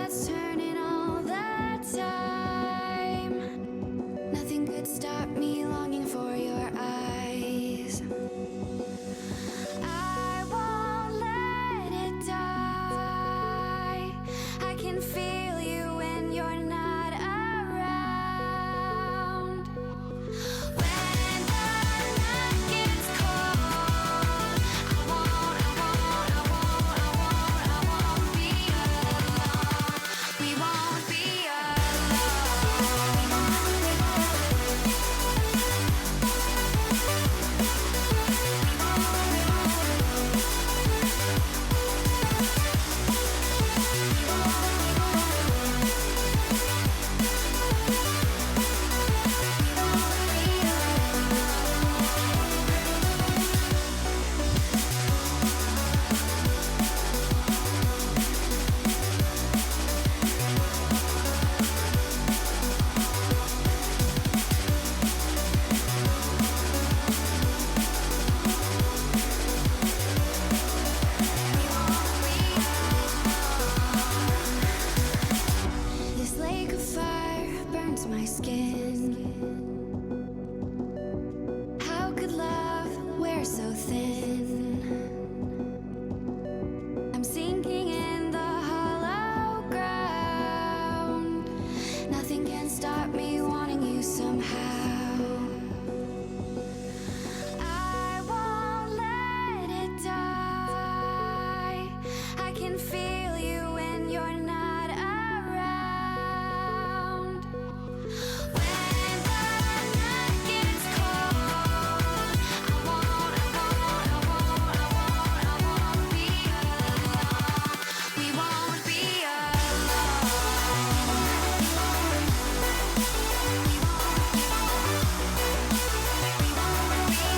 heart's turning all the time. Nothing could stop me longing for your eyes. I won't let it die. I can feel you when you're not around. When the night gets cold, I won't be alone. We won't be This lake of fire burns my skin. How could love wear so thin? I'm sinking in the hollow ground. Nothing can stop me wanting you somehow. I won't let it die. I can feel you when you're not around. When the night gets cold, I won't be alone. We won't be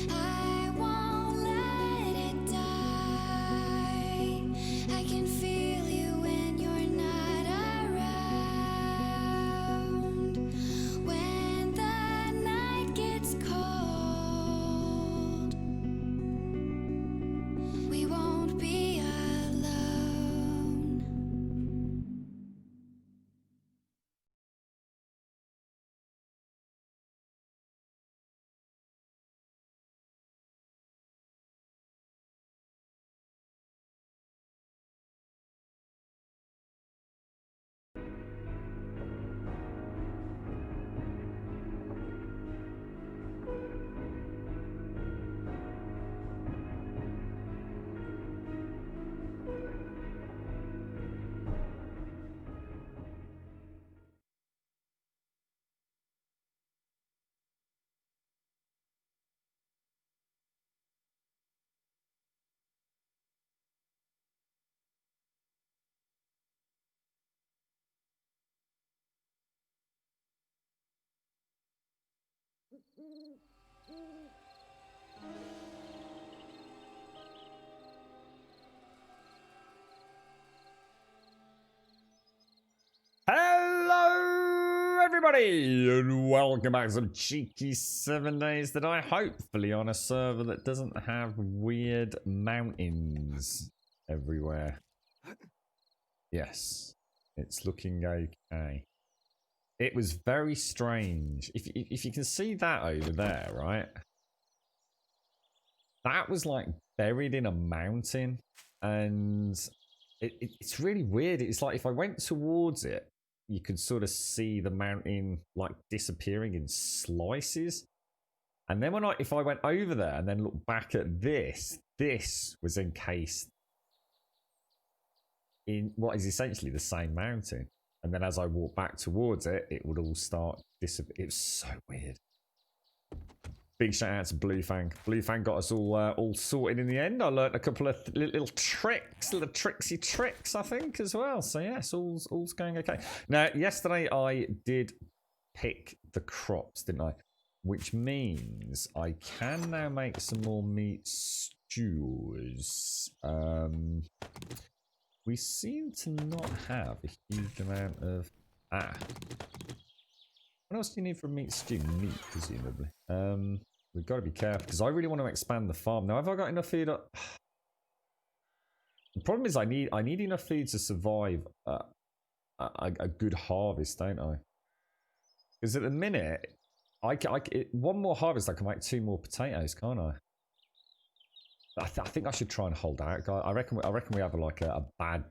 I won't let it die. I can feel you when you're not around. When the night gets cold, we won't be alone. Hello, everybody, and welcome back to some cheeky 7 days that I hopefully on a server that doesn't have weird mountains everywhere. Yes, it's looking okay. It was very strange. If you can see that over there, right? That was like buried in a mountain, and it's really weird. It's like if I went towards it, you could sort of see the mountain like disappearing in slices. And then if I went over there and then looked back at this was encased in what is essentially the same mountain. And then as I walk back towards it, it would all start disappearing. It was so weird. Big shout out to Blue Fang. Blue Fang got us all sorted in the end. I learnt a couple of little tricks, little tricksy tricks, I think, as well. So yes, all's going okay. Now, yesterday I did pick the crops, didn't I? Which means I can now make some more meat stews. We seem to not have a huge amount of... What else do you need for a meat stew? Meat, presumably. We've got to be careful because I really want to expand the farm. Now, have I got enough food? The problem is I need enough food to survive a good harvest, don't I? Because at the minute, one more harvest, I can make 2 more potatoes, can't I? I think I should try and hold out. I reckon we have like a bad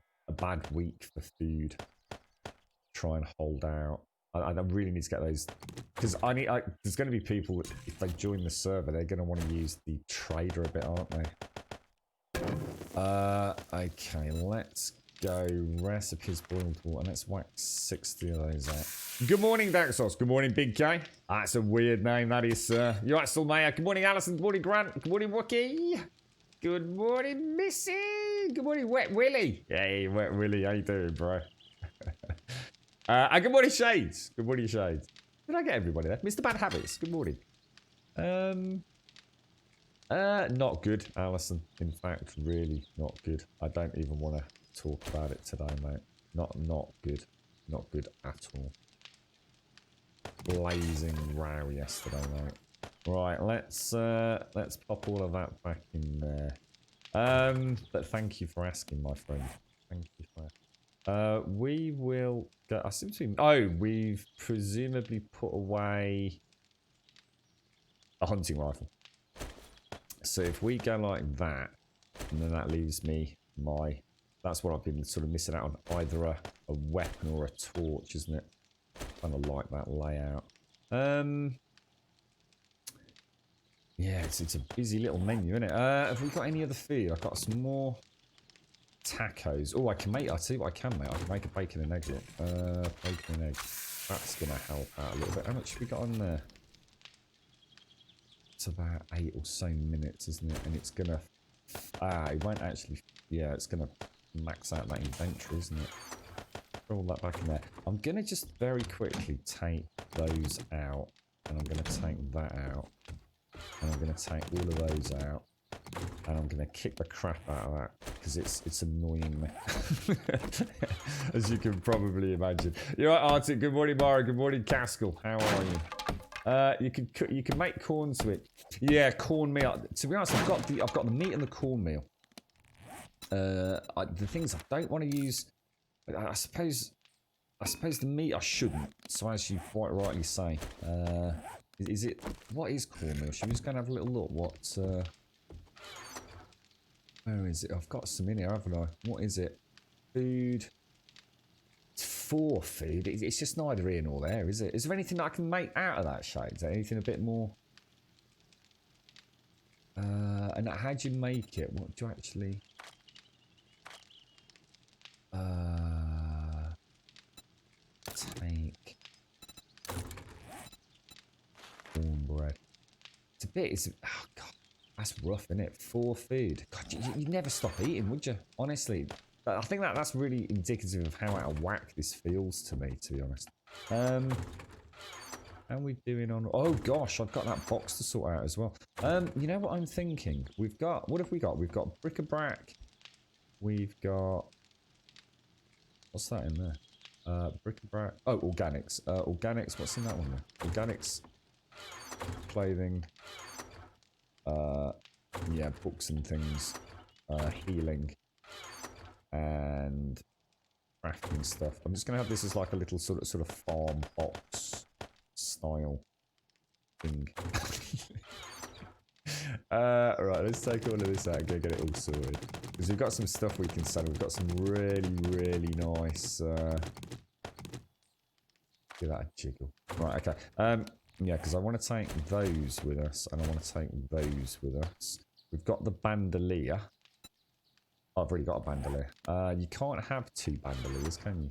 week for food. Try and hold out. I really need to get those because there's going to be people that, if they join the server, they're going to want to use the trader a bit, aren't they? Okay, let's go recipes boiled water. Let's whack 60 of those out. Good morning, Daxos. Good morning, Big K. That's a weird name, that is. You're right, Mayor. Good morning, Alison. Good morning, Grant. Good morning, Wookie. Good morning, Missy. Good morning, Wet Willy. Hey, Wet Willy, how you doing, bro? And good morning, Shades. Good morning, Shades. Did I get everybody there? Mr. Bad Habits. Good morning. Not good, Alison. In fact, really not good. I don't even want to talk about it today, mate. Not good. Not good at all. Blazing row yesterday, mate. Right, let's pop all of that back in there. But thank you for asking, my friend. Thank you for asking. We will go. I seem to. Oh, we've presumably put away a hunting rifle. So if we go like that, and then that leaves me my. That's what I've been sort of missing out on. Either a weapon or a torch, isn't it? Kind of like that layout. Yeah, it's a busy little menu, isn't it? Have we got any other food? I've got some more tacos. Oh, I can make. I'll tell you what I can make. I can make a bacon and egg. Look. Bacon and egg. That's gonna help out a little bit. How much have we got on there? It's about 8 or so minutes, isn't it? And it's gonna. It won't actually. Yeah, it's gonna max out that inventory, isn't it? Throw all that back in there. I'm gonna just very quickly take those out, and I'm gonna take that out, and I'm gonna take all of those out. And I'm going to kick the crap out of that because it's annoying me. As you can probably imagine. You're right, Arctic. Good morning, Mara. Good morning, Caskell. How are you? You can make corn switch. Yeah, cornmeal. To be honest, I've got the meat and the cornmeal. The things I don't want to use. I suppose the meat I shouldn't. So as you quite rightly say, is it? What is cornmeal? Should we just go and have a little look? What? Where is it? I've got some in here, haven't I? What is it? Food. It's for food. It's just neither here nor there, is it? Is there anything that I can make out of that shade? Is there anything a bit more? And how do you make it? What do you actually? Take cornbread. It's a bit. Oh god. That's rough, isn't it? For food. God, you'd never stop eating, would you? Honestly. I think that's really indicative of how out of whack this feels to me, to be honest. How are we doing on... Oh, gosh, I've got that box to sort out as well. You know what I'm thinking? We've got... What have we got? We've got bric-a-brac. We've got... What's that in there? Bric-a-brac. Oh, organics. Organics. What's in that one then? Organics. Clothing. Yeah, books and things, healing, and crafting stuff. I'm just gonna have this as like a little sort of farm box style thing. Right, let's take all of this out and go get it all sorted. Because we've got some stuff we can sell. We've got some really nice. Give that a jiggle. Right, okay. Yeah, because I want to take those with us, and I want to take those with us. We've got the bandolier. I've already got a bandolier. You can't have 2 bandoliers, can you?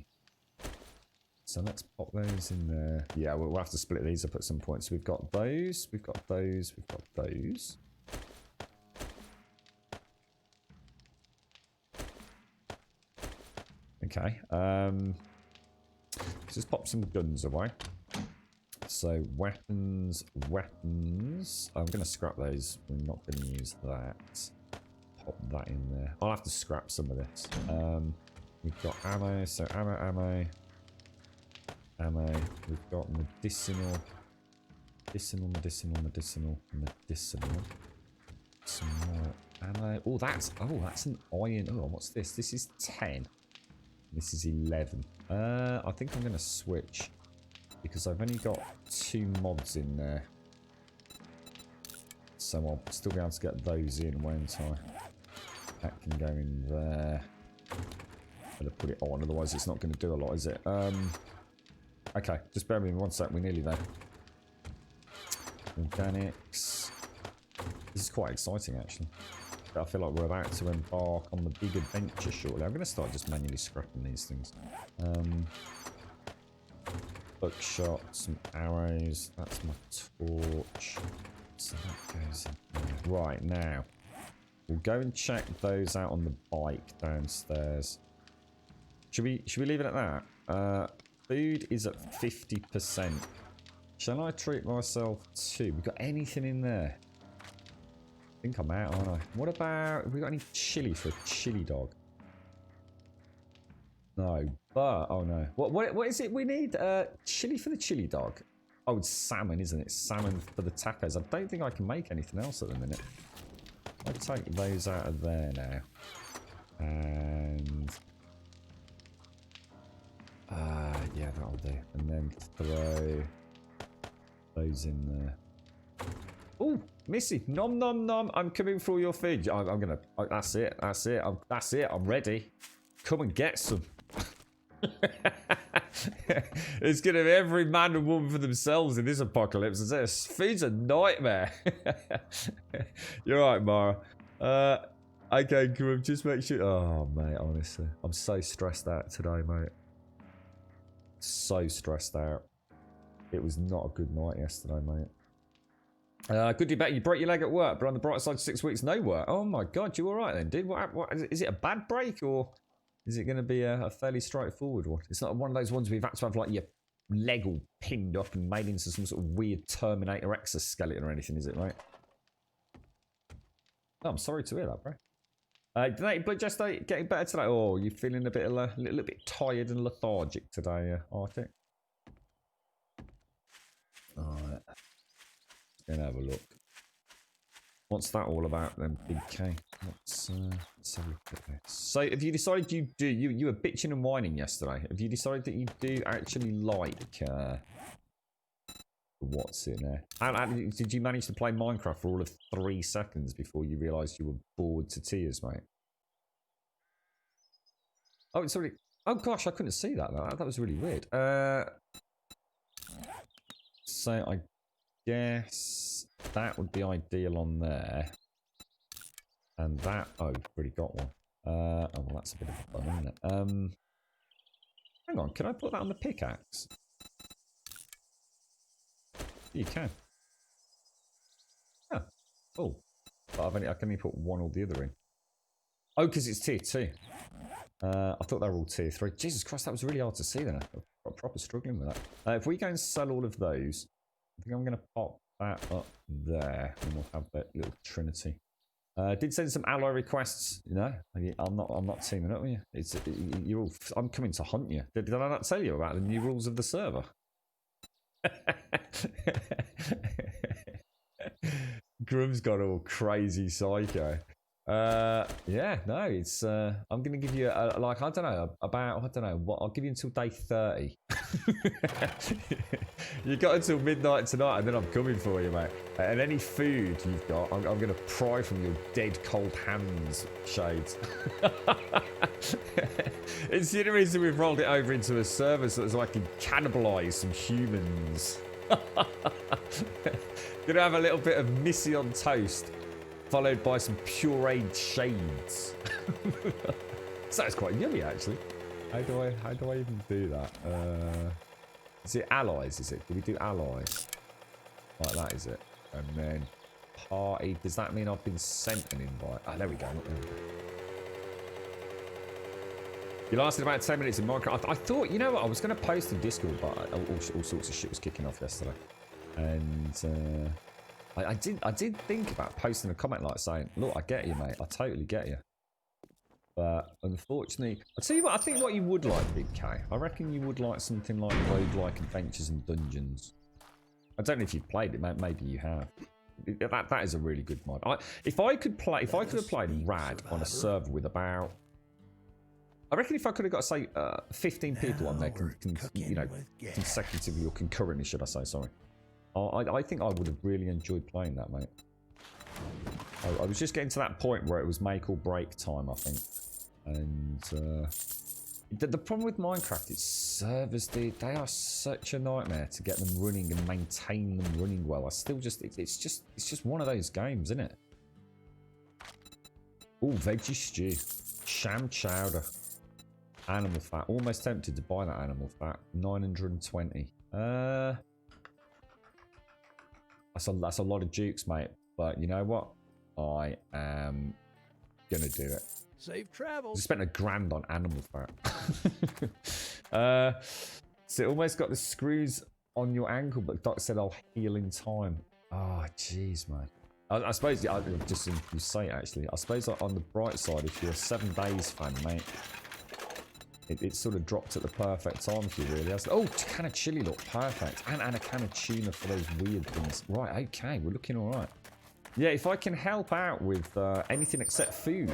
So let's pop those in there. Yeah, we'll have to split these up at some point. So we've got those, we've got those, we've got those. Okay. Just pop some guns away. So weapons, weapons. I'm going to scrap those. We're not going to use that. Pop that in there. I'll have to scrap some of this. We've got ammo. So ammo. We've got medicinal. Medicinal. Some more ammo. Oh, that's an iron. Oh, what's this? This is 10. This is 11. I think I'm going to switch because I've only got 2 mods in there. So I'll still be able to get those in, won't I? That can go in there. Better put it on, otherwise it's not going to do a lot, is it? Okay, just bear with me 1 sec. We're nearly there. Organics. This is quite exciting, actually. I feel like we're about to embark on the big adventure shortly. I'm going to start just manually scrapping these things. Buckshot, some arrows. That's my torch. So that goes in there. Right, now. We'll go and check those out on the bike downstairs. Should we leave it at that? Food is at 50%. Shall I treat myself too? We've got anything in there? I think I'm out, aren't I? What about, have we got any chili for a chili dog? No, but, oh no. What is it we need? Chili for the chili dog. Oh, it's salmon, isn't it? Salmon for the tacos. I don't think I can make anything else at the minute. I'll take those out of there now. And... yeah, that'll do. And then throw those in there. Oh, Missy, nom nom nom. I'm coming for your food. I'm gonna. That's it. That's it. That's it. I'm ready. Come and get some. It's gonna be every man and woman for themselves in this apocalypse. Is it? Food's a nightmare. You're right, Mara. Okay, Grim. Just make sure. Oh, mate. Honestly, I'm so stressed out today, mate. So stressed out. It was not a good night yesterday, mate. Good debate. You broke your leg at work, but on the bright side, 6 weeks no work. Oh my god, you all right then, dude? What is it? A bad break, or is it going to be a fairly straightforward one? It's not one of those ones where you've had to have like your leg all pinned up and made into some sort of weird Terminator exoskeleton or anything, is it, right? Oh, I'm sorry to hear that, bro. But just getting better today. Oh, you feeling a little bit tired and lethargic today, Arctic? Alright. Gonna have a look. What's that all about then, Big K? Let's have a look at this. So, have you decided you were bitching and whining yesterday? Have you decided that you do actually like what's in there? And did you manage to play Minecraft for all of 3 seconds before you realised you were bored to tears, mate? Oh, it's already. Oh gosh, I couldn't see that. That was really weird. So I guess that would be ideal on there. And that, oh, we've already got one. Oh, well, that's a bit of fun, isn't it? Hang on, can I put that on the pickaxe? You can. Oh, oh. But I can only put one or the other in. Oh, because it's tier 2. I thought they were all tier 3. Jesus Christ, that was really hard to see then. I'm proper struggling with that. If we go and sell all of those, I think I'm going to pop that up there, and we'll have that little trinity. Did send some alloy requests. You know, I'm not teaming up with you. You're all. I'm coming to hunt you. Did I not tell you about the new rules of the server? Grum's got all crazy psycho. Yeah, no, it's I'm gonna give you like I don't know what I'll give you until day 30. You got until midnight tonight, and then I'm coming for you, mate. And any food you've got, I'm gonna pry from your dead cold hands, Shades. It's the only reason we've rolled it over into a server so I can cannibalise some humans. Gonna have a little bit of Missy on toast. followed by some pureed shades. Sounds quite yummy, actually. How do I even do that? Is it allies? Is it? Do we do allies? Like that, is it? And then party. Does that mean I've been sent an invite? Ah, there we go. You lasted about 10 minutes in Minecraft. I thought, you know what? I was going to post in Discord, but all sorts of shit was kicking off yesterday. And I did think about posting a comment like saying, look, I get you, mate. I totally get you. But unfortunately, I'll tell you what, I think what you would like, Big K. I reckon you would like something like roguelike adventures and dungeons. I don't know if you've played it, maybe you have. That is a really good mod. If I could have played Rad on a server with about, I reckon if I could have got, say, 15 people on there, consecutively or concurrently, should I say? Sorry. I think I would have really enjoyed playing that, mate. I was just getting to that point where it was make or break time, I think. And the problem with Minecraft is servers, dude. They are such a nightmare to get them running and maintain them running well. It's just one of those games, isn't it? Oh, veggie stew, sham chowder, animal fat. Almost tempted to buy that animal fat. 920. That's a lot of jukes, mate. But you know what? I am gonna do it. Safe travels. I spent $1,000 on animal fat. So it almost got the screws on your ankle, but Doc said I'll heal in time. Oh, jeez, man. I suppose, just you say it, actually. I suppose on the bright side, if you're a 7 Days fan, mate, it sort of dropped at the perfect time for you, really. Oh, a can of chili, look, perfect. And a can of tuna for those weird things. Right, okay, we're looking all right. Yeah, if I can help out with anything except food.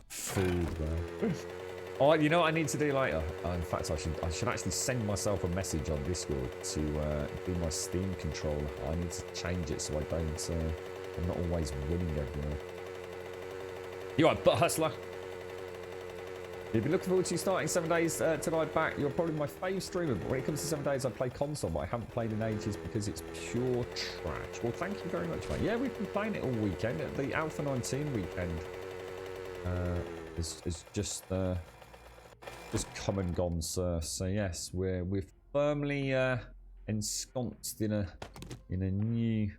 Food, man. Oh, you know what I need to do later? In fact, I should actually send myself a message on Discord to be my Steam controller. I need to change it so I don't. I'm not always winning everywhere. You are butt hustler. You've been looking forward to starting 7 Days tonight back. You're probably my fave streamer, but when it comes to 7 Days, I play console, but I haven't played in ages because it's pure trash. Well, thank you very much, mate. Yeah, we've been playing it all weekend. The Alpha 19 weekend is just come and gone, sir. So yes, we're firmly ensconced in a new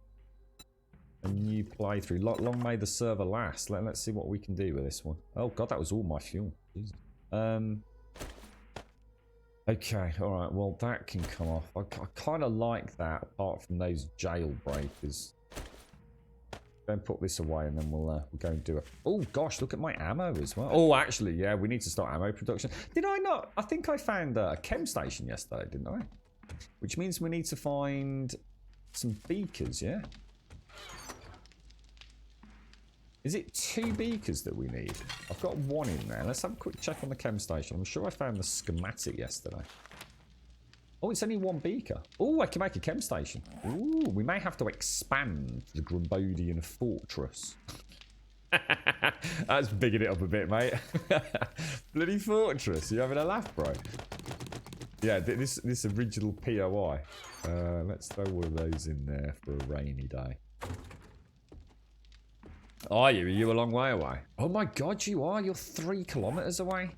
playthrough. Long may the server last. Let's see what we can do with this one. Oh god, that was all my fuel. Jesus. Okay, all right. Well, that can come off. I kind of like that. Apart from those jailbreakers. Go and put this away, and then we'll go and do it. Oh gosh, look at my ammo as well. Oh, actually, yeah, we need to start ammo production. Did I not? I think I found a chem station yesterday, didn't I? Which means we need to find some beakers, yeah. Is it 2 beakers that we need? I've got 1 in there. Let's have a quick check on the chem station. I'm sure I found the schematic yesterday. Oh, it's only 1 beaker. Oh, I can make a chem station. Ooh, we may have to expand the Grumbodian fortress. That's bigging it up a bit, mate. Bloody fortress. You having a laugh, bro? Yeah, this original POI. Let's throw one of those in there for a rainy day. Are you? Are you a long way away? Oh my god, you are. You're 3 kilometers away.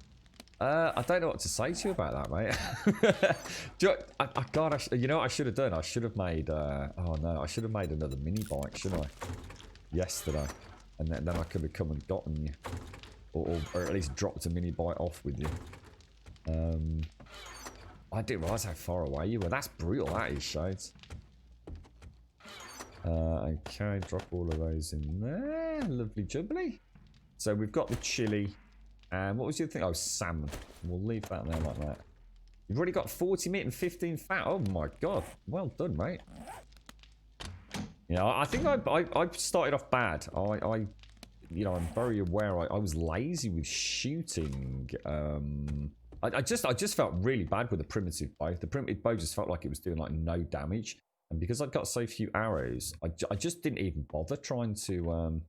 I don't know what to say to you about that, mate. God, you know what I should have done? I should have made. Oh no, I should have made another mini bike, shouldn't I? Yesterday, and then I could have come and gotten you, or at least dropped a mini bike off with you. I didn't realise how far away you were. That's brutal. That is, Shades. Okay, drop all of those in there. Lovely jubbly. So we've got the chili. And what was the other thing? Oh, salmon. We'll leave that there like that. You've already got 40 meat and 15 fat. Oh my god. Well done, mate. Yeah, I think I started off bad. You know, I'm very aware I was lazy with shooting. I just felt really bad with the primitive bow. The primitive bow just felt like it was doing like no damage. And because I got so few arrows, I just didn't even bother trying to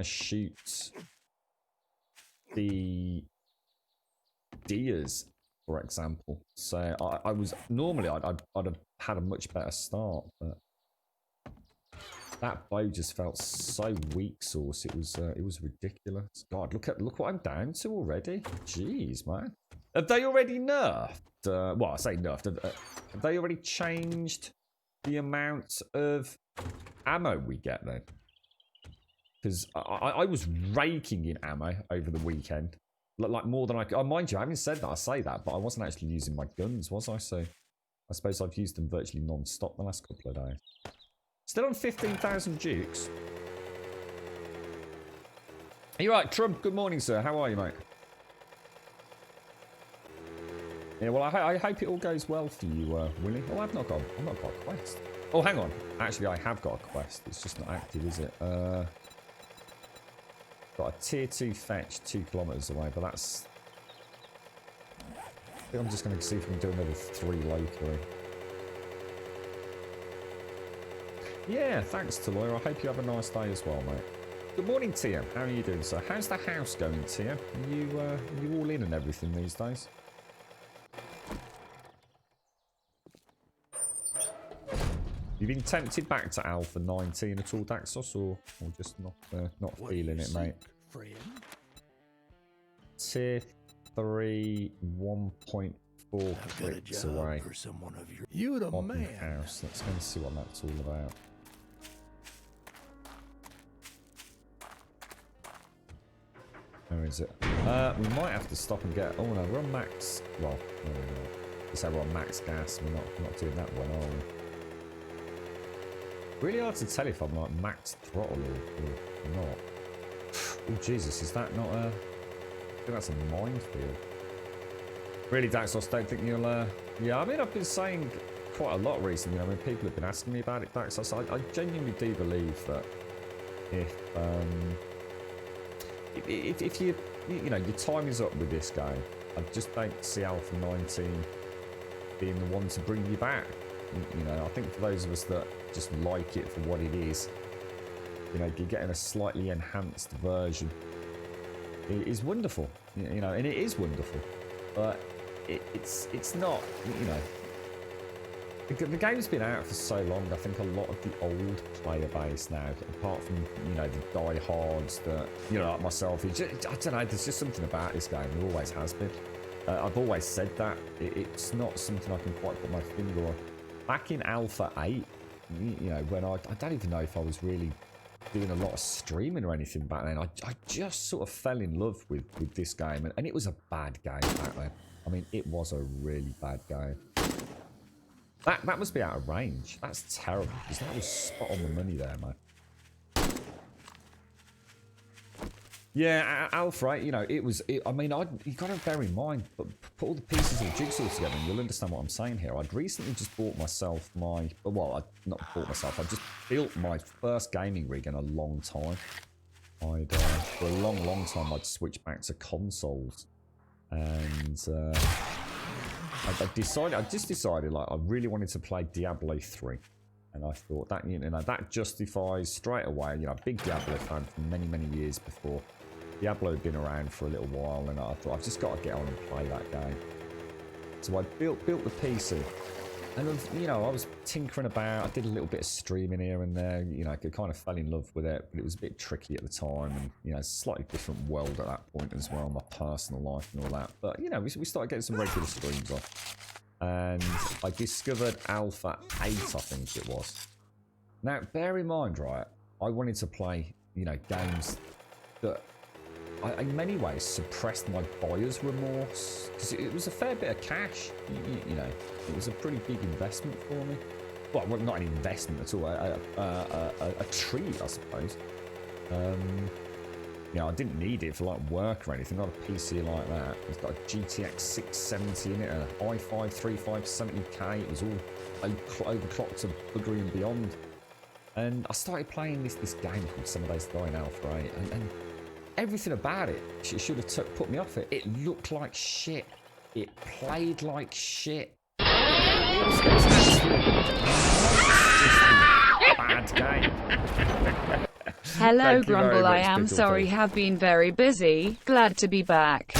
shoot the deers, for example. So I was normally I'd have had a much better start. But that bow just felt so weak sauce. It was ridiculous. God, look what I'm down to already. Jeez, man. Have they already nerfed? Well, I say nerfed. Have they already changed the amount of ammo we get then? Because I was raking in ammo over the weekend. Like more than I could. Oh, mind you, having said that, I say that, but I wasn't actually using my guns, was I? So I suppose I've used them virtually non-stop the last couple of days. Still on 15,000 Dukes. You're right, Trump. Good morning, sir. How are you, mate? Yeah, well, I hope it all goes well for you, Willie. Oh, I've not got a quest. Oh, hang on. Actually, I have got a quest. It's just not active, is it? Got a tier 2 fetch 2 kilometers away, but that's... I think I'm just going to see if we can do another 3 locally. Yeah, thanks, Taloy. I hope you have a nice day as well, mate. Good morning, Tia. How are you doing, sir? How's the house going, Tia? You all in and everything these days? You been tempted back to Alpha 19 at all, Daxos, or just not feeling it, mate? Friend? Tier 3, 1.4 clicks away. For someone of your... You the Modern man. house. Let's go and see what that's all about. Where is it? We might have to stop and get... Oh no, we're on max... Well, no, we're not. We say we're on max gas. We're not doing that one, are we? Really hard to tell if I'm like max throttle or not. Oh Jesus, is that not a... I think that's a minefield. Really, Daxos, don't think you'll... Yeah, I mean, I've been saying quite a lot recently. I mean, people have been asking me about it, Daxos. I genuinely do believe that if you know, your time is up with this game, I just don't see Alpha 19 being the one to bring you back. You know, I think for those of us that just like it for what it is, you know, you're getting a slightly enhanced version. It is wonderful, you know, and it is wonderful, but it's not, you know, the game's been out for so long. I think a lot of the old player base now, apart from, you know, the diehards that, you know, like myself, I don't know, there's just something about this game. There always has been. I've always said that. It's not something I can quite put my finger on. Back in Alpha 8, you know, when I don't even know if I was really doing a lot of streaming or anything back then. I just sort of fell in love with this game, and it was a bad game back then. I mean, it was a really bad game. That must be out of range. That's terrible, because that was spot on the money there, man. Yeah, Alpha 8, you know, I mean, you got to bear in mind, but put all the pieces of the jigsaw together and you'll understand what I'm saying here. I'd recently just bought myself I just built my first gaming rig in a long time. For a long time, I'd switched back to consoles. And I just decided, like, I really wanted to play Diablo 3. And I thought that, you know, that justifies straight away, you know, big Diablo fan for many years before. Diablo had been around for a little while, and I thought, I've just got to get on and play that game. So I built the PC, and, you know, I was tinkering about. I did a little bit of streaming here and there. You know, I kind of fell in love with it, but it was a bit tricky at the time, and, you know, it's a slightly different world at that point as well, my personal life and all that. But, you know, we started getting some regular streams off. And I discovered Alpha 8, I think it was. Now, bear in mind, right, I wanted to play, you know, games that in many ways suppressed my buyer's remorse, because it was a fair bit of cash. You know, it was a pretty big investment for me. Well, not an investment at all, a treat, I suppose. You know, I didn't need it for like work or anything, not a PC like that. It's got a GTX 670 in it, an i5 3570K. It was all overclocked to buggery and beyond. And I started playing this game called Some Days Die in Alpha 8, and everything about it should have put me off it. It looked like shit. It played like shit. It was a bad game. Hello, Grumble. I am sorry, have been very busy. Glad to be back.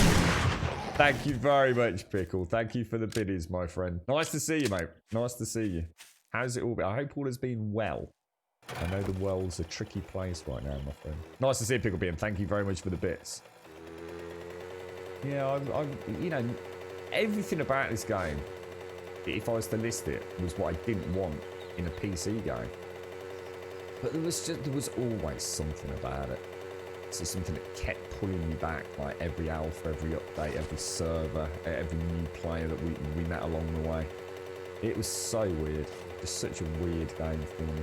Thank you very much, Pickle. Thank you for the biddies, my friend. Nice to see you, mate. Nice to see you. How's it all been? I hope all has been well. I know the world's a tricky place right now, my friend. Nice to see you, Pickle Beam. Thank you very much for the bits. Yeah, you know, everything about this game, if I was to list it, was what I didn't want in a PC game. But there was always something about it. So something that kept pulling me back, like every alpha, every update, every server, every new player that we met along the way. It was so weird. Just such a weird game for me.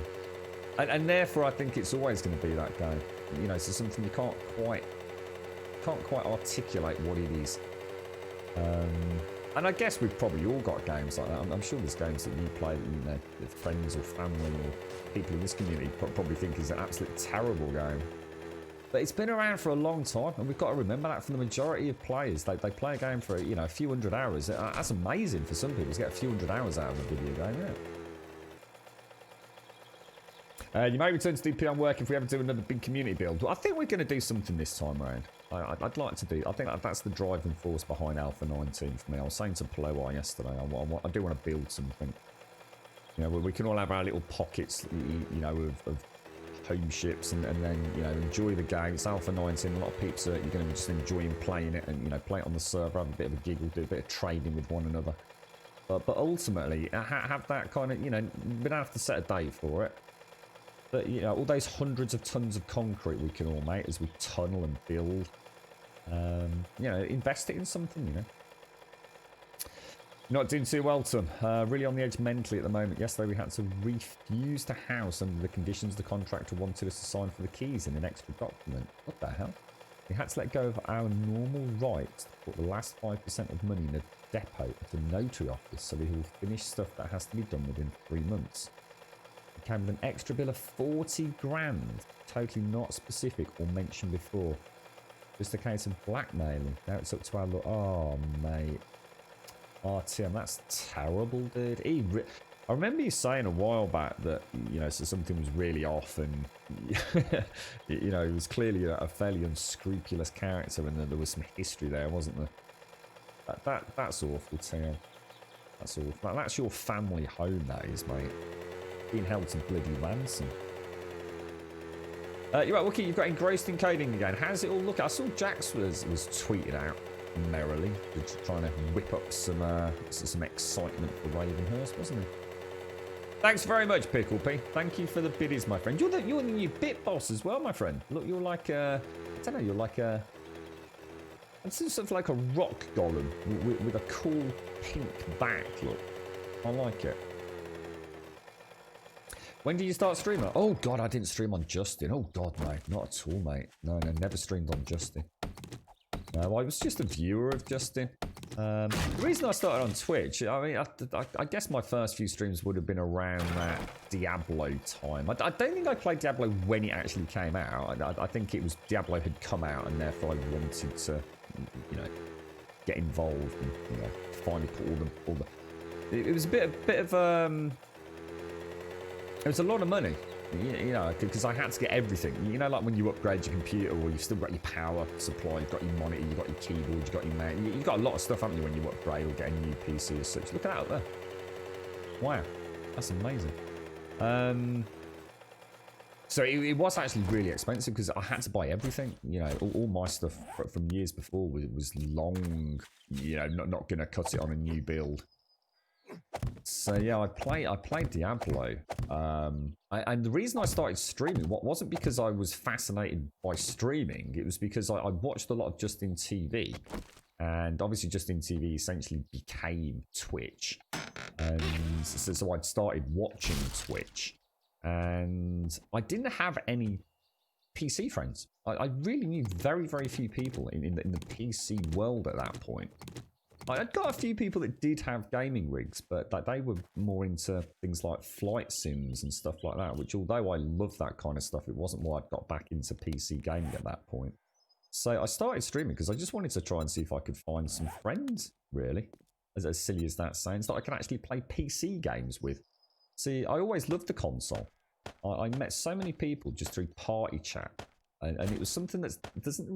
And therefore, I think it's always going to be that game. You know, so something you can't quite articulate what it is. And I guess we've probably all got games like that. I'm sure there's games that you play that, you know, with friends or family or people in this community probably think is an absolutely terrible game. But it's been around for a long time, and we've got to remember that for the majority of players. They play a game for, you know, a few hundred hours. That's amazing for some people to get a few hundred hours out of a video game, yeah. You may return to DP on work if we ever do another big community build. Well, I think we're going to do something this time around. I'd like to do. I think that's the driving force behind Alpha 19 for me. I was saying to Ploar yesterday, I do want to build something. You know, where we can all have our little pockets, you know, of home ships and then, you know, enjoy the game. It's Alpha 19. A lot of peeps are you're going to be just enjoying playing it and, you know, play it on the server, have a bit of a giggle, do a bit of trading with one another. But ultimately, have that kind of, you know, we don't have to set a date for it. But, you know, all those hundreds of tons of concrete we can all make as we tunnel and build. You know, invest it in something, you know. You're not doing too well, Tom. Really on the edge mentally at the moment. Yesterday we had to refuse the house under the conditions the contractor wanted us to sign for the keys in an extra document. What the hell? We had to let go of our normal rights to put the last 5% of money in a depot at the notary office so we will finish stuff that has to be done within 3 months. It came with an extra bill of 40 grand, totally not specific or mentioned before. Just a case of blackmailing. Now it's up to our look. Oh, mate. Oh, Tim, that's terrible, dude. I remember you saying a while back that, you know, so something was really off and, you know, he was clearly a fairly unscrupulous character and there was some history there, wasn't there? That's awful, Tim. That's awful. That's your family home, that is, mate. Being held to bloody ransom. You're right, Wookie, you've got engrossed in coding again. How's it all look? I saw Jax was tweeted out merrily, trying to whip up some excitement for Ravenhurst, wasn't he? Thanks very much, Pickle P. Thank you for the biddies, my friend. You're the new bit boss as well, my friend. Look, you're like I don't know, you're like it's sort of like a rock golem with a cool pink back. Look, I like it. When did you start streaming? Oh, God, I didn't stream on Justin. Oh, God, no. Not at all, mate. No, never streamed on Justin. No, I was just a viewer of Justin. The reason I started on Twitch, I mean, I guess my first few streams would have been around that Diablo time. I don't think I played Diablo when it actually came out. I think it was Diablo had come out, and therefore I wanted to, you know, get involved and, you know, finally put all the... It was a bit of it was a lot of money, you know, because I had to get everything. You know, like when you upgrade your computer or you've still got your power supply, you've got your monitor, you've got your keyboard, you've got your mouse. You've got a lot of stuff, haven't you, when you upgrade or get a new PC as such. Look at that up there. Wow, that's amazing. So it was actually really expensive because I had to buy everything. You know, all my stuff from years before was long, you know, not going to cut it on a new build. So yeah, I played Diablo, and the reason I started streaming wasn't because I was fascinated by streaming. It was because I watched a lot of Justin TV, and obviously Justin TV essentially became Twitch, and so I'd started watching Twitch, and I didn't have any PC friends. I really knew very few people in the PC world at that point. I'd got a few people that did have gaming rigs, but they were more into things like flight sims and stuff like that, which although I love that kind of stuff, it wasn't why I'd got back into PC gaming at that point. So I started streaming because I just wanted to try and see if I could find some friends, really. As silly as that sounds, that I can actually play PC games with. See, I always loved the console. I met so many people just through party chat. And it was something that doesn't,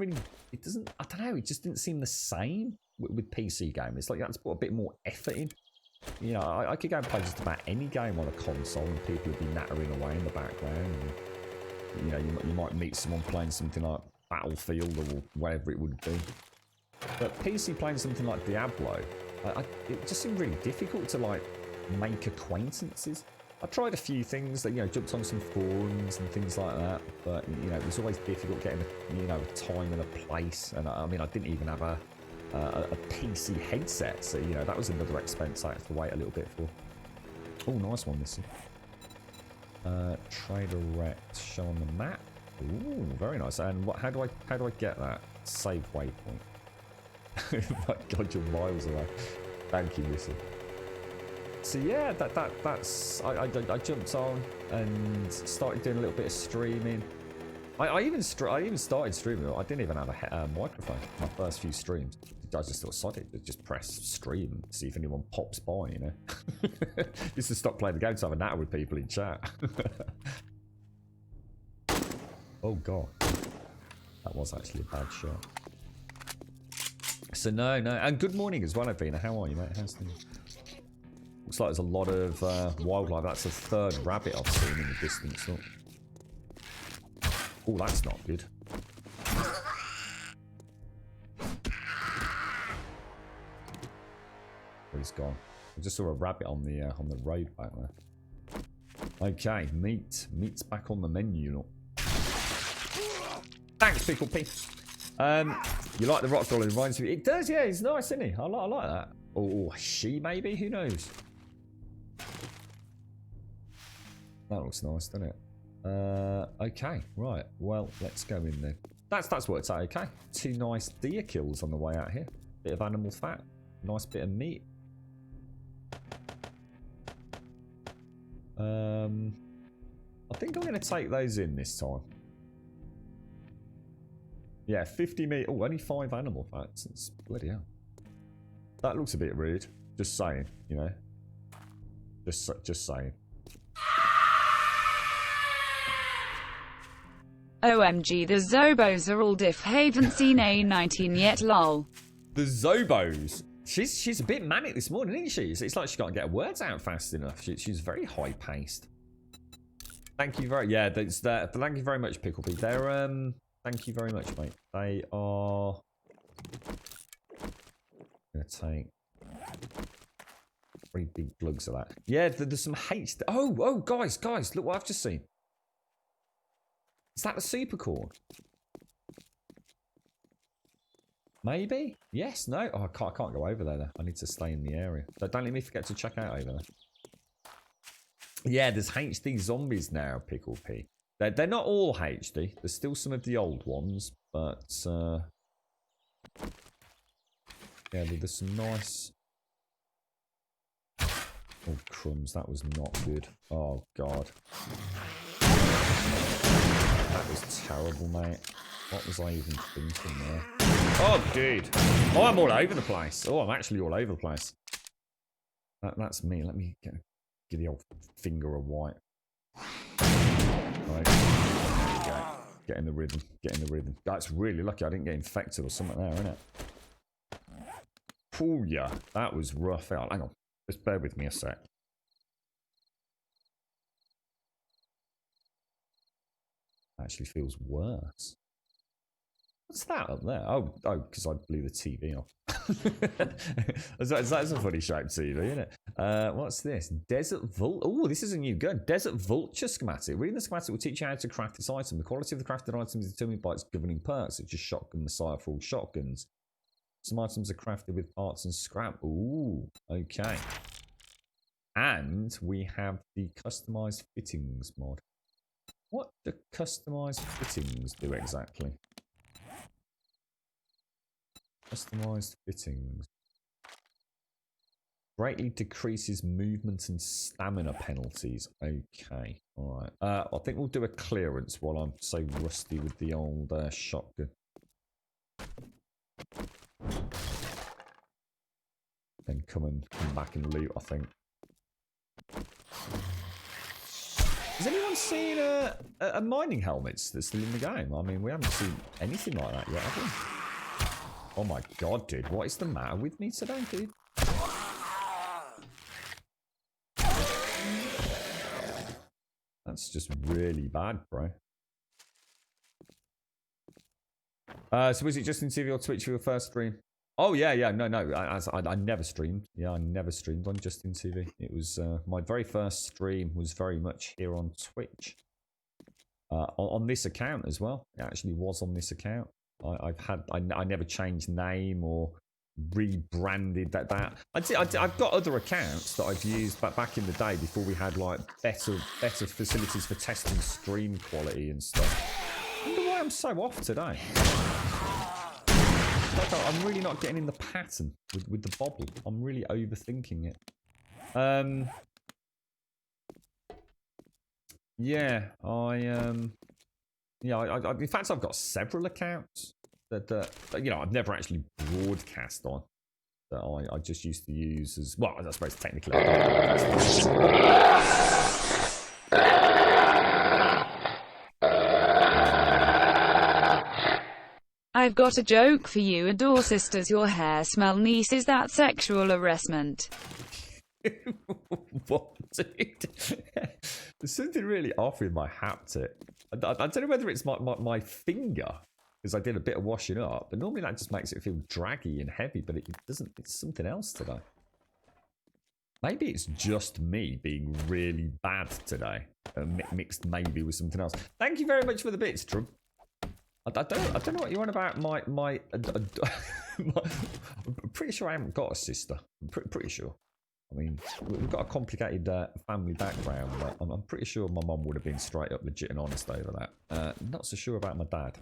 I don't know, it just didn't seem the same. with PC game. It's like you have to put a bit more effort in. You know, I could go and play just about any game on a console and people would be nattering away in the background. And, you know, you might meet someone playing something like Battlefield or whatever it would be. But PC playing something like Diablo, it just seemed really difficult to like make acquaintances. I tried a few things that, you know, jumped on some forums and things like that, but, you know, it was always difficult getting a time and a place. And I mean, I didn't even have a PC headset, so, you know, that was another expense I had to wait a little bit for. Oh, nice one, this one. Trader Rex, show on the map. Ooh, very nice. And how do I get that? Save waypoint. My God, you're miles away. Thank you, Missy. So yeah, that's I jumped on and started doing a little bit of streaming. I even started streaming. I didn't even have a microphone. My first few streams, I just thought, sod it, just press stream and see if anyone pops by. You know, just to stop playing the game to have a natter with people in chat. Oh God, that was actually a bad shot. So no, and good morning as well, Avina. How are you, mate? How's things? Looks like there's a lot of wildlife. That's the third rabbit I've seen in the distance. Look. Oh, that's not good. Oh, he's gone. I just saw a rabbit on the road back there. Okay, meat's back on the menu. Look. Thanks, Pickle P. You like the rock doll? It reminds me. It does, yeah. It's nice, isn't it? I like that. Oh, she maybe? Who knows? That looks nice, doesn't it? Okay, right. Well, let's go in then. That's worked out okay. 2 nice deer kills on the way out here. Bit of animal fat. Nice bit of meat. I think I'm going to take those in this time. Yeah, 50 meat. Oh, only 5 animal fats. It's bloody hell. That looks a bit rude. Just saying, you know. Just saying. OMG, the Zobos are all diff. Haven't seen A19 yet, lol. The Zobos. She's a bit manic this morning, isn't she? It's like she can't get her words out fast enough. She's very high paced. Thank you very thank you very much, Picklebee. They're thank you very much, mate. They are gonna take 3 big glugs of that. Yeah, there's some hate. Oh, guys, look what I've just seen. Is that the super corn? Maybe? Yes, no? Oh, I can't go over there. I need to stay in the area. So don't let me forget to check out over there. Yeah, there's HD zombies now, Pickle P. They're not all HD. There's still some of the old ones, but yeah, there's some nice. Oh crumbs, that was not good. Oh God, that was terrible, mate. What was I even thinking there? Oh, dude. Oh, I'm all over the place. Oh, I'm actually all over the place. That's me. Let me give the old finger a wipe. Right. There you go. Get in the rhythm. Get in the rhythm. That's really lucky I didn't get infected or something there, isn't it? Oh, yeah. That was rough out. Hang on. Just bear with me a sec. Actually feels worse. What's that up there? Oh, because I blew the TV off. That's a funny shaped TV, isn't it? What's this? Desert Vulture. Oh, this is a new gun. Desert Vulture schematic. Reading the schematic will teach you how to craft this item. The quality of the crafted item is determined by its governing perks, such as Shotgun Messiah for all shotguns. Some items are crafted with parts and scrap. Ooh, okay. And we have the customized fittings mod. What do customized fittings do exactly? Customized fittings. Greatly decreases movement and stamina penalties. Okay, alright. I think we'll do a clearance while I'm so rusty with the old shotgun. Then come back and loot, I think. Has anyone seen a mining helmet that's still in the game? I mean, we haven't seen anything like that yet, have we? Oh my god, dude. What is the matter with me today, dude? That's just really bad, bro. So was it Justin TV or Twitch for your first stream? Oh, yeah. No. I never streamed. Yeah, I never streamed on Justin TV. It was, my very first stream was very much here on Twitch. On this account as well. It actually was on this account. I never changed name or rebranded that. I've got other accounts that I've used back in the day before we had like better facilities for testing stream quality and stuff. I wonder why I'm so off today. Like I'm really not getting in the pattern with the bobble. I'm really overthinking it. Yeah, in fact, I've got several accounts that you know, I've never actually broadcast on. That I just used to use as well. I suppose technically. I've got a joke for you. Adore sisters, your hair smell niece. Is that sexual harassment? What, dude? There's something really off with my haptic. I don't know whether it's my finger, because I did a bit of washing up, but normally that just makes it feel draggy and heavy, but it doesn't. It's something else today. Maybe it's just me being really bad today, mixed maybe with something else. Thank you very much for the bits, Trump. I don't know what you're on about. I'm pretty sure I haven't got a sister. I'm pretty sure. I mean, we've got a complicated family background, but I'm pretty sure my mum would have been straight up legit and honest over that. Not so sure about my dad.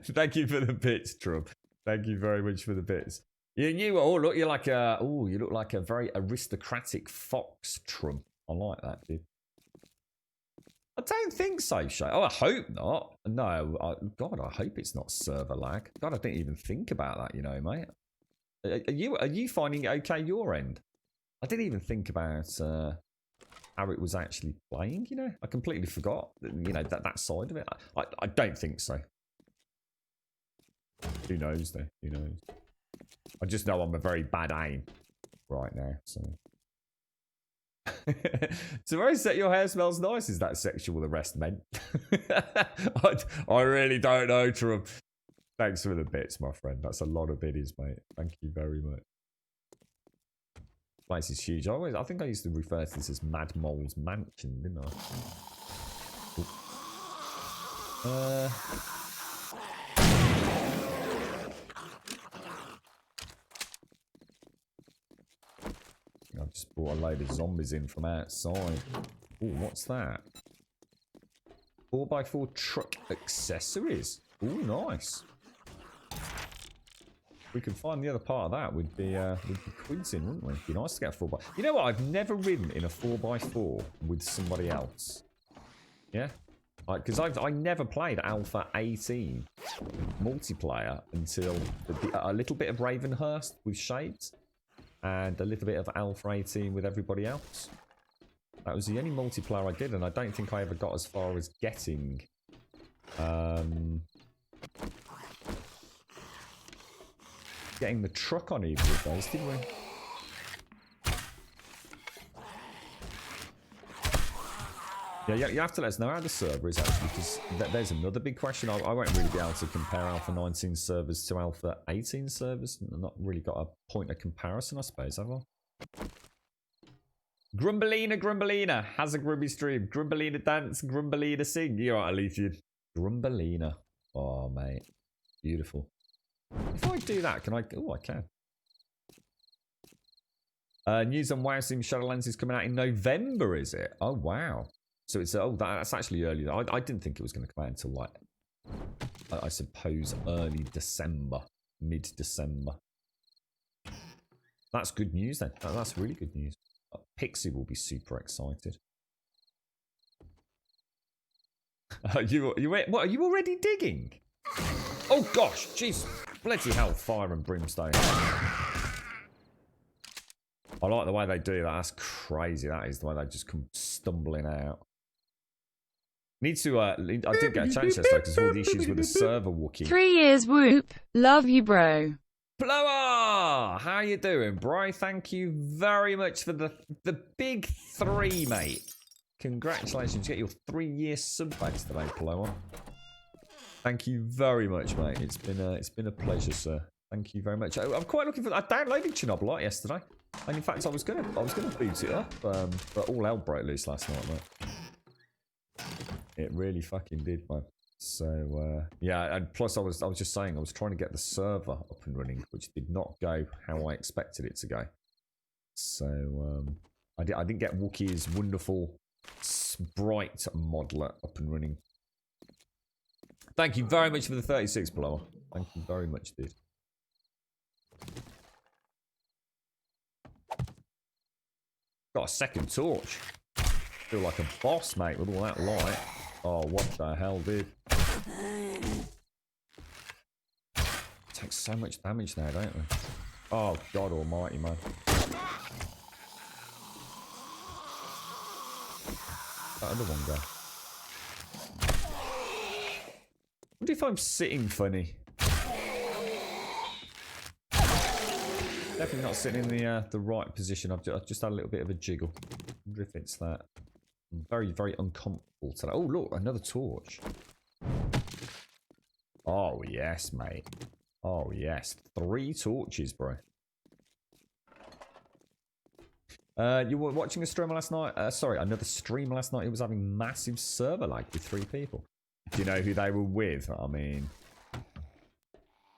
Thank you for the bits, Trump. Thank you very much for the bits. You look like a very aristocratic fox, Trump. I like that, dude. I don't think so, Shay. Oh, I hope not. No, God, I hope it's not server lag. God, I didn't even think about that, you know, mate. Are you finding it okay your end? I didn't even think about how it was actually playing, you know. I completely forgot, you know, that side of it. I don't think so. Who knows, though? Who knows? I just know I'm a very bad aim right now, so... Tomorrow said your hair smells nice. Is that sexual arrest meant? I really don't know, Trump. Thanks for the bits, my friend. That's a lot of biddies, mate. Thank you very much. Place is huge. I think I used to refer to this as Mad Mole's Mansion, didn't I? I've just brought a load of zombies in from outside. Oh, what's that? 4x4 truck accessories. Oh, nice. If we could find the other part of that, we'd be quizzing, wouldn't we? It'd be nice to get a 4x. You know what? I've never ridden in a 4x4 with somebody else. Yeah? Because I never played Alpha 18 multiplayer until a little bit of Ravenhurst with Shades. And a little bit of Alpha 18 with everybody else. That was the only multiplayer I did, and I don't think I ever got as far as getting... getting the truck on either of those, did we? Yeah, you have to let us know how the server is actually, because there's another big question. I won't really be able to compare Alpha 19 servers to Alpha 18 servers. I've not really got a point of comparison, I suppose, have I? Grumbelina has a grubby stream. Grumbelina dance, Grumbelina sing. You're right, Alethea. Grumbelina. Oh, mate. Beautiful. If I do that, can I... Oh, I can. News on WoW Sim Shadowlands is coming out in November, is it? Oh, wow. So it's... Oh, that's actually early. I didn't think it was going to come out until, like... I suppose early December. Mid-December. That's good news, then. That's really good news. Pixie will be super excited. What, are you already digging? Oh, gosh. Jeez. Bloody hell. Fire and brimstone. I like the way they do that. That's crazy. That is the way they just come stumbling out. Need to. I didn't get a chance yesterday because of all the issues with the server Wookie. 3 years, whoop. Love you, bro. Blower, how you doing, bro? Thank you very much for the big 3, mate. Congratulations, you get your 3-year sub badge today, Blower. Thank you very much, mate. It's been a pleasure, sir. Thank you very much. I'm quite looking for. I downloaded Chernobyl Light yesterday, and in fact, I was gonna boot it up, but all hell broke loose last night, mate. It really fucking did, man. So yeah, and plus I was just saying I was trying to get the server up and running, which did not go how I expected it to go. So I didn't get Wookie's wonderful sprite modeler up and running. Thank you very much for the 36 blower. Thank you very much, dude. Got a second torch. Feel like a boss, mate, with all that light. Oh, what the hell, dude? Takes so much damage now, don't we? Oh, God almighty, man. That other one go. Wonder if I'm sitting funny. Definitely not sitting in the right position. I've just had a little bit of a jiggle. Wonder if it's that. I'm very, very uncomfortable today. Oh, look, another torch. Oh, yes, mate. Oh, yes. 3 torches, bro. You were watching a stream last night? Sorry, another stream last night. It was having massive server lag with 3 people. Do you know who they were with? I mean,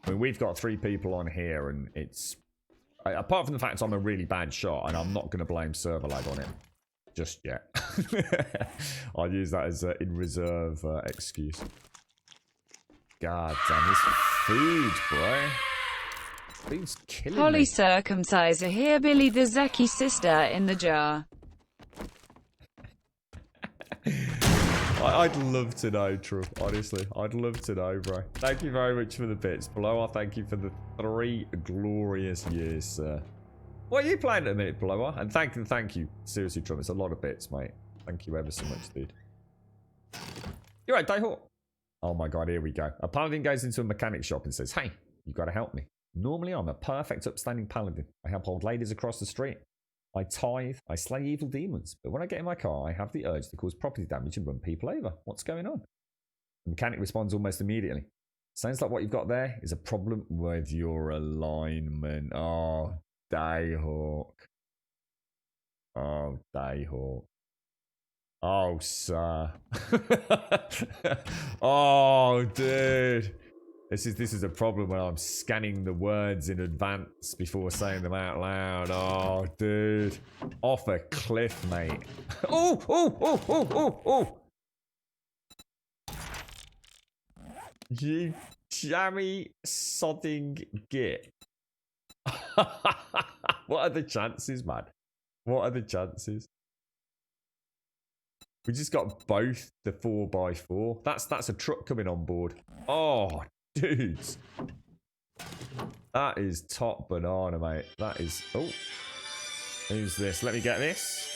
we've got 3 people on here, and it's... apart from the fact I'm a really bad shot, and I'm not going to blame server lag on it just yet. I'll use that as in reserve excuse. God damn, this food, bro. Food's killing me. Holly circumciser here, Billy the Zeki sister in the jar. I'd love to know, True. Honestly, I'd love to know, bro. Thank you very much for the bits. Blower, thank you for the 3 glorious years, sir. What are you playing at the minute, Blower? And thank you. Seriously, Trump, it's a lot of bits, mate. Thank you ever so much, dude. You're right, Dayhawk. Oh my god, here we go. A paladin goes into a mechanic shop and says, hey, you gotta help me. Normally, I'm a perfect, upstanding paladin. I help old ladies across the street. I tithe, I slay evil demons. But when I get in my car, I have the urge to cause property damage and run people over. What's going on? The mechanic responds almost immediately. Sounds like what you've got there is a problem with your alignment. Oh, Dayhawk. Oh, Dayhawk. Oh, sir. Oh, dude. This is a problem when I'm scanning the words in advance before saying them out loud. Oh, dude. Off a cliff, mate. Oh. You jammy sodding git. What are the chances, man? What are the chances? We just got both the 4x4. That's a truck coming on board. Oh, dudes. That is top banana, mate. That is... Oh. Who's this? Let me get this.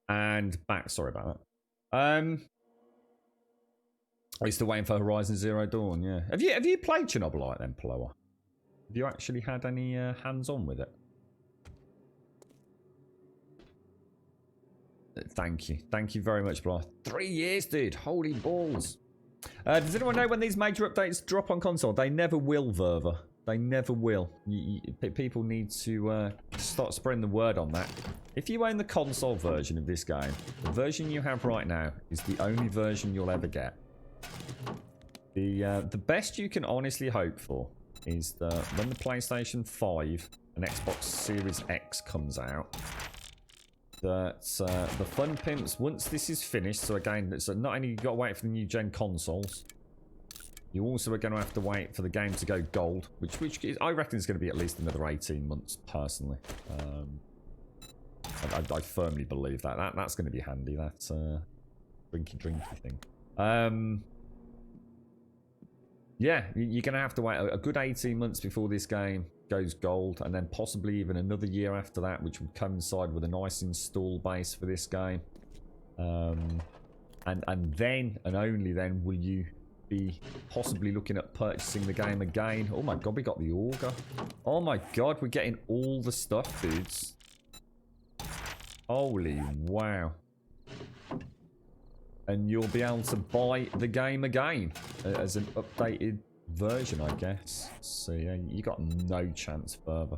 And back. Sorry about that. I used to waiting for Horizon Zero Dawn. Yeah. Have you played Chernobylite then, Plower? Have you actually had any hands on with it? Thank you very much, Blythe. 3 years, dude. Holy balls. Does anyone know when these major updates drop on console? They never will, Verva. They never will. People need to start spreading the word on that. If you own the console version of this game, the version you have right now is the only version you'll ever get. The best you can honestly hope for is that when the PlayStation 5 and Xbox Series X comes out, that the Fun Pimps, once this is finished, so again, so not only you got to wait for the new gen consoles, you also are going to have to wait for the game to go gold, which is, I reckon is going to be at least another 18 months, personally. I firmly believe that. That's going to be handy, that drinky thing. Yeah, you're going to have to wait a good 18 months before this game goes gold, and then possibly even another year after that, which would coincide with a nice install base for this game. And then, and only then, will you be possibly looking at purchasing the game again. Oh my god, we got the Auger. Oh my god, we're getting all the stuff, dudes. Holy wow. And you'll be able to buy the game again as an updated version, I guess. So yeah, you got no chance further.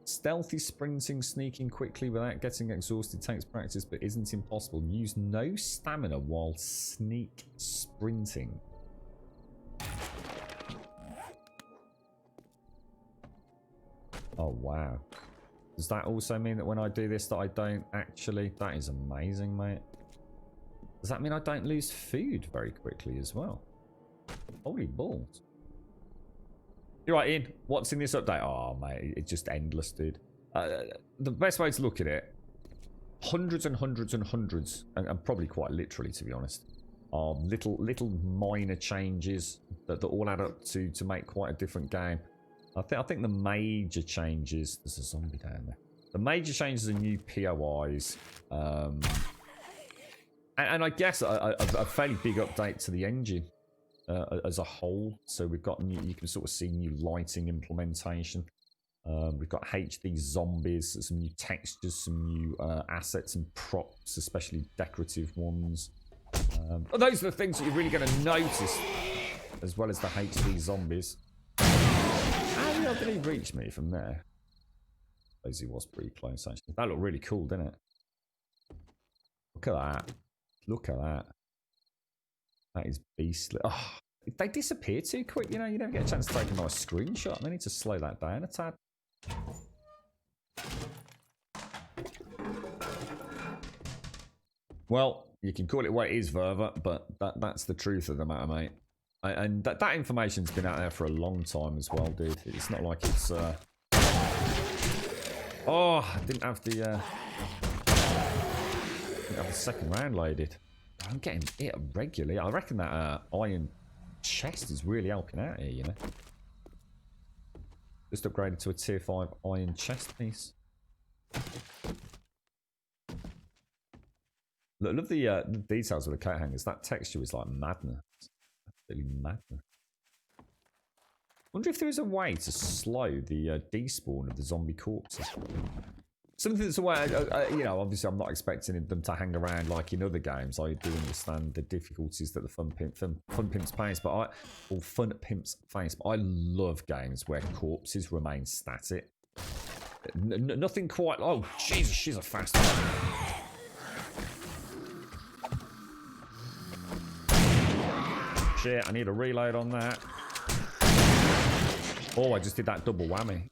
Stealthy sprinting, sneaking quickly without getting exhausted takes practice but isn't impossible. Use no stamina while sneak sprinting. Oh wow. Does that also mean that when I do this that I don't actually... That is amazing, mate. Does that mean I don't lose food very quickly as well? Holy balls. You're right, Ian. What's in this update? Oh, mate, it's just endless, dude. The best way to look at it, hundreds and hundreds and hundreds, and probably quite literally, to be honest, are little minor changes that all add up to make quite a different game. I think the major changes... There's a zombie down there. The major changes are new POIs. And I guess a fairly big update to the engine. As a whole, so we've got new, you can sort of see new lighting implementation. We've got HD zombies, some new textures, some new assets and props, especially decorative ones. Those are the things that you're really going to notice, as well as the HD zombies. How the hell did he reach me from there? I suppose he was pretty close, actually. That looked really cool, didn't it? Look at that. Look at that. That is beastly. Oh, they disappear too quick, you know. You never get a chance to take a nice screenshot. I need to slow that down a tad. Well, you can call it what it is, Verva, but that's the truth of the matter, mate. And that information's been out there for a long time as well, dude. It's not like it's... Oh, I didn't have the second round loaded. I'm getting hit regularly. I reckon that iron chest is really helping out here, you know. Just upgraded to a tier 5 iron chest piece. Love the details of the coat hangers. That texture is like madness. Absolutely madness. Wonder if there is a way to slow the despawn of the zombie corpses. Something that's a way, you know, obviously I'm not expecting them to hang around like in other games. I do understand the difficulties that the Fun Pimps face, but Fun Pimps face. But I love games where corpses remain static. Nothing quite. Oh Jesus, she's a fast one. Shit, I need a reload on that. Oh, I just did that double whammy.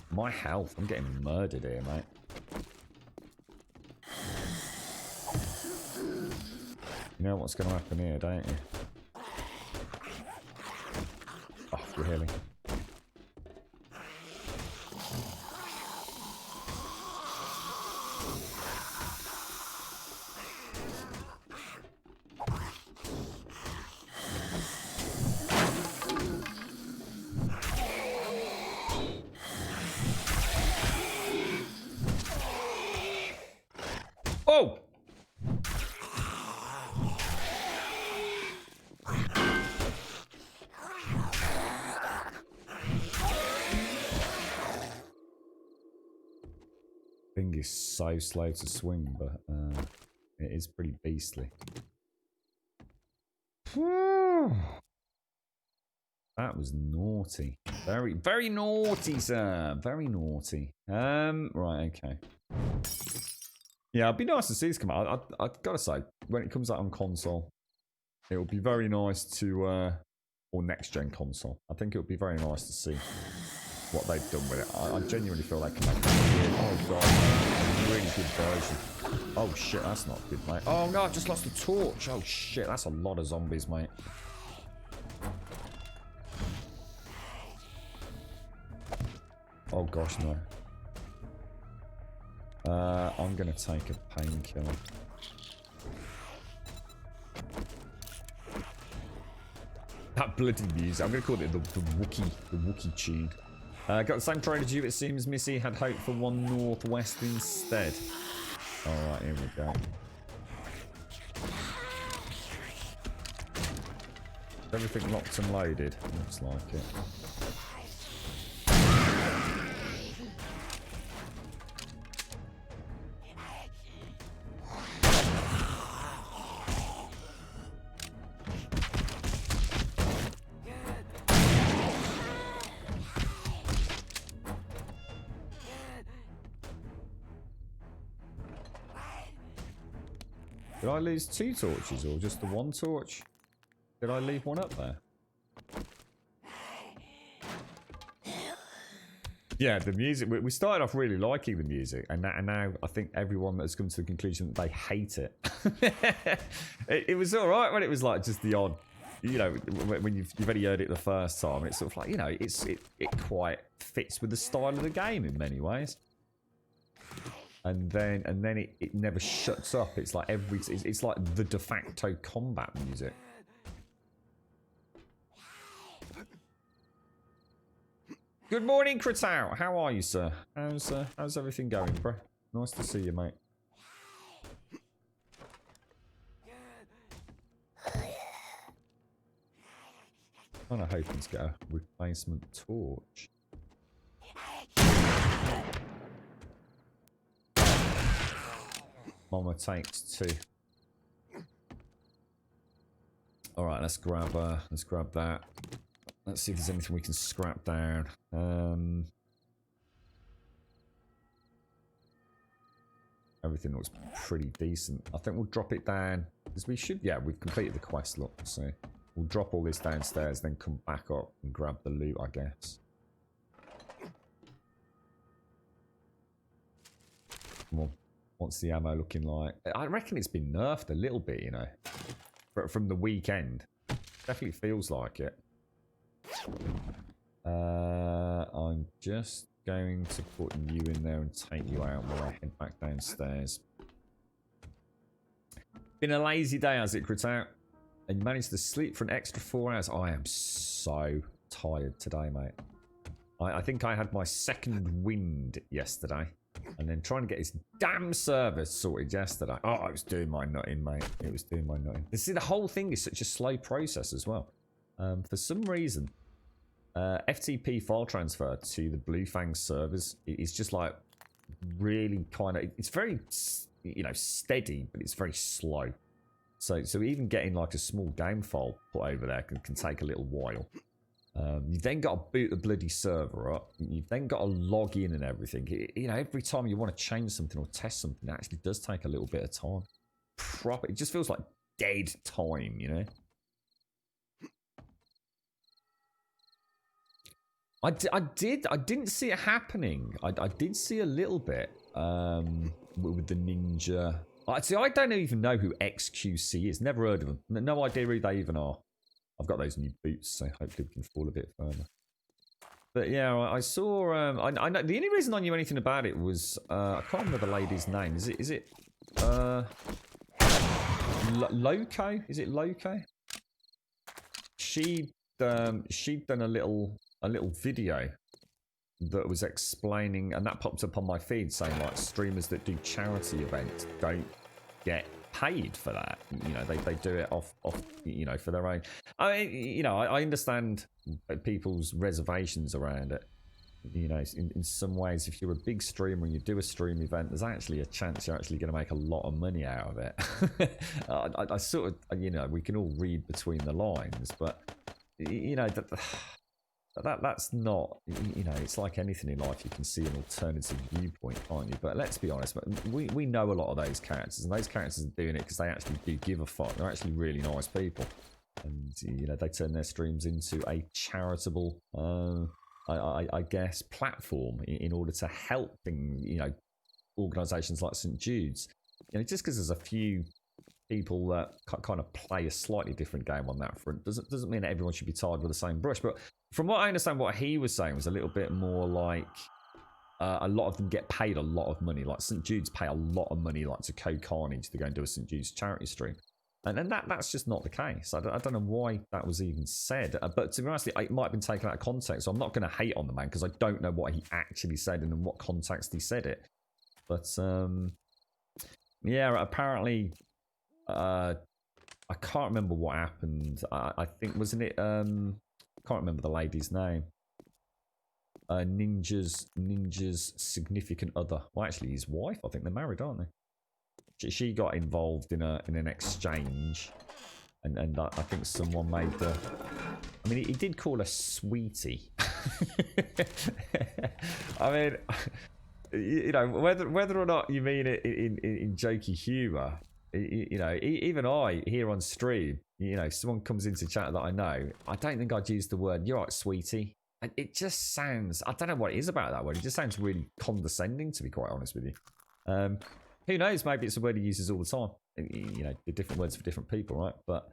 My health, I'm getting murdered here, mate. You know what's going to happen here, don't you? Oh, really? Thing is so slow to swing, but it is pretty beastly. That was naughty. Very, very naughty, sir. Very naughty. Right, okay. Yeah, it'd be nice to see this come out. I've got to say, when it comes out on console, it would be very nice to, or next-gen console. I think it would be very nice to see what they've done with it. I genuinely feel they can make a oh god, really good version. Oh shit, that's not good, mate. Oh no, I've just lost the torch. Oh shit, that's a lot of zombies, mate. Oh gosh, no. I'm gonna take a painkiller. That bloody music. I'm gonna call it the Wookiee tune. Got the same trader tube, it seems. Missy had hoped for one northwest instead. Alright, here we go. Everything locked and loaded. Looks like it. Did I lose 2 torches or just the 1 torch? Did I leave one up there? Yeah, the music. We started off really liking the music, and now I think everyone has come to the conclusion that they hate it. it was all right when it was like just the odd, you know, when you've already heard it the first time. It's sort of like, you know, it quite fits with the style of the game in many ways. And then it never shuts up. It's like it's like the de facto combat music. Good morning, Kratau. How are you, sir? How's everything going, bro? Nice to see you, mate. Kind of hoping to get a replacement torch. Mama takes 2. All right, let's grab that. Let's see if there's anything we can scrap down. Everything looks pretty decent. I think we'll drop it down because we should. Yeah, we've completed the quest. Look, so we'll drop all this downstairs, then come back up and grab the loot, I guess. Come on. What's the ammo looking like? I reckon it's been nerfed a little bit, you know, from the weekend. Definitely feels like it. I'm just going to put you in there and take you out while I head back downstairs. Been a lazy day, has it, Kratau? And you managed to sleep for an extra 4 hours. I am so tired today, mate. I think I had my second wind yesterday. And then trying to get his damn service sorted yesterday. Oh, I was doing my nutting, mate. It was doing my nutting. See, the whole thing is such a slow process as well. For some reason, FTP file transfer to the Blue Fang servers is just like really kind of... It's very, you know, steady, but it's very slow. So even getting like a small game file put over there can take a little while. You've then got to boot the bloody server up. You've then got to log in and everything. You know, every time you want to change something or test something, it actually does take a little bit of time. It just feels like dead time, you know? I didn't see it happening. I did see a little bit with the ninja. I don't even know who XQC is. Never heard of them. No idea who they even are. I've got those new boots, so hopefully we can fall a bit further. But yeah, I saw. I know the only reason I knew anything about it was I can't remember the lady's name. Is it Loco? Is it Loco? She'd done a little video that was explaining, and that popped up on my feed saying like streamers that do charity events don't get paid for that. You know, they do it off you know, for their own. I mean, you know, I understand people's reservations around it, you know, in some ways, if you're a big streamer and you do a stream event, there's actually a chance you're actually going to make a lot of money out of it. I sort of, you know, we can all read between the lines, but you know that's not, you know, it's like anything in life. You can see an alternative viewpoint, can't you? But let's be honest, we know a lot of those characters, and those characters are doing it because they actually do give a fuck. They're actually really nice people, and you know, they turn their streams into a charitable I guess platform in order to help things, you know, organisations like St Jude's. You know, just because there's a few people that kind of play a slightly different game on that front doesn't mean that everyone should be tarred with the same brush. But from what I understand, what he was saying was a little bit more like a lot of them get paid a lot of money. Like St Jude's pay a lot of money, like to Code Carnage, to go and do a St Jude's charity stream. And then that's just not the case. I don't know why that was even said. But to be honest, it might have been taken out of context. So I'm not going to hate on the man because I don't know what he actually said and in what context he said it. But yeah, apparently, I can't remember what happened. I think, wasn't it? I can't remember the lady's name. Ninja's significant other. Well, actually, his wife. I think they're married, aren't they? She got involved in an exchange, and I think someone made the. I mean, he did call her sweetie. I mean, you know, whether or not you mean it in jokey humour, you know, even I here on stream, you know, if someone comes into chat that I know, I don't think I'd use the word "you're right, sweetie." And it just sounds. I don't know what it is about that word. It just sounds really condescending, to be quite honest with you. Who knows? Maybe it's a word he uses all the time. You know, different words for different people, right? But,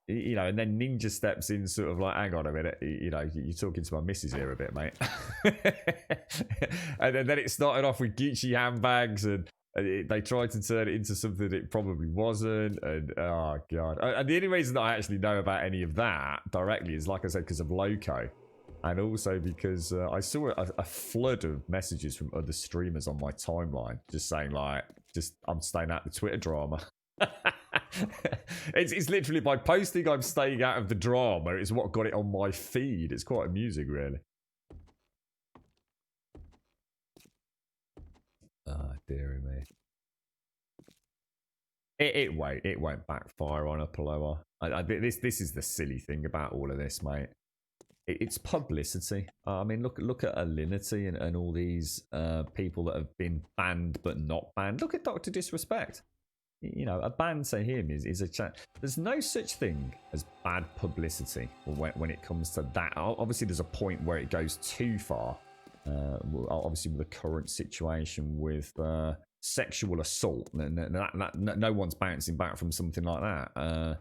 you know, and then Ninja steps in sort of like, hang on a minute, you know, you're talking to my missus here a bit, mate. And then it started off with Gucci handbags, and they tried to turn it into something it probably wasn't. And, oh, God. And the only reason that I actually know about any of that directly is, like I said, because of Loco. And also because I saw a flood of messages from other streamers on my timeline just saying, like, I'm staying out of the Twitter drama. It's literally by posting I'm staying out of the drama is what got it on my feed. It's quite amusing, really. Oh, dearie me. It won't backfire on Apollo. This is the silly thing about all of this, mate. It's publicity. I mean, look at Alinity and all these people that have been banned but not banned. Look at Dr. Disrespect. You know, a ban to him is a chat. There's no such thing as bad publicity when it comes to that. Obviously, there's a point where it goes too far. Obviously, with the current situation with sexual assault, no one's bouncing back from something like that.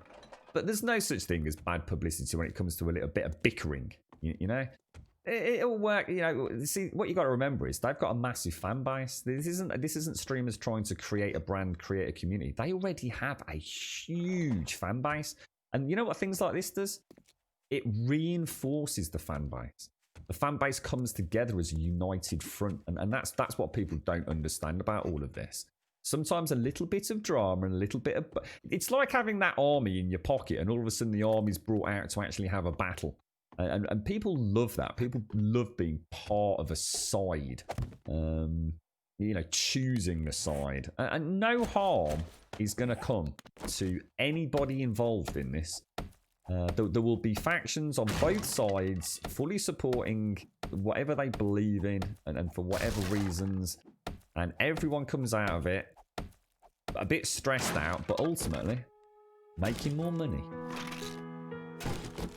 But there's no such thing as bad publicity when it comes to a little bit of bickering, you know? It'll work, you know. See, what you got to remember is they've got a massive fan base. This isn't streamers trying to create a brand, create a community. They already have a huge fan base. And you know what things like this does? It reinforces the fan base. The fan base comes together as a united front. And that's what people don't understand about all of this. Sometimes a little bit of drama and a little bit of... It's like having that army in your pocket and all of a sudden the army's brought out to actually have a battle. And people love that. People love being part of a side. You know, choosing the side. And no harm is going to come to anybody involved in this. There will be factions on both sides fully supporting whatever they believe in and for whatever reasons. And everyone comes out of it a bit stressed out, but ultimately making more money.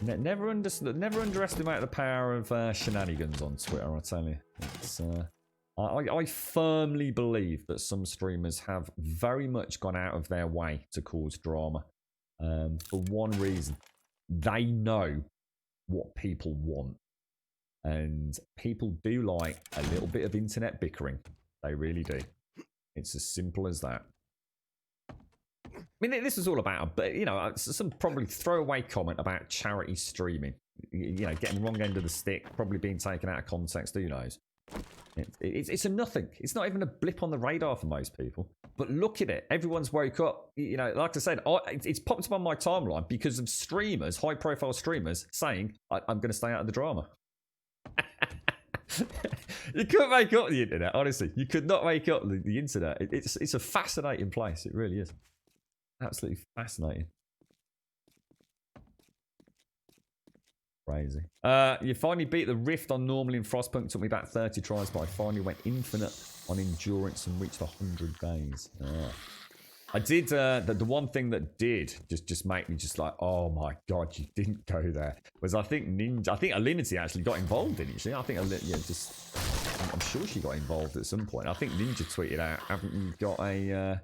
Never underestimate the power of shenanigans on Twitter, I tell you. It's, I firmly believe that some streamers have very much gone out of their way to cause drama. For one reason, they know what people want. And people do like a little bit of internet bickering. They really do. It's as simple as that. I mean, this is all about, you know, some probably throwaway comment about charity streaming. You know, getting the wrong end of the stick, probably being taken out of context, who knows. It's a nothing. It's not even a blip on the radar for most people. But look at it. Everyone's woke up. You know, like I said, it's popped up on my timeline because of streamers, high-profile streamers, saying, I'm going to stay out of the drama. You couldn't make up the internet, honestly. You could not make up the internet. It's a fascinating place. It really is. Absolutely fascinating. Crazy. You finally beat the Rift on normal in Frostpunk. Took me about 30 tries, but I finally went infinite on endurance and reached 100 days. I did, the one thing that did just make me just like, oh my god, you didn't go there, was I think Alinity actually got involved in it. I think, I'm sure she got involved at some point. I think Ninja tweeted out, haven't you got a,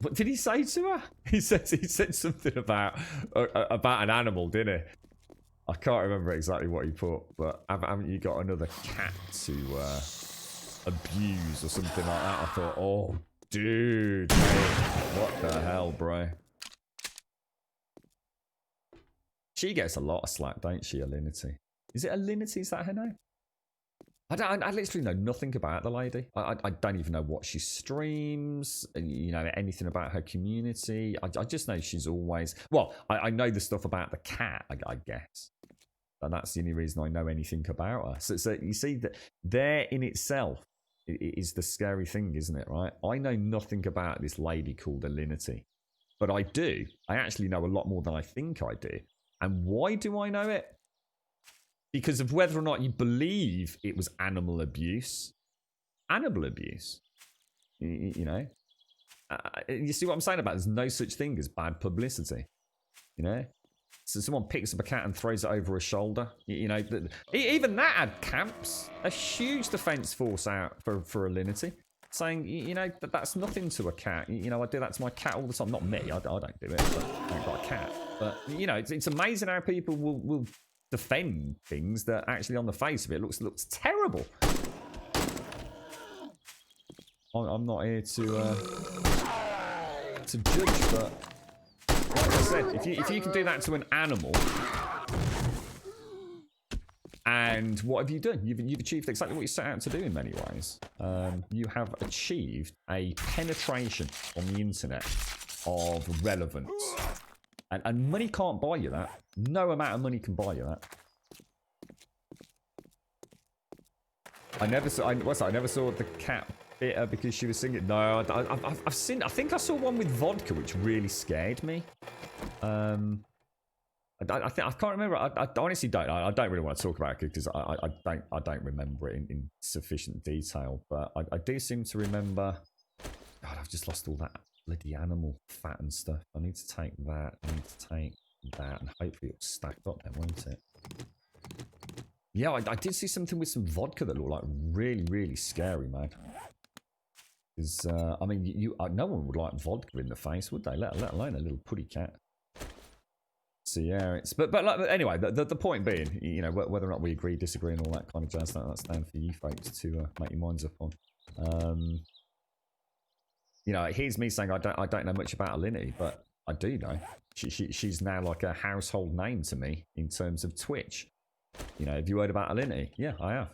what did he say to her? He said something about an animal, didn't he? I can't remember exactly what he put, but haven't you got another cat to abuse or something like that? I thought, oh, dude, what the hell, bro? She gets a lot of slack, don't she, Alinity? Is it Alinity? Is that her name? I literally know nothing about the lady. I don't even know what she streams, you know, anything about her community. I just know she's always... Well, I know the stuff about the cat, I guess. And that's the only reason I know anything about her. So you see, that there in itself is the scary thing, isn't it, right? I know nothing about this lady called Alinity. But I do. I actually know a lot more than I think I do. And why do I know it? Because of whether or not you believe it was animal abuse. Animal abuse. You know? You see what I'm saying about there's no such thing as bad publicity. You know? So someone picks up a cat and throws it over her shoulder. You know, even that had camps. A huge defence force out for Alinity. Saying, you know, that's nothing to a cat. You know, I do that to my cat all the time. Not me, I don't do it, but I've got a cat. But, you know, it's amazing how people will defend things that actually on the face of it looks terrible. I'm not here to judge, but like I said, if you can do that to an animal, and what have you done? You've achieved exactly what you set out to do in many ways. You have achieved a penetration on the internet of relevance. And money can't buy you that. No amount of money can buy you that. I never saw the cat bit her because she was singing. No, I've seen. I think I saw one with vodka, which really scared me. I can't remember. I honestly don't. I don't really want to talk about it because I don't remember it in sufficient detail. But I do seem to remember. God, I've just lost all that bloody animal fat and stuff. I need to take that. I need to take that, and hopefully it'll stack up then, won't it? Yeah, I did see something with some vodka that looked like really, really scary, man. Because I mean, no one would like vodka in the face, would they? Let alone a little putty cat. So yeah, it's but anyway, the point being, you know, whether or not we agree, disagree, and all that kind of jazz, that's down for you folks to make your minds up on. You know, here's me saying I don't know much about Alinity, but I do know. She's now like a household name to me in terms of Twitch. You know, have you heard about Alinity? Yeah, I have.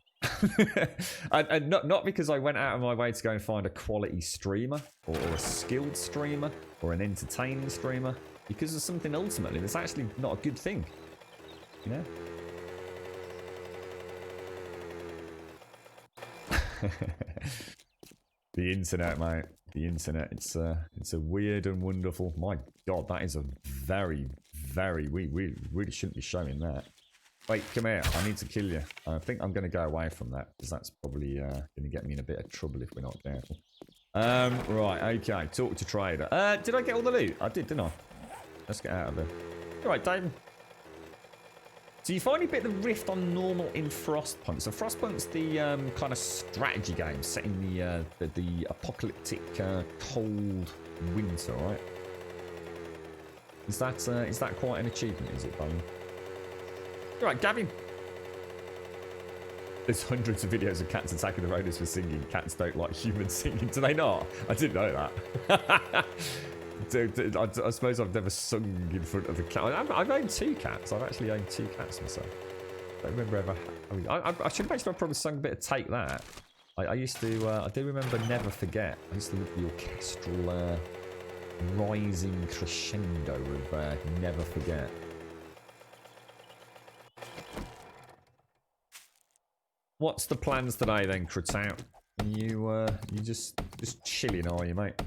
and not because I went out of my way to go and find a quality streamer or a skilled streamer or an entertaining streamer, because of something ultimately that's actually not a good thing. You know? The internet, mate. The internet. It's a weird and wonderful. My God, that is a very, very. We really shouldn't be showing that. Wait, come here. I need to kill you. I think I'm going to go away from that because that's probably going to get me in a bit of trouble if we're not careful. Right. Okay. Talk to trader. Did I get all the loot? I did, didn't I? Let's get out of there. All right, Dave. So you finally bit the Rift on normal in Frostpunk. So Frostpunk's the kind of strategy game set in the apocalyptic cold winter, right? Is that quite an achievement? Is it, Bone? All right, Gavin. There's hundreds of videos of cats attacking the raiders for singing. Cats don't like humans singing. Do they not? I didn't know that. I suppose I've never sung in front of a cat. I've owned 2 cats. I've actually owned 2 cats myself. I don't remember ever. I should imagine I've probably sung a bit of Take That. I used to. I do remember Never Forget. I used to love the orchestral rising crescendo of Never Forget. What's the plans today then, Kratout? You just chilling, are you, mate?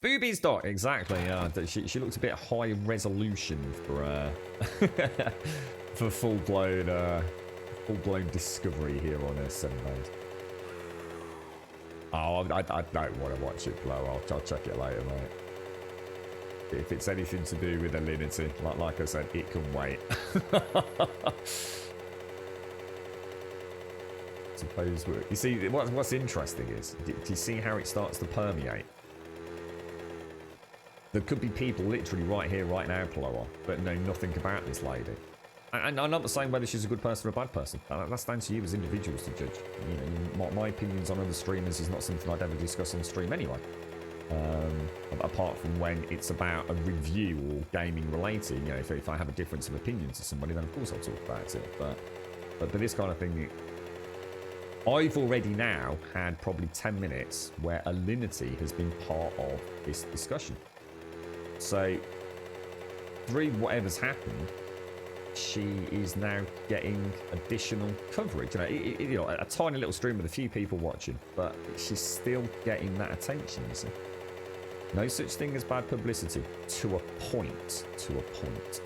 Boobies dot, exactly. Yeah, she looks a bit high resolution for for full blown discovery here on 7 days. Oh, I don't want to watch it blow. I'll check it later, mate. If it's anything to do with Alinity, like I said, it can wait. Suppose you see what's interesting is, do you see how it starts to permeate? There could be people literally right here, right now, Ploa, but know nothing about this lady. And I'm not saying whether she's a good person or a bad person. That's down to you as individuals to judge. You know, my opinions on other streamers is not something I'd ever discuss on stream anyway. Apart from when it's about a review or gaming related. You know, if I have a difference of opinion to somebody, then of course I'll talk about it. But this kind of thing, I've already now had probably 10 minutes where Alinity has been part of this discussion. So, through whatever's happened, she is now getting additional coverage. You know, a tiny little stream with a few people watching, but she's still getting that attention, you see. No such thing as bad publicity, to a point. To a point.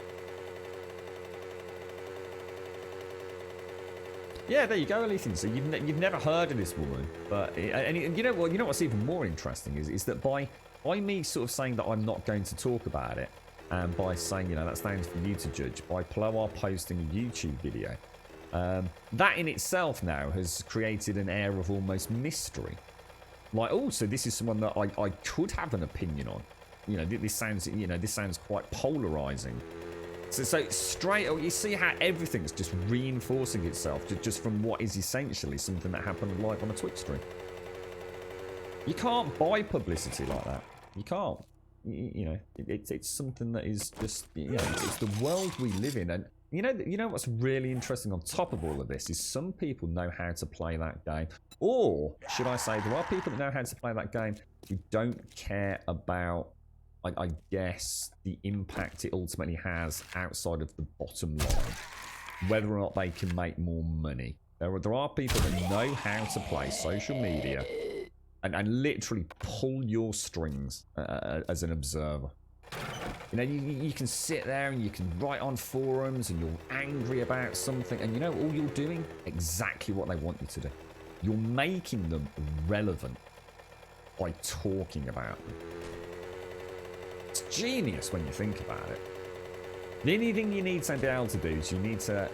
Yeah, there you go, Ethan. So you've never heard of this woman, but and you know what? You know what's even more interesting is that by me sort of saying that I'm not going to talk about it, and by saying, you know, that's down for you to judge, by Ploa posting a YouTube video, that in itself now has created an air of almost mystery. Like, oh, so this is someone that I could have an opinion on. You know, this sounds quite polarizing. So straight, you see how everything's just reinforcing itself just from what is essentially something that happened live on a Twitch stream. You can't buy publicity like that. You can't. You know, it's something that is just, you know, it's the world we live in. And you know what's really interesting on top of all of this is some people know how to play that game, or should I say, there are people that know how to play that game who don't care about, I guess, the impact it ultimately has outside of the bottom line, whether or not they can make more money. There are people that know how to play social media and literally pull your strings as an observer. You know, you can sit there and you can write on forums and you're angry about something, and you know all you're doing? Exactly what they want you to do. You're making them relevant by talking about them. It's genius when you think about it. The only thing you need to be able to do is you need to,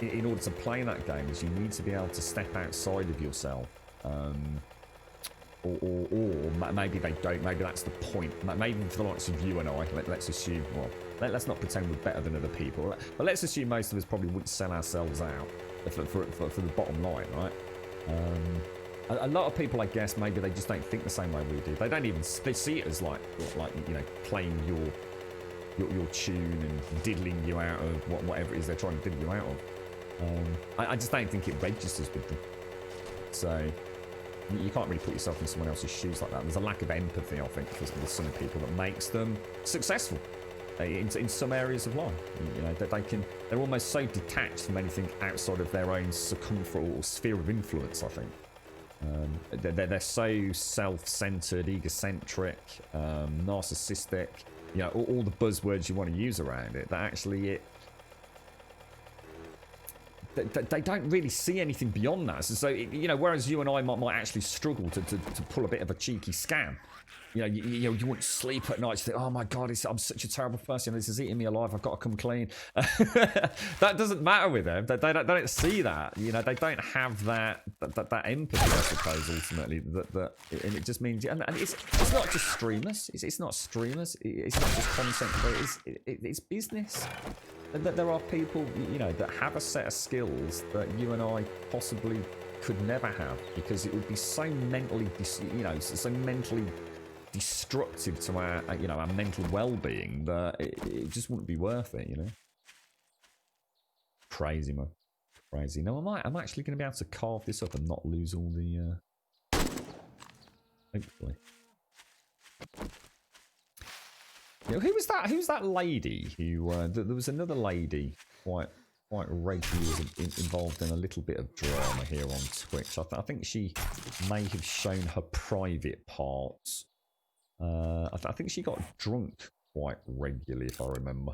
in order to play that game, is you need to be able to step outside of yourself. Or maybe they don't. Maybe that's the point. Maybe for the likes of you and I, let's assume, well, let's not pretend we're better than other people. But let's assume most of us probably wouldn't sell ourselves out for the bottom line, right? A lot of people, I guess, maybe they just don't think the same way we do. They don't even, they see it as like you know, playing your tune and diddling you out of whatever it is they're trying to diddle you out of. I just don't think it registers with them. So you can't really put yourself in someone else's shoes like that. There's a lack of empathy, I think, for some people that makes them successful in some areas of life. You know, that they're almost so detached from anything outside of their own circumference or sphere of influence, I think. They're so self-centered, egocentric, narcissistic, you know, all the buzzwords you want to use around it, that actually they don't really see anything beyond that. So you know, whereas you and I might actually struggle to pull a bit of a cheeky scam. You know, you wouldn't sleep at night. You think, oh my God, I'm such a terrible person. This is eating me alive. I've got to come clean. That doesn't matter with them. They don't see that. You know, they don't have that empathy, I suppose, ultimately. And it just means, and it's not just streamers. It's not streamers. It's not just content creators. It's business. That there are people, you know, that have a set of skills that you and I possibly could never have, because it would be so mentally, so mentally destructive to our, our mental well-being that it just wouldn't be worth it, you know. Crazy, man. Crazy. No, I'm actually going to be able to carve this up and not lose all the. Hopefully. You know, who was that lady who there was another lady quite quite regularly involved in a little bit of drama here on Twitch. I think she may have shown her private parts. I think she got drunk quite regularly, if I remember.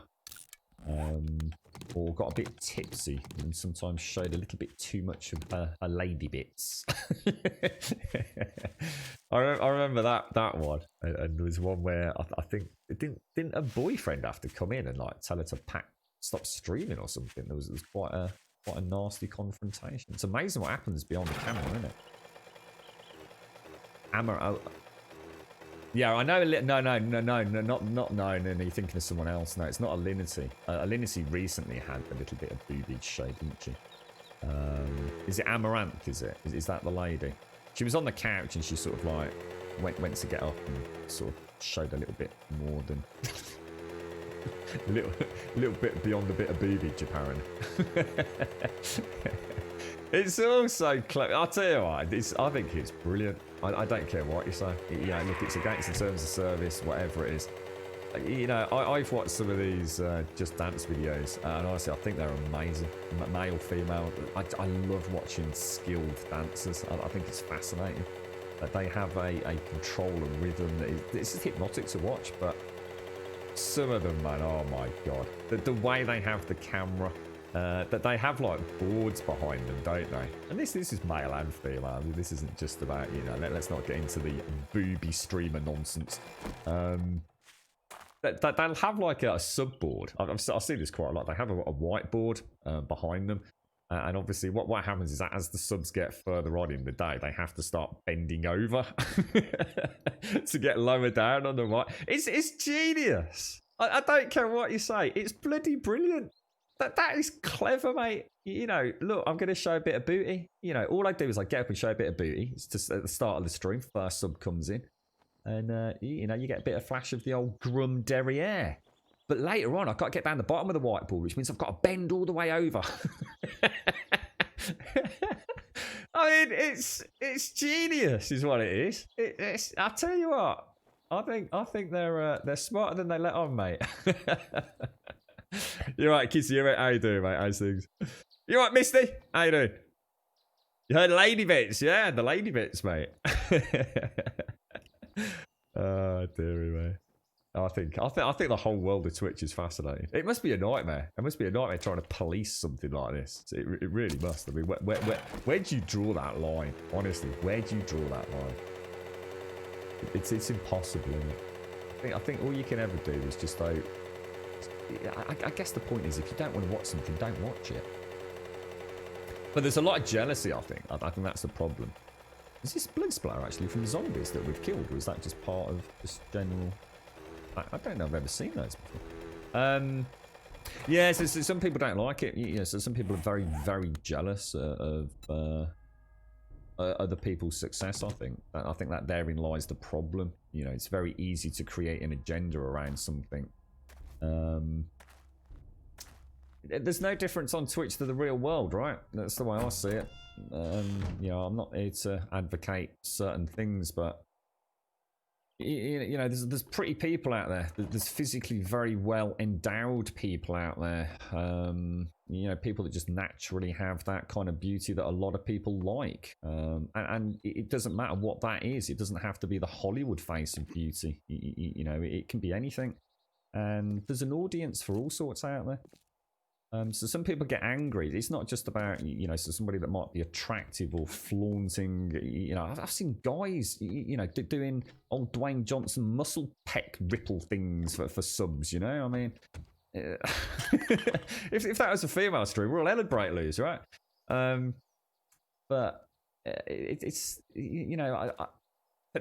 Or got a bit tipsy and sometimes showed a little bit too much of her lady bits. I remember that one, and there was one where I think didn't a boyfriend have to come in and like tell her to stop streaming or something. There was quite a nasty confrontation. It's amazing what happens beyond the camera, isn't it? Yeah, I know. No, you're thinking of someone else. No, it's not Alinity. Alinity recently had a little bit of boobage show, didn't she? Is it Amaranth, is it? Is that the lady? She was on the couch and she sort of like went to get up and sort of showed a little bit more than... a little bit beyond a bit of boobage, apparently. It's also clever. I'll tell you what, I think it's brilliant. I don't care what you say. Yeah, look, it's against the terms of service, whatever it is. You know, I've watched some of these Just Dance videos, and honestly, I think they're amazing. Male, female. I love watching skilled dancers. I think it's fascinating that they have a control and rhythm that it's hypnotic to watch, but some of them, man, oh my god. The way they have the camera. That they have like boards behind them, don't they? And this is male and female. This isn't just about, you know, let's not get into the booby streamer nonsense. They'll have like a subboard. I've seen this quite a lot. They have a whiteboard behind them. And obviously what happens is that as the subs get further on in the day, they have to start bending over to get lower down on the white. It's genius. I don't care what you say. It's bloody brilliant. That is clever, mate. You know, look, I'm going to show a bit of booty. You know, all I do is I get up and show a bit of booty. It's just at the start of the stream, first sub comes in. And, you know, you get a bit of flash of the old Grum derriere. But later on, I've got to get down the bottom of the whiteboard, which means I've got to bend all the way over. I mean, it's genius is what it is. It's I tell you what, I think they're smarter than they let on, mate. You're right, Kissy. You're right. How you doing, mate? How's things? You right, Misty? How you doing? You heard lady bits? Yeah, the lady bits, mate. Oh, dearie, mate. I think the whole world of Twitch is fascinating. It must be a nightmare. It must be a nightmare trying to police something like this. It really must. I mean, where do you draw that line? Honestly, where do you draw that line? It's impossible, isn't it? I think all you can ever do is just though. I guess the point is, if you don't want to watch something, don't watch it. But there's a lot of jealousy, I think. I think that's the problem. Is this blood splatter actually from zombies that we've killed, or is that just part of just general... I don't know if I've ever seen those before. Yeah, so some people don't like it. You know, so some people are very, very jealous of other people's success, I think. I think that therein lies the problem. You know, it's very easy to create an agenda around something. There's no difference on Twitch to the real world, right? That's the way I see it. You know, I'm not here to advocate certain things, but you know, there's pretty people out there. There's physically very well endowed people out there. You know, people that just naturally have that kind of beauty that a lot of people like. And it doesn't matter what that is. It doesn't have to be the Hollywood face of beauty. You know, it can be anything. And there's an audience for all sorts out there. So some people get angry. It's not just about, you know, so somebody that might be attractive or flaunting. You know, I've seen guys, you know, doing old Dwayne Johnson muscle peck ripple things for subs, you know? I mean, if that was a female stream, we're all celebrate lose, right? But it's, you know,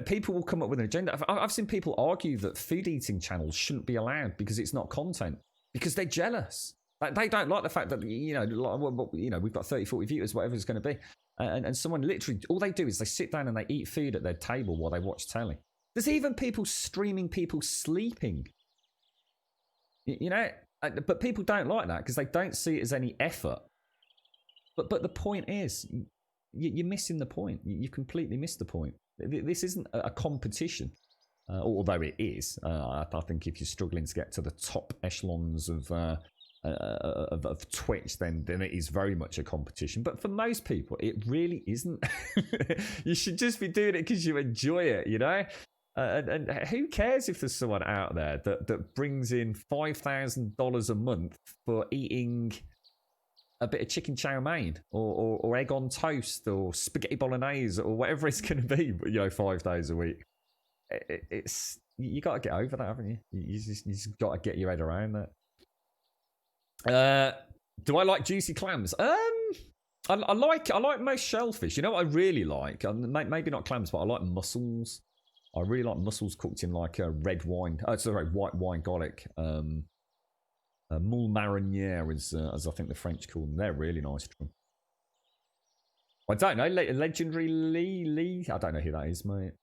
people will come up with an agenda. I've seen people argue that food eating channels shouldn't be allowed because it's not content, because they're jealous. Like, they don't like the fact that, you know, we've got 30, 40 viewers, whatever it's going to be. And someone literally, all they do is they sit down and they eat food at their table while they watch telly. There's even people streaming people sleeping. You know, but people don't like that because they don't see it as any effort. But the point is, you're missing the point. You completely missed the point. This isn't a competition, although it is. I think if you're struggling to get to the top echelons of of Twitch, then it is very much a competition. But for most people, it really isn't. You should just be doing it because you enjoy it, you know? And who cares if there's someone out there that brings in $5,000 a month for eating a bit of chicken chow mein or egg on toast or spaghetti bolognese or whatever it's going to be, you know, 5 days a week. It's you got to get over that, haven't you? You just got to get your head around that. Do I like juicy clams? I like most shellfish. You know what I really like? Maybe not clams, but I like mussels. I really like mussels cooked in like a red wine. White wine garlic. Moule marinière as I think the French call them. They're really nice. I don't know. Legendary Lee. I don't know who that is, mate.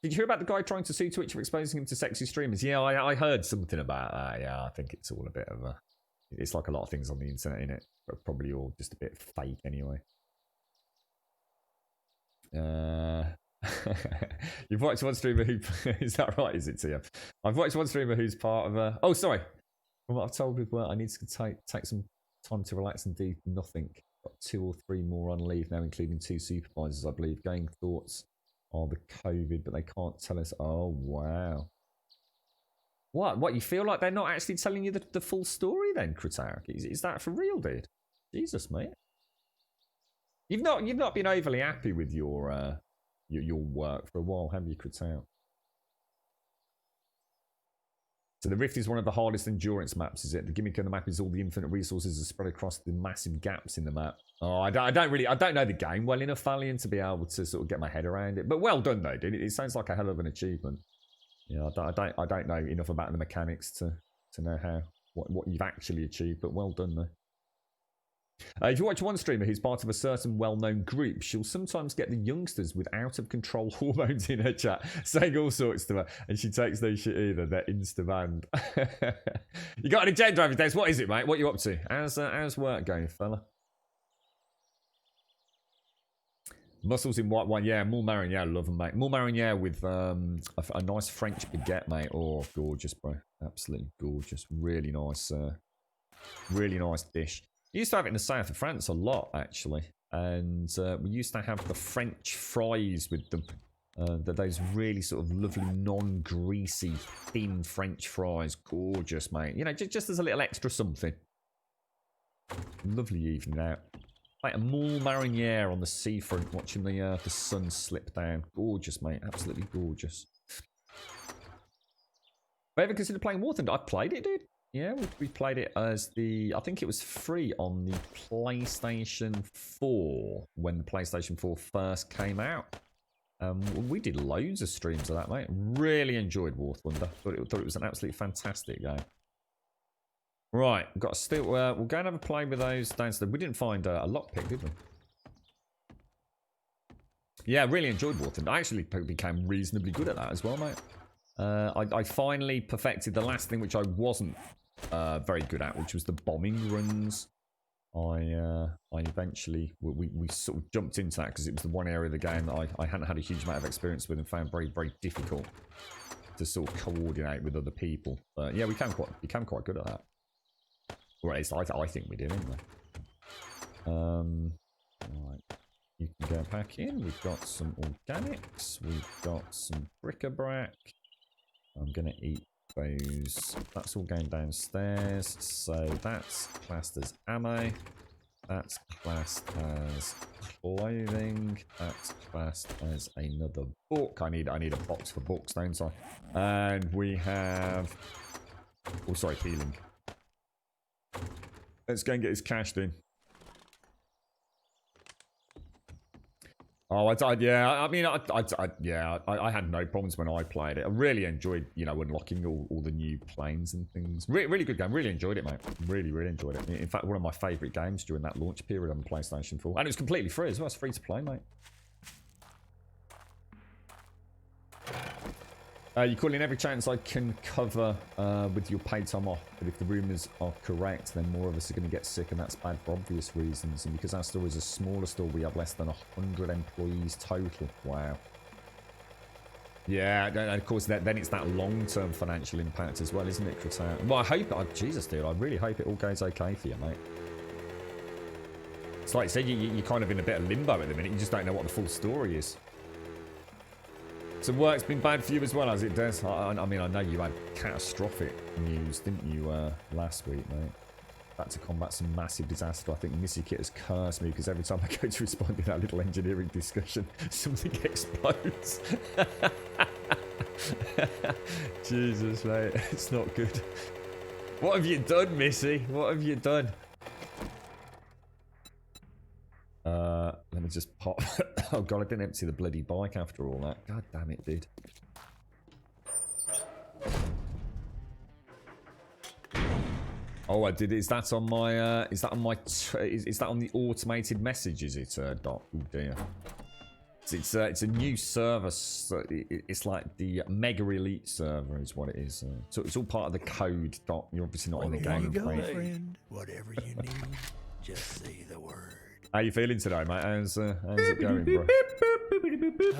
Did you hear about the guy trying to sue Twitch for exposing him to sexy streamers? Yeah, I heard something about that. Yeah, I think it's all a bit of a... It's like a lot of things on the internet, innit? But probably all just a bit fake anyway. You've watched one streamer who... Is that right, is it, TM? I've watched one streamer who's part of a... Oh, sorry. From what I've told people, I need to take some time to relax and do nothing. Got 2 or 3 more on leave now, including 2 supervisors, I believe. Going thoughts are the COVID, but they can't tell us. Oh, wow. What? You feel like they're not actually telling you the full story then, Kritarik? Is that for real, dude? Jesus, mate. You've not been overly happy with your work for a while, have you, Kritarik? So the Rift is one of the hardest endurance maps, is it? The gimmick of the map is all the infinite resources are spread across the massive gaps in the map. Oh, I don't know the game well enough, Valiant, to be able to sort of get my head around it. But well done though, dude. It sounds like a hell of an achievement. Yeah, I don't know enough about the mechanics to know what you've actually achieved, but well done though. If you watch one streamer who's part of a certain well-known group, she'll sometimes get the youngsters with out-of-control hormones in her chat, saying all sorts to her, and she takes no shit either. They're insta-banned. You got any jet driving days? What is it, mate? What are you up to? How's work going, fella? Mussels in white wine, yeah. Moule marinière, love them, mate. Moule marinière with a nice French baguette, mate. Oh, gorgeous, bro. Absolutely gorgeous. Really nice dish. We used to have it in the south of France a lot, actually. And we used to have the French fries with them. Those really sort of lovely, non-greasy, thin French fries. Gorgeous, mate. You know, just as a little extra something. Lovely evening out. Like a moule marinière on the seafront, watching the sun slip down. Gorgeous, mate. Absolutely gorgeous. Have you ever considered playing War Thunder? I played it, dude. Yeah, we played it as I think it was free on the PlayStation 4 when the PlayStation 4 first came out. We did loads of streams of that, mate. Really enjoyed War Thunder. Thought it was an absolutely fantastic game. Right, we'll go and have a play with those downstairs. We didn't find a lockpick, did we? Yeah, really enjoyed War Thunder. I actually became reasonably good at that as well, mate. I finally perfected the last thing which I wasn't very good at, which was the bombing runs. I eventually we sort of jumped into that because it was the one area of the game that I hadn't had a huge amount of experience with and found very, very difficult to sort of coordinate with other people. But yeah, we became quite good at that. Or at least I think we did anyway. Right. You can go back in. We've got some organics. We've got some bric-a-brac. I'm going to eat those. That's all going downstairs. So that's classed as ammo. That's classed as clothing. That's classed as another book. I need a box for books, don't I? And we have... Oh, sorry, healing. Let's go and get his cashed in. Oh, yeah. I mean, I had no problems when I played it. I really enjoyed, you know, unlocking all the new planes and things. Really good game. Really enjoyed it, mate. Really enjoyed it. In fact, one of my favourite games during that launch period on the PlayStation 4. And it was completely free as well. It's free to play, mate. You call in every chance I can cover with your paid time off, but if the rumours are correct, then more of us are going to get sick, and that's bad for obvious reasons. And because our store is a smaller store, we have less than 100 employees total. Wow. Yeah, and of course, then it's that long-term financial impact as well, isn't it, Kratar? Well, I hope, Jesus, dude, I really hope it all goes okay for you, mate. It's like I said, you're kind of in a bit of limbo at the minute. You just don't know what the full story is. So work's been bad for you as well as it does. I mean, I know you had catastrophic news, didn't you, last week, mate? Had to combat some massive disaster. I think Missy Kit has cursed me because every time I go to respond to that little engineering discussion, something explodes. Jesus, mate, it's not good. What have you done, Missy? What have you done? Let me just pop. Oh god, I didn't empty the bloody bike after all that. God damn it, dude. Oh, I did. Is that on my? Is that on my? Is that on the automated message? Is it, Doc? Oh dear. It's a new server. So it's like the Mega Elite server, is what it is. So it's all part of the code, Doc. You're obviously not in the game. Here you go, friend. Whatever you need, just say the word. How you feeling today, mate? How's it going, bro?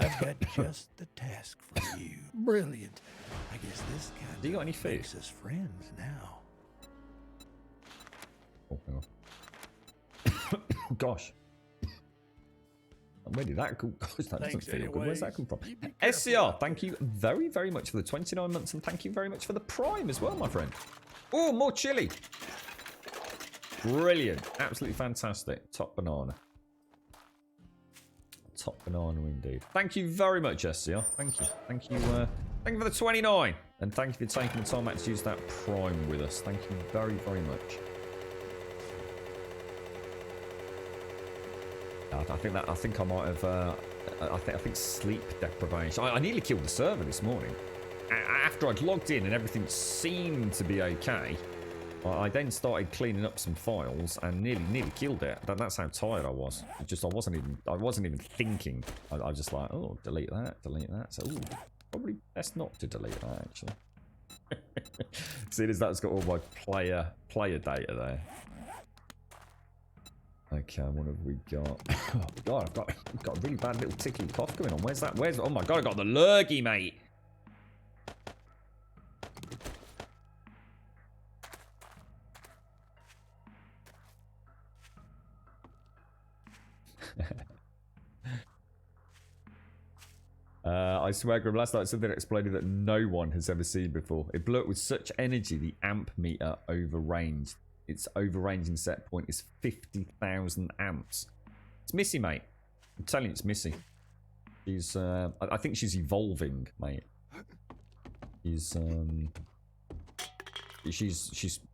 I've got just the task for you. Brilliant. I guess this kind Do you got any food? makes us friends now. Oh, hang on. Gosh. Where did that come? Gosh, that doesn't feel good. Where's that come from? SCR, thank you very, very much for the 29 months, and thank you very much for the Prime as well, my friend. Oh, more chili. Brilliant. Absolutely fantastic. Top banana. Top banana indeed. Thank you very much, SCR. Thank you. Thank you. Thank you for the 29. And thank you for taking the time out to use that Prime with us. Thank you very, very much. I think I might have. I think sleep deprivation. I nearly killed the server this morning. After I'd logged in and everything seemed to be okay, I then started cleaning up some files and nearly killed it. That's how tired I was. I wasn't even thinking. I was just like, oh, delete that. So, ooh, probably best not to delete that actually. Seeing as that's got all my player data there. Okay, what have we got? Oh god, I've got a really bad little tickly cough going on. Where's that? Oh my god, I got the lurgy, mate. I swear, Grim, last night something exploded that no one has ever seen before. It blew up with such energy the amp meter overranged. Its overranging set point is 50,000 amps. It's Missy, mate. I'm telling you, it's Missy. She's, I think she's evolving, mate. She's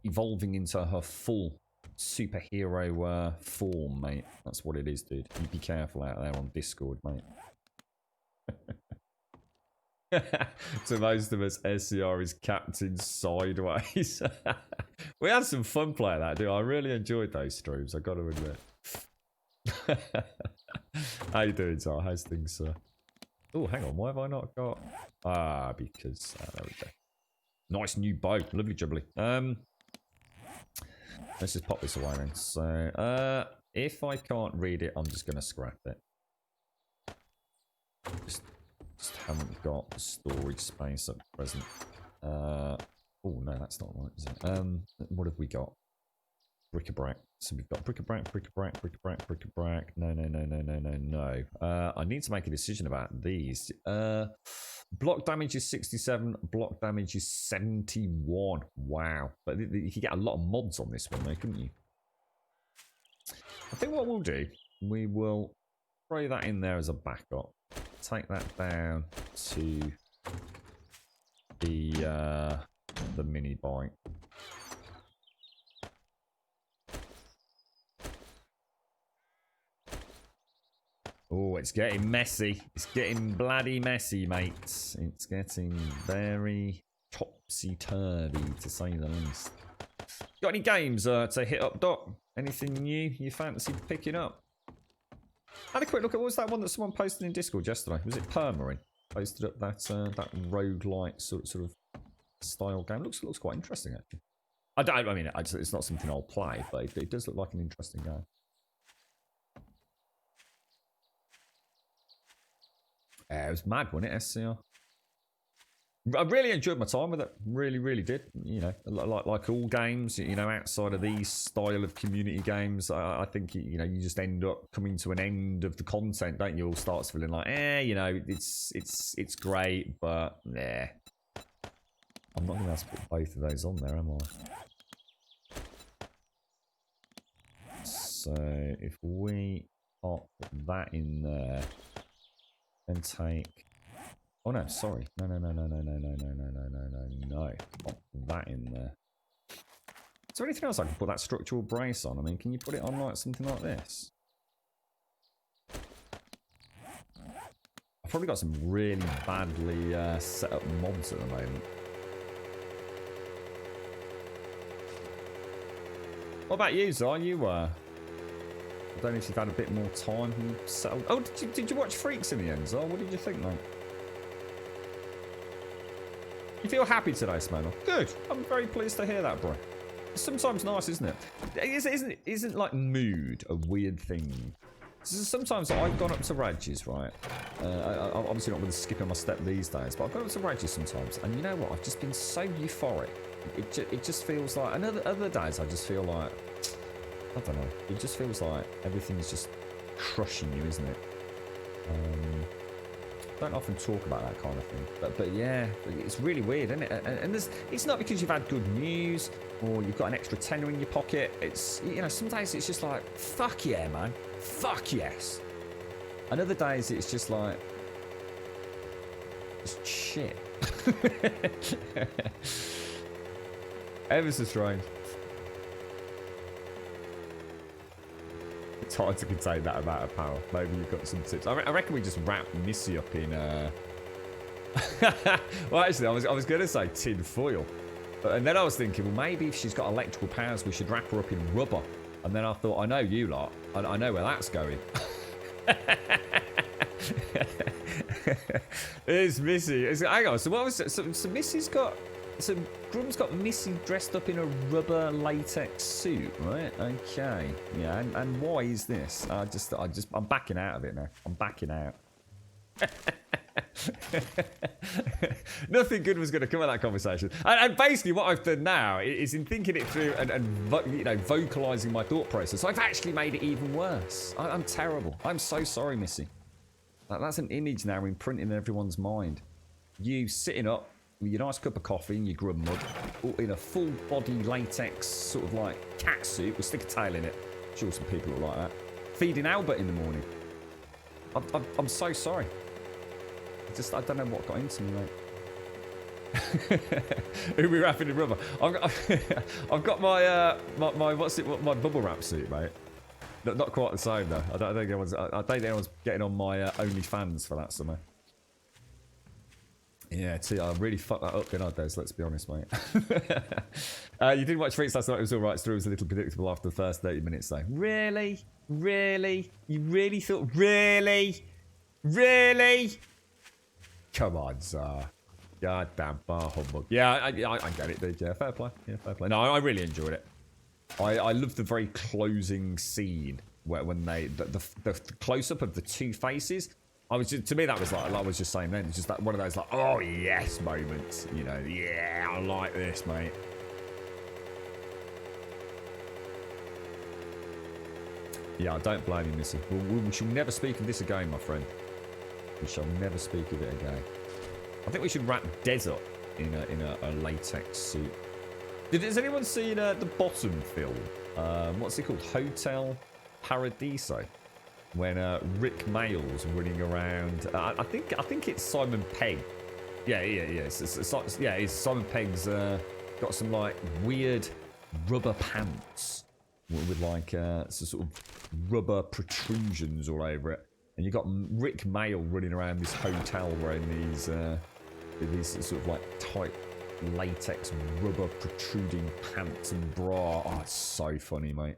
evolving into her full superhero form, mate. That's what it is, dude. You be careful out there on Discord, mate. To most of us, SCR is Captain Sideways. We had some fun playing that, dude. I really enjoyed those streams, I gotta admit. How you doing, Zara? How's things, sir? Oh, hang on, why have I not got... because... there we go. Nice new bow. Lovely jubbly. Let's just pop this away then. So, if I can't read it, I'm just gonna scrap it. Just haven't got the storage space at present. Oh no, that's not right, is it? What have we got? Bric-a-brac. So we've got bric-a-brac. No. I need to make a decision about these. Block damage is 67. Block damage is 71. Wow. But you could get a lot of mods on this one though, couldn't you? I think what we'll do, we will throw that in there as a backup. Take that down to the mini bike. Oh, it's getting messy. It's getting bloody messy, mates. It's getting very topsy-turvy, to say the least. Got any games to hit up, Doc? Anything new you fancy picking up? Had a quick look at, what was that one that someone posted in Discord yesterday? Was it Permarin? Posted up that roguelike sort of style game. Looks quite interesting actually. I mean, it's not something I'll play, but it does look like an interesting game. It was mad, wasn't it, SCR? I really enjoyed my time with it. Really, really did. You know, like all games, you know, outside of these style of community games, I think you know you just end up coming to an end of the content, don't you? All starts feeling like, you know, it's great, but yeah. I'm not going to have to put both of those on there, am I? So if we pop that in there and take. Oh no, sorry. No. Pop that in there. Is there anything else I can put that structural brace on? I mean, can you put it on like something like this? I've probably got some really badly set up mobs at the moment. What about you, Zar? You I don't know if you've had a bit more time and settled. Oh, did you watch Freaks in the end, Zar? What did you think, mate? You feel happy today, Smanel? Good. I'm very pleased to hear that, bro. It's sometimes nice, isn't it? Isn't like mood a weird thing? Sometimes I've gone up to Radges, right? I'm obviously not with skipping my step these days, but I've gone up to Radges sometimes, and you know what? I've just been so euphoric. It just feels like, and other days I just feel like, I don't know. It just feels like everything is just crushing you, isn't it? Don't often talk about that kind of thing, but yeah, it's really weird, isn't it? And it's not because you've had good news or you've got an extra tenner in your pocket. It's, you know, some days it's just like, fuck yeah, man, fuck yes. And other days it's just like, it's shit. Ever so strange. It's hard to contain that amount of power. Maybe you've got some tips. I reckon we just wrap Missy up in well, actually, I was going to say tin foil, and then I was thinking, well, maybe if she's got electrical powers, we should wrap her up in rubber. And then I thought, I know you lot. I know where that's going. It's Missy. Hang on. So what was it? So Missy's got. So Grum's got Missy dressed up in a rubber latex suit, right? Okay, yeah. And why is this? I'm backing out of it now. I'm backing out. Nothing good was going to come of that conversation. And basically, what I've done now is in thinking it through and you know, vocalizing my thought process, I've actually made it even worse. I'm terrible. I'm so sorry, Missy. That's an image now imprinted in everyone's mind. You sitting up with your nice cup of coffee and your grub mug, in a full body latex sort of like cat suit with stick a tail in it. I'm sure some people are like that. Feeding Albert in the morning. I'm so sorry. I don't know what got into me, mate. Who we wrapping in rubber? I've got my my bubble wrap suit, mate. Not quite the same though. I don't think anyone's getting on my OnlyFans for that summer. Yeah, I really fucked that up, didn't I, Des? Let's be honest, mate. You didn't watch Freaks last night. It was all right. It was a little predictable after the first 30 minutes, though. Really? Really? You really thought? Really? Really? Come on, Zar. Goddamn bar humbug. Yeah, I get it, dude. Yeah, fair play. Yeah, fair play. No, I really enjoyed it. I loved the very closing scene when they the close up of the two faces. To me, that was like I was just saying then. It's just like one of those like, oh yes moments. You know, yeah, I like this, mate. Yeah, I don't blame you, Missy. We shall never speak of this again, my friend. We shall never speak of it again. I think we should wrap Des up in a latex suit. Has anyone seen the Bottom film? What's it called? Hotel Paradiso. When Rick Mayall's running around, I think it's Simon Pegg. Yeah. It's Simon Pegg's got some like weird rubber pants with like some sort of rubber protrusions all over it, and you got Rick Mayall running around this hotel wearing these sort of like tight latex rubber protruding pants and bra. Oh, it's so funny, mate.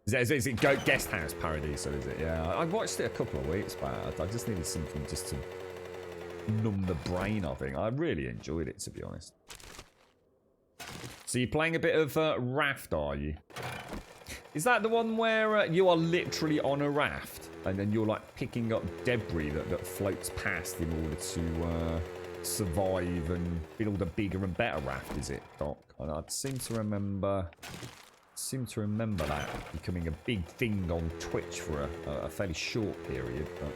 Is it Guest House Paradiso, is it? Yeah, I watched it a couple of weeks back. I just needed something just to numb the brain, I think. I really enjoyed it, to be honest. So you're playing a bit of Raft, are you? Is that the one where you are literally on a raft and then you're like picking up debris that floats past in order to survive and build a bigger and better raft? Is it, Doc? I seem to remember that becoming a big thing on Twitch for a fairly short period. But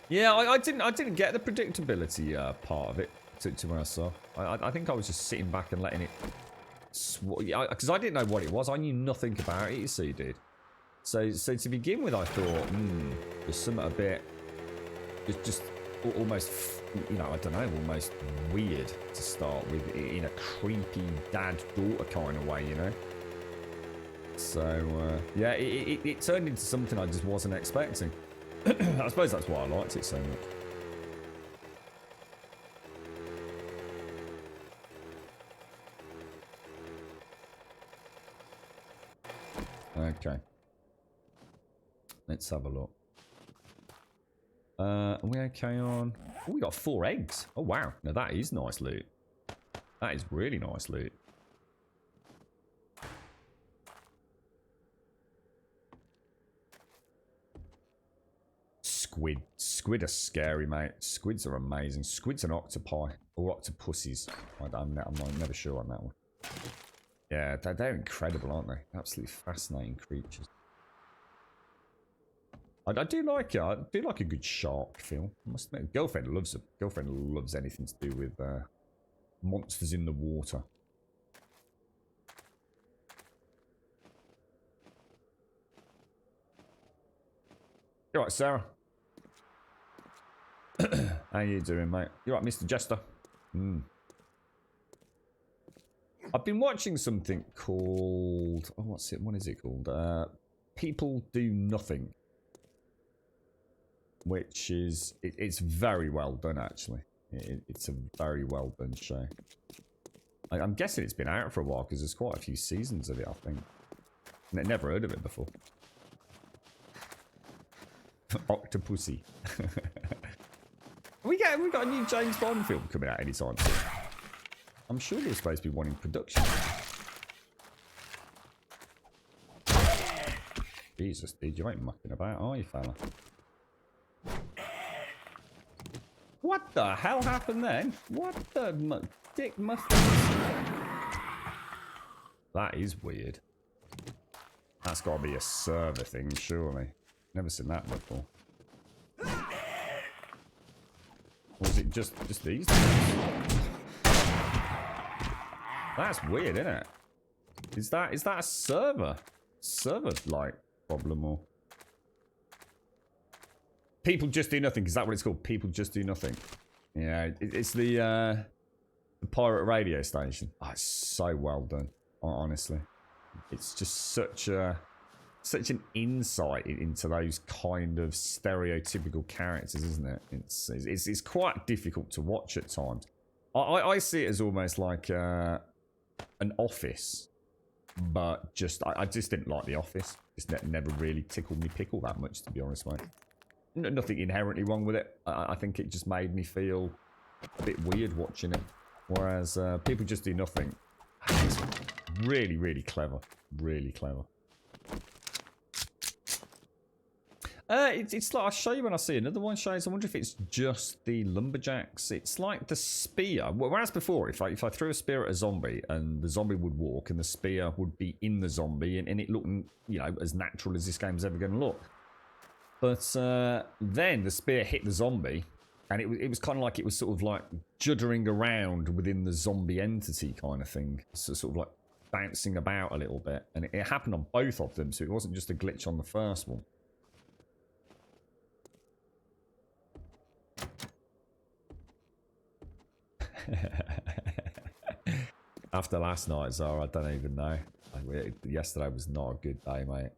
yeah, I didn't get the predictability part of it to where I saw. I think I was just sitting back and letting it. Because I didn't know what it was. I knew nothing about it, you see, dude. So to begin with, I thought, there's something a bit, just almost, you know, I don't know, almost weird to start with, in a creepy dad-daughter kind of way, you know. So yeah, it turned into something I just wasn't expecting. I suppose that's why I liked it so much. Okay. Let's have a look. Are we okay on... Oh, we got 4 eggs. Oh, wow. Now, that is nice loot. That is really nice loot. Squid. Squid are scary, mate. Squids are amazing. Squids and octopi. Or octopuses. I'm never sure on that one. Yeah, they're incredible, aren't they? Absolutely fascinating creatures. I do like it. I do like a good shark film. I must admit, girlfriend loves anything to do with monsters in the water. You alright, Sarah? How you doing, mate? You alright, Mr. Jester? I've been watching something called... Oh, what's it? What is it called? People Do Nothing. Which is... It's very well done, actually. It's a very well done show. I'm guessing it's been out for a while, because there's quite a few seasons of it, I think. Never heard of it before. Octopussy. we got a new James Bond film coming out anytime soon. I'm sure there's supposed to be one in production. Jesus, dude, you ain't mucking about, are you, fella? What the hell happened then? What the dick muffins? That is weird. That's got to be a server thing, surely. Never seen that before. Or is it just these things? That's weird, isn't it? Is that a server like problem, or People Just Do Nothing? Is that what it's called? People Just Do Nothing. Yeah, it's the pirate radio station. Oh, it's so well done, honestly. It's just such an insight into those kind of stereotypical characters, isn't it? It's quite difficult to watch at times. I see it as almost like an Office, but I just didn't like The Office. It's never really tickled me pickle that much, to be honest, mate. Nothing inherently wrong with it. I think it just made me feel a bit weird watching it. Whereas People Just Do Nothing, it's really, really clever. Really clever. It's like, I'll show you when I see another one shows. I wonder if it's just the lumberjacks. It's like the spear. Whereas before, if I threw a spear at a zombie and the zombie would walk and the spear would be in the zombie and it looked, you know, as natural as this game's ever going to look. But then the spear hit the zombie and it was kind of like it was sort of like juddering around within the zombie entity kind of thing. So sort of like bouncing about a little bit. And it happened on both of them, so it wasn't just a glitch on the first one. After last night, Zara, I don't even know. Yesterday was not a good day, mate.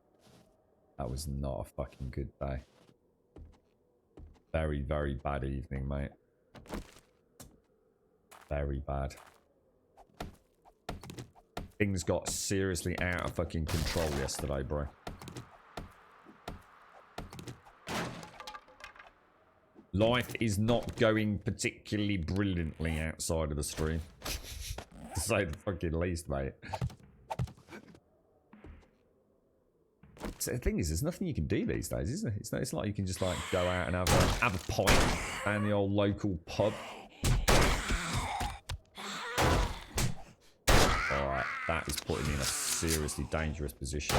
That was not a fucking good day. Very, very bad evening, mate. Very bad. Things got seriously out of fucking control yesterday, bro. Life is not going particularly brilliantly outside of the stream, to say the fucking least, mate. So the thing is, there's nothing you can do these days, isn't it? It's like you can just like go out and have a pint down the old local pub. Alright, that is putting me in a seriously dangerous position.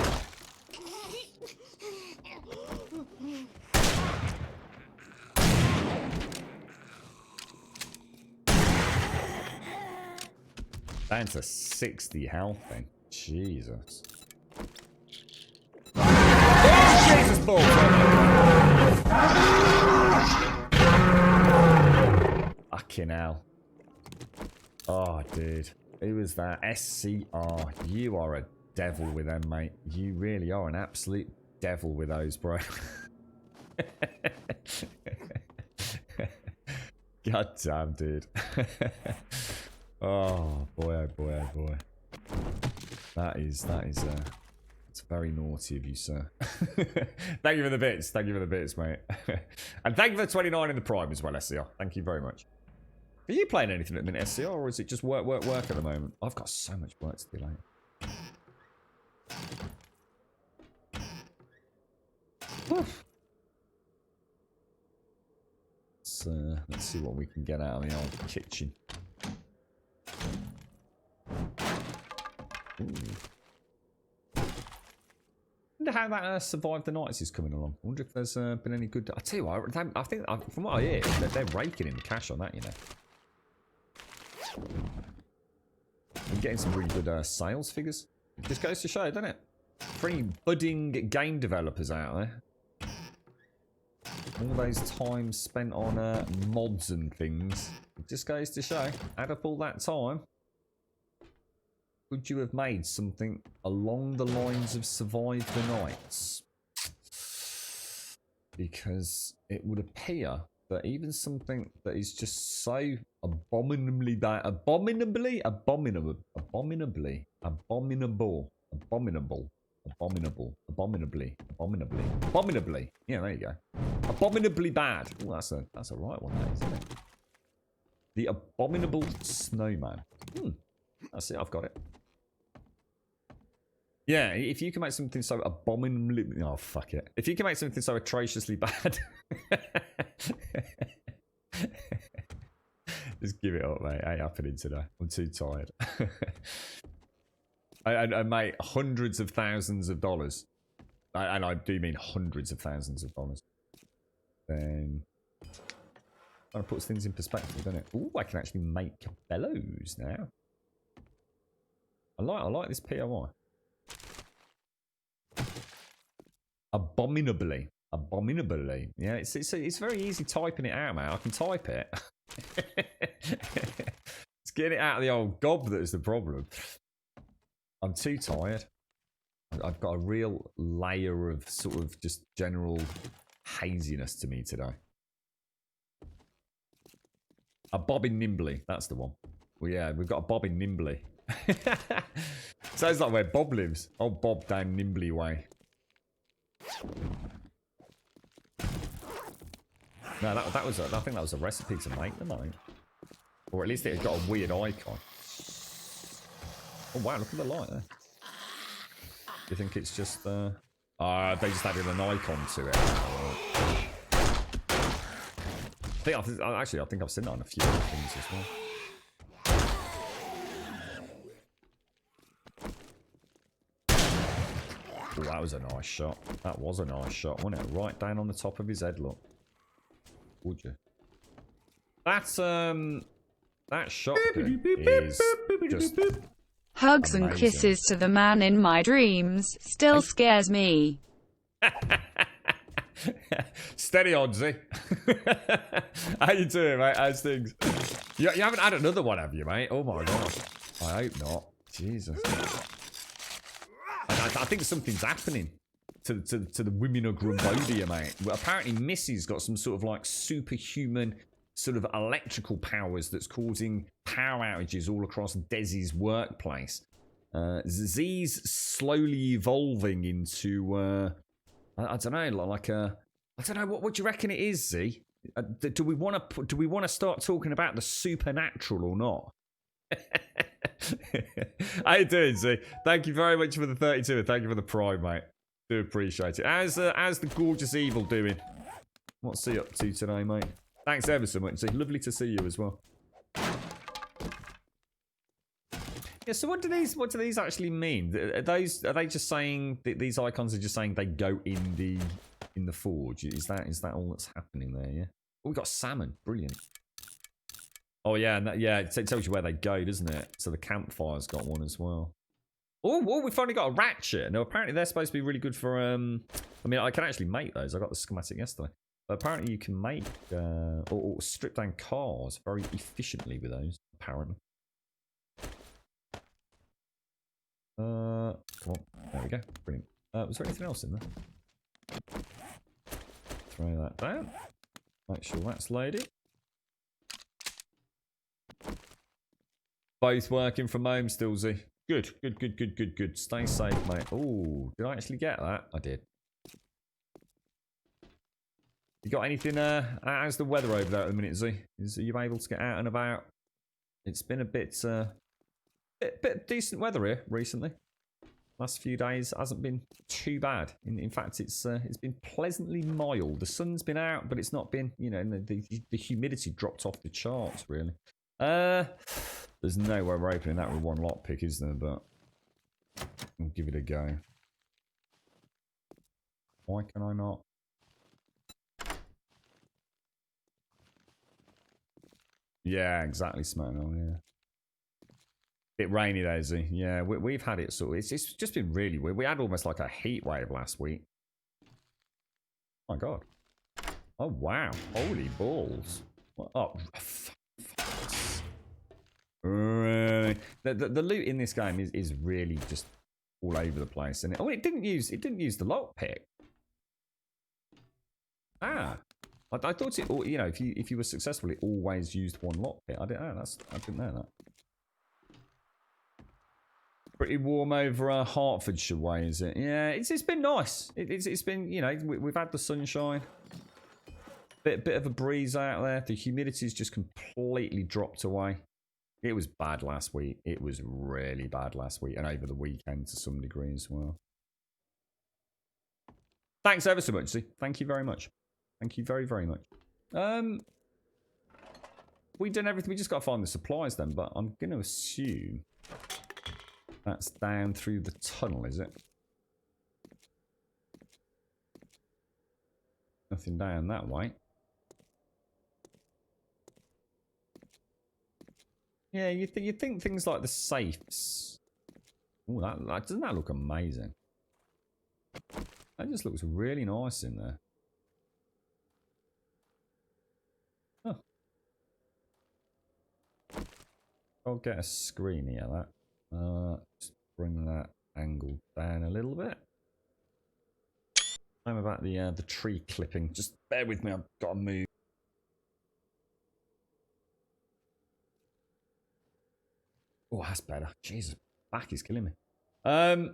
Down to 60 health then. Jesus. Oh, Jesus balls! Fucking hell. Oh, dude. Who was that? SCR. You are a devil with them, mate. You really are an absolute devil with those, bro. God damn, dude. Oh boy, oh boy, oh boy. It's very naughty of you, sir. Thank you for the bits. Thank you for the bits, mate. And thank you for the 29 in the Prime as well, SCR. Thank you very much. Are you playing anything at the minute, SCR, or is it just work at the moment? I've got so much work to do later. Let's see what we can get out of the old kitchen. Ooh. Wonder how that Survive the Nights is coming along. I wonder if there's been any good. I tell you what, I think from what I hear, they're raking in the cash on that. You know, I'm getting some really good sales figures. It just goes to show, doesn't it? For any budding game developers out there, all those times spent on mods and things, it just goes to show. Add up all that time. Would you have made something along the lines of Survive the Nights? Because it would appear that even something that is just so abominably bad, abominably, yeah, there you go. Abominably bad. Oh, that's a right one, that, isn't it? The Abominable Snowman. That's it, I've got it. Yeah, if you can make something so abominably... Oh, fuck it. If you can make something so atrociously bad... Just give it up, mate. Ain't happening today. I'm too tired. I made hundreds of thousands of dollars. And I do mean hundreds of thousands of dollars. Then... Kind of puts things in perspective, doesn't it? Ooh, I can actually make bellows now. I like this POI. Abominably. Yeah, it's very easy typing it out, man. I can type it. It's getting it out of the old gob that is the problem. I'm too tired. I've got a real layer of sort of just general haziness to me today. A bobbin nimbly, that's the one. Well, yeah, we've got a bobbin nimbly. Sounds like where Bob lives. Old Bob down Nimbly way. No, that was I think that was a recipe to make them, I think. Or at least it had got a weird icon. Oh wow, look at the light there. Do you think it's just they just added an icon to it? I think I've seen that on a few other things as well. Oh, that was a nice shot. That was a nice shot, wasn't it? Right down on the top of his head, look. Would you? That's that shotgun is just Hugs amazing. and kisses to the man in my dreams. Still scares me. Steady on, Z. How you doing, mate? How's things? You haven't had another one, have you, mate? Oh my god. I hope not. Jesus. I think something's happening to the women of Grumbodia, mate. Well, apparently Missy's got some sort of like superhuman sort of electrical powers that's causing power outages all across Desi's workplace. Z's slowly evolving into I don't know, like a I don't know what do you reckon it is, Z? Do we want to start talking about the supernatural or not? How you doing, Z? Thank you very much for the 32 and thank you for the pride, mate. Do appreciate it. How's the gorgeous evil doing? What's he up to today, mate? Thanks ever so much, Z. Lovely to see you as well. Yeah, so what do these actually mean? Are they just saying these icons are just saying they go in the forge? Is that all that's happening there? Yeah. Oh, we got salmon. Brilliant. Oh yeah, and it tells you where they go, doesn't it? So the campfire's got one as well. Oh, we finally got a ratchet. No, apparently they're supposed to be really good for. I mean, I can actually make those. I got the schematic yesterday. But apparently you can make or strip down cars very efficiently with those. Apparently. Come on. There we go. Brilliant. Was there anything else in there? Throw that down. Make sure that's loaded. Both working from home still, Z. Good. Stay safe, mate. Oh, did I actually get that? I did. You got anything? How's the weather over there at the minute, Z? Are you able to get out and about? It's been a bit decent weather here recently. Last few days hasn't been too bad. In fact, it's been pleasantly mild. The sun's been out, but it's not been, you know, the humidity dropped off the charts really. There's no way we're opening that with one lockpick, is there? But I'll give it a go. Why can I not? Yeah, exactly, Smackdown, yeah. Bit rainy though, Z. Yeah, we've had it sort of. It's just been really weird. We had almost like a heat wave last week. Oh my god. Oh wow. Holy balls. What? Oh, really? The loot in this game is really just all over the place. And it didn't use the lockpick. Ah. I thought it, you know, if you were successful, it always used one lockpick. I didn't know that. Pretty warm over Hertfordshire way, is it? Yeah, it's been nice. It's been, you know, we've had the sunshine. Bit of a breeze out there. The humidity's just completely dropped away. It was bad last week. It was really bad last week, and over the weekend to some degree as well. Thanks ever so much, Z. Thank you very much. Thank you very, very much. We've done everything. We just got to find the supplies then, but I'm going to assume that's down through the tunnel, is it? Nothing down that way. Yeah, you think things like the safes. Oh, that doesn't that look amazing? That just looks really nice in there. Huh. I'll get a screen here. Just bring that angle down a little bit. I'm about the tree clipping. Just bear with me. I've got to move. Oh, that's better. Jesus, back is killing me. I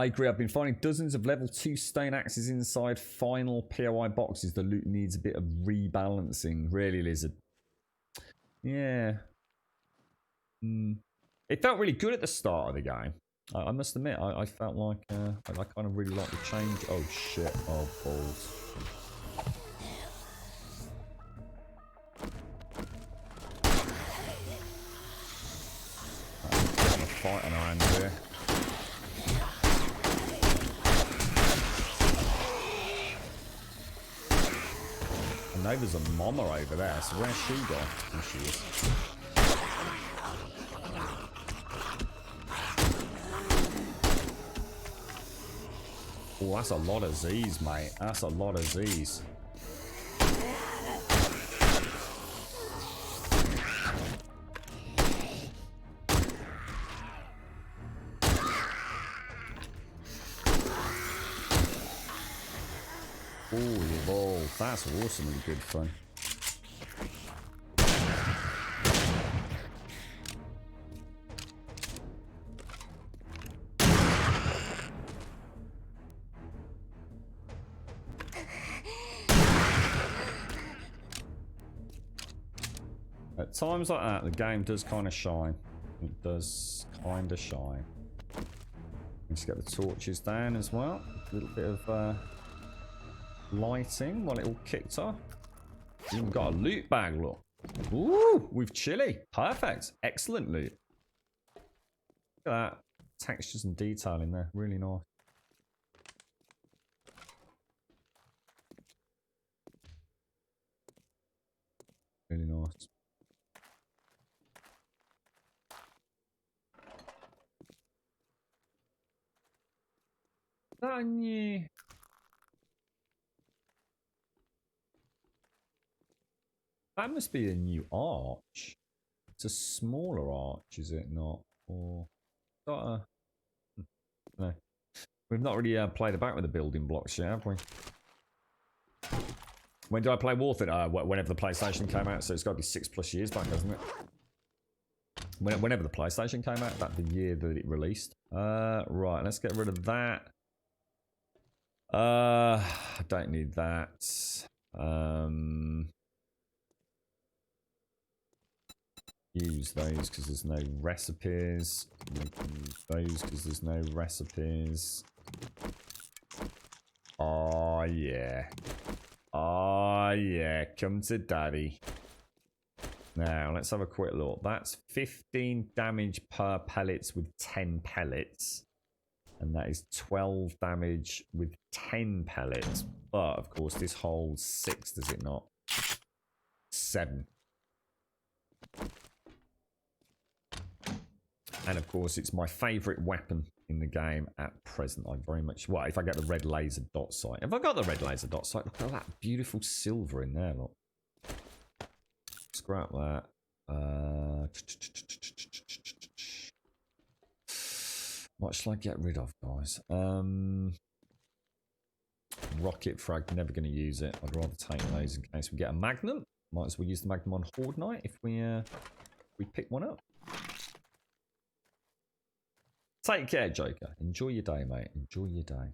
agree. I've been finding dozens of level 2 stone axes inside final POI boxes. The loot needs a bit of rebalancing. Really, Lizard. Yeah. It felt really good at the start of the game. I must admit, I felt like I kind of really like the change. Oh shit! Oh balls! Right, a fight on our hands here. I know there's a mama over there. So where's she gone? There she is. Oh, that's a lot of Z's, mate. That's a lot of Z's. Holy balls. That's awesomely good fun. At times like that, the game does kind of shine. It does kind of shine. Let's get the torches down as well. A little bit of lighting while it all kicked off. Even got a loot bag, look. Ooh, with chili. Perfect. Excellent loot. Look at that. Textures and detail in there. Really nice. Really nice. That new... That must be a new arch. It's a smaller arch, is it not? Or got a... No. We've not really played about with the building blocks yet, have we? When did I play Warfare? Whenever the PlayStation came out, so it's got to be 6+ years back, hasn't it? Whenever the PlayStation came out, that's the year that it released. Right, let's get rid of that. I don't need that. Use those because there's no recipes. We can use those because there's no recipes. Oh yeah. Oh yeah, come to daddy. Now, let's have a quick look. That's 15 damage per pellets with 10 pellets. And that is 12 damage with 10 pellets. But, of course, this holds 6, does it not? 7. And, of course, it's my favourite weapon in the game at present. I very much... Well, if I get the red laser dot sight. If I got the red laser dot sight, look at that beautiful silver in there, look. Scrap that. What shall I get rid of, guys? Rocket frag, never going to use it. I'd rather take those in case we get a magnum. Might as well use the magnum on Horde Night if we pick one up. Take care, Joker. Enjoy your day, mate. Enjoy your day.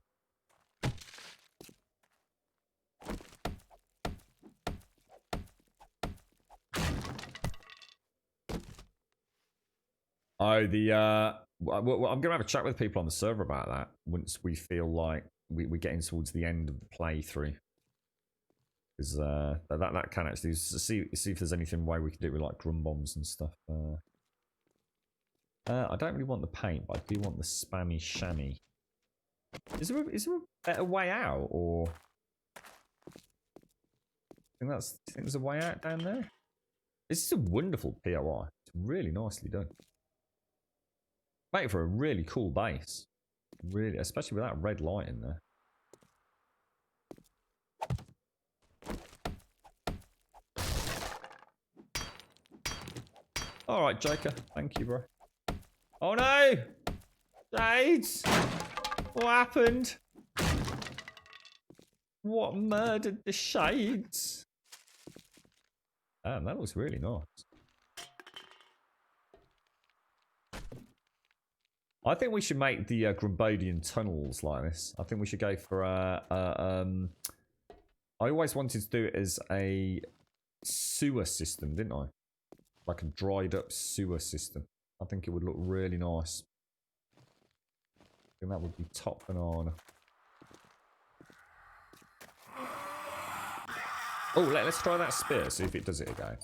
Oh, I'm going to have a chat with people on the server about that once we feel like we're getting towards the end of the playthrough. Because that can actually see if there's anything way we can do it with like drum bombs and stuff. I don't really want the paint, but I do want the spammy shammy. Is there a better way out, or I think there's a way out down there? This is a wonderful POI. It's really nicely done. Make for a really cool base. Really, especially with that red light in there. Alright, Joker. Thank you, bro. Oh no! Shades! What happened? What murdered the Shades? Damn, that looks really nice. I think we should make the Grumbodian tunnels like this. I think we should go for I always wanted to do it as a sewer system, didn't I? Like a dried up sewer system. I think it would look really nice. I think that would be top banana. Oh, let's try that spear, see if it does it again.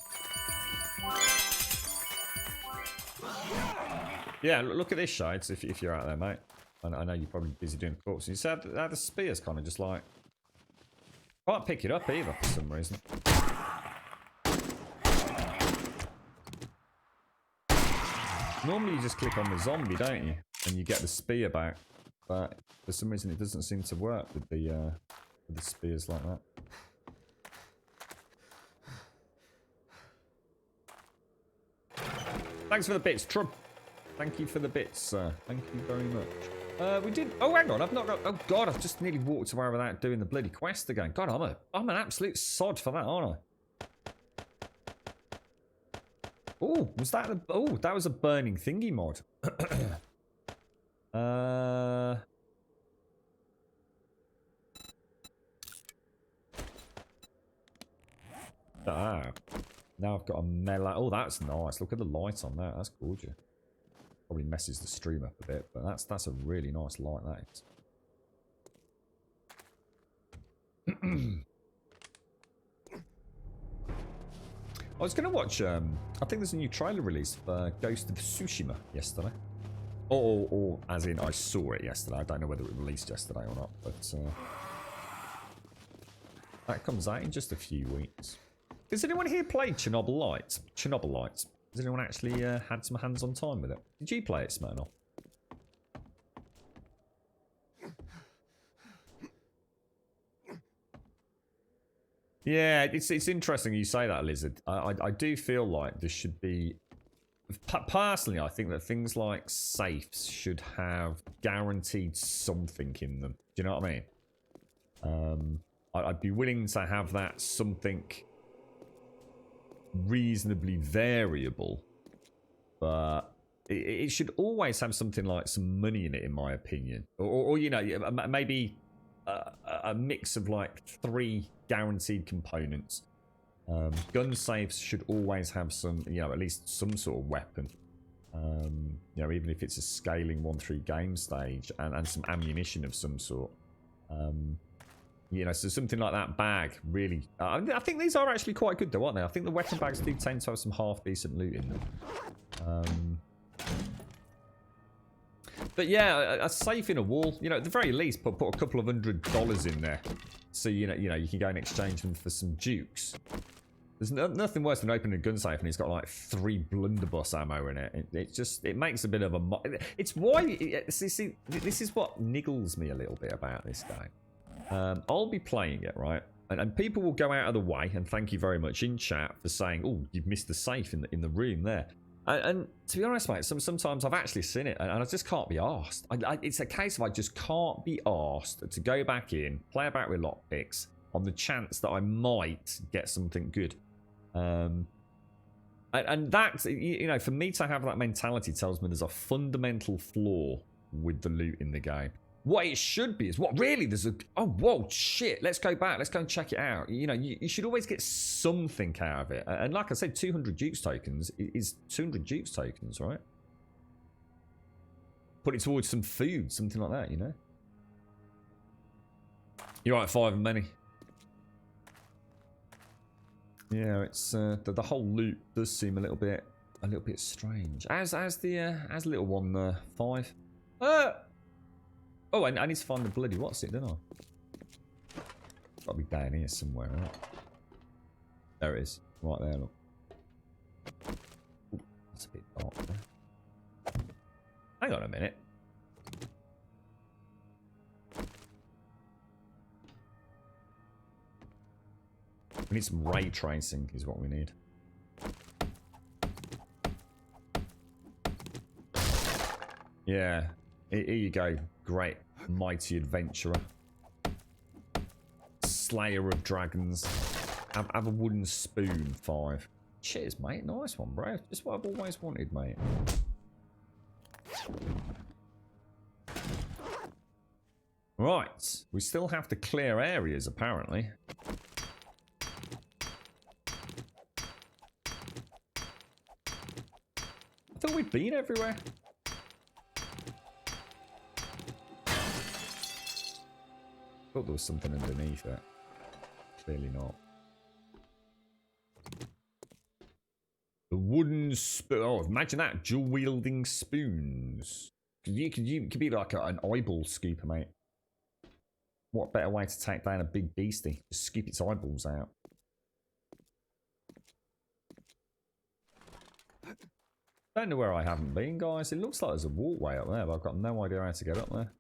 Yeah, look at this, Shades, if you're out there, mate. I know you're probably busy doing corpses. You said that the spear's kind of just like... Can't pick it up either for some reason. Normally you just click on the zombie, don't you? And you get the spear back. But for some reason it doesn't seem to work with the spears like that. Thanks for the bits, Trump. Thank you for the bits, sir. Thank you very much. We did... Oh, hang on. I've not got... Oh, God. I've just nearly walked away without doing the bloody quest again. God, I'm an absolute sod for that, aren't I? Oh, was that a... Oh, that was a burning thingy mod. Now I've got a melee. Oh, that's nice. Look at the light on that. That's gorgeous. Probably messes the stream up a bit, but that's a really nice light, that is. I was going to watch, I think there's a new trailer released for Ghost of Tsushima yesterday. Or as in, I saw it yesterday. I don't know whether it released yesterday or not, but that comes out in just a few weeks. Has anyone here played Chernobyl Lights? Chernobyl Lights. Has anyone actually had some hands-on time with it? Did you play it, Smirnoff? Yeah, it's interesting you say that, Lizard. I do feel like there should be... Personally, I think that things like safes should have guaranteed something in them. Do you know what I mean? I'd be willing to have that something reasonably variable, but it should always have something like some money in it, in my opinion. Or you know, maybe a mix of like 3 guaranteed components. Gun safes should always have some, you know, at least some sort of weapon. You know, even if it's a scaling 1-3 game stage, and some ammunition of some sort. You know, so something like that bag, really. I think these are actually quite good though, aren't they? I think the weapon bags do tend to have some half-decent loot in them. But yeah, a safe in a wall, you know, at the very least, put a couple of $100 in there. So, you know, you can go and exchange them for some dukes. There's nothing worse than opening a gun safe and it's got like 3 blunderbuss ammo in it. It makes a bit of a... It's why... See, this is what niggles me a little bit about this game. I'll be playing it, right? And people will go out of the way, and thank you very much in chat for saying, oh, you've missed the safe in the room there. And to be honest, mate, sometimes I've actually seen it, and I just can't be arsed. It's a case of I just can't be arsed to go back in, play about with lockpicks, on the chance that I might get something good. And that, you know, for me to have that mentality tells me there's a fundamental flaw with the loot in the game. What it should be is, what really, there's a, oh, whoa, shit, let's go back, let's go and check it out. You know, you should always get something out of it. And like I said, 200 Dukes tokens is 200 Dukes tokens, right? Put it towards some food, something like that, you know? You're right, 5 and many. Yeah, it's the whole loot does seem a little bit strange. As little one 5. Oh, I need to find the bloody what's it, don't I? Gotta be down here somewhere, right? There it is, right there. Look. Ooh, that's a bit dark there. Hang on a minute. We need some ray tracing, is what we need. Yeah, here you go. Great, mighty adventurer. Slayer of dragons. Have a wooden spoon, 5. Cheers, mate. Nice one, bro. Just what I've always wanted, mate. Right, we still have to clear areas, apparently. I thought we'd been everywhere. Thought there was something underneath it. Clearly not. The wooden spoon. Oh, imagine that. Dual wielding spoons. You could be like an eyeball scooper, mate. What better way to take down a big beastie? Just scoop its eyeballs out. Don't know where I haven't been, guys. It looks like there's a walkway up there, but I've got no idea how to get up there.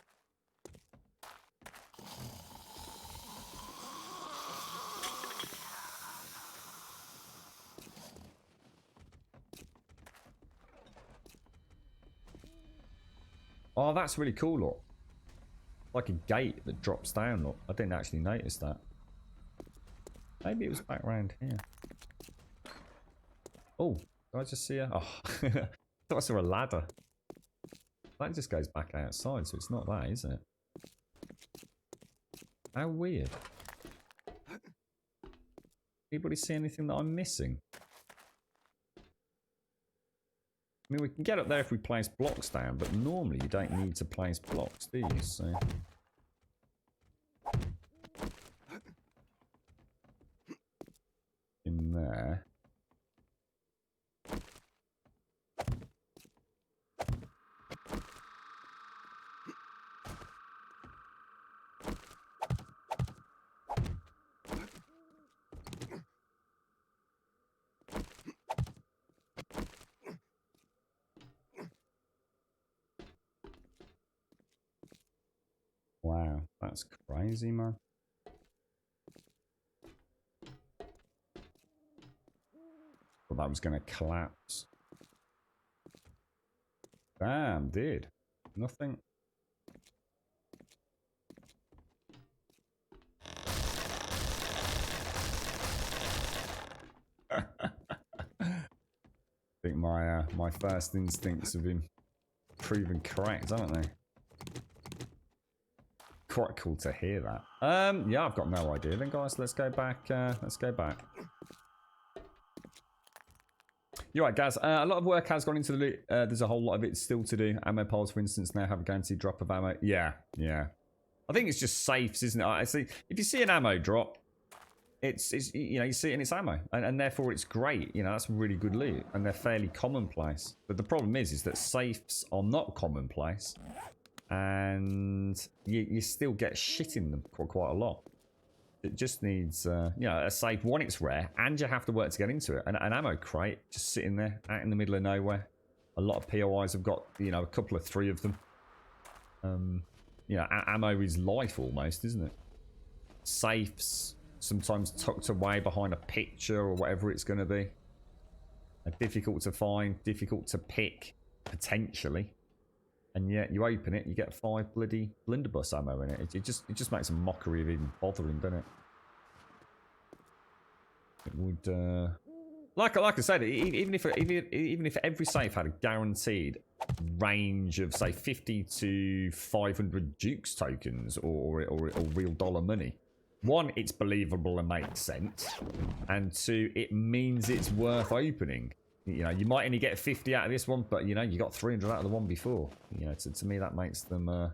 Oh, that's really cool, look. Like a gate that drops down, look. I didn't actually notice that. Maybe it was back around here. Oh, did I just see her? Oh, I thought I saw a ladder. That just goes back outside, so it's not that, is it? How weird. Anybody see anything that I'm missing? I mean, we can get up there if we place blocks down, but normally you don't need to place blocks, do you? So... in there. Wow, that's crazy, man. Well, that was going to collapse. Damn, dude. Nothing. I think my first instincts have been proven correct, haven't they? Quite cool to hear that. Yeah, I've got no idea. Then, guys, let's go back. Let's go back. You're right, Gaz. A lot of work has gone into the loot. There's a whole lot of it still to do. Ammo piles, for instance, now have a guaranteed drop of ammo. Yeah, yeah. I think it's just safes, isn't it? I see. If you see an ammo drop, it's you know, you see it and it's ammo, and therefore it's great. You know, that's really good loot, and they're fairly commonplace. But the problem is that safes are not commonplace, and you still get shit in them quite a lot. It just needs, you know, a safe. One, it's rare, and you have to work to get into it. An ammo crate just sitting there out in the middle of nowhere. A lot of POIs have got, you know, a couple of 3 of them. You know, ammo is life almost, isn't it? Safes, sometimes tucked away behind a picture or whatever it's going to be. Difficult to find, difficult to pick, potentially. And yet you open it, you get 5 bloody blunderbuss ammo in it. It just makes a mockery of even bothering, doesn't it? It would, like I said, even if every safe had a guaranteed range of say 50 to 500 Dukes tokens or real dollar money, 1, it's believable and makes sense, and 2, it means it's worth opening. You know, you might only get 50 out of this one, but you know, you got 300 out of the one before. You know, to me that makes them. Oh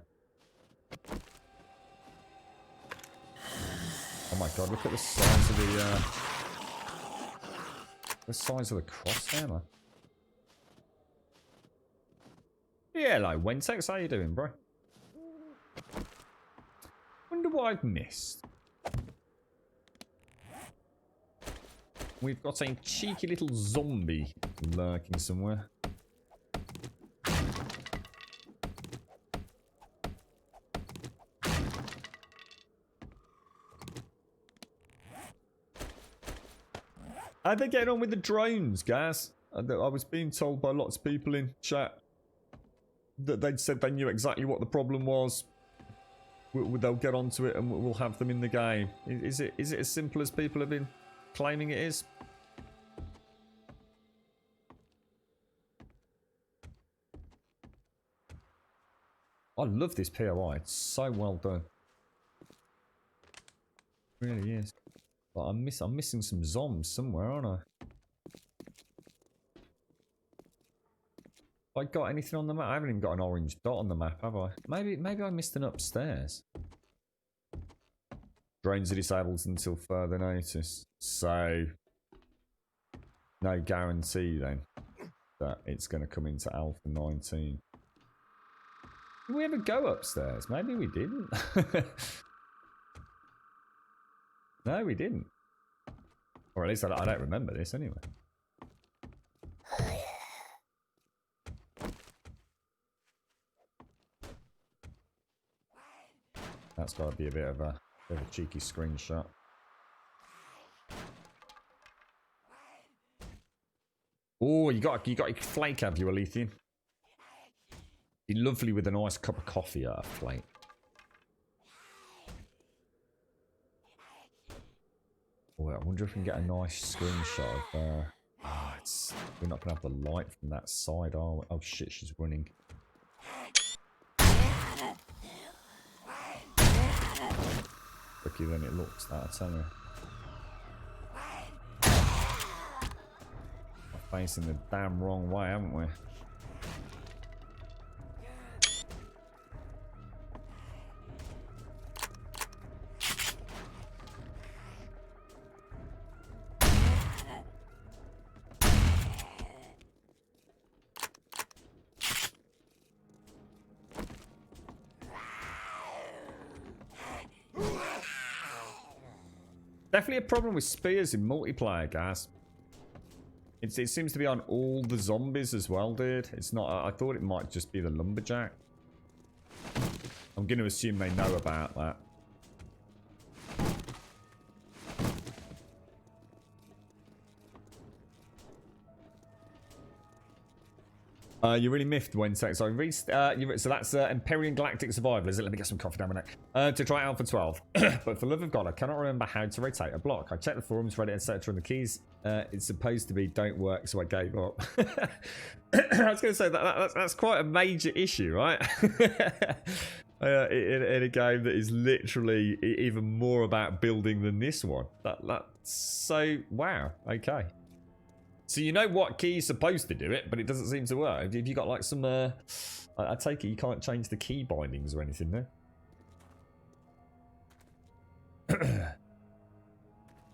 my god! Look at the size of the size of the cross there, man. Yeah, hello, Wentex, how you doing, bro? Wonder what I've missed. We've got a cheeky little zombie lurking somewhere. How'd they get on with the drones, guys? I was being told by lots of people in chat that they'd said they knew exactly what the problem was. They'll get onto it and we'll have them in the game. Is it as simple as people have been claiming it is? I love this POI. It's so well done. It really is. But I'm missing some zombs somewhere, aren't I? Have I got anything on the map? I haven't even got an orange dot on the map, have I? Maybe I missed an upstairs. Drones are disabled until further notice. So no guarantee then that it's going to come into Alpha 19. Did we ever go upstairs? Maybe we didn't. No, we didn't. Or at least I don't remember this anyway. That's got to be a bit of a cheeky screenshot. Oh, you got a flake, have you, Alethian? Be lovely with a nice cup of coffee at a flake. Oh, I wonder if we can get a nice screenshot of. We're not gonna have the light from that side, are we? Oh shit, she's running. Quicker than it looks, that I tell you. We're facing the damn wrong way, haven't we? Definitely a problem with spears in multiplayer, guys. It seems to be on all the zombies as well, dude. It's not... I thought it might just be the lumberjack. I'm going to assume they know about that. You really miffed Wednesday. So that's Empyrean Galactic Survival, is it? Let me get some coffee down my neck. To try Alpha 12. But for love of God, I cannot remember how to rotate a block. I checked the forums, Reddit, etc. and the keys it's supposed to be don't work, so I gave up. I was going to say that's quite a major issue, right? In a game that is literally even more about building than this one. That's so... Wow. Okay. So you know what key is supposed to do it, but it doesn't seem to work. Have you got like some... I take it you can't change the key bindings or anything there?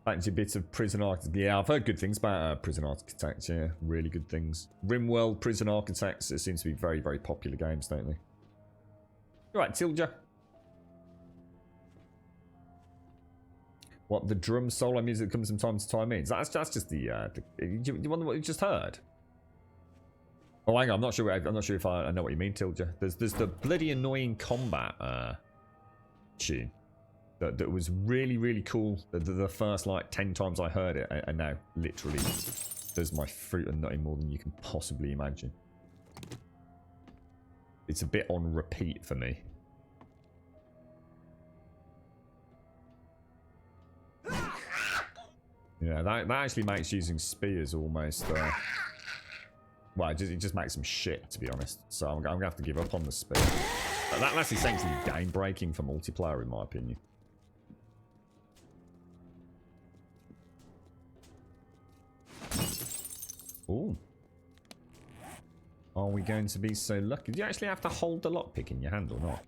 Fancy a bit of Prison Architect. Yeah, I've heard good things about Prison Architect. Yeah, really good things. Rimworld, Prison Architects. It seems to be very, very popular games, don't they? Right, Tilja. What, the drum solo music comes from time to time in? That's just the you wonder what you just heard? Oh, hang on, I'm not sure if I know what you mean, Tilja. There's the bloody annoying combat tune that was really, really cool the first like 10 times I heard it, and now literally does my fruit and nutting more than you can possibly imagine. It's a bit on repeat for me. Yeah, that actually makes using spears almost... well, it just makes them shit, to be honest. So I'm going to have to give up on the spear. That's essentially game-breaking for multiplayer, in my opinion. Ooh. Are we going to be so lucky? Do you actually have to hold the lockpick in your hand or not?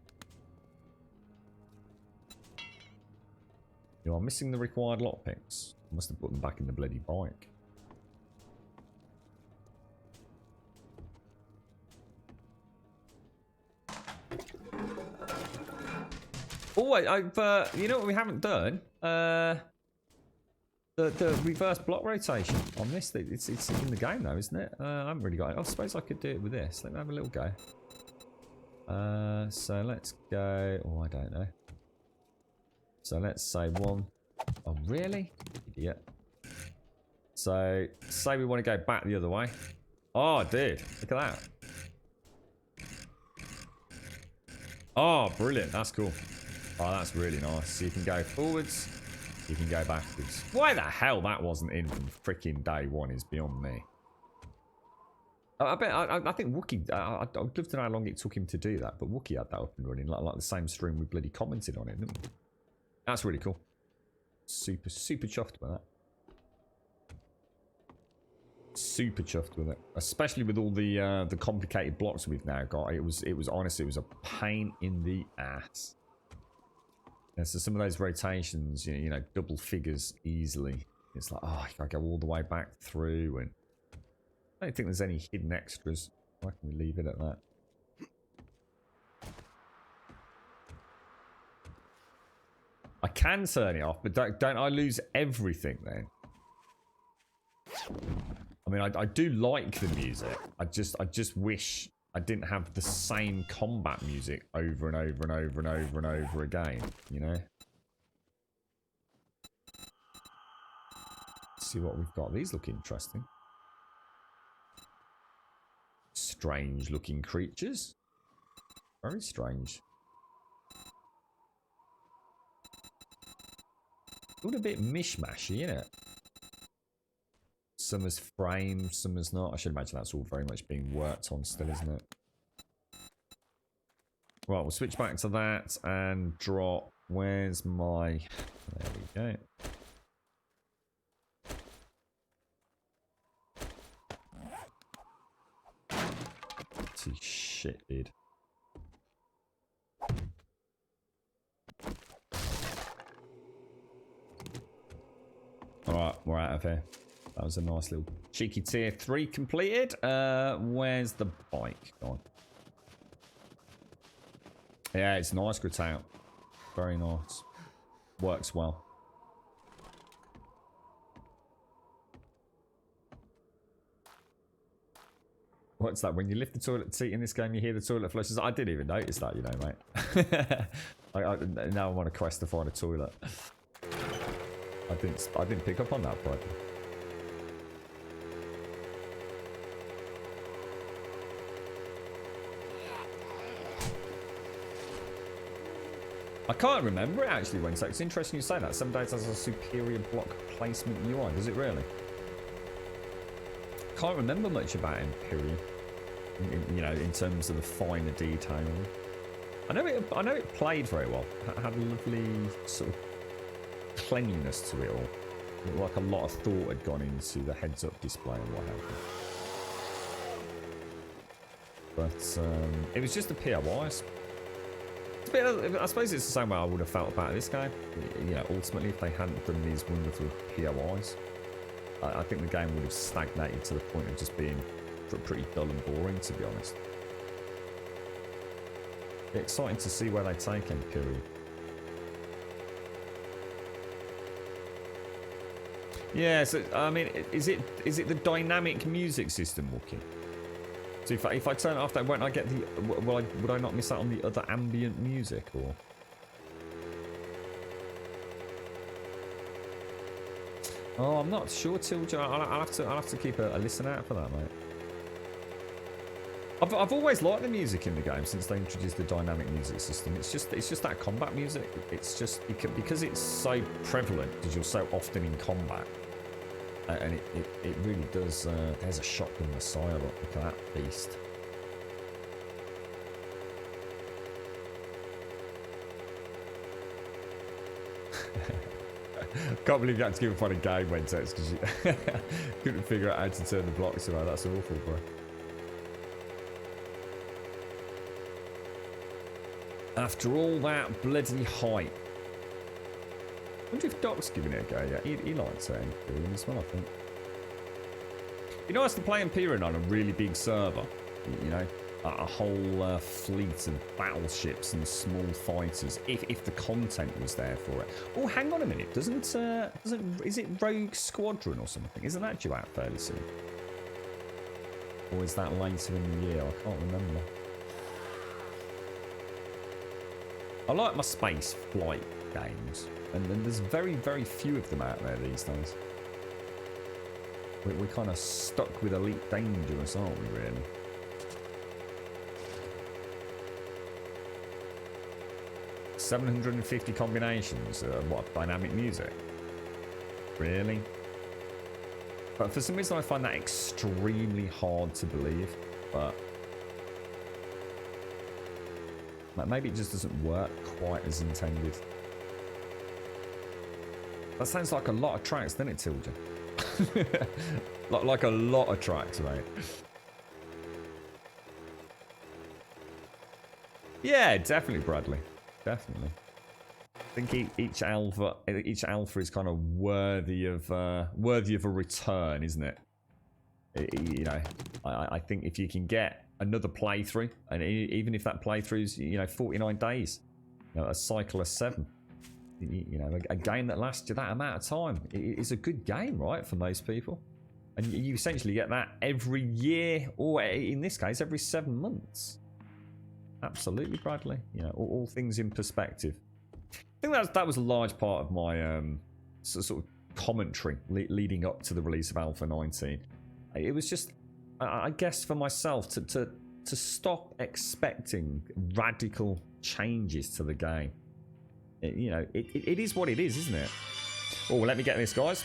You are missing the required lockpicks. I must have put them back in the bloody bike. Oh, I've you know what we haven't done? The reverse block rotation on this. It's in the game though, isn't it? I haven't really got it. I suppose I could do it with this. Let me have a little go. So let's go. Oh, I don't know. So let's say one. Oh, really? Idiot. So, say we want to go back the other way. Oh, dude. Look at that. Oh, brilliant. That's cool. Oh, that's really nice. So you can go forwards. You can go backwards. Why the hell that wasn't in from freaking day one is beyond me. I think Wookie... I'd love to know how long it took him to do that, but Wookie had that up and running. Like the same stream we bloody commented on it, didn't we? That's really cool. Super chuffed by that. Super chuffed with it, especially with all the complicated blocks we've now got. It was honestly, it was a pain in the ass. Yeah, so some of those rotations, you know, double figures easily. It's like, oh, I go all the way back through, and I don't think there's any hidden extras. Why can we leave it at that? I can turn it off, but don't I lose everything then? I mean, I do like the music. I just wish I didn't have the same combat music over and over and over and over and over again, you know? Let's see what we've got. These look interesting. Strange looking creatures. Very strange. All a bit mishmashy, isn't it? Some is framed, some is not. I should imagine that's all very much being worked on still, isn't it? Right, we'll switch back to that and drop. Where's my... There we go. Pretty shit, dude. Alright, we're out of here. That was a nice little cheeky tier 3 completed. Where's the bike gone? Yeah, it's nice, Grit out. Very nice. Works well. What's that? When you lift the toilet seat in this game, you hear the toilet flushes. I didn't even notice that, you know, mate. Now I'm on a quest to find a toilet. I didn't pick up on that part. I can't remember it actually, Wednesday. It's interesting you say that. 7 Days has a superior block placement UI. Does it really? Can't remember much about Empyrean. You know, in terms of the finer detailing. I know it played very well. It had a lovely sort of cleanliness to it all. Like a lot of thought had gone into the heads-up display and what have you. But it was just the POIs. I suppose it's the same way I would have felt about this game. You know, ultimately, if they hadn't done these wonderful POIs, I think the game would have stagnated to the point of just being pretty dull and boring, to be honest. Exciting to see where they take Empyrean. Yeah, so I mean, is it the dynamic music system, Wookie? So if I turn it off, then won't I get the? Would I not miss out on the other ambient music, or? Oh, I'm not sure, Tilja. I'll have to keep a listen out for that, mate. I've always liked the music in the game since they introduced the dynamic music system. It's just that combat music. It's just because it's so prevalent because you're so often in combat, and it really does. There's a shotgun Messiah. Look at that beast. Can't believe you had to give up on a game when text because you couldn't figure out how to turn the blocks around. That's awful, bro. After all that bloody hype. I wonder if Doc's giving it a go. Yeah, he likes Empyrean as well, I think. You know, nice to play Empyrean on a really big server. You know, a whole fleet of battleships and small fighters. If the content was there for it. Oh, hang on a minute. Is it Rogue Squadron or something? Isn't that due out fairly soon? Or is that later in the year? I can't remember. I like my space flight games, and there's very, very few of them out there these days. We're kind of stuck with Elite Dangerous, aren't we, really? $750 combinations of what? Dynamic music? Really? But for some reason I find that extremely hard to believe, but maybe it just doesn't work quite as intended. That sounds like a lot of tracks, doesn't it, Tilda? like a lot of tracks, mate. Yeah, definitely, Bradley. Definitely. I think each alpha is kind of worthy of a return, isn't it? You know, I think if you can get another playthrough, and even if that playthrough's 49 days, a cycle of 7, a game that lasts you that amount of time, it's a good game, right, for most people. And you essentially get that every year, or in this case every 7 months. Absolutely, Bradley. All things in perspective. I think that was a large part of my sort of commentary leading up to the release of Alpha 19. It was just, I guess, for myself to stop expecting radical changes to the game. It is what it is, isn't it? Oh, well, let me get this, guys.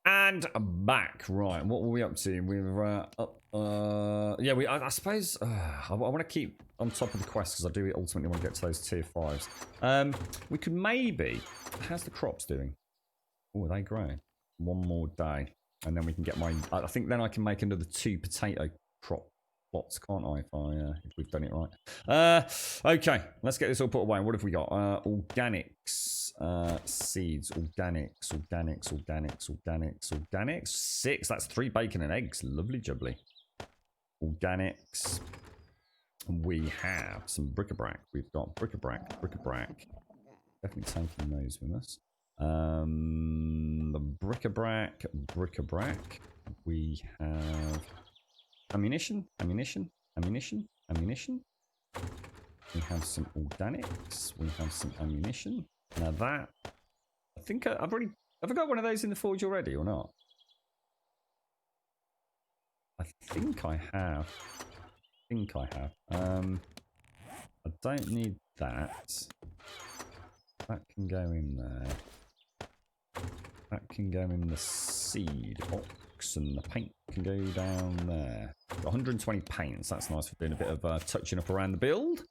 And I'm back. Right, what were we up to? We were yeah. I suppose I want to keep on top of the quest because I do ultimately want to get to those tier 5s. We could maybe. How's the crops doing? Oh, are they growing? One more day, and then we can get my. I think then I can make another 2 potato crop plots, can't I? If we've done it right. Okay, let's get this all put away. What have we got? Organics, seeds, organics. 6. That's 3 bacon and eggs. Lovely jubbly. Organics. We have some bric-a-brac. We've got bric-a-brac. Definitely taking those with us. The bric-a-brac. We have ammunition. We have some organics. We have some ammunition. Now that, I think I've already, have I got one of those in the forge already or not? I think I have. I don't need that. That can go in there. That can go in the seed box, and the paint can go down there. Got 120 paints. That's nice for doing a bit of touching up around the build.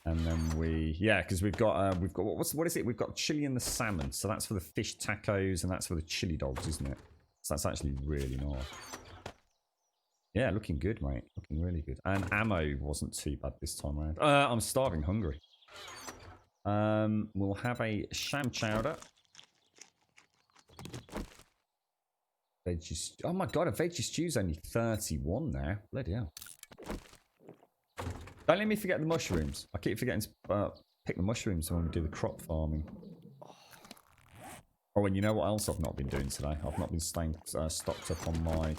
And then because we've got what is it? We've got chili and the salmon. So that's for the fish tacos, and that's for the chili dogs, isn't it? So that's actually really nice. Yeah, looking good, mate. Looking really good. And ammo wasn't too bad this time around. I'm starving hungry. We'll have a sham chowder. Veggie. Oh my god, a veggie stew's only 31 now. Bloody hell. Don't let me forget the mushrooms. I keep forgetting to pick the mushrooms when we do the crop farming. Oh, and you know what else I've not been doing today? I've not been staying stocked up on my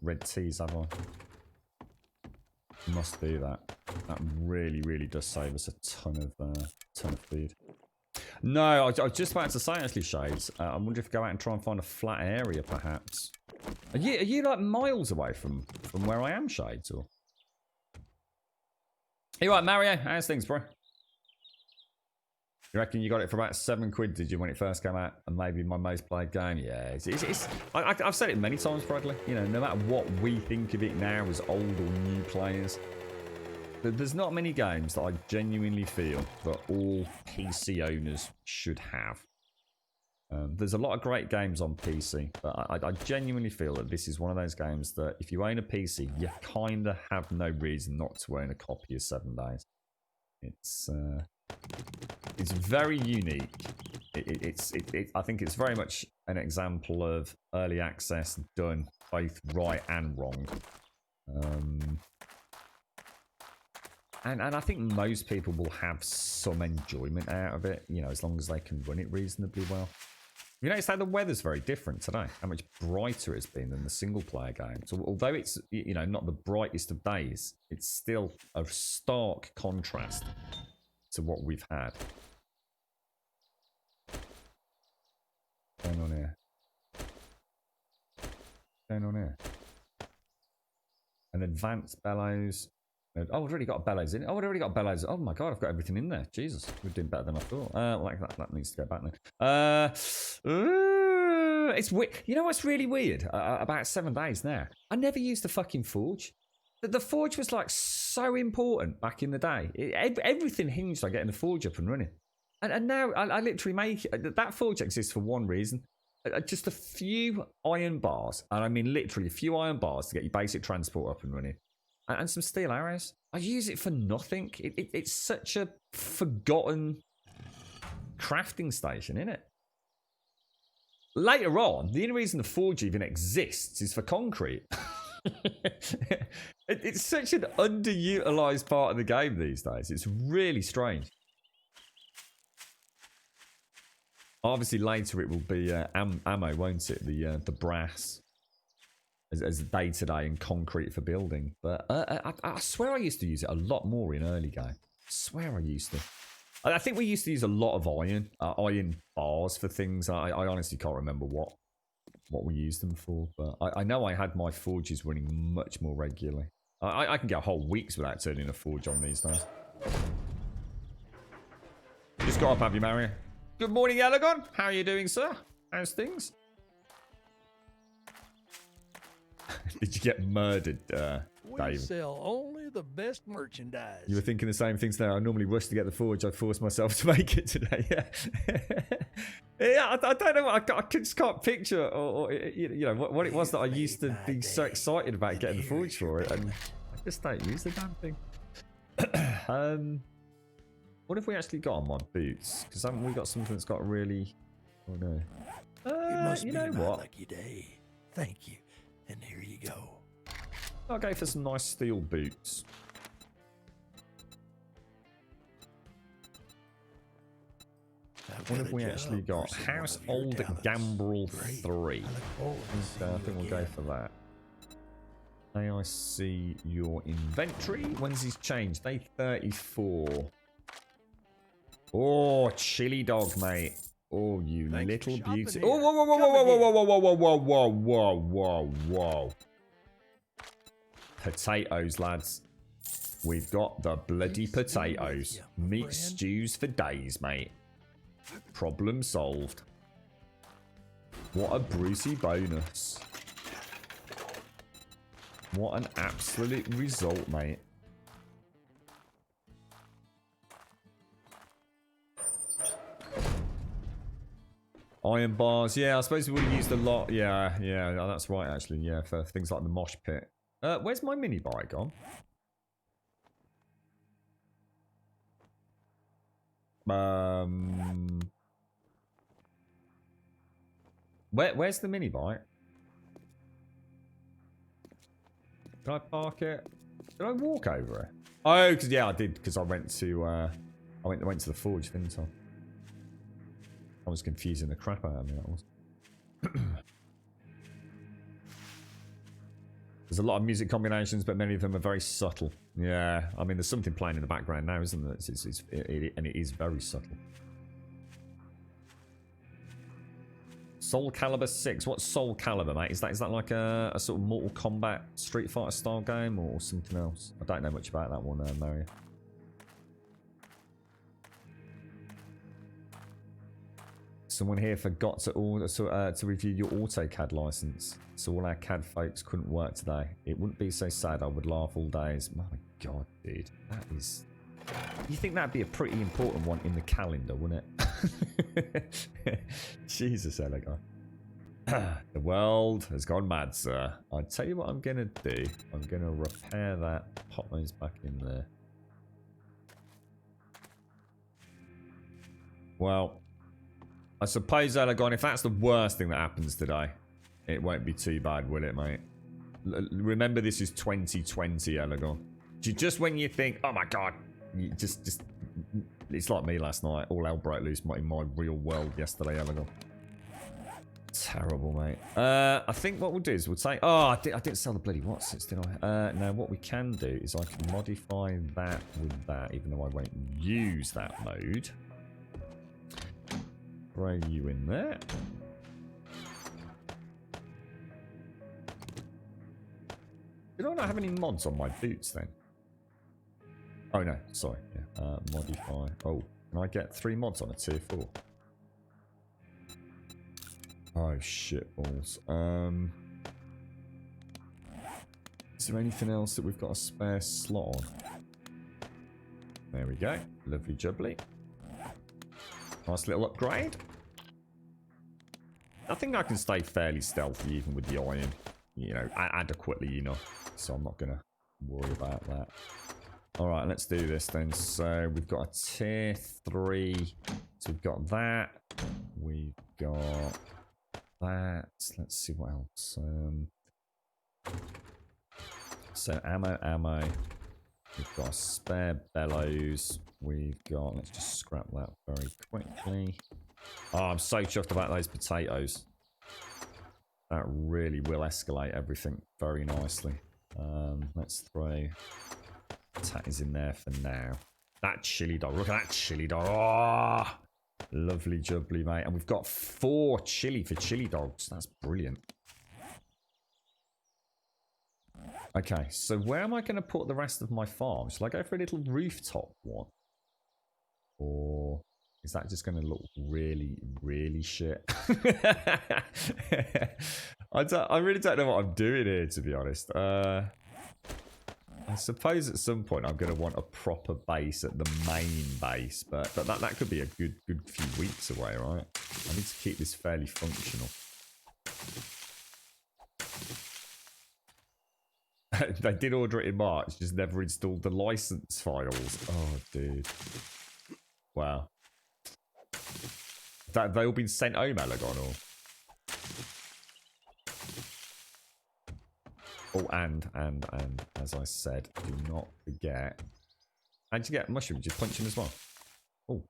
red teas, have I? Must do that. That really, really does save us a ton of food. No, I was just about to say actually, Shades. I wonder if I go out and try and find a flat area, perhaps. Are you like miles away from where I am, Shades? Or you right, Mario? How's things, bro? You reckon you got it for about £7, did you, when it first came out? And maybe my most played game? Yeah, I've said it many times, Bradley. You know, no matter what we think of it now as old or new players, there's not many games that I genuinely feel that all PC owners should have. There's a lot of great games on PC, but I genuinely feel that this is one of those games that if you own a PC, you kind of have no reason not to own a copy of 7 Days. It's very unique. I think it's very much an example of early access done both right and wrong. And I think most people will have some enjoyment out of it, you know, as long as they can run it reasonably well. You notice how the weather's very different today, how much brighter it's been than the single player game. So although it's, you know, not the brightest of days, it's still a stark contrast to what we've had. What's going on here? What's going on here? An advanced bellows. Oh, I've already got a bellows in it. Oh, I've already got a bellows. Oh my god, I've got everything in there. Jesus, we're doing better than I thought. Like that needs to go back then. It's weird. You know what's really weird about 7 Days now? I never used the fucking forge. The forge was like so important back in the day. Everything hinged on getting the forge up and running. And now I literally make that forge exists for one reason. Just a few iron bars, and I mean literally a few iron bars to get your basic transport up and running. And some steel arrows. I use it for nothing. It's such a forgotten crafting station, isn't it? Later on, the only reason the forge even exists is for concrete. It's such an underutilized part of the game these days. It's really strange. Obviously, later it will be ammo, won't it? The brass as day-to-day and concrete for building. But I swear I used to use it a lot more in early game. I swear I used to. I think we used to use a lot of iron bars for things. I honestly can't remember what we used them for, but I know I had my forges running much more regularly. I can go whole weeks without turning a forge on these days. Just got up, have you, Mario? Good morning, Elegon. How are you doing, sir? How's things? Did you get murdered, We Dave? sell only the best merchandise. You were thinking the same things now. I normally rush to get the forge. I forced myself to make it today. Yeah, yeah. I don't know. I just can't picture, or you know, what it was that I used to be so excited about getting the forge for it, and I just don't use the damn thing. What have we actually got on my boots? Because haven't we got something that's got really? Oh no. It must You be know my what? lucky day. Thank you. And here you go. I'll go for some nice steel boots. What have we actually got? Household Gambrel 3. I think we'll go for that. May I see your inventory? When's his change? Day 34. Oh, chili dog, mate. Oh, you Thanks little for shopping beauty. here. Oh, whoa, whoa, whoa, Come whoa, whoa, again. whoa, whoa, whoa, whoa, whoa, whoa, whoa, whoa. Potatoes, lads. We've got the bloody Peace be with potatoes. you, my Meat friend. stews for days, mate. Problem solved. What a Brucey bonus. What an absolute result, mate. Iron bars, yeah, I suppose we would have used a lot. Yeah, that's right, actually. Yeah, for things like the mosh pit. Where's my mini bike gone? Where's the mini bike? Did I park it? Did I walk over it? Oh, because yeah, I did. Because I went to I went to the forge, didn't I? I was confusing the crap out of me. That was. There's a lot of music combinations, but many of them are very subtle. Yeah, I mean, there's something playing in the background now, isn't there? And it is very subtle. Soul Calibur 6. What's Soul Calibur, mate? Is that like a sort of Mortal Kombat Street Fighter style game or something else? I don't know much about that one, Mario. Someone here forgot to review your AutoCAD license, so all our CAD folks couldn't work today. It wouldn't be so sad. I would laugh all days. My God, dude, that is. You think that'd be a pretty important one in the calendar, wouldn't it? Jesus, Elegor. The world has gone mad, sir. I'll tell you what I'm gonna do. I'm gonna repair that. Pop those back in there. Well. I suppose, Elegon, if that's the worst thing that happens today, it won't be too bad, will it, mate? Remember, this is 2020, Elegon. Just when you think, oh my God, you just it's like me last night. All hell broke loose in my real world yesterday, Elegon. Terrible, mate. I think what we'll do is we'll say, oh, I didn't sell the bloody Watsons, did I? Now, what we can do is I can modify that with that, even though I won't use that mode. Throw you in there. Did I not have any mods on my boots then? Oh no, sorry. Yeah. Modify. Oh, can I get 3 mods on a tier 4? Oh shit balls. Is there anything else that we've got a spare slot on? There we go. Lovely jubbly. Nice little upgrade. I think I can stay fairly stealthy even with the iron, you know, adequately enough. So I'm not going to worry about that. Alright, let's do this then. So we've got a tier 3. So we've got that. We've got that. Let's see what else. So ammo. We've got a spare bellows. We've got, let's just scrap that very quickly. Oh, I'm so chuffed about those potatoes. That really will escalate everything very nicely. Let's throw tatties in there for now. That chili dog, look at that chili dog. Oh, lovely jubbly, mate. And we've got 4 chili for chili dogs. That's brilliant. Okay, so where am I going to put the rest of my farm? Shall I go for a little rooftop one? Or Is that just going to look really, really shit? I really don't know what I'm doing here, to be honest. I suppose at some point I'm going to want a proper base at the main base, but that could be a good few weeks away, right? I need to keep this fairly functional. They did order it in March, just never installed the license files. Oh, dude. Wow. They all been sent home, Alagon, or? Oh, and, as I said, do not forget. How'd you get mushrooms? Just punch him as well. Oh.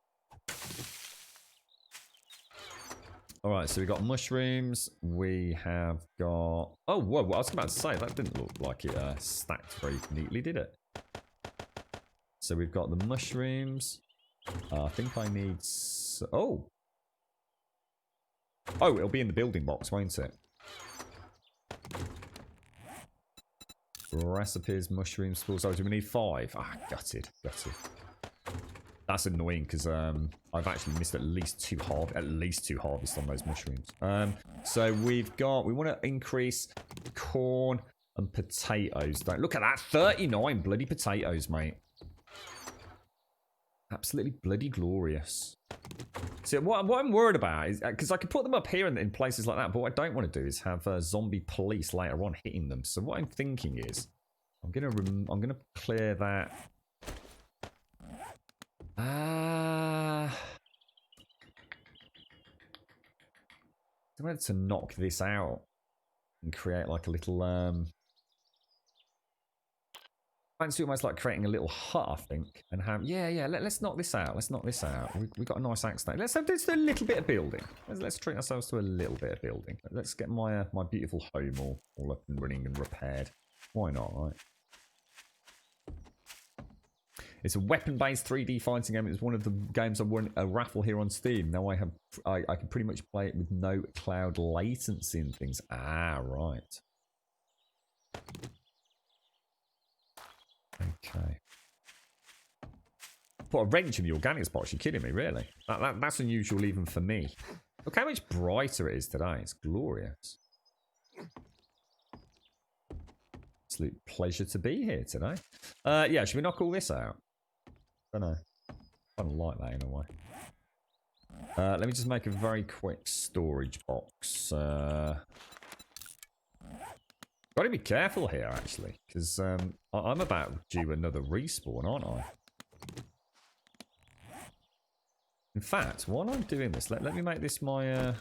Alright, so we got mushrooms. We have got... Oh, whoa, I was about to say, that didn't look like it stacked very neatly, did it? So we've got the mushrooms. I think I need... Oh! Oh, it'll be in the building box, won't it? Recipes, mushrooms, spores. Oh, do we need 5? Ah, gutted. That's annoying because I've actually missed at least two harvests on those mushrooms. So we want to increase corn and potatoes. Look at that, 39 bloody potatoes, mate. Absolutely bloody glorious. See, what I'm worried about is because I could put them up here in places like that, but what I don't want to do is have zombie police later on hitting them. So what I'm thinking is, I'm gonna clear that. I wanted to knock this out and create like a little fancy almost like creating a little hut, I think, and have let's knock this out. We got a nice axe there. Let's do a little bit of building. Let's treat ourselves to a little bit of building. Let's get my my beautiful home all up and running and repaired. Why not, right? It's a weapon-based 3D fighting game. It's one of the games I won a raffle here on Steam. Now I can pretty much play it with no cloud latency and things. Ah, right. Okay. Put a wrench in the organics box. You're kidding me, really? That's unusual even for me. Look how much brighter it is today. It's glorious. Absolute pleasure to be here today. Yeah, should we knock all this out? I don't know. I don't like that in a way. Let me just make a very quick storage box. Got to be careful here, actually, because I'm about due another respawn, aren't I? In fact, while I'm doing this, let me make this my...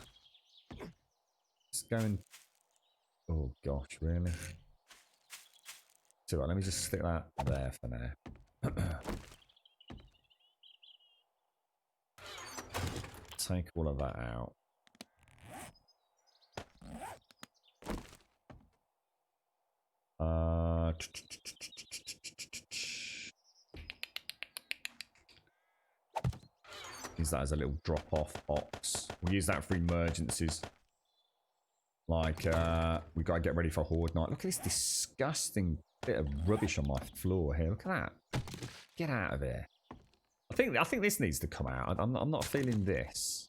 Just going... Oh, gosh, really? So, let me just stick that there for now. Take all of that out. Use that as a little drop-off box. We'll use that for emergencies. Like, we got to get ready for Horde Night. Look at this disgusting bit of rubbish on my floor here. Look at that. Get out of here. I think this needs to come out. I'm not feeling this.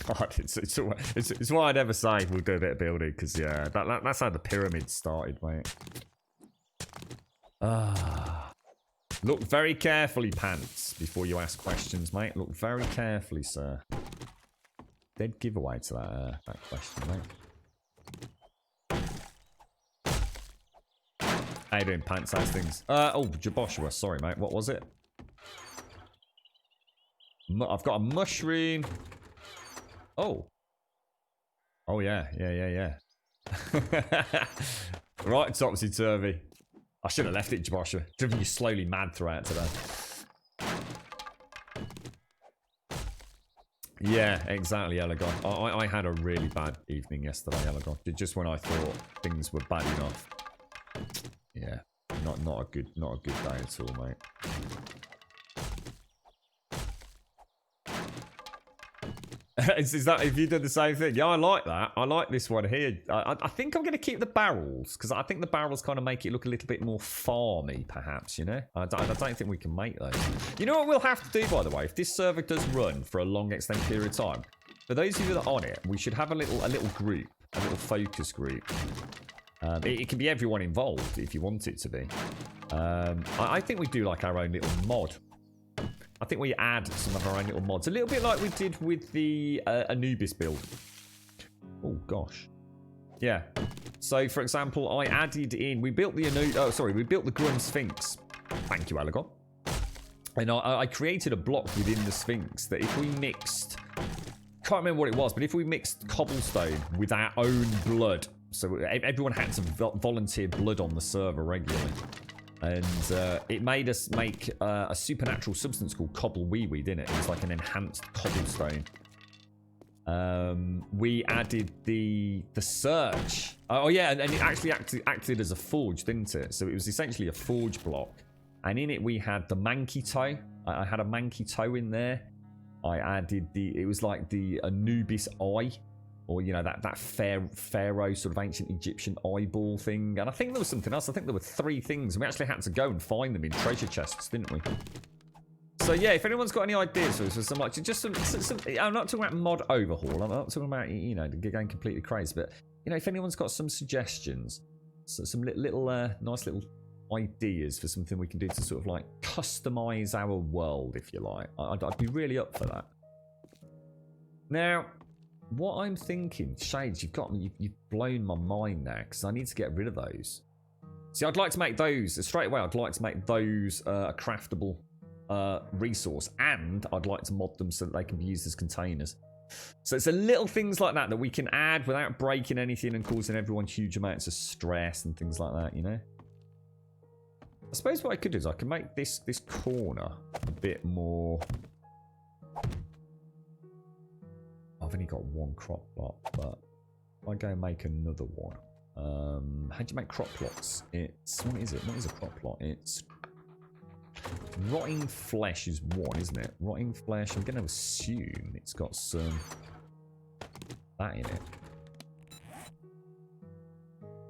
God, it's why I never say we'll do a bit of building, because yeah, that's how the pyramid started, mate. Look very carefully, Pants, before you ask questions, mate. Look very carefully, sir. Dead giveaway to that question, mate. How you doing, Pants? How's things? Oh, Jaboshua, sorry, mate. What was it? I've got a mushroom. Oh. Oh, yeah. Right, topsy-turvy. I should have left it, Jaboshua. Driven you slowly mad throughout today. Yeah, exactly, Elgon. I had a really bad evening yesterday, Elgon. Just when I thought things were bad enough. Yeah, not a good day at all, mate. Is that if you did the same thing? Yeah, I like that. I like this one here. I think I'm going to keep the barrels because I think the barrels kind of make it look a little bit more farmy, perhaps. You know, I don't think we can make those. You know what we'll have to do, by the way, if this server does run for a long extended period of time. For those of you that are on it, we should have a little group, a little focus group. It can be everyone involved if you want it to be. I think we do like our own little mod. I think we add some of our own little mods. A little bit like we did with the Anubis build. Oh, gosh. Yeah. So, for example, I added in... We built the we built the Grum Sphinx. Thank you, Alagon. And I created a block within the Sphinx that if we mixed... Can't remember what it was, but if we mixed cobblestone with our own blood... So everyone had to volunteer blood on the server regularly. And it made us make a supernatural substance called Cobbleweed, didn't it? It was like an enhanced cobblestone. We added the search. Oh yeah, and it actually acted as a forge, didn't it? So it was essentially a forge block. And in it we had the Mankey Toe. I had a Mankey Toe in there. I added it was like the Anubis Eye. Or, you know, that pharaoh sort of ancient Egyptian eyeball thing. And I think there was something else. I think there were 3 things. And we actually had to go and find them in treasure chests, didn't we? So, yeah, if anyone's got any ideas for some, like, just some I'm not talking about mod overhaul. I'm not talking about, you know, going completely crazy. But, you know, if anyone's got some suggestions, some little nice little ideas for something we can do to sort of, like, customize our world, if you like. I'd be really up for that. Now... What I'm thinking, Shades, you've blown my mind now because I need to get rid of those. See, I'd like to make those straight away. I'd like to make those a craftable resource, and I'd like to mod them so that they can be used as containers. So it's a little things like that we can add without breaking anything and causing everyone huge amounts of stress and things like that. You know. I suppose what I could do is I can make this corner a bit more. I've only got 1 crop plot, but if I go make another one. How do you make crop plots? What is it? What is a crop plot? It's rotting flesh is 1, isn't it? Rotting flesh. I'm going to assume it's got some that in it.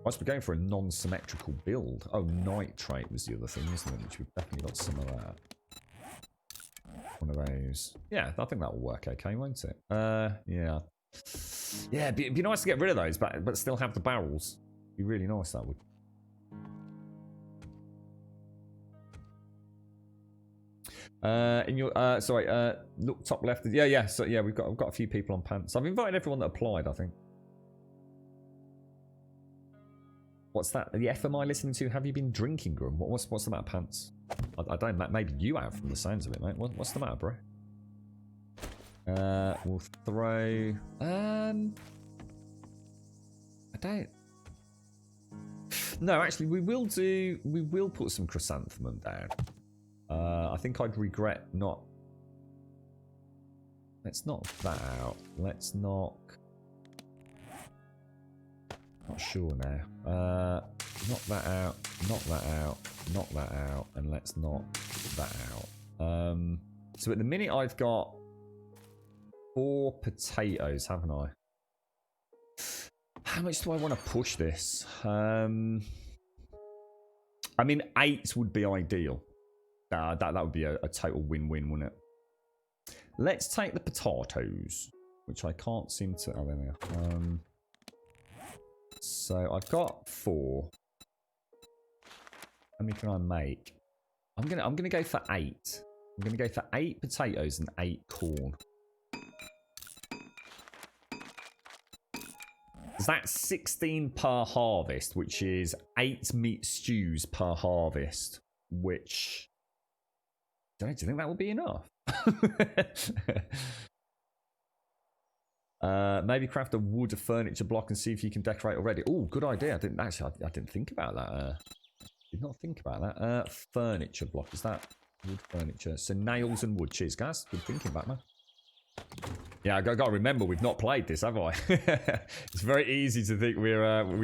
Whilst we're going for a non-symmetrical build. Oh, nitrate was the other thing, wasn't it? Which we've definitely got some of that. One of those. Yeah, I think that'll work okay, won't it? Yeah. Yeah, it'd be nice to get rid of those, but still have the barrels. It'd be really nice, that would. In your look top left. Yeah. So yeah, I've got a few people on pants. I've invited everyone that applied, I think. What's that? The FMI listening to? Have you been drinking, Grum? What's the matter, pants? I don't. Maybe you have from the sounds of it, mate. What's the matter, bro? We'll throw. I don't. No, actually, we will put some chrysanthemum down. I think I'd regret not. Let's knock that out. Let's knock. Not sure now. Knock that out. Knock that out. Knock that out. And let's knock that out. So at the minute I've got 4 potatoes, haven't I? How much do I want to push this? I mean, 8 would be ideal. That would be a total win-win, wouldn't it? Let's take the potatoes, which I can't seem to. Oh, there they are. So I've got 4. How many can I make? I'm gonna go for 8. I'm gonna go for 8 potatoes and 8 corn. That's 16 per harvest, which is 8 meat stews per harvest. Which do you think that will be enough? Maybe craft a wood furniture block and see if you can decorate already. Oh, good idea. I didn't think about that. Did not think about that. Furniture block, is that wood furniture? So nails and wood. Cheers, guys. Good thinking, Batman. Yeah, I got to remember we've not played this, have I? It's very easy to think we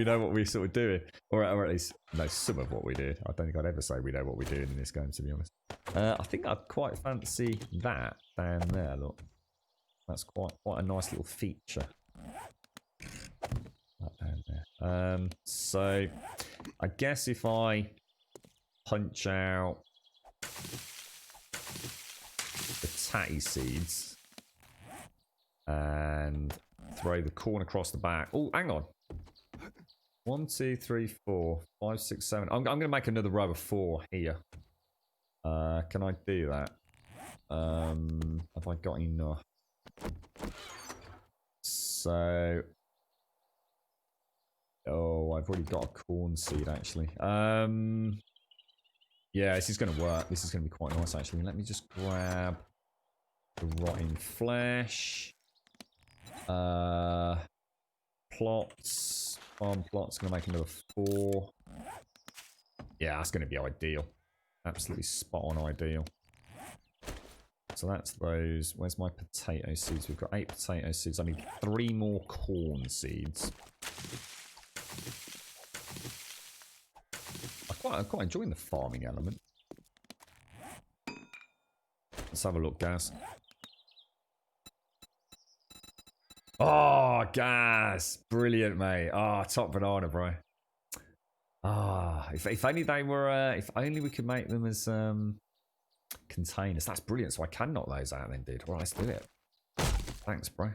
know what we're sort of doing, or at least know some of what we do. I don't think I'd ever say we know what we're doing in this game, to be honest. I think I'd quite fancy that down there. Look. That's quite a nice little feature. Right down there. So I guess if I punch out the tatty seeds and throw the corn across the back. Oh, hang on. 1, 2, 3, 4, 5, 6, 7. I'm going to make another row of 4 here. Can I do that? Have I got enough? So... Oh, I've already got a corn seed, actually. Yeah, this is going to work. This is going to be quite nice, actually. Let me just grab the rotting flesh. Plots. Farm plots. Going to make another 4. Yeah, that's going to be ideal. Absolutely spot on ideal. So that's those. Where's my potato seeds? We've got 8 potato seeds. I need 3 more corn seeds. I'm quite enjoying the farming element. Let's have a look, Gaz. Oh, Gaz! Brilliant, mate. Oh, top banana, bro. Ah, if only they were. If only we could make them as containers. That's brilliant. So I can knock those out, then, dude. All right, let's do it. Thanks, bro.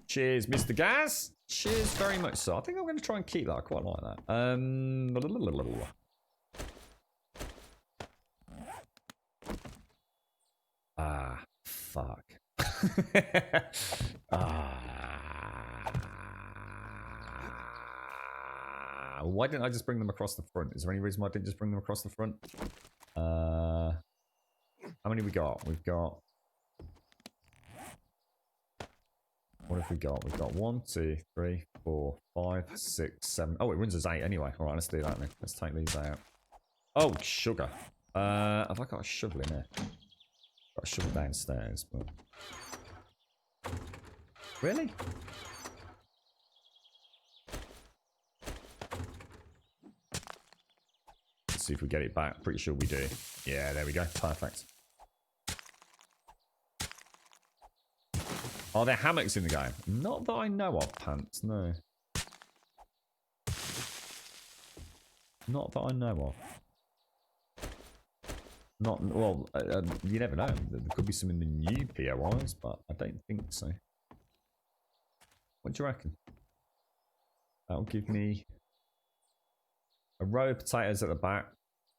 Cheers, Mr. Gaz. Cheers very much so. I think I'm going to try and keep that. I quite like that. Ah, fuck. Why didn't I just bring them across the front? Is there any reason why I didn't just bring them across the front? How many we got? We've got... What have we got? We've got 1, 2, 3, 4, 5, 6, 7. Oh, it runs as 8 anyway. All right, let's do that then. Let's take these out. Oh, sugar. Have I got a shovel in there? Got a shovel downstairs, but... Really? Let's see if we get it back. Pretty sure we do. Yeah, there we go. Perfect. Are there hammocks in the game? Not that I know of, Pants, no. Not that I know of. Not, well, you never know. There could be some in the new POIs, but I don't think so. What do you reckon? That'll give me a row of potatoes at the back,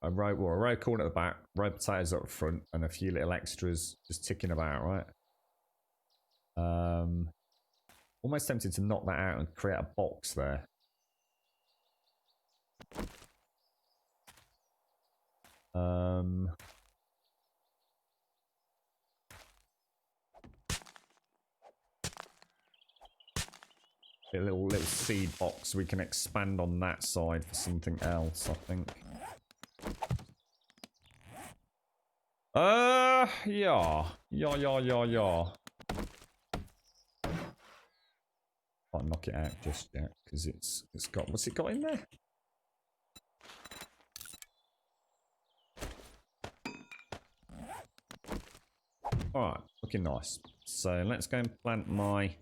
a row of corn at the back, row of potatoes up front, and a few little extras just ticking about, right? Almost tempted to knock that out and create a box there. A little seed box we can expand on that side for something else, I think. Yeah. Yeah. Can't knock it out just yet because it's got, what's it got in there? Alright, looking nice. So let's go and plant my...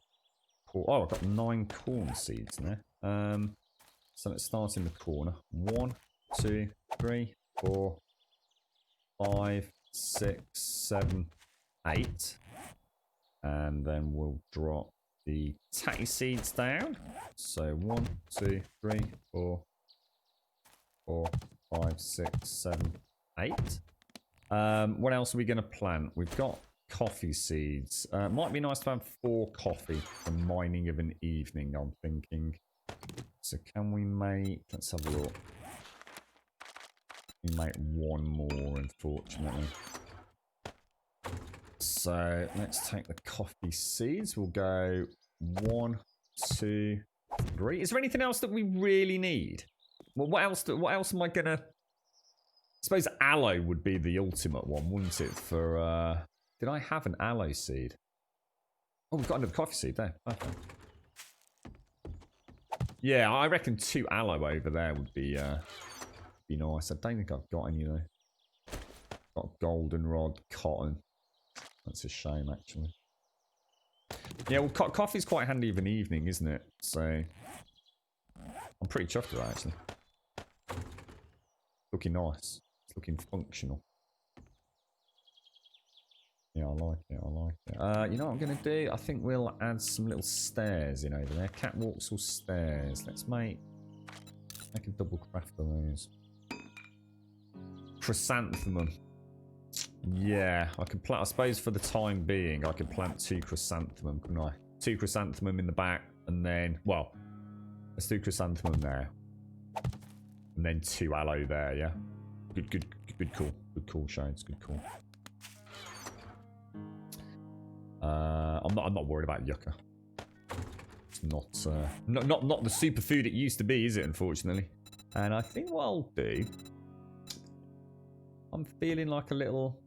Oh, I've got 9 corn seeds there. So let's start in the corner. 1, 2, 3, 4, 5, 6, 7, 8. And then we'll drop the tatty seeds down. So 1, 2, 3, 4, 5, 6, 7, 8. What else are we going to plant? We've got coffee seeds. Might be nice to have 4 coffee for mining of an evening, I'm thinking. So can we make... Let's have a look. We make 1 more, unfortunately. So let's take the coffee seeds. We'll go 1, 2, 3. Is there anything else that we really need? Well, what else am I gonna... I suppose aloe would be the ultimate one, wouldn't it? For did I have an aloe seed? Oh, we've got another coffee seed there. Okay. Yeah, I reckon 2 aloe over there would be nice. I don't think I've got any though. Got goldenrod, cotton. That's a shame, actually. Yeah, well, coffee's quite handy of an evening, isn't it? So, I'm pretty chuffed with that, actually. Looking nice. It's looking functional. Yeah, I like it, I like it. You know what I'm going to do? I think we'll add some little stairs in over there. Catwalks or stairs. Let's make a double craft of those. Chrysanthemum. Yeah, I can plant, I suppose for the time being, I could plant 2 chrysanthemum, couldn't I? 2 chrysanthemum in the back, and then, well, let's do chrysanthemum there. And then 2 aloe there, yeah? Good call. Good call, Shades, good call. I'm not worried about yucca. It's not the superfood it used to be, is it, unfortunately? And I think what I'll do, I'm feeling like a little...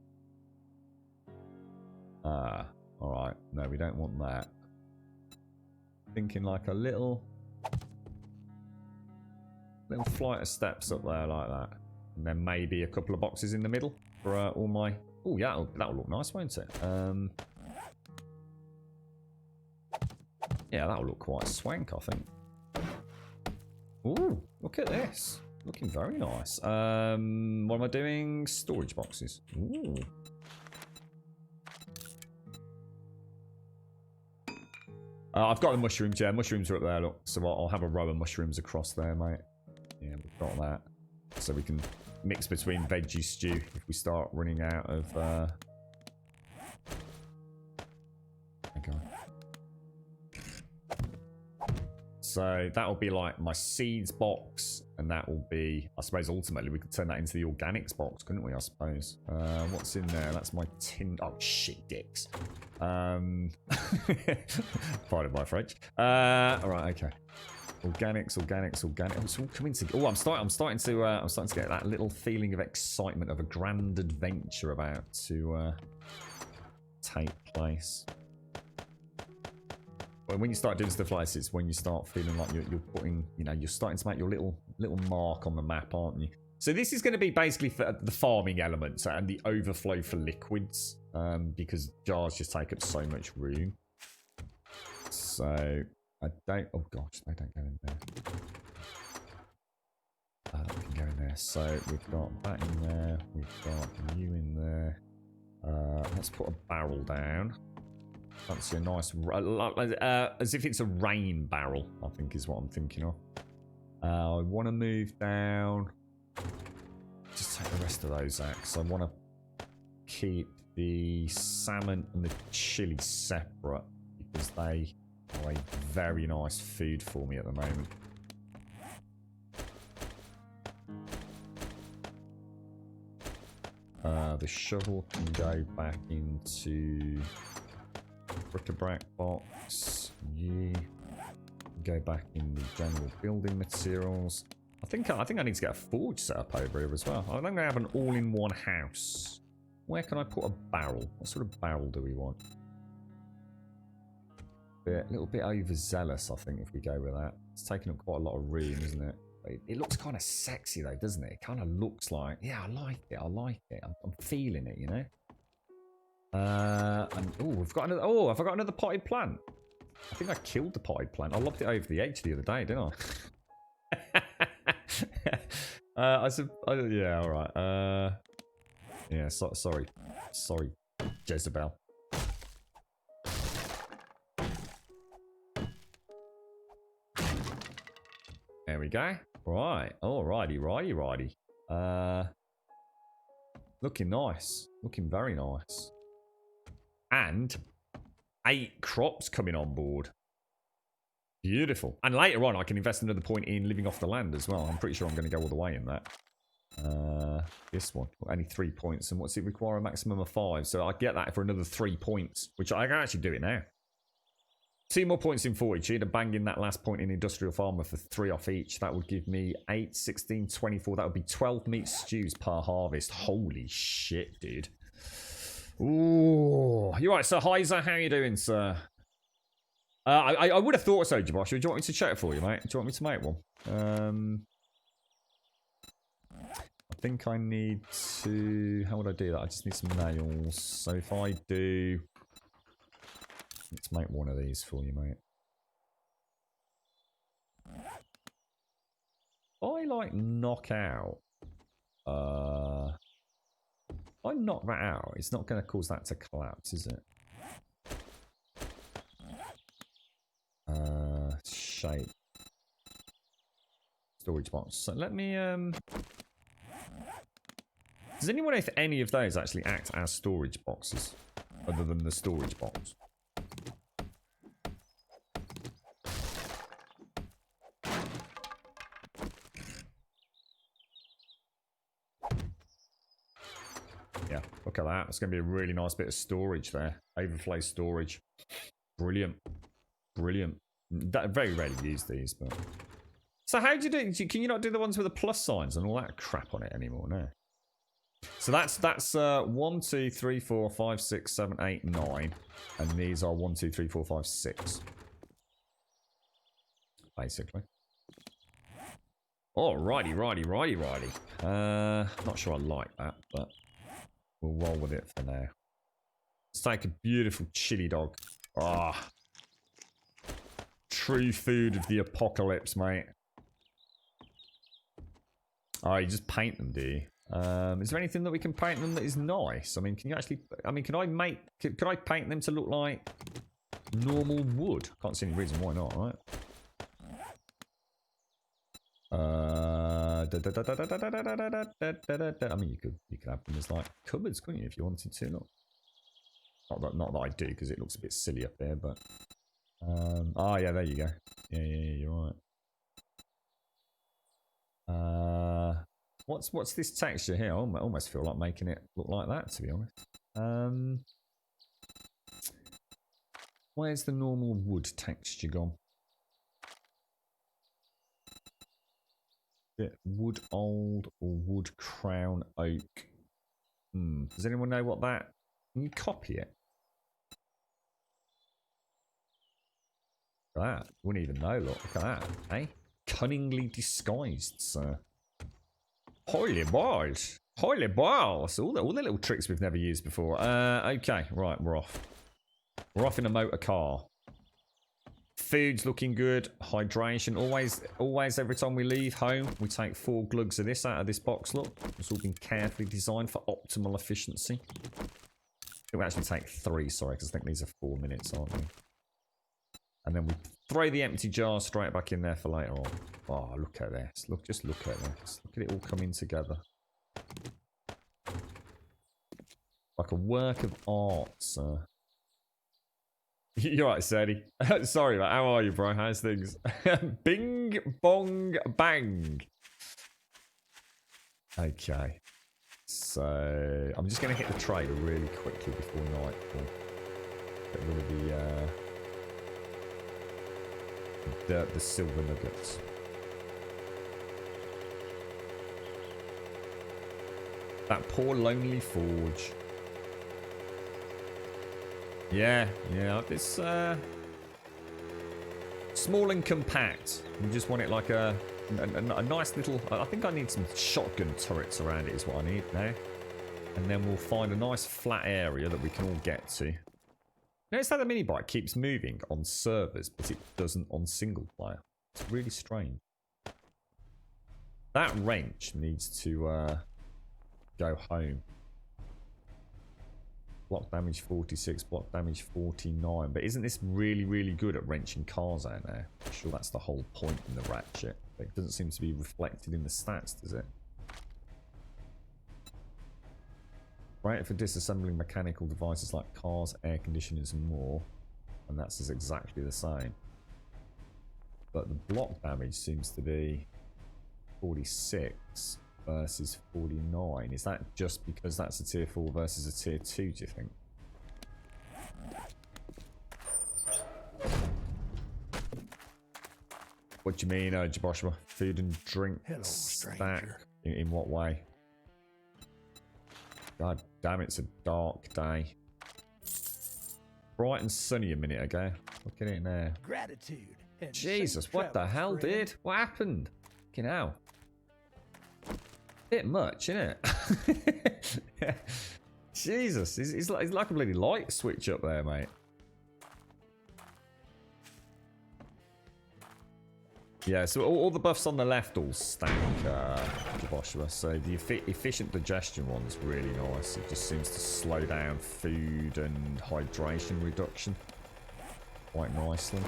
alright. No, we don't want that. Thinking like a little flight of steps up there like that. And then maybe a couple of boxes in the middle for all my... Oh, yeah, that'll look nice, won't it? Yeah, that'll look quite swank, I think. Ooh, look at this. Looking very nice. What am I doing? Storage boxes. Ooh. I've got the mushrooms, yeah. Mushrooms are up there, look. So I'll have a row of mushrooms across there, mate. Yeah, we've got that. So we can mix between veggie stew if we start running out of... Okay. So that'll be like my seeds box, and that will be, I suppose ultimately we could turn that into the organics box, couldn't we, I suppose? What's in there? That's my tin... Oh, shit, dicks. Pardon my French. Alright, okay. Organics. Oh, it's all coming together. Oh, I'm starting to get that little feeling of excitement of a grand adventure about to take place. When you start doing stuff like this, it's when you start feeling like you're putting, you know, you're starting to make your little mark on the map, aren't you? So this is going to be basically for the farming elements and the overflow for liquids, because jars just take up so much room. So I don't. Oh gosh, they don't go in there. We can go in there. So we've got that in there. We've got you in there. Let's put a barrel down. Fancy a nice, as if it's a rain barrel, I think is what I'm thinking of. I want to move down. Just take the rest of those out, because I want to keep the salmon and the chili separate, because they are a very nice food for me at the moment. The shovel can go back into bric-a-brac box. Yeah. Go back in the general building materials. I think I need to get a forge set up over here as well. I'm going to have an all-in-one house. Where can I put a barrel? What sort of barrel do we want? A little bit overzealous, I think, if we go with that. It's taking up quite a lot of room, isn't it? It looks kind of sexy though, doesn't it? It kind of looks like, yeah, I like it. I'm feeling it, you know. And oh, we've got another. Oh, have I got another potted plant? I think I killed the potted plant. I lobbed it over the edge the other day, didn't I? Yeah, all right. Yeah, sorry, Jezebel. There we go. Right. Alrighty. Looking nice. Looking very nice. And 8 crops coming on board. Beautiful. And later on, I can invest another point in living off the land as well. I'm pretty sure I'm going to go all the way in that. This one. Only 3 points. And what's it require? A maximum of 5. So I get that for another 3 points, which I can actually do it now. 2 more points in fortitude and bang in that last point in industrial farmer for 3 off each. That would give me 8, 16, 24. That would be 12 meat stews per harvest. Holy shit, dude. Ooh. You're right, Sir Heiser. How are you doing, sir? I would have thought so, Joshua. Do you want me to check it for you, mate? Do you want me to make one? think I need to... How would I do that? I just need some nails. So if I do... Let's make one of these for you, mate. I like knock out. If I knock that out, it's not going to cause that to collapse, is it? Shape. Storage box. So let me Does anyone know if any of those actually act as storage boxes other than the storage box? Yeah, look at that. It's going to be a really nice bit of storage there. Overflow storage. Brilliant. Brilliant. Very rarely use these, but... So how do you do... Can you not do the ones with the plus signs and all that crap on it anymore? No. So that's 1, 2, 3, 4, 5, 6, 7, 8, 9. And these are 1, 2, 3, 4, 5, 6. Basically. Oh, righty. Not sure I like that, but we'll roll with it for now. Let's take a beautiful chili dog. Ah. True food of the apocalypse, mate. Oh, you just paint them, do you? Is there anything that we can paint them that is nice? I mean, can you actually... I mean, can I paint them to look like normal wood? Can't see any reason why not, right? I mean, you could have them as like cupboards, couldn't you, if you wanted to? Not that I do, because it looks a bit silly up there, but... oh, yeah, there you go. Yeah, you're right. What's this texture here? I almost feel like making it look like that, to be honest. Where's the normal wood texture gone? Is it wood old or wood crown oak? Does anyone know what that... Can you copy it? Look at that. Wouldn't even know, look at that. Eh? Cunningly disguised, sir. Holy balls. Holy balls. All the little tricks we've never used before. Okay, right, we're off. We're off in a motor car. Food's looking good. Hydration. Always every time we leave home, we take 4 glugs of this out of this box, look. It's all been carefully designed for optimal efficiency. It will actually take 3, sorry, because I think these are 4 minutes, aren't they? And then we throw the empty jar straight back in there for later on. Oh, look at this. Just look at this. Look at it all coming together. Like a work of art, sir. You're right, Sadie. Sorry, mate. How are you, bro? How's things? Bing, bong, bang. Okay. So, I'm just going to hit the trade really quickly before nightfall. Get rid of the silver nuggets. That poor lonely forge. Yeah, it's small and compact. You just want it like a nice little... I think I need some shotgun turrets around it is what I need now. And then we'll find a nice flat area that we can all get to. Notice how the mini bike keeps moving on servers, but it doesn't on single player. It's really strange. That wrench needs to go home. Block damage 46, block damage 49. But isn't this really, really good at wrenching cars out now? I'm sure that's the whole point in the ratchet. But it doesn't seem to be reflected in the stats, does it? Right, for disassembling mechanical devices like cars, air conditioners and more. And that's exactly the same. But the block damage seems to be 46 versus 49. Is that just because that's a tier 4 versus a tier 2, do you think? What do you mean, Jaboshua? Food and drink stack? In what way? God damn, it's a dark day. Bright and sunny a minute ago. Look at it now. Gratitude. And Jesus, safe what the travels, hell, friend. dude? What happened? Fucking hell. Bit much, isn't it? Jesus, it's like a bloody light switch up there, mate. Yeah, so all the buffs on the left all stank Joshua. So the efficient digestion one's really nice. It just seems to slow down food and hydration reduction quite nicely.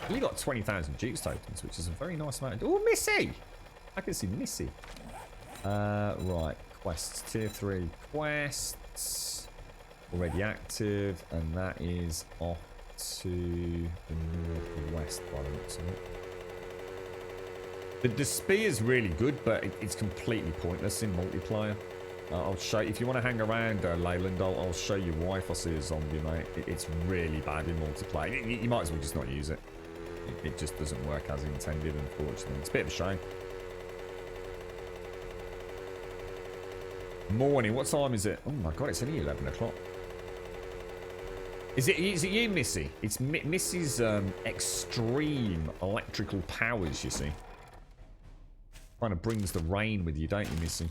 You got 20,000 Jukes tokens, which is a very nice amount. Oh, Missy! I can see Missy. Right, quests. Tier 3 quests. Already active, and that is off to the northwest by the looks of it. The spear is really good, but it's completely pointless in multiplayer. I'll show you, if you want to hang around Leyland, I'll show you why if I see a zombie, mate. It's really bad in multiplayer. You might as well just not use it. It just doesn't work as intended, unfortunately. It's a bit of a shame. Morning, what time is it? Oh my god, it's only 11 o'clock. Is it you, Missy? It's Missy's extreme electrical powers, you see. Kind of brings the rain with you, don't you, Missy?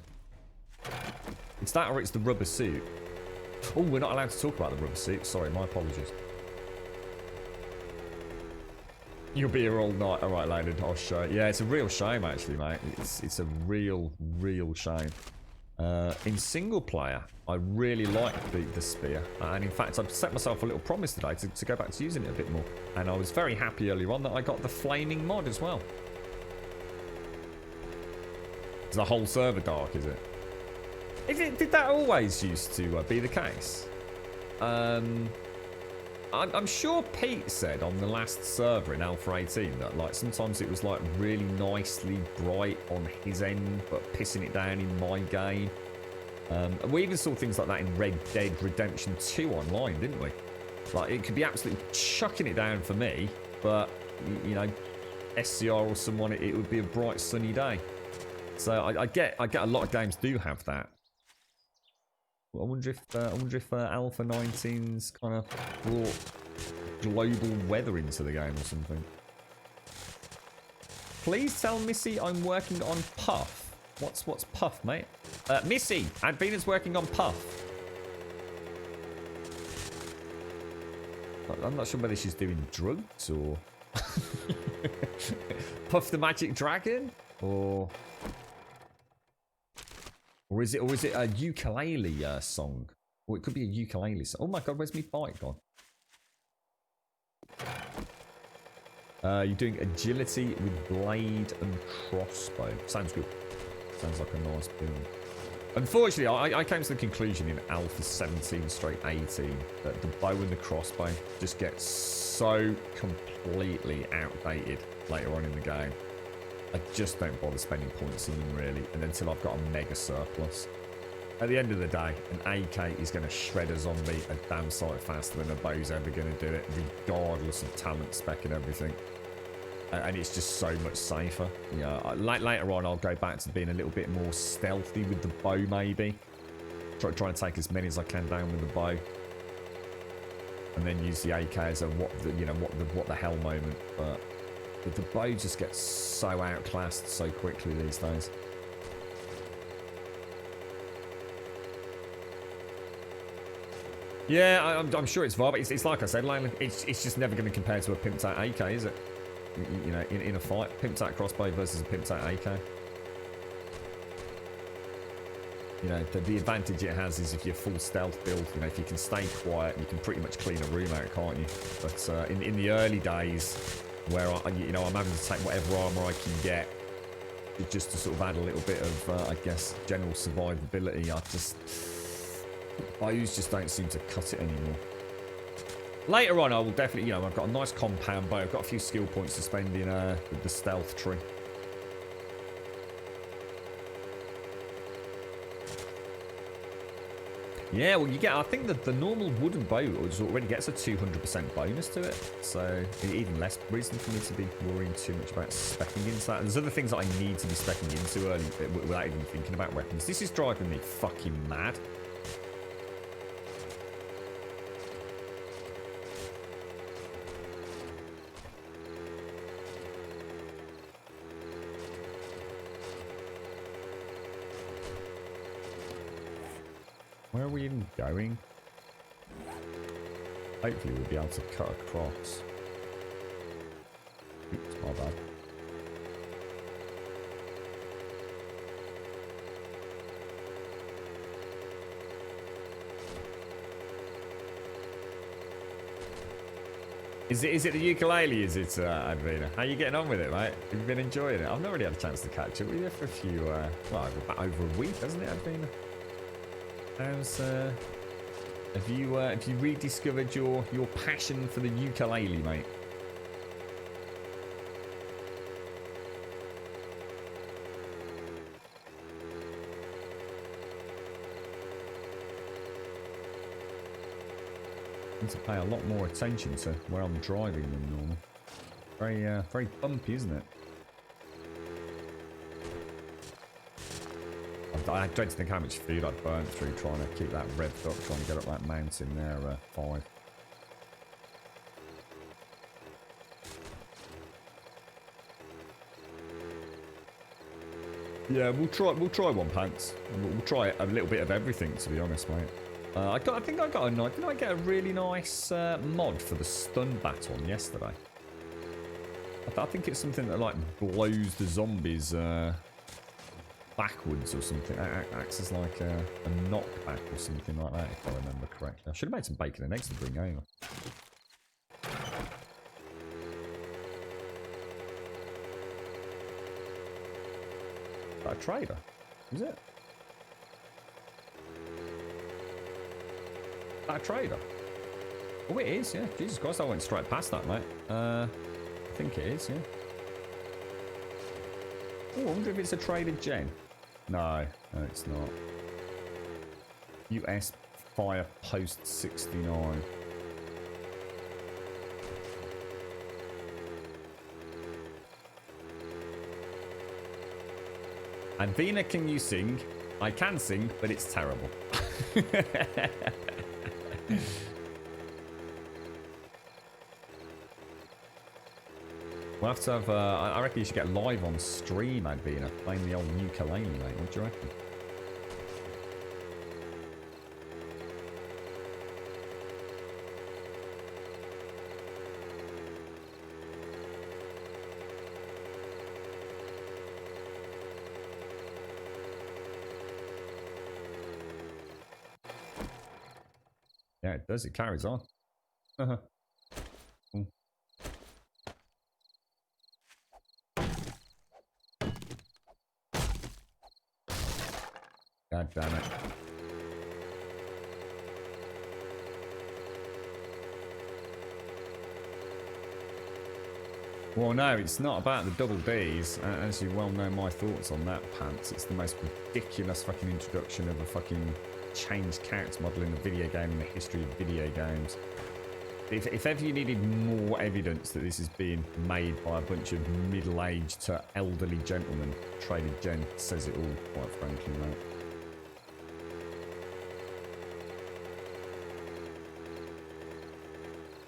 It's that or it's the rubber suit. Oh, we're not allowed to talk about the rubber suit. Sorry, my apologies. You'll be here all night. Alright, Leonard, I'll show you. Yeah, it's a real shame, actually, mate. It's a real shame. In single player, I really like the spear. And in fact, I've set myself a little promise today to go back to using it a bit more. And I was very happy earlier on that I got the flaming mod as well. Is the whole server dark, is it? Did that always used to be the case? I'm sure Pete said on the last server in Alpha 18 that like sometimes it was like really nicely bright on his end, but pissing it down in my game. We even saw things like that in Red Dead Redemption 2 online, didn't we? Like it could be absolutely chucking it down for me, but you know, SCR or someone, it would be a bright sunny day. So I get a lot of games do have that. I wonder if Alpha 19's kind of brought global weather into the game or something. Please tell Missy I'm working on Puff. What's Puff, mate? Missy, Advina's working on Puff. I'm not sure whether she's doing drugs or Puff the Magic Dragon or is it a ukulele song? Or it could be a ukulele song. Oh my god, where's my bike gone? You're doing agility with blade and crossbow. Sounds good. Sounds like a nice build. Unfortunately, I came to the conclusion in Alpha 17/18 that the bow and the crossbow just get so completely outdated later on in the game. I just don't bother spending points in them, really, and until I've got a mega surplus. At the end of the day, an AK is going to shred a zombie a damn sight faster than a bow's ever going to do it, regardless of talent spec and everything. And it's just so much safer. Yeah, later on, I'll go back to being a little bit more stealthy with the bow, maybe. Try to take as many as I can down with the bow, and then use the AK as a what the hell moment. But the bow just gets so outclassed so quickly these days. Yeah, I'm sure it's viable. It's like I said, Layla, it's just never going to compare to a pimped out AK, is it? You know, in a fight, pimped out crossbow versus a pimped out AK. You know, the advantage it has is if you're full stealth build, you know, if you can stay quiet, you can pretty much clean a room out, can't you? But in the early days, where I'm having to take whatever armor I can get, just to sort of add a little bit of, I guess, general survivability. Bows just don't seem to cut it anymore. Later on, I will definitely, I've got a nice compound bow. I've got a few skill points to spend in the stealth tree. Yeah, well, I think that the normal wooden bow already gets a 200% bonus to it. So, even less reason for me to be worrying too much about speccing into that. There's other things that I need to be speccing into early without even thinking about weapons. This is driving me fucking mad. Where are we even going? Hopefully we'll be able to cut across. Oops, my bad. Is it the ukulele? Is it, Advina? How are you getting on with it, mate? Have you been enjoying it? I've not really had a chance to catch up with you for a few, well, about over a week, hasn't it, Advina? How's, have you rediscovered your passion for the ukulele, mate? Need to pay a lot more attention to where I'm driving than normal. Very bumpy, isn't it? I dread to think how much food I've burnt through trying to keep that revved up, trying to get up that mountain there, 5. Yeah, we'll try one, Pants. We'll try a little bit of everything, to be honest, mate. I think I got a nice. Didn't I get a really nice mod for the stun baton yesterday? I think it's something that like blows the zombies backwards or something. Acts as like a knockback or something like that, if I remember correctly. I should have made some bacon and eggs to bring over. Is that a trader? Is it? A trader? Oh, it is, yeah. Jesus Christ, I went straight past that, mate. I think it is, yeah. Oh, I wonder if it's a traded gen. No, it's not. US Fire Post 69. And Vina, can you sing? I can sing, but it's terrible. We'll have to have, I reckon you should get live on stream, Advina, playing the old ukulele, mate. What do you reckon? Yeah, it does. It carries on. Ooh. God damn it. Well, no, it's not about the double Ds. As you well know my thoughts on that, Pants. It's the most ridiculous fucking introduction of a fucking changed character model in a video game in the history of video games. If ever you needed more evidence that this is being made by a bunch of middle-aged to elderly gentlemen, Traded Gen says it all, quite frankly, mate.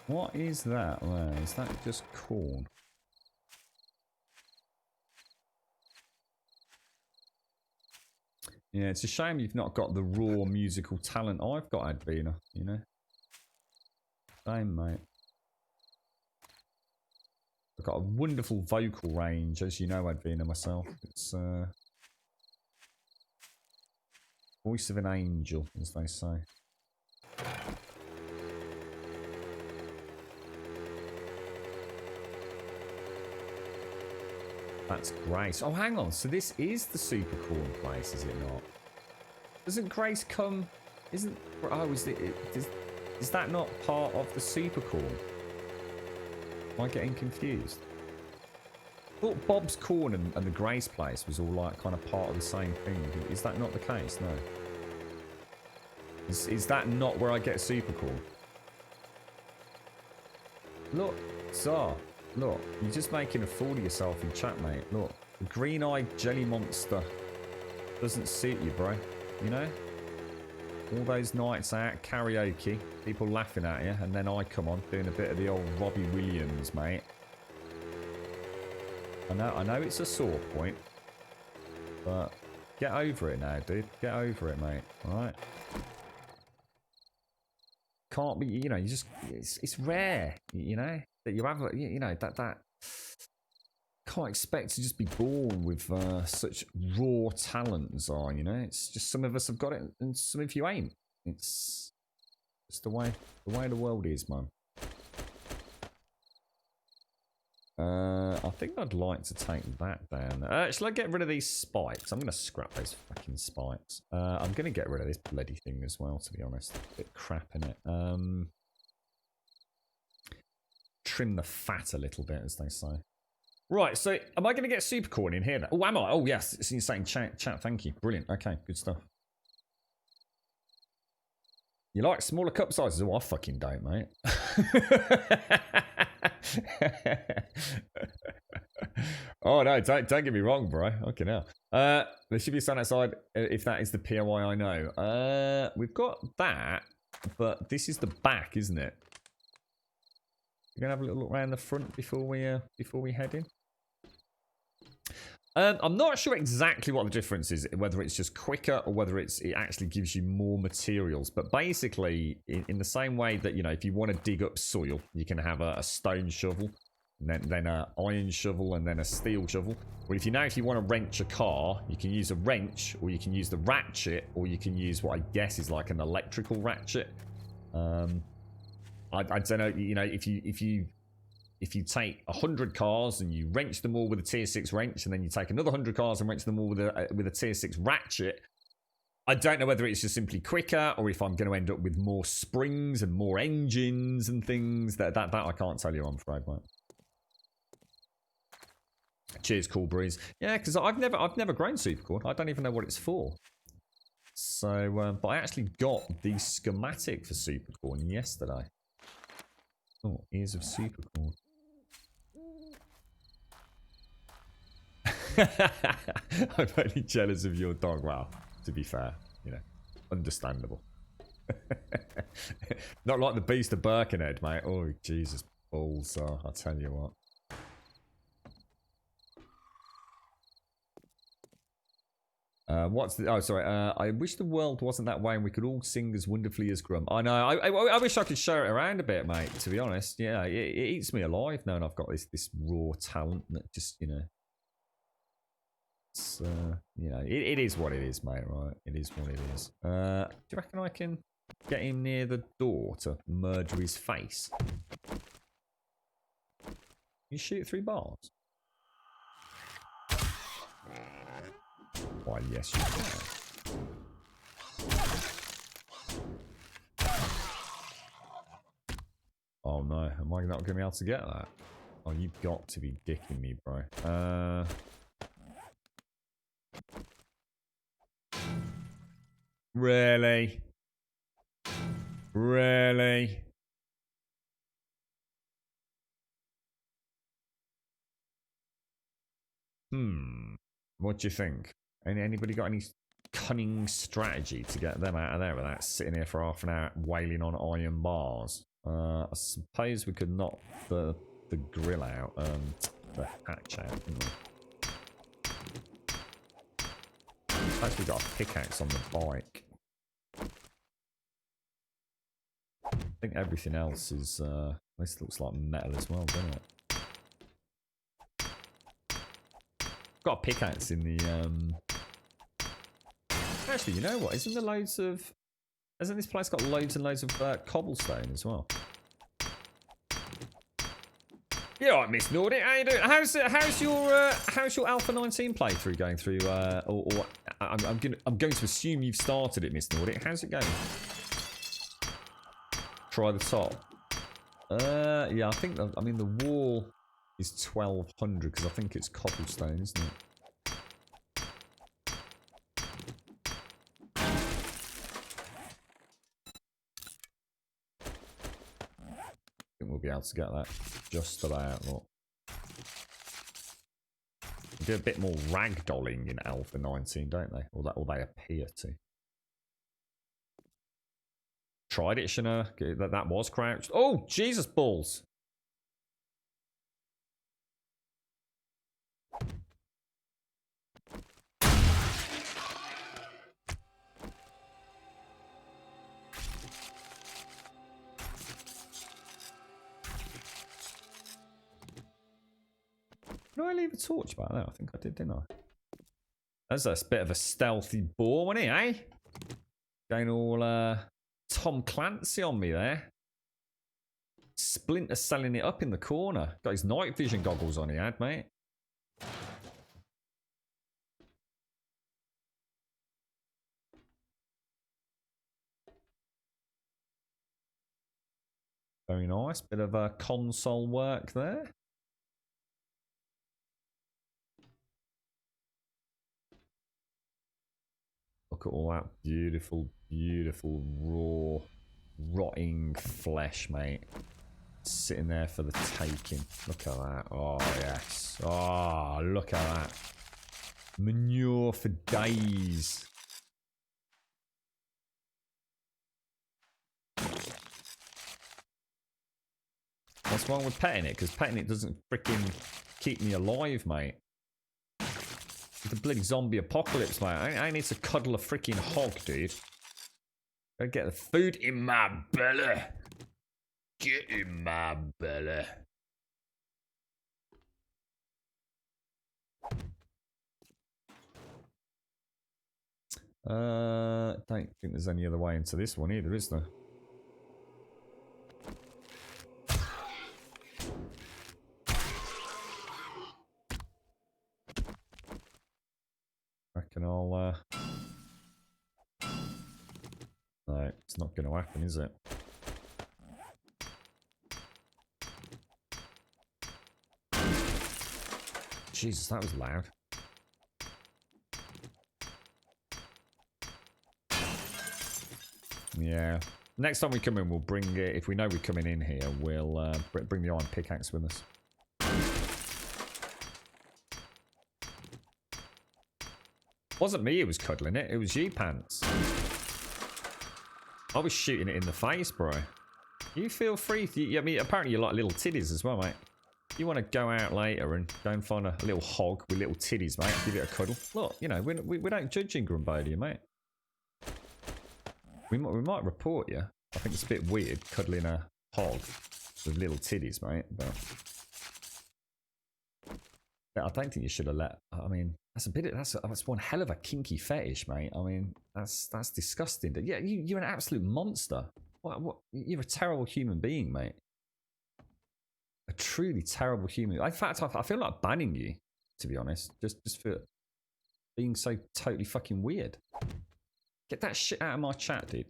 What is that there? Is that just corn? Yeah, it's a shame you've not got the raw musical talent I've got, Advina, you know? Same, mate. I've got a wonderful vocal range, as you know, Advina, myself. It's, voice of an angel, as they say. That's Grace. Oh, hang on. So this is the super corn place, is it not? Doesn't Grace come... Isn't... Oh, is that not part of the super corn? Am I getting confused? I thought Bob's Corn and the Grace place was all like kind of part of the same thing. Is that not the case? No. Is that not where I get super corn? Look, Tsar. Look, you're just making a fool of yourself in chat, mate. Look, the green-eyed jelly monster doesn't suit you, bro. You know? All those nights out, karaoke, people laughing at you, and then I come on doing a bit of the old Robbie Williams, mate. I know it's a sore point, but get over it now, dude. Get over it, mate. Alright? can't be, you know, you just, it's rare, you know, that you have, you know, that can't expect to just be born with such raw talent, Zar, you know. It's just some of us have got it and some of you ain't. It's the way the world is, man. I think I'd like to take that down. Shall I get rid of these spikes? I'm going to scrap those fucking spikes. I'm going to get rid of this bloody thing as well, to be honest. A bit crap in it. Trim the fat a little bit, as they say. Right, so am I going to get Supercorn in here now? Oh, am I? Oh, yes. It's insane. Chat, thank you. Brilliant. Okay, good stuff. You like smaller cup sizes? Oh, I fucking don't, mate. Oh, no, don't get me wrong, bro. Okay, now. There should be a sign outside if that is the POI I know. We've got that, but this is the back, isn't it? We're going to have a little look around the front before we head in. I'm not sure exactly what the difference is, whether it's just quicker or whether it actually gives you more materials. But basically, in the same way that, you know, if you want to dig up soil, you can have a stone shovel, and then an iron shovel, and then a steel shovel. Well, if you want to wrench a car, you can use a wrench, or you can use the ratchet, or you can use what I guess is like an electrical ratchet. I don't know, you know, if you take 100 cars and you wrench them all with a tier 6 wrench, and then you take another 100 cars and wrench them all with a tier 6 ratchet, I don't know whether it's just simply quicker or if I'm going to end up with more springs and more engines and things. That I can't tell you, I'm afraid, mate. Cheers, Cool Breeze. Yeah, because I've never grown Supercorn. I don't even know what it's for. So, but I actually got the schematic for Supercorn yesterday. Oh, ears of Supercorn. I'm only jealous of your dog. Well, to be fair, you know, understandable. Not like the Beast of Birkenhead, mate. Oh, Jesus balls, I'll tell you what. What's the... Oh, sorry. I wish the world wasn't that way and we could all sing as wonderfully as Grum. I know. I wish I could show it around a bit, mate, to be honest. Yeah, it eats me alive knowing I've got this raw talent that just, you know... It's, you know, it is what it is, mate, right? It is what it is. Do you reckon I can get him near the door to murder his face? You shoot 3 bars? Why, yes, you can. Oh no, am I not going to be able to get that? Oh, you've got to be dicking me, bro. Really? Really? What do you think? Anybody got any cunning strategy to get them out of there without sitting here for half an hour wailing on iron bars? I suppose we could knock the grill out, the hatch out, didn't we? I suppose we got a pickaxe on the bike. I think everything else is, this looks like metal as well, doesn't it? Got a pickaxe in the, Actually, you know what? Isn't this place got loads and loads of cobblestone as well? Yeah, all right, Miss Nordic. How you doing? How's your Alpha 19 playthrough going through? I'm going to assume you've started it, Miss Nordic. How's it going? Try the top. Yeah, I mean the wall is 1200 because I think it's cobblestone, isn't it? We'll be able to get that just about. Look. They do a bit more ragdolling in Alpha 19, don't they? Or they appear to. Tried it, Shana. That was crouched. Oh, Jesus balls! Did I leave a torch back there? I think I did, didn't I? That's a bit of a stealthy boar, wasn't he, eh? Going all Tom Clancy on me there. Splinter selling it up in the corner. Got his night vision goggles on he had, mate. Very nice. Bit of console work there. Look at all that beautiful, beautiful, raw, rotting flesh, mate. Sitting there for the taking. Look at that. Oh, yes. Oh, look at that. Manure for days. What's wrong with petting it? Because petting it doesn't freaking keep me alive, mate. The bloody zombie apocalypse, mate. I need to cuddle a freaking hog, dude. Gotta get the food in my belly. Get in my belly. Don't think there's any other way into this one either, is there? Reckon I'll no, it's not going to happen, is it? Jesus, that was loud. Yeah. Next time we come in, we'll bring it. If we know we're coming in here, we'll bring the iron pickaxe with us. Wasn't me who was cuddling it. It was you, Pants. I was shooting it in the face, bro. You feel free. I mean, apparently you like little titties as well, mate. You want to go out later and go and find a little hog with little titties, mate. Give it a cuddle. Look, you know, we don't judge in Grumbodia, mate. We might report you. I think it's a bit weird cuddling a hog with little titties, mate. But I don't think you should have let. I mean, that's one hell of a kinky fetish, mate. I mean, that's disgusting. Yeah, you're an absolute monster. What? You're a terrible human being, mate. A truly terrible human. In fact, I feel like banning you, to be honest, just for being so totally fucking weird. Get that shit out of my chat, dude.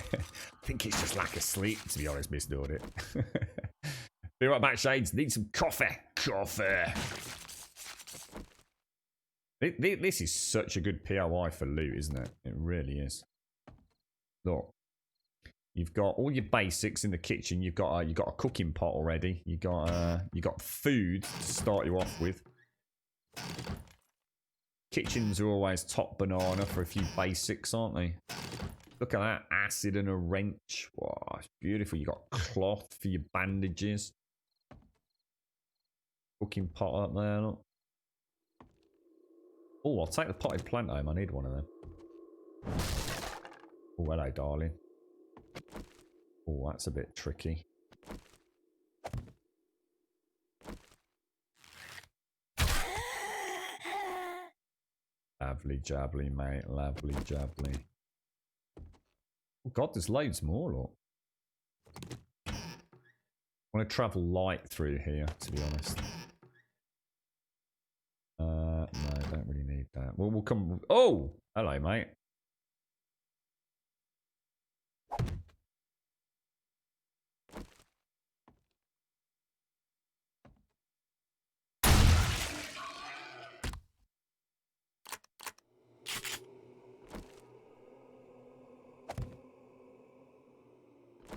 I think it's just lack of sleep, to be honest, Miss Audit. Be right back, Shades. Need some coffee. Coffee. This is such a good POI for loot, isn't it? It really is. Look, you've got all your basics in the kitchen. You've got a cooking pot already. You got food to start you off with. Kitchens are always top banana for a few basics, aren't they? Look at that, acid and a wrench. Wow, it's beautiful. You got cloth for your bandages. Cooking pot up there. Look. Oh, I'll take the potted plant home. I need one of them. Oh, hello, darling. Oh, that's a bit tricky. Lovely jubbly, mate. Lovely jubbly. Oh, God, there's loads more, look. I want to travel light through here, to be honest. No, I don't really need that. Well, we'll come... Oh! Hello, mate.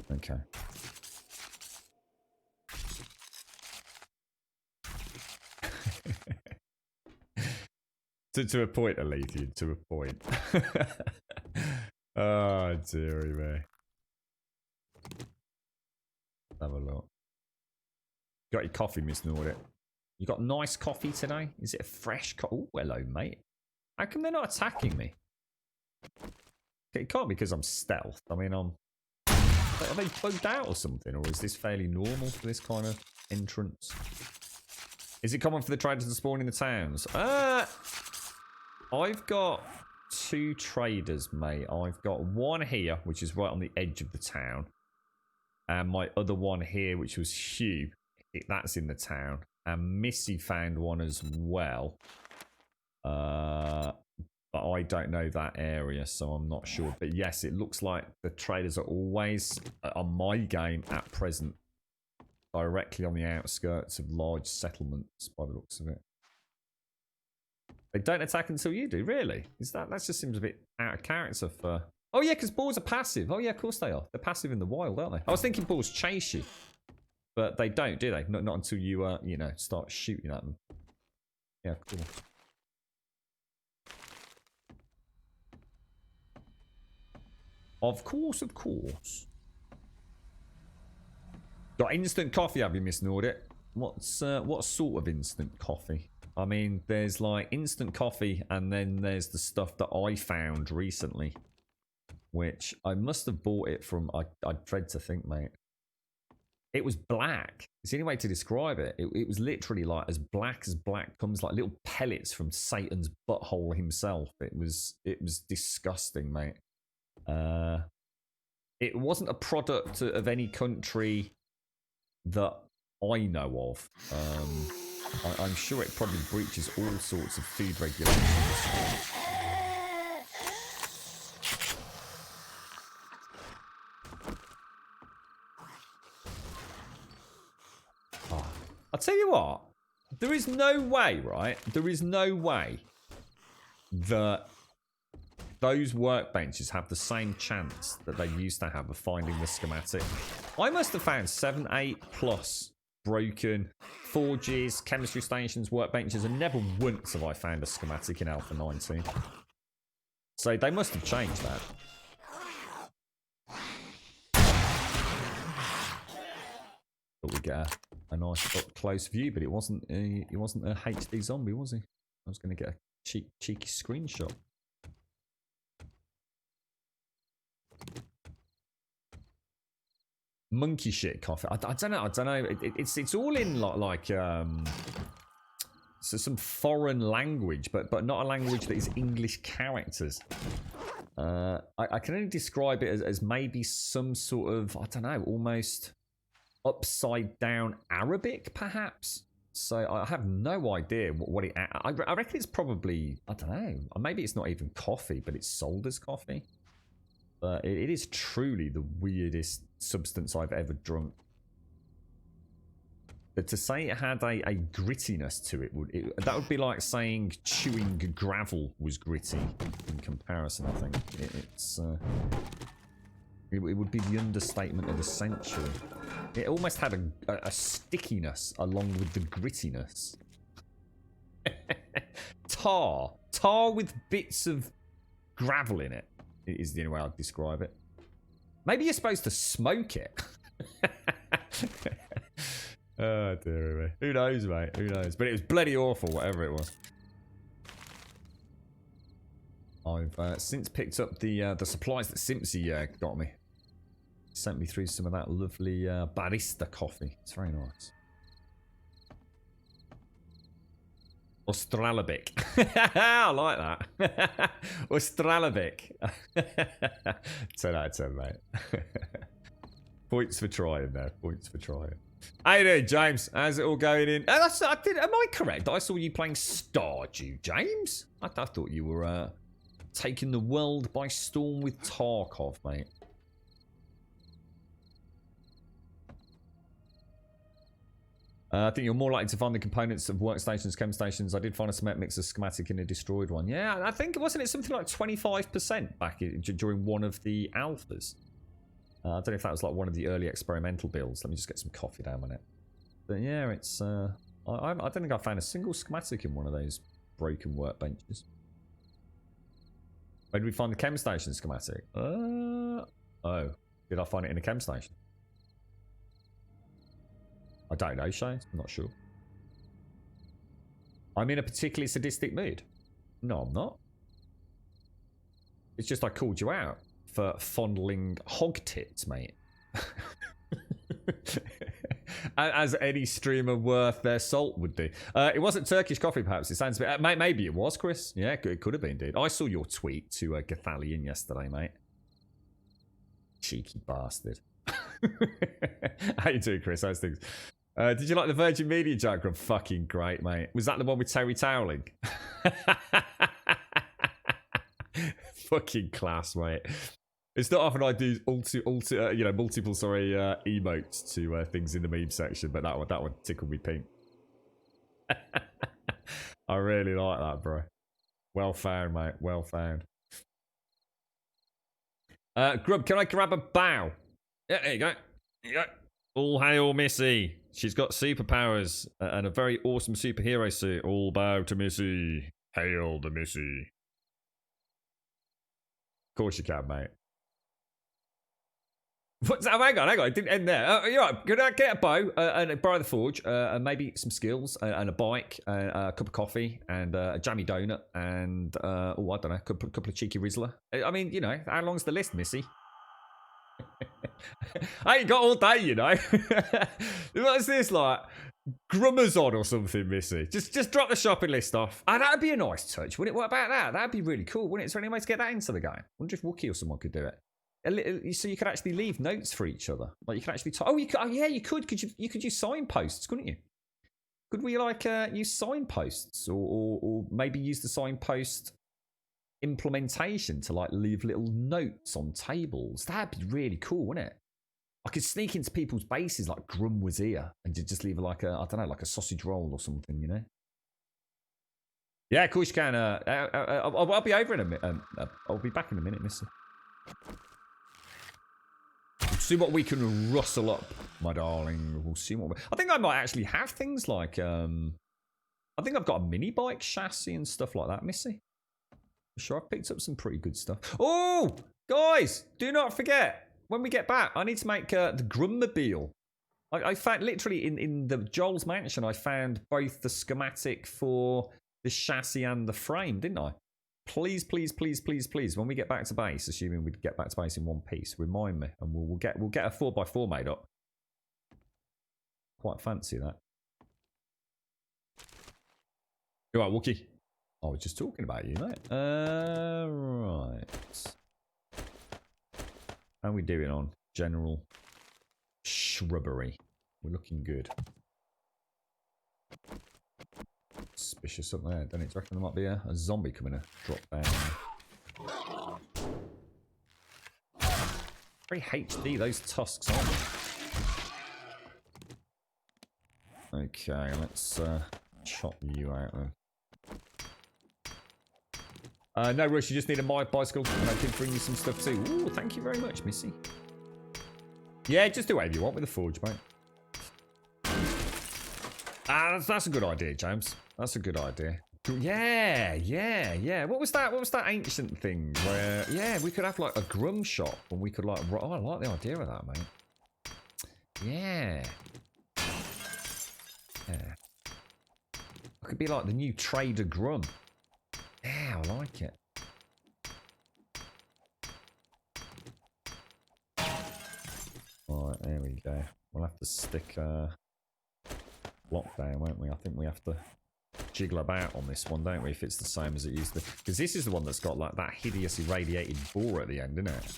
Okay. to a point, Alethian, to a point. Oh, dearie me. Have a look. Got your coffee, Miss Nordic. You got nice coffee today? Is it a fresh coffee? Oh, hello, mate. How come they're not attacking me? It can't be because I'm stealth. I mean, I'm... Are they bugged out or something? Or is this fairly normal for this kind of entrance? Is it common for the traders to spawn in the towns? I've got 2 traders, mate. I've got one here, which is right on the edge of the town. And my other one here, which was Hugh. That's in the town. And Missy found one as well. But I don't know that area, so I'm not sure. But yes, it looks like the traders are always, on my game at present, directly on the outskirts of large settlements, by the looks of it. They don't attack until you do, really? That just seems a bit out of character for... Oh yeah, because boars are passive. Oh yeah, of course they are. They're passive in the wild, aren't they? I was thinking boars chase you. But they don't, do they? Not until you, you know, start shooting at them. Yeah, cool. Of course, of course. Got instant coffee, have you, Miss Nordic? What sort of instant coffee? I mean, there's like instant coffee, and then there's the stuff that I found recently, which I must have bought it from. I dread to think, mate. It was black. It's the only way to describe it. It was literally like as black comes, like little pellets from Satan's butthole himself. It was disgusting, mate. It wasn't a product of any country that I know of. I'm sure it probably breaches all sorts of food regulations. I'll tell you what, there is no way, right? There is no way that those workbenches have the same chance that they used to have of finding the schematic. I must have found 7, 8 plus broken forges, chemistry stations, workbenches, and never once have I found a schematic in Alpha 19. So they must have changed that. But we get a nice up close view, but he wasn't a HD zombie, was he? I was going to get a cheeky screenshot. Monkey shit coffee. I don't know. It's all in like so some foreign language, but not a language that is English characters. I can only describe it as maybe some sort of, I don't know, almost upside down Arabic, perhaps. So I have no idea what it. I reckon it's probably, I don't know. Maybe it's not even coffee, but it's sold as coffee. But it is truly the weirdest substance I've ever drunk. But to say it had a grittiness to it, that would be like saying chewing gravel was gritty in comparison, I think. It would be the understatement of the century. It almost had a stickiness along with the grittiness. Tar with bits of gravel in it is the only way I'd describe it. Maybe you're supposed to smoke it. Oh dear me. Who knows, mate? Who knows? But it was bloody awful, whatever it was. I've since picked up the supplies that Simpsy got me. Sent me through some of that lovely barista coffee. It's very nice. Australabic. I like that. Australabic. 10 out of 10, mate. Points for trying there. Points for trying. How you doing, James? How's it all going in? Am I correct? I saw you playing Stardew, James. I thought you were taking the world by storm with Tarkov, mate. I think you're more likely to find the components of workstations, chem stations. I did find a cement mixer schematic in a destroyed one. Yeah, I think, wasn't it something like 25% back during one of the alphas? I don't know if that was like one of the early experimental builds. Let me just get some coffee down on it. But yeah, it's... I don't think I found a single schematic in one of those broken workbenches. Where did we find the chem station schematic? Oh. Did I find it in a chem station? I don't know, Shane. I'm not sure. I'm in a particularly sadistic mood. No, I'm not. It's just I called you out for fondling hog tits, mate. As any streamer worth their salt would do. It wasn't Turkish coffee, perhaps. It sounds a bit. Maybe it was, Chris. Yeah, it could have been, dude. I saw your tweet to Gathalion yesterday, mate. Cheeky bastard. How you doing, Chris? How's things? Did you like the Virgin Media joke? Fucking great, mate. Was that the one with Terry Toweling? Fucking class, mate. It's not often I do multiple emotes to things in the meme section, but that one tickled me pink. I really like that, bro. Well found, mate. Well found. Grub, can I grab a bow? Yeah, there you go. There you go. All hail Missy. She's got superpowers and a very awesome superhero suit. All bow to Missy. Hail the Missy. Of course you can, mate. What's that? Hang on. It didn't end there. You're right. Could I get a bow and borrow the forge, and maybe some skills and a bike, a cup of coffee, and a jammy donut, and I don't know, a couple of cheeky Rizzler. I mean, you know, how long's the list, Missy? I ain't got all day, you know. What's this like? Grummazon or something, Missy. Just drop the shopping list off. And that'd be a nice touch, wouldn't it? What about that? That'd be really cool, wouldn't it? Is there any way to get that into the game? I wonder if Wookiee or someone could do it. So you could actually leave notes for each other. Like you could actually you could. You could use signposts, couldn't you? Could we like use signposts or maybe use the signpost implementation to like leave little notes on tables? That'd be really cool, wouldn't it? I could sneak into people's bases like Grum was here and just leave like a sausage roll or something, you know? Yeah, of course you can. I'll be over in a minute. I'll be back in a minute, Missy. We'll see what we can rustle up, my darling. We'll see what I think I might actually have things like I think I've got a mini bike chassis and stuff like that, Missy. I'm sure I've picked up some pretty good stuff. Oh, guys, do not forget when we get back, I need to make the Grummobile. I found literally in the Joel's mansion, I found both the schematic for the chassis and the frame, didn't I? Please, please, please, please, please, when we get back to base, assuming we'd get back to base in one piece, remind me, and we'll get a 4x4 made up. Quite fancy that. You all right, Wookie? I was just talking about you, mate. Right. How are we doing on general shrubbery? We're looking good. Suspicious up there, don't it? Do you reckon there might be a zombie coming to drop down? Very HD, those tusks, aren't they? Okay, let's chop you out then. No rush, you just need a my bicycle and I can bring you some stuff too. Ooh, thank you very much, Missy. Yeah, just do whatever you want with the forge, mate. That's a good idea, James. That's a good idea. Yeah. What was that ancient thing where, yeah, we could have like a Grum shop and we could like, oh, I like the idea of that, mate. Yeah. It could be like the new Trader Grum. Yeah, I like it. Alright, there we go. We'll have to stick lockdown, won't we? I think we have to jiggle about on this one, don't we? If it's the same as it used to. Because this is the one that's got like that hideous irradiated bore at the end, isn't it?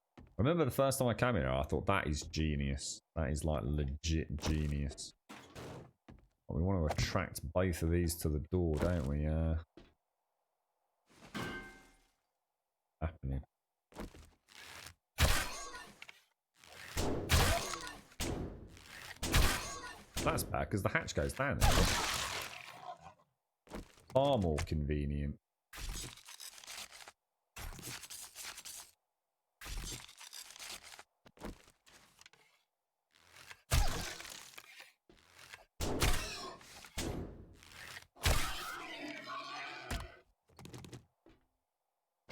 I remember the first time I came here, I thought that is genius. That is like legit genius. But we want to attract both of these to the door, don't we? Happening. That's bad because the hatch goes down there. Far more convenient.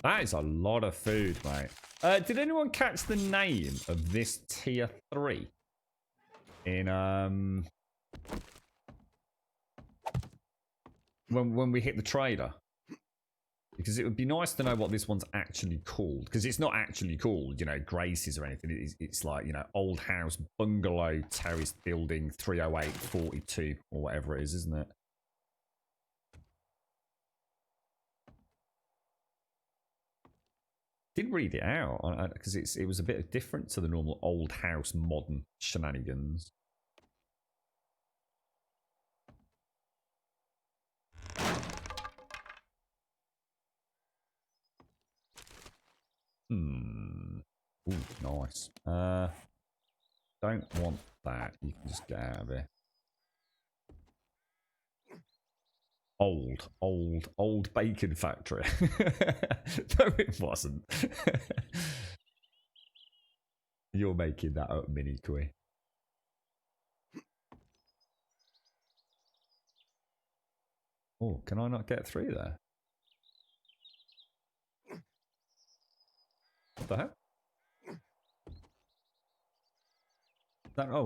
That is a lot of food, mate. Did anyone catch the name of this tier 3? In when we hit the trader. Because it would be nice to know what this one's actually called. Because it's not actually called, you know, Grace's or anything. It's like, you know, Old House Bungalow Terrace Building 30842 or whatever it is, isn't it? Did read it out because it was a bit different to the normal Old House modern shenanigans. Ooh, nice. Don't want that. You can just get out of here. Old bacon factory. No, it wasn't. You're making that up, Mini Queen. Oh, can I not get through there? What the hell?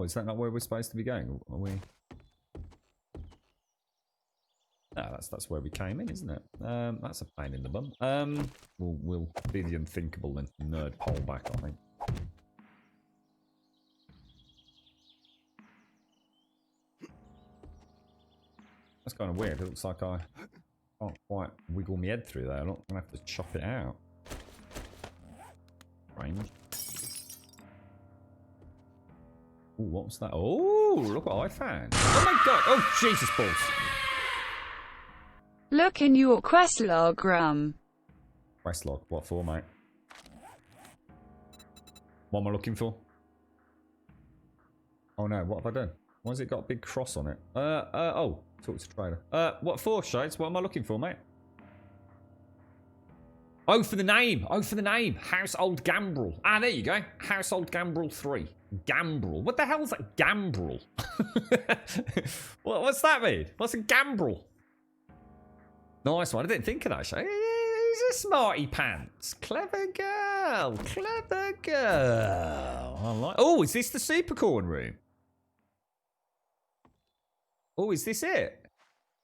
Is that not where we're supposed to be going? Are we? No, that's where we came in, isn't it? That's a pain in the bum. We'll be the unthinkable and nerd pole back, I think. That's kind of weird. It looks like I can't quite wiggle my head through there. I'm gonna have to chop it out. Strange. Oh, what was that? Oh, look what I found. Oh my god! Oh, Jesus balls! Look in your quest log, Rum. Quest log. What for, mate? What am I looking for? Oh no, what have I done? Why has it got a big cross on it? Oh, talk to trader. What for, Shades? What am I looking for, mate? Oh, for the name. Oh, for the name. Household Gambrel. Ah, there you go. Household Gambrel 3. Gambrel. What the hell is that? Gambrel. What's that mean? What's a Gambrel? Nice one. I didn't think of that. He's a smarty pants. Clever girl. Clever girl. I like. Oh, is this the Supercorn room? Oh, is this it?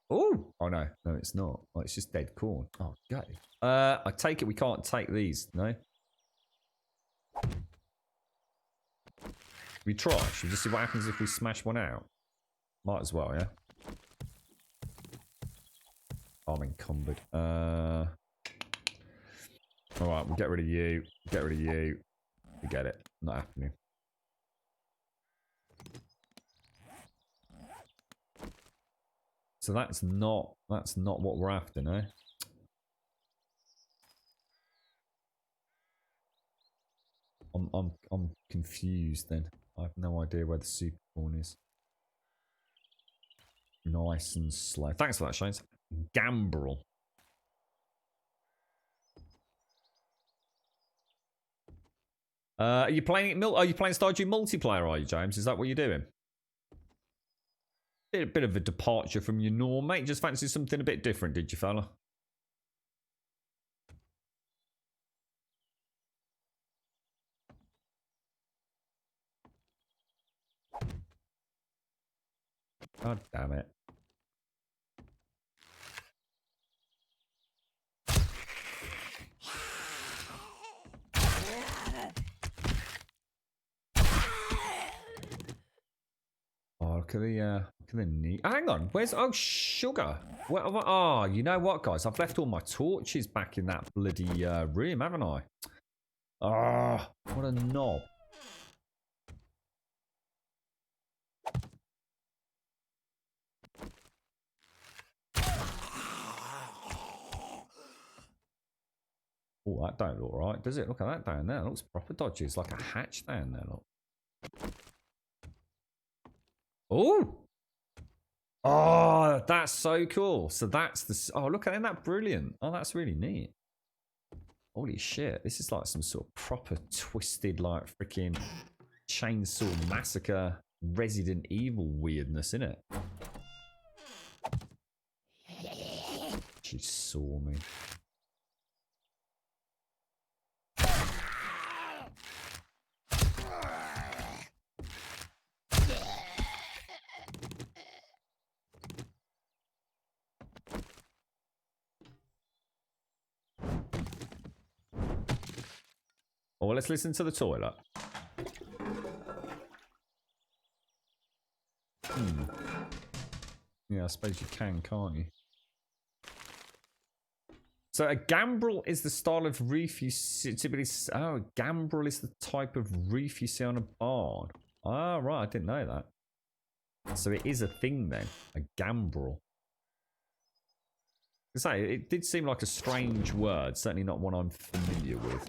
Oh. Oh, no. No, it's not. Oh, it's just dead corn. Oh, go. I take it we can't take these, no? We try. Should we just see what happens if we smash one out? Might as well, yeah? I'm encumbered. Alright, we'll get rid of you. Get rid of you. Forget it. Not happening. So that's not what we're after, no? I'm confused then. I have no idea where the Supercorn is. Nice and slow. Thanks for that, Shanes. Gambrel. Are you playing Are you playing Stardew multiplayer? Are you, James? Is that what you're doing? A bit of a departure from your norm, mate. Just fancy something a bit different, did you, fella? God damn it. Oh, look at the knee. Hang on, where's sugar? Oh, you know what, guys? I've left all my torches back in that bloody room, haven't I? Oh, what a knob. Oh, that don't look right, does it? Look at that down there. It looks proper dodgy. It's like a hatch down there, look. Oh! Oh, that's so cool. So that's the... Oh, look, isn't that brilliant? Oh, that's really neat. Holy shit. This is like some sort of proper twisted, like, freaking Chainsaw Massacre Resident Evil weirdness, innit? She saw me. Or let's listen to the toilet. Yeah, I suppose you can, can't you? So a gambrel is the style of roof you see. Oh, a gambrel is the type of roof you see on a barn. Ah, right, I didn't know that. So it is a thing then, a gambrel. I say, it did seem like a strange word, certainly not one I'm familiar with.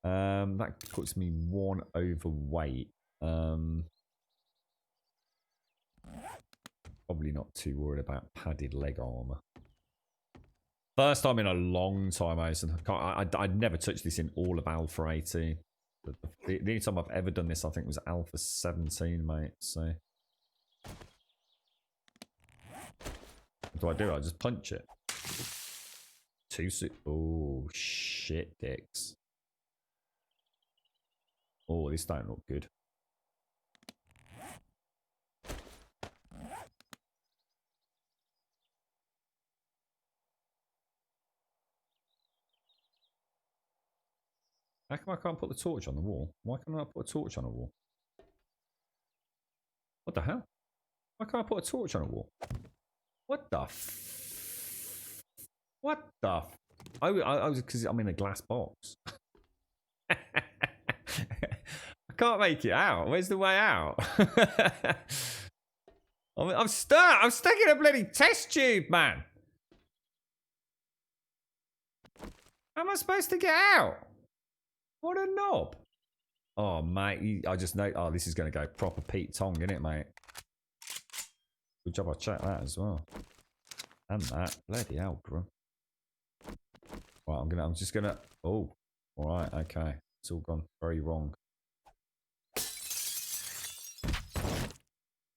That puts me 1 overweight. Probably not too worried about padded leg armor. First time in a long time, Mason. I'd never touched this in all of Alpha 18. The only time I've ever done this, I think, was Alpha 17, mate. So, what do? I just punch it. Oh, shit, dicks. Oh, this don't look good. How come I can't put the torch on the wall? Why can't I put a torch on a wall? What the hell? Why can't I put a torch on a wall? What the What the I was because I'm in a glass box. I can't make it out. Where's the way out? I'm stuck. I'm stuck in a bloody test tube, man. How am I supposed to get out? What a knob. Oh, mate. I just know. Oh, this is going to go proper Pete Tong, isn't it, mate? Good job I checked that as well. And that. Bloody hell, bro. Right, I'm just going to... Oh. Alright, okay. It's all gone very wrong.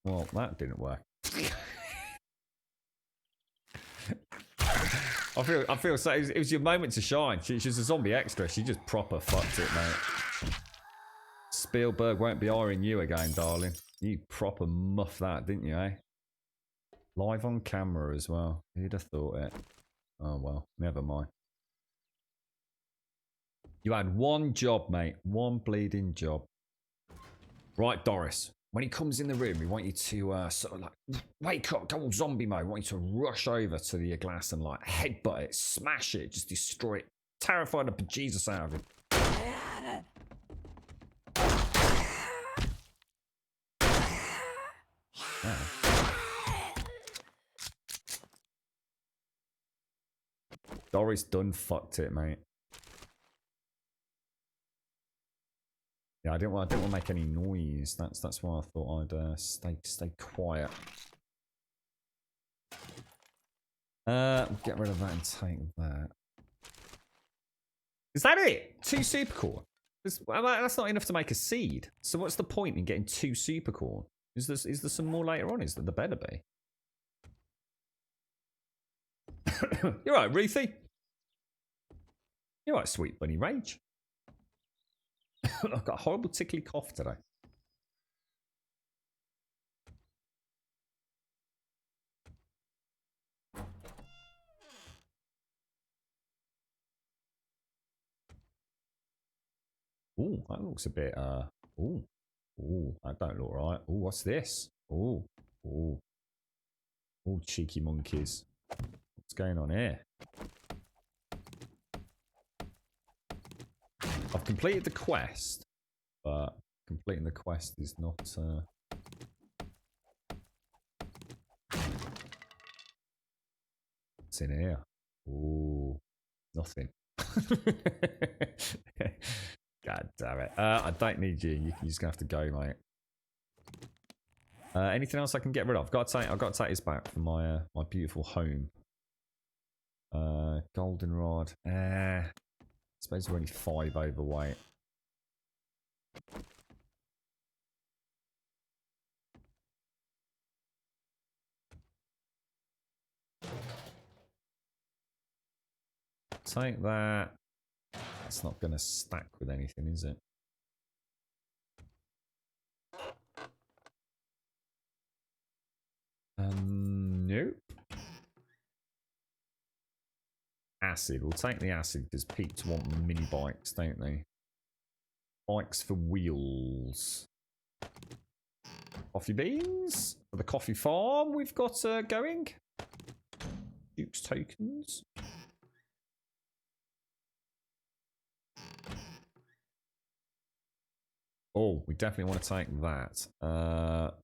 Well, that didn't work. I feel so. It was your moment to shine. She's a zombie extra. She just proper fucked it, mate. Spielberg won't be hiring you again, darling. You proper muffed that, didn't you, eh? Live on camera as well. Who'd have thought it? Oh, well, never mind. You had one job, mate. One bleeding job. Right, Doris. When he comes in the room, we want you to sort of like wake up, go all zombie mode. We want you to rush over to the glass and like headbutt it, smash it, just destroy it, terrify the bejesus out of him. Doris done fucked it, mate. Yeah, I didn't want to make any noise. That's why I thought I'd stay quiet. Get rid of that and take that. Is that it? 2 supercorn. That's not enough to make a seed. So what's the point in getting 2 supercorn? Is there some more later on? Is there? There better be. You're right, Ruthie. You're right, sweet bunny rage. I've got a horrible tickly cough today. Ooh, that looks a bit, ooh, that don't look right. Ooh, what's this? Ooh, cheeky monkeys. What's going on here? I've completed the quest, but completing the quest is not, what's in here? Ooh, nothing. God damn it. I don't need you. You're just gonna have to go, mate. Anything else I can get rid of? I've got to take this back from my my beautiful home. Goldenrod. I suppose we're only 5 overweight. Take that. That's not going to stack with anything, is it? Nope. acid. We'll take the acid because peeps want mini bikes, don't they? Bikes for wheels. Coffee beans for the coffee farm we've got going. Duke's tokens. Oh, we definitely want to take that.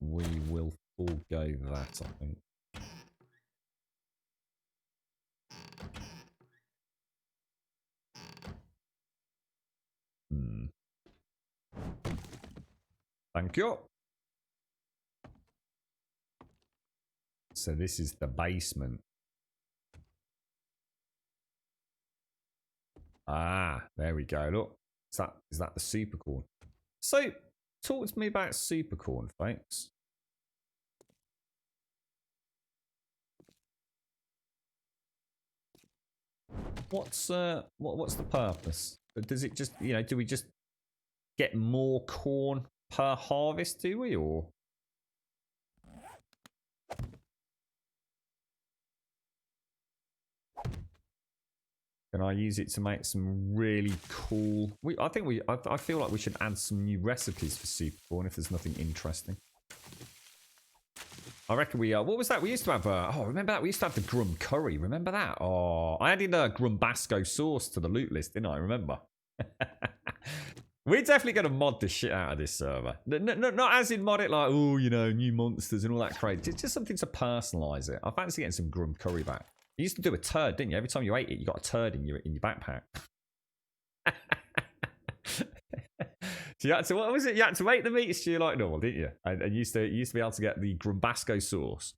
We will forego that, I think. Thank you. So this is the basement. Ah, there we go. Look, is that the super corn? So, talk to me about super corn, folks. What's the purpose? Does it just, you know, do we just get more corn per harvest, do we, or? Can I use it to make some really cool... I feel like we should add some new recipes for super corn if there's nothing interesting. I reckon we... what was that? We used to have... remember that? We used to have the Grum Curry. Remember that? Oh, I added a Grumbasco sauce to the loot list, didn't I? Remember? We're definitely going to mod the shit out of this server. Not as in mod it like, oh, you know, new monsters and all that crap. Just something to personalise it. I fancy getting some Grum Curry back. You used to do a turd, didn't you? Every time you ate it, you got a turd in your backpack. So you had to, what was it? You had to make the meat stew like normal, didn't you? And you used to be able to get the Grumbasco sauce.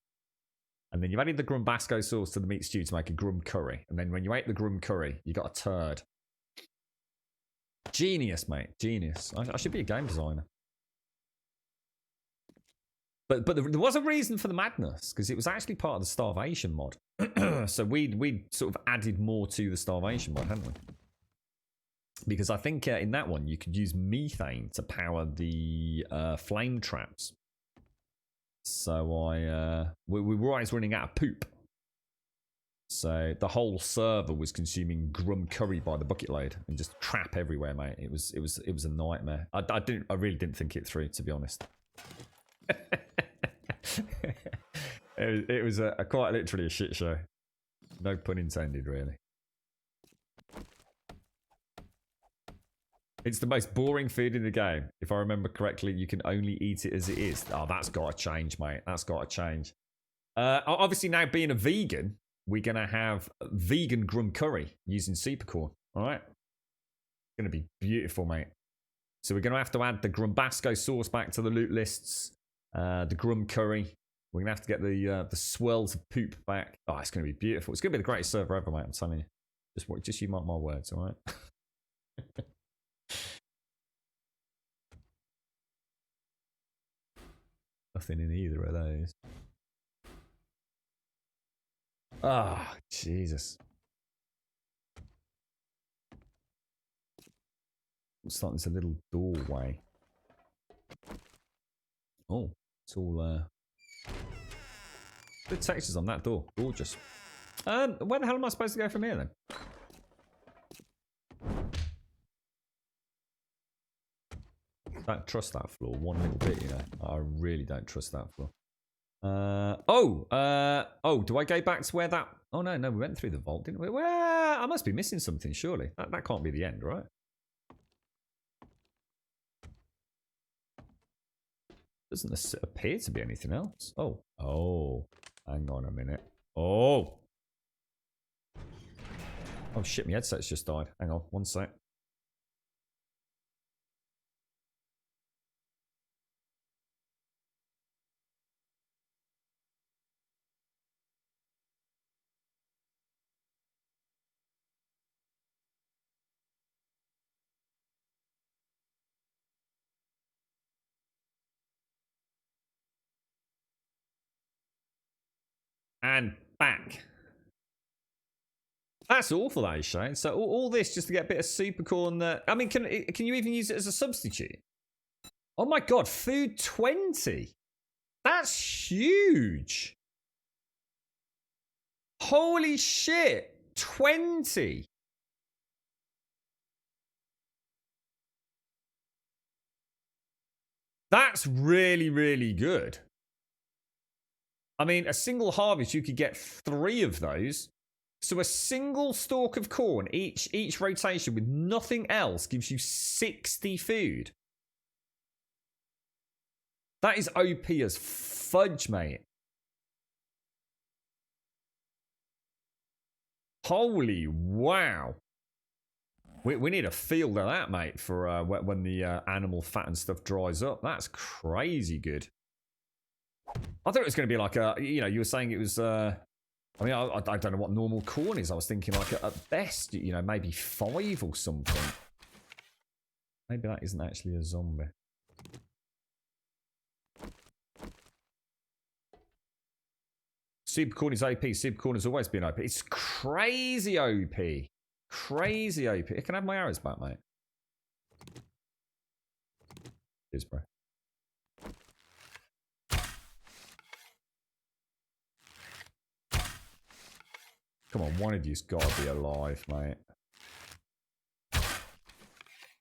And then you added the Grumbasco sauce to the meat stew to make a Grum Curry. And then when you ate the Grum Curry, you got a turd. Genius, mate. Genius. I should be a game designer. But there was a reason for the madness, because it was actually part of the starvation mod. So we sort of added more to the starvation mod, hadn't we? Because I think in that one you could use methane to power the flame traps. So we were always running out of poop. So the whole server was consuming Grum Curry by the bucket load and just crap everywhere, mate. It was a nightmare. I really didn't think it through, to be honest. It was quite literally a shit show. No pun intended, really. It's the most boring food in the game. If I remember correctly, you can only eat it as it is. Oh, that's got to change, mate. That's got to change. Obviously, now being a vegan, we're going to have vegan Grum Curry using super corn. All right? It's going to be beautiful, mate. So we're going to have to add the Grumbasco sauce back to the loot lists. The Grum Curry. We're going to have to get the swirls of poop back. Oh, it's going to be beautiful. It's going to be the greatest server ever, mate. I'm telling you. Just you mark my words, all right? Nothing in either of those. Ah, Jesus. Looks like there's a little doorway. Oh, it's all good textures on that door. Gorgeous. Where the hell am I supposed to go from here then? Don't trust that floor one little bit, you know. I really don't trust that floor. Do I go back to where that... Oh, no, we went through the vault, didn't we? Well, I must be missing something, surely. That can't be the end, right? Doesn't appear to be anything else. Oh, hang on a minute. Oh, shit, my headset's just died. Hang on, one sec. And back. That's awful, that is, Shane. So all this just to get a bit of super corn. I mean, can you even use it as a substitute? Oh my god, food 20. That's huge. Holy shit. 20. That's really, really good. I mean, a single harvest, you could get 3 of those. So a single stalk of corn, each rotation with nothing else, gives you 60 food. That is OP as fudge, mate. Holy wow. We need a field of that, mate, for when the animal fat and stuff dries up. That's crazy good. I thought it was going to be like a, you know, you were saying it was, I mean, I don't know what normal corn is. I was thinking like at best, you know, maybe 5 or something. Maybe that isn't actually a zombie. Super corn is OP. Super corn has always been OP. It's crazy OP. Crazy OP. I can have my arrows back, mate. Cheers, bro. Come on, one of you's got to be alive, mate.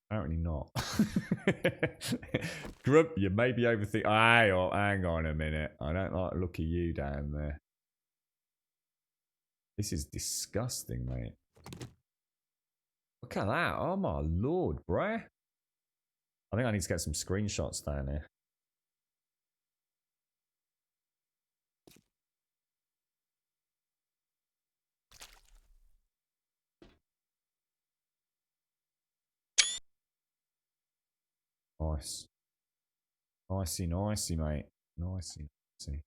Apparently not. Grump, you may be overthinking. Hang on a minute. I don't like the look of you down there. This is disgusting, mate. Look at that. Oh my lord, bruh. I think I need to get some screenshots down here. Nice. Nicey, nicey, mate. Nicey, nicey.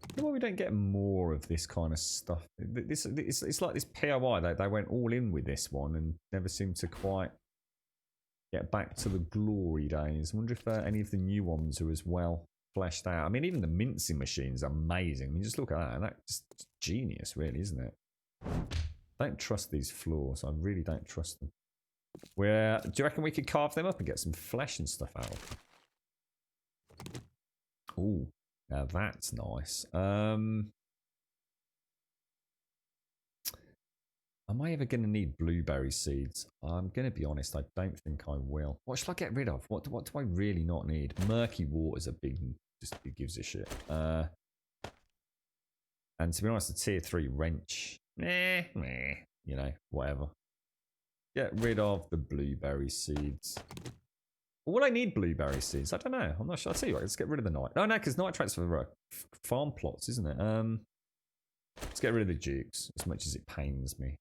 I wonder why we don't get more of this kind of stuff. It's like this POI. They went all in with this one and never seemed to quite get back to the glory days. I wonder if any of the new ones are as well fleshed out. I mean, even the mincing machine's amazing. I mean, just look at that. That's genius, really, isn't it? Don't trust these floors. I really don't trust them. Do you reckon we could carve them up and get some flesh and stuff out? Ooh, now that's nice. Am I ever going to need blueberry seeds? I'm going to be honest, I don't think I will. What should I get rid of? What do I really not need? Murky water's a big, just who gives a shit. And to be honest, a tier 3 wrench, meh, you know, whatever. Get rid of the blueberry seeds. Will I need blueberry seeds? I don't know. I'm not sure. I'll tell you what, let's get rid of the night. No, because nitrate's for farm plots, isn't it? Let's get rid of the dukes, as much as it pains me.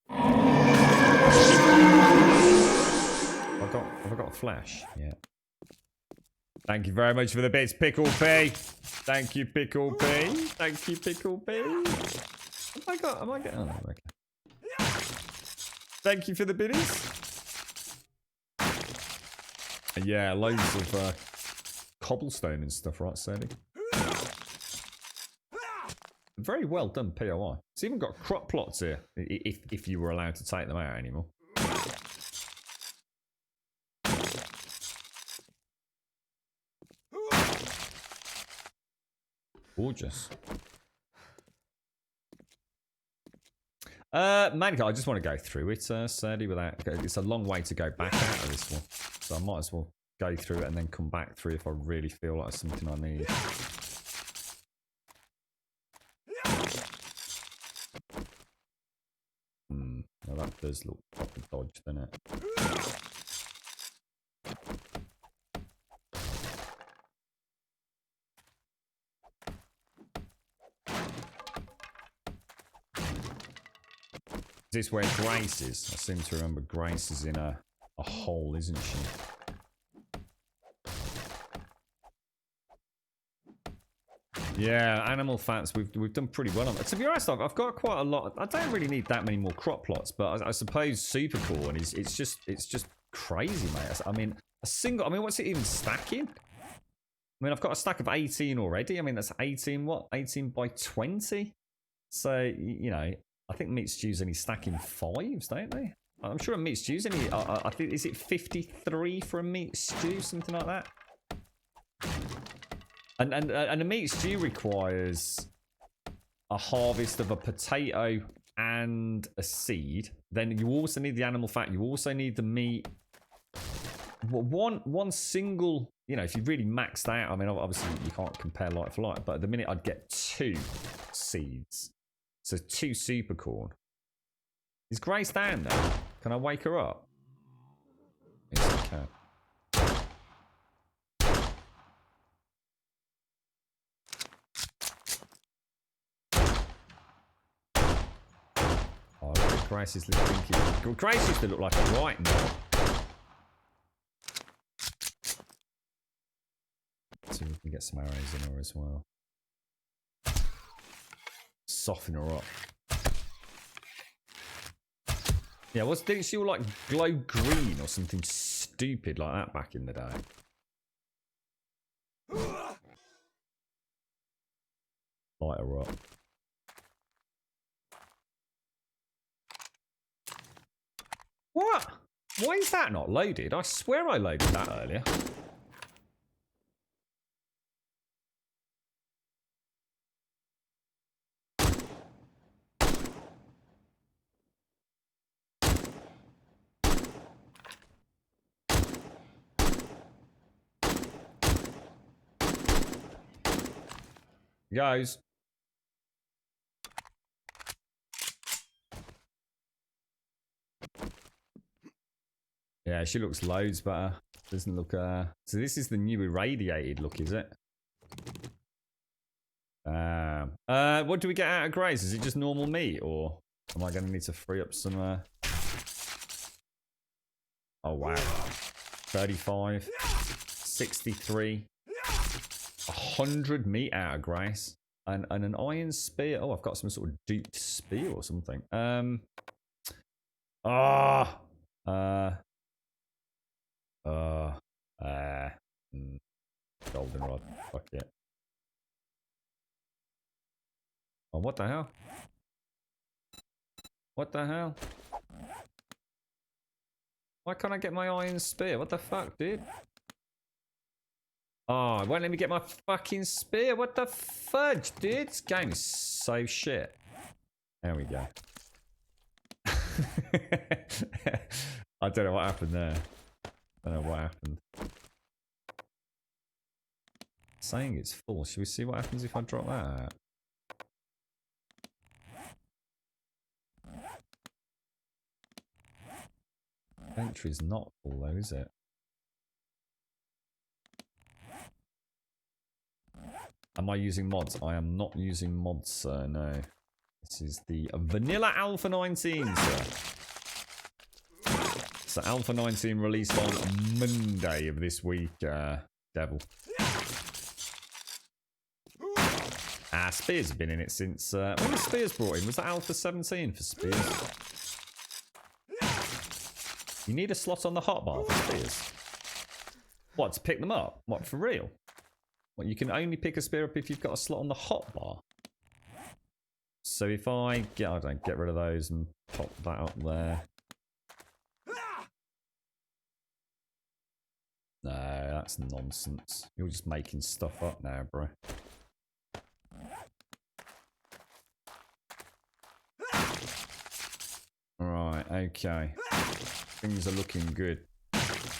Have I got a flash? Yeah. Thank you very much for the bits, Pickle P. Thank you, Pickle P. Thank you, Pickle P. Am I getting? Oh, no, okay. Thank you for the biddies. Yeah, loads of cobblestone and stuff, right, Sadie? Very well done, POI. It's even got crop plots here, if you were allowed to take them out anymore. Gorgeous. Manica, I just want to go through it, Sadie, without... It's a long way to go back out of this one. So I might as well go through it and then come back through if I really feel like it's something I need. Well, that does look proper dodged, doesn't it? Is this where Grace is? I seem to remember Grace is in a hole, isn't she? Yeah, animal fats, we've done pretty well on that. To be honest, I've got quite a lot. I don't really need that many more crop plots, but I suppose super corn is it's just crazy, mate. I mean, what's it even stacking? I mean, I've got a stack of 18 already. I mean, that's 18 what? 18 by 20? So, you know, I think meat stews only stack in 5s, don't they? I'm sure a meat stew's only, I think, is it 53 for a meat stew, something like that? And a meat stew requires a harvest of a potato and a seed. Then you also need the animal fat. You also need the meat. One single, you know, if you really maxed out, I mean, obviously you can't compare like for like, but at the minute I'd get 2 seeds. So 2 super corn. Is Grace down there? Can I wake her up? Yes, I can. Oh, look at Grace's little pinky. Grace used to look like a right now. See if we can get some arrows in her as well. Soften her up. Yeah, didn't she all like glow green or something stupid like that back in the day? Light her up. What? Why is that not loaded? I swear I loaded that earlier. Guys. Yeah, she looks loads better. Doesn't look so this is the new irradiated look, is it? What do we get out of Grace? Is it just normal meat, or am I gonna need to free up some oh wow. 35, 63, 100 meat out of Grace. And an iron spear. Oh, I've got some sort of duped spear or something. Goldenrod. Fuck it. Oh, what the hell? What the hell? Why can't I get my iron spear? What the fuck, dude? Oh, it won't let me get my fucking spear. What the fudge, dude? This game is so shit. There we go. I don't know what happened there. I don't know what happened. Saying it's full. Should we see what happens if I drop that out? Entry's not full though, is it? Am I using mods? I am not using mods, sir. No. This is the Vanilla Alpha 19, sir. So Alpha 19 released on Monday of this week, Devil. Spears have been in it since... when was Spears brought in? Was that Alpha 17 for Spears? You need a slot on the hotbar for Spears. What, to pick them up? What, for real? What, you can only pick a spear up if you've got a slot on the hotbar. So if I don't get rid of those and pop that up there. No, that's nonsense. You're just making stuff up now, bro. Right, okay. Things are looking good.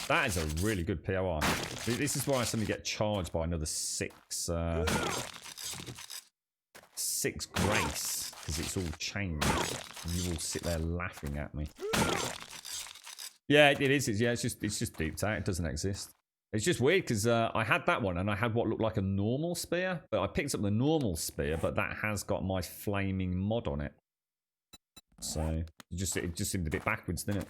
That is a really good POI. This is why I suddenly get charged by another 6 grace, because it's all changed. And you all sit there laughing at me. Yeah, it is. Yeah, it's just duped out. It doesn't exist. It's just weird because I had that one and I had what looked like a normal spear, but I picked up the normal spear, but that has got my flaming mod on it. So it just seemed a bit backwards, didn't it?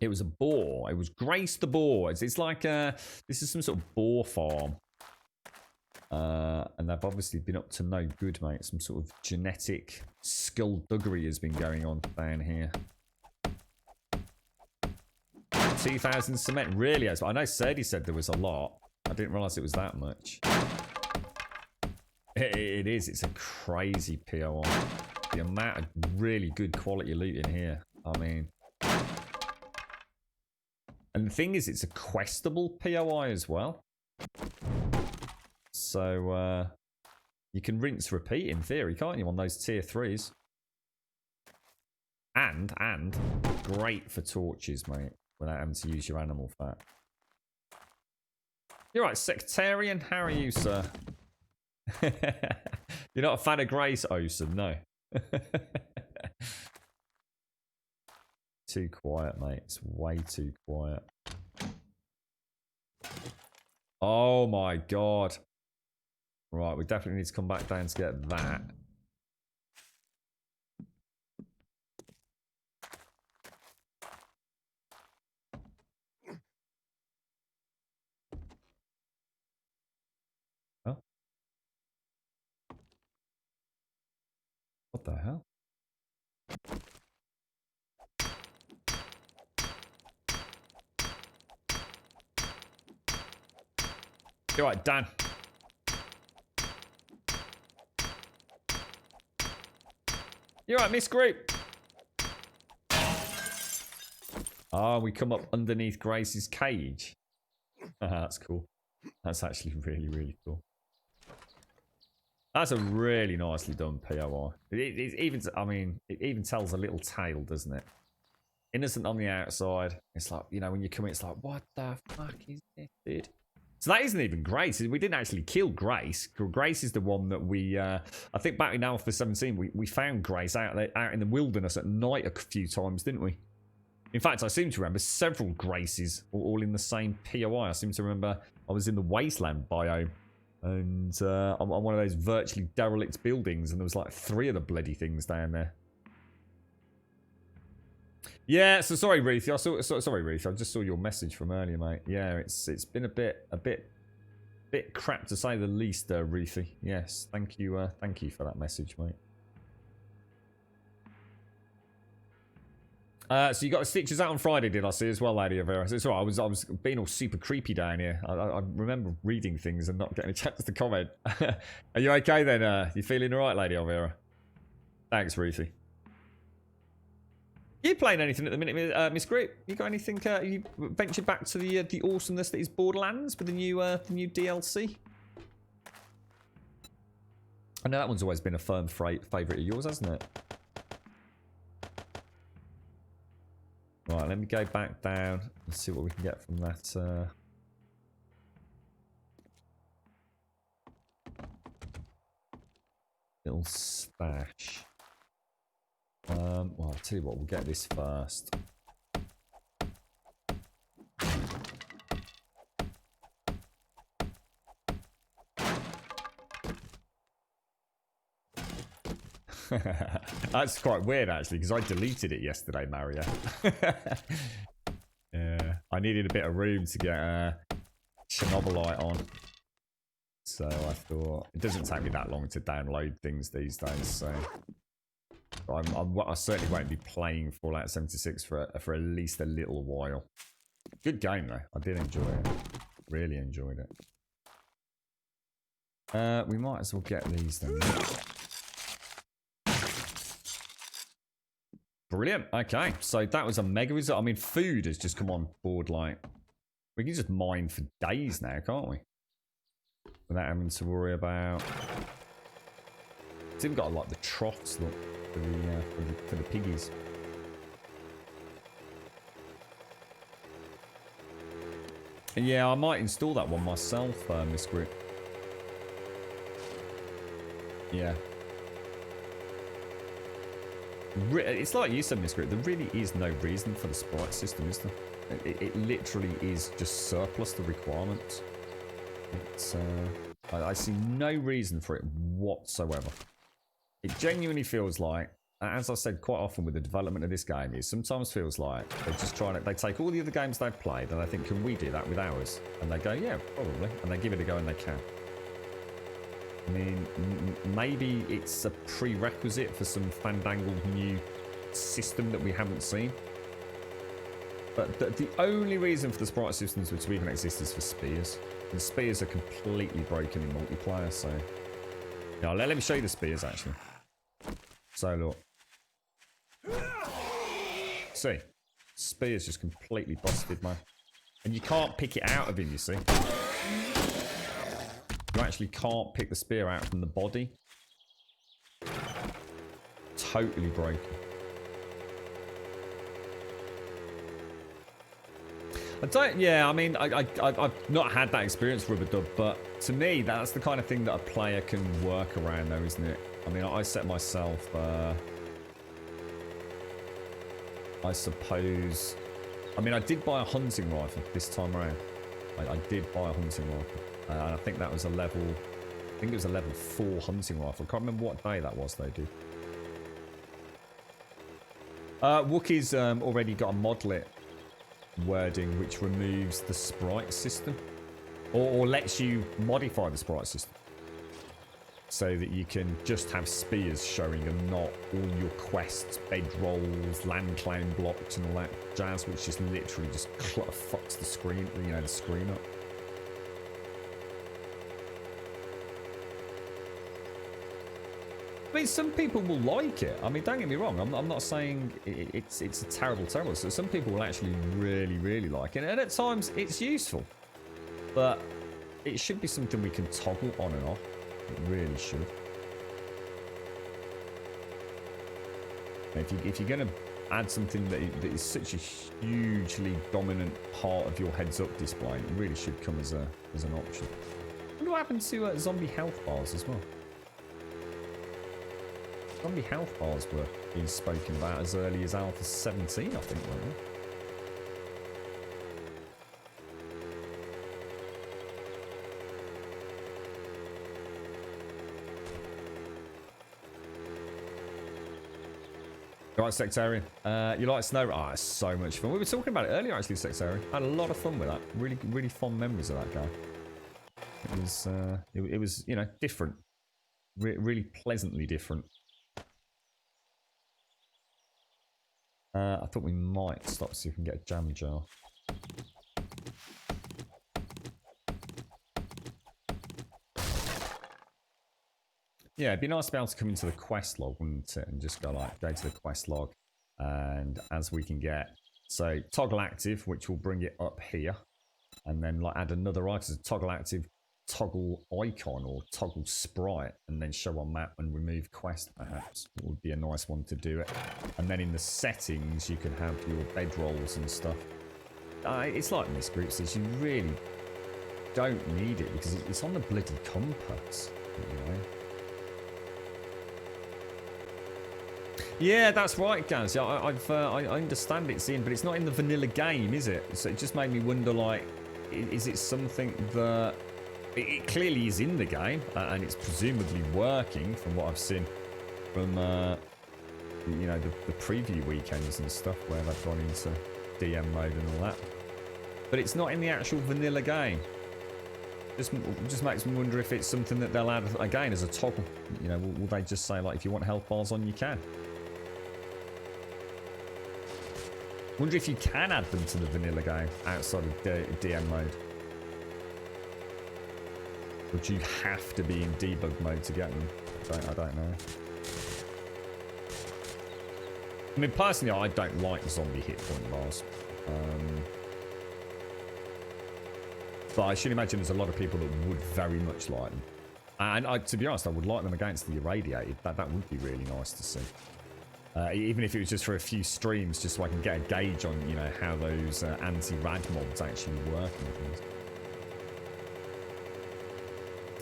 It was a boar. It was Grace the boar. It's like this is some sort of boar farm, and they've obviously been up to no good, mate. Some sort of genetic skullduggery has been going on down here. 2,000 cement really has. I know Serdi said there was a lot. I didn't realise it was that much. It is. It's a crazy POI. The amount of really good quality loot in here. I mean. And the thing is, it's a questable POI as well. So you can rinse repeat in theory, can't you, on those tier 3s? And great for torches, mate, without having to use your animal fat. You're right, Sectarian. How are you, sir? You're not a fan of Grace, Osen? No. Too quiet, mate. It's way too quiet. Oh my god. Right, we definitely need to come back down to get that. Oh. What the hell? You're right, Dan. You're right, Miss Group. Oh, we come up underneath Grace's cage. That's cool. That's actually really, really cool. That's a really nicely done POI. It even, I mean, it even tells a little tale, doesn't it? Innocent on the outside. It's like, you know, when you come in, it's like, what the fuck is this, dude? So that isn't even Grace. We didn't actually kill Grace. Grace is the one that we, I think back in Alpha 17, we found Grace out in the wilderness at night a few times, didn't we? In fact, I seem to remember several Graces all in the same POI. I seem to remember I was in the Wasteland biome and on one of those virtually derelict buildings, and there was like 3 of the bloody things down there. Yeah, so sorry, Ruth. Sorry, Ruth. I just saw your message from earlier, mate. Yeah, it's been a bit crap to say the least, Ruthie. Yes, thank you for that message, mate. So you got the stitches out on Friday, did I see as well, Lady Avera? So it's all right. I was being all super creepy down here. I remember reading things and not getting a chance to comment. Are you okay then? You feeling all right, Lady Avera? Thanks, Ruthie. You playing anything at the minute, Miss Grip? You got anything? You ventured back to the awesomeness that is Borderlands with the new DLC? I know that one's always been a firm favourite of yours, hasn't it? Right, let me go back down and see what we can get from that. Little stash. Well, I'll tell you what, we'll get this first. That's quite weird, actually, because I deleted it yesterday, Mario. Yeah, I needed a bit of room to get Chernobylite on. So I thought, it doesn't take me that long to download things these days, so... I certainly won't be playing Fallout 76 for at least a little while. Good game, though. I did enjoy it. Really enjoyed it. We might as well get these then. Brilliant. Okay, so that was a mega result. I mean, food has just come on board. Like, we can just mine for days now, can't we? Without having to worry about. It's even got like the troughs, look, for the piggies. And yeah, I might install that one myself, Miss Grip. Yeah. It's like you said, Miss Grip, there really is no reason for the sprite system, is there? It literally is just surplus the requirements. It's, I see no reason for it whatsoever. It genuinely feels like, as I said quite often with the development of this game, it sometimes feels like they're just trying to, they take all the other games they've played and they think, can we do that with ours? And they go, yeah, probably. And they give it a go and they can. I mean, maybe it's a prerequisite for some fandangled new system that we haven't seen. But the only reason for the sprite systems to even exist is for spears. And the spears are completely broken in multiplayer, so... Yeah, let me show you the spears, actually. So, look. See? Spear's just completely busted, man. And you can't pick it out of him, you see. You actually can't pick the spear out from the body. Totally broken. I mean, I've not had that experience, Rubber, but to me, that's the kind of thing that a player can work around, though, isn't it? I mean, I set myself, I suppose, I mean, I did buy a hunting rifle this time around. I did buy a hunting rifle, and I think that was a level, I think it was a level 4 hunting rifle. I can't remember what day that was, though, dude. Wookiee's already got a modlet wording which removes the sprite system or lets you modify the sprite system so that you can just have spears showing and not all your quests, bedrolls, land claim blocks and all that jazz, which just literally just fucks the screen, you know, the screen up. I mean, some people will like it. I mean, don't get me wrong. I'm not saying it's a terrible. So some people will actually really like it. And at times, it's useful. But it should be something we can toggle on and off. It really should. If you're going to add something that is such a hugely dominant part of your heads-up display, it really should come as an option. I wonder what happened to zombie health bars as well. Zombie health bars were being spoken about as early as Alpha 17, I think, weren't they? Right, Sectarian. You like Snow? Ah, it's so much fun. We were talking about it earlier, actually, Sectarian. I had a lot of fun with that. Really fond memories of that guy. It was, you know, different. Really pleasantly different. I thought we might stop so you can get a jam jar. Yeah, it'd be nice to be able to come into the quest log, wouldn't it? And just go to the quest log. And as we can get, so toggle active, which will bring it up here. And then like add another item, toggle active, toggle icon or toggle sprite, and then show on map and remove quest, perhaps. It would be a nice one to do it. And then in the settings, you can have your bedrolls and stuff. It's like Miss Group says, you really don't need it because it's on the bloody compass, you know. Yeah, that's right, Gaz. Yeah, I understand it's in, but it's not in the vanilla game, is it? So it just made me wonder, like, is it something that... It clearly is in the game, and it's presumably working from what I've seen from, you know, the preview weekends and stuff where they've gone into DM mode and all that. But it's not in the actual vanilla game. Just makes me wonder if it's something that they'll add, again, as a toggle. You know, will they just say, like, if you want health bars on, you can? Wonder if you can add them to the vanilla game outside of DM mode. Would you have to be in debug mode to get them? I don't know. I mean, personally, I don't like zombie hit point bars. But I should imagine there's a lot of people that would very much like them. And to be honest, I would like them against the irradiated. That would be really nice to see. Even if it was just for a few streams, just so I can get a gauge on, you know, how those anti-rad mobs actually work and things.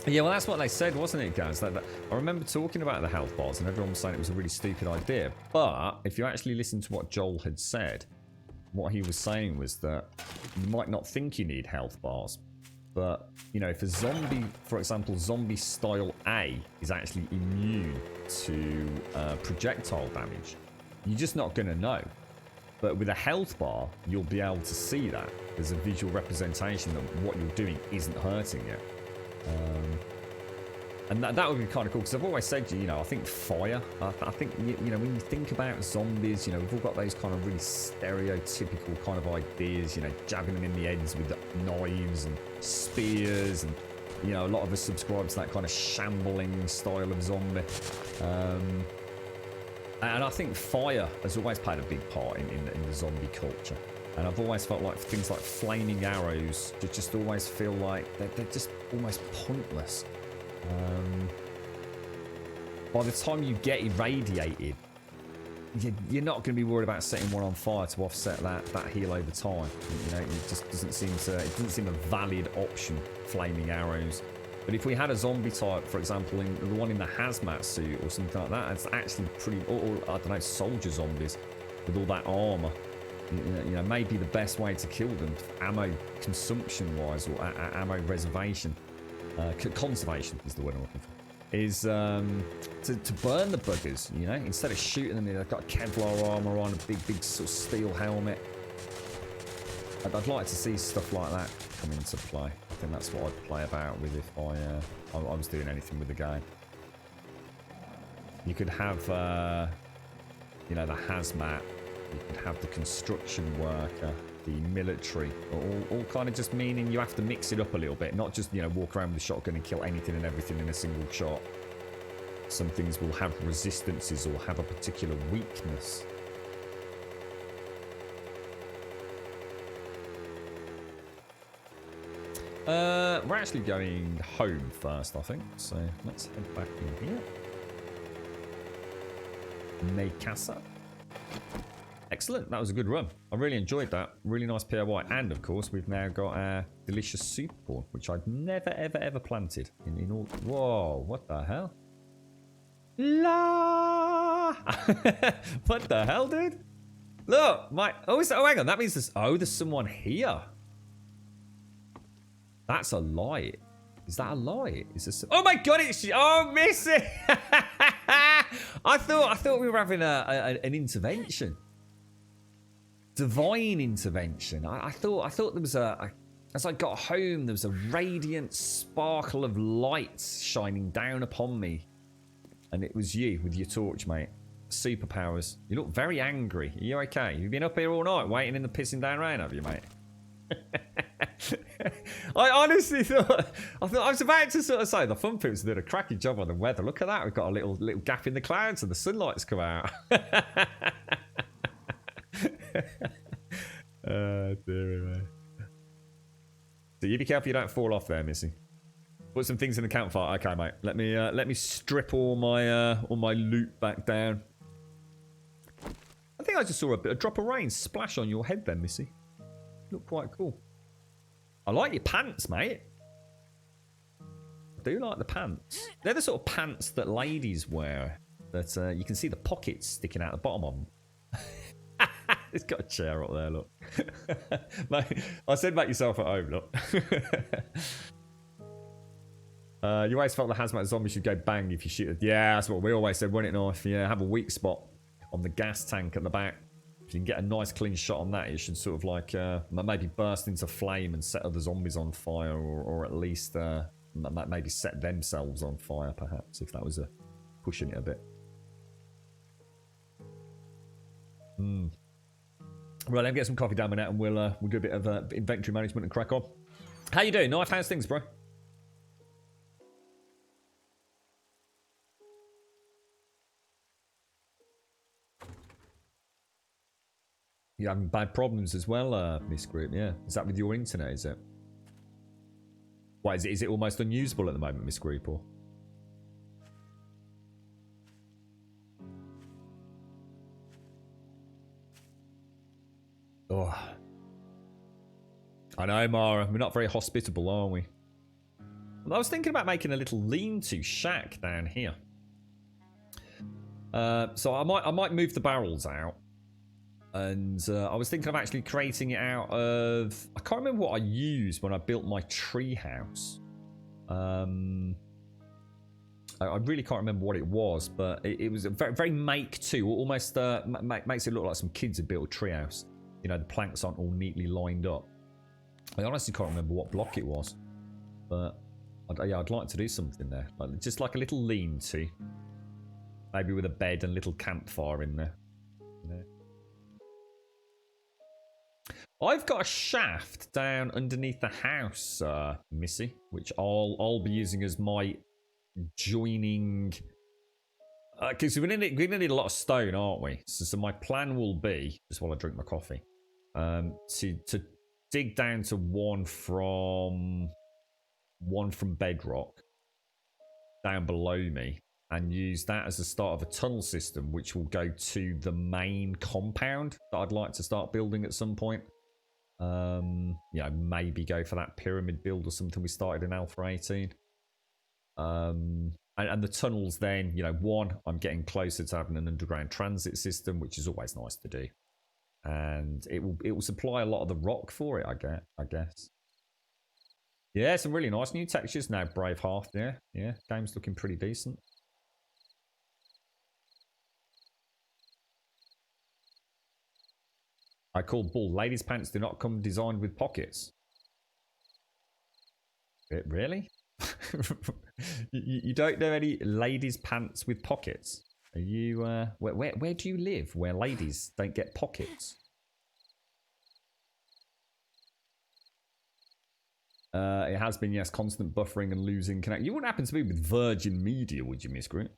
Yeah, well, that's what they said, wasn't it, guys? I remember talking about the health bars, and everyone was saying it was a really stupid idea. But if you actually listen to what Joel had said, what he was saying was that you might not think you need health bars, but, you know, if a zombie, for example, zombie style A is actually immune to projectile damage, you're just not going to know. But with a health bar, you'll be able to see that. There's a visual representation that what you're doing isn't hurting it. And that would be kind of cool, because I've always said, you know, I think fire, I think, you know, when you think about zombies, you know, we've all got those kind of really stereotypical kind of ideas, you know, jabbing them in the heads with knives and spears, and, you know, a lot of us subscribe to that kind of shambling style of zombie. And I think fire has always played a big part in the zombie culture. And I've always felt like things like flaming arrows just always feel like they're just almost pointless. By the time you get irradiated, you're not going to be worried about setting one on fire to offset that heal over time. You know, it just doesn't seem a valid option, flaming arrows. But if we had a zombie type, for example, in the one in the hazmat suit or something like that, it's actually pretty, or I don't know, soldier zombies with all that armor. You know, maybe the best way to kill them, ammo consumption wise, or ammo reservation, conservation is the word I'm looking for, is to burn the buggers. You know, instead of shooting them, they've got Kevlar armor on, a big sort of steel helmet. I'd like to see stuff like that come into play. I think that's what I'd play about with if I was doing anything with the game. You could have, you know, the hazmat. You could have the construction worker, the military, all kind of just meaning you have to mix it up a little bit, not just, you know, walk around with a shotgun and kill anything and everything in a single shot. Some things will have resistances or have a particular weakness. We're actually going home first, I think, so let's head back in here. Mikasa. Excellent, that was a good run. I really enjoyed that. Really nice POI. And of course, we've now got our delicious super corn, which I'd never, ever planted in all. Whoa, what the hell? La! What the hell, dude? Look, oh, hang on. That means there's someone here. That's a light. Is that a light? Is this? Oh my god! Oh, Missy! I thought we were having an intervention. Divine intervention. I thought there was as I got home, there was a radiant sparkle of light shining down upon me, and it was you with your torch, mate. Superpowers. You look very angry. Are you okay? You've been up here all night waiting in the pissing down rain, have you, mate? I honestly thought I was about to sort of say the Fun Pips did a cracking job on the weather. Look at that, we've got a little gap in the clouds and the sunlight's come out. Dear me. So you be careful you don't fall off there, Missy. Put some things in the campfire. Okay, mate. Let me strip all my loot back down. I think I just saw a drop of rain splash on your head then, Missy. Look quite cool. I like your pants, mate. I do like the pants. They're the sort of pants that ladies wear. That you can see the pockets sticking out the bottom of them. It's got a chair up there, look. Mate, I said make yourself at home, look. You always felt the hazmat zombie should go bang if you shoot it. Yeah, that's what we always said, wasn't it, Knife? Yeah, have a weak spot on the gas tank at the back. If you can get a nice clean shot on that, it should sort of like maybe burst into flame and set other zombies on fire, or at least maybe set themselves on fire, perhaps, if that was pushing it a bit. Right, let me get some coffee down my net and we'll do a bit of inventory management and crack on. How you doing, Knife? How's things, bro? You're having bad problems as well, Miss Group, yeah. Is that with your internet, is it? Why, is it almost unusable at the moment, Miss Group, or? Oh. I know, Mara. We're not very hospitable, are we? Well, I was thinking about making a little lean-to shack down here. So I might move the barrels out. And I was thinking of actually creating it out of... I can't remember what I used when I built my tree house. I really can't remember what it was, but it was a very, very make too. Almost makes it look like some kids had built a tree house. You know, the planks aren't all neatly lined up. I honestly can't remember what block it was. But yeah, I'd like to do something there. Just like a little lean-to. Maybe with a bed and a little campfire in there. You know? I've got a shaft down underneath the house, Missy, which I'll be using as my joining. Because we're gonna need a lot of stone, aren't we? So my plan will be, just while I drink my coffee, to dig down to one from bedrock down below me and use that as the start of a tunnel system which will go to the main compound that I'd like to start building at some point. Maybe go for that pyramid build or something we started in Alpha 18. And the tunnels then, one, I'm getting closer to having an underground transit system, which is always nice to do. And it will supply a lot of the rock for it, I guess. Yeah, some really nice new textures now, Braveheart. Yeah, game's looking pretty decent. I call bull. Ladies' pants do not come designed with pockets. Really? you don't know any ladies' pants with pockets? Are you? Where do you live? Where ladies don't get pockets? It has been, yes, constant buffering and losing connect. You wouldn't happen to be with Virgin Media, would you, Miss Groot?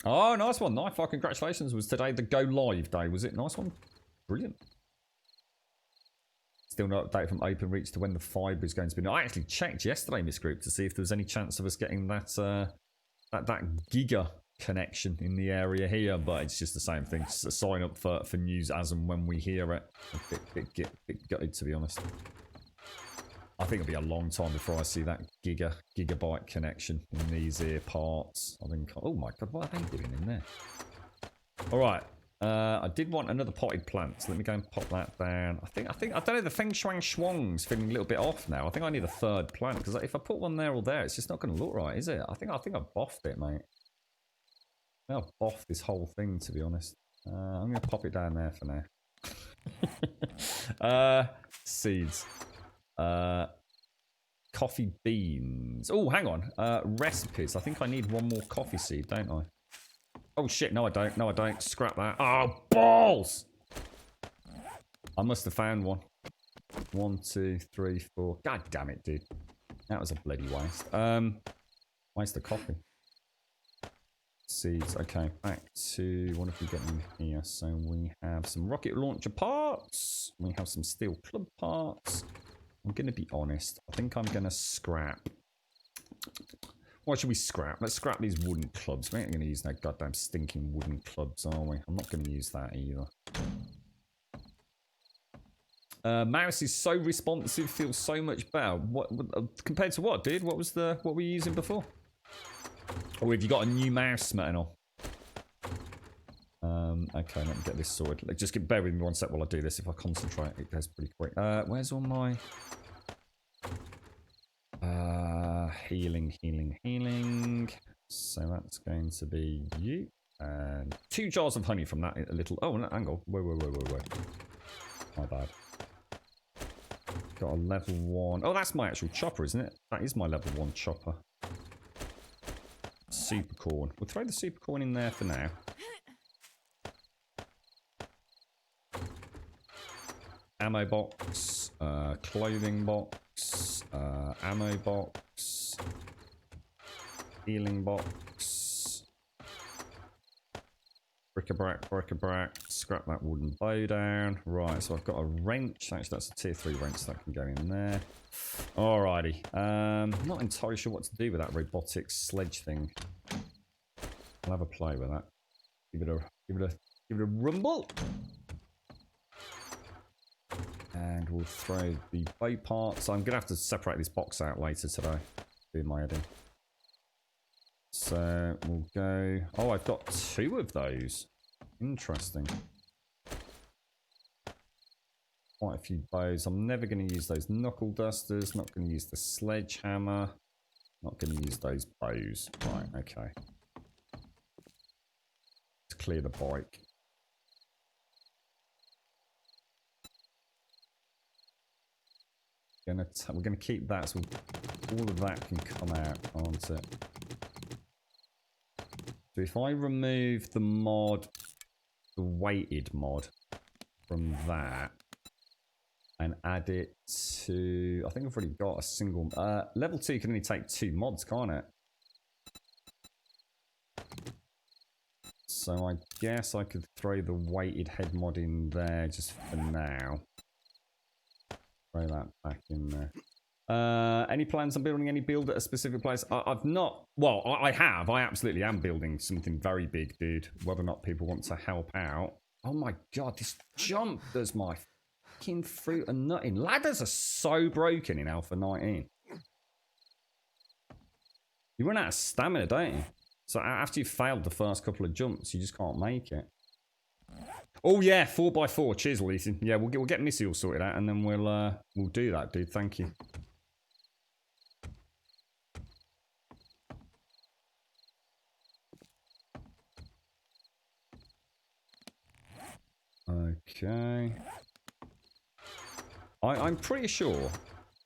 Oh, nice one. Nightfire, congratulations. Was today the go live day, was it? Nice one. Brilliant. Still no update from OpenReach to when the fibre is going to be. I actually checked yesterday, Miss Group, to see if there was any chance of us getting that that giga connection in the area here, but it's just the same thing. Just a sign up for news as and when we hear it. A bit gutted, to be honest. I think it'll be a long time before I see that gigabyte connection in these ear parts. I think. Oh my god, what are they doing in there? All right. I did want another potted plant, so let me go and pop that down. I don't know, the Feng Shuang Shuang's feeling a little bit off now. I think I need a third plant, because if I put one there or there, it's just not going to look right, is it? I think I boffed it, mate. I've boffed this whole thing, to be honest. I'm going to pop it down there for now. Seeds. Coffee beans. Oh, hang on. Recipes. I think I need one more coffee seed, don't I? Oh shit, no I don't. No I don't. Scrap that. Oh, balls! I must have found one. 1, 2, 3, 4. God damn it, dude. That was a bloody waste. Waste of coffee. Seeds. Okay, back to what have we got in here? So we have some rocket launcher parts. We have some steel club parts. I'm going to be honest. I think I'm going to scrap. What should we scrap? Let's scrap these wooden clubs. We ain't going to use no goddamn stinking wooden clubs, are we? I'm not going to use that either. Mouse is so responsive, feels so much better. What compared to what, dude? What were you using before? Or have you got a new mouse, Smetano? Okay, let me get this sorted. Just bear with me one sec while I do this. If I concentrate, it goes pretty quick. Where's all my healing? So that's going to be you. And 2 jars of honey from that. A little. Oh, no, hang on. Wait. My bad. Got a level 1. Oh, that's my actual chopper, isn't it? That is my level 1 chopper. Super corn. We'll throw the super corn in there for now. Ammo box, clothing box, ammo box, healing box, bric-a-brac, scrap that wooden bow down. Right, so I've got a wrench. Actually, that's a tier 3 wrench that can go in there. Alrighty. Not entirely sure what to do with that robotic sledge thing. I'll have a play with that. Give it a rumble. And we'll throw the bow parts. I'm going to have to separate this box out later today. Doing my editing. So we'll go... Oh, I've got 2 of those. Interesting. Quite a few bows. I'm never going to use those knuckle dusters. Not going to use the sledgehammer. Not going to use those bows. Right, okay. Let's clear the bike. We're going to keep that so all of that can come out, aren't it? So if I remove the mod, the weighted mod from that and add it to, I think I've already got a single, level 2 can only take 2 mods, can't it? So So I guess I could throw the weighted head mod in there just for now. Throw that back in there. Any plans on building any build at a specific place? I've not. Well, I have. I absolutely am building something very big, dude. Whether or not people want to help out. Oh my god, this jump does my fucking fruit and nutting. Ladders are so broken in Alpha 19. You run out of stamina, don't you? So after you've failed the first couple of jumps, you just can't make it. Oh yeah, 4x4. Cheers, Ethan. Yeah, we'll get Missy all sorted out, and then we'll do that, dude. Thank you. Okay. I'm pretty sure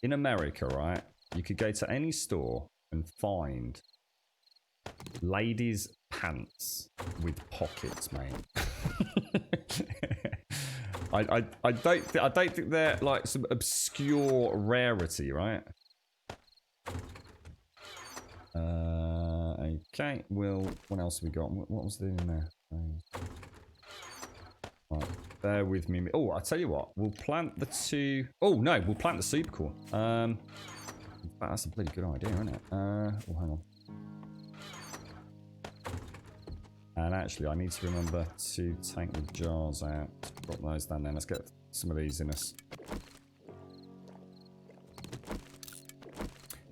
in America, right, you could go to any store and find ladies' pants with pockets, mate. I don't think they're like some obscure rarity, right? Okay. Well, what else have we got? What was there in there? Right, bear with me. Oh, I'll tell you what. We'll plant the two. Oh no, we'll plant the super core. That's a bloody good idea, isn't it? Oh, hang on. And actually, I need to remember to take the jars out. Drop those down there. Let's get some of these in us.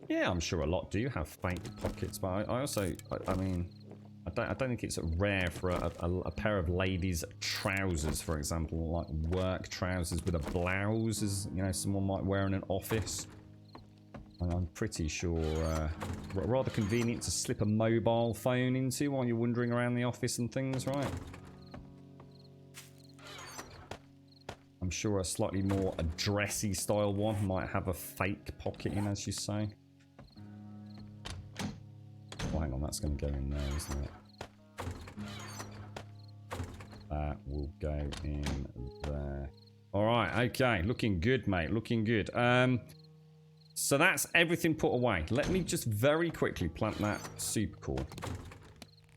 Yeah, I'm sure a lot do have fake pockets, but I also, I mean, I don't think it's rare for a pair of ladies' trousers, for example, like work trousers with a blouse, as you know, someone might wear in an office. I'm pretty sure rather convenient to slip a mobile phone into while you're wandering around the office and things, right? I'm sure a slightly more dressy style one might have a fake pocket in, as you say. Oh, hang on, that's going to go in there, isn't it? That will go in there. All right, okay, looking good, mate, looking good. So that's everything put away. Let me just very quickly plant that super core.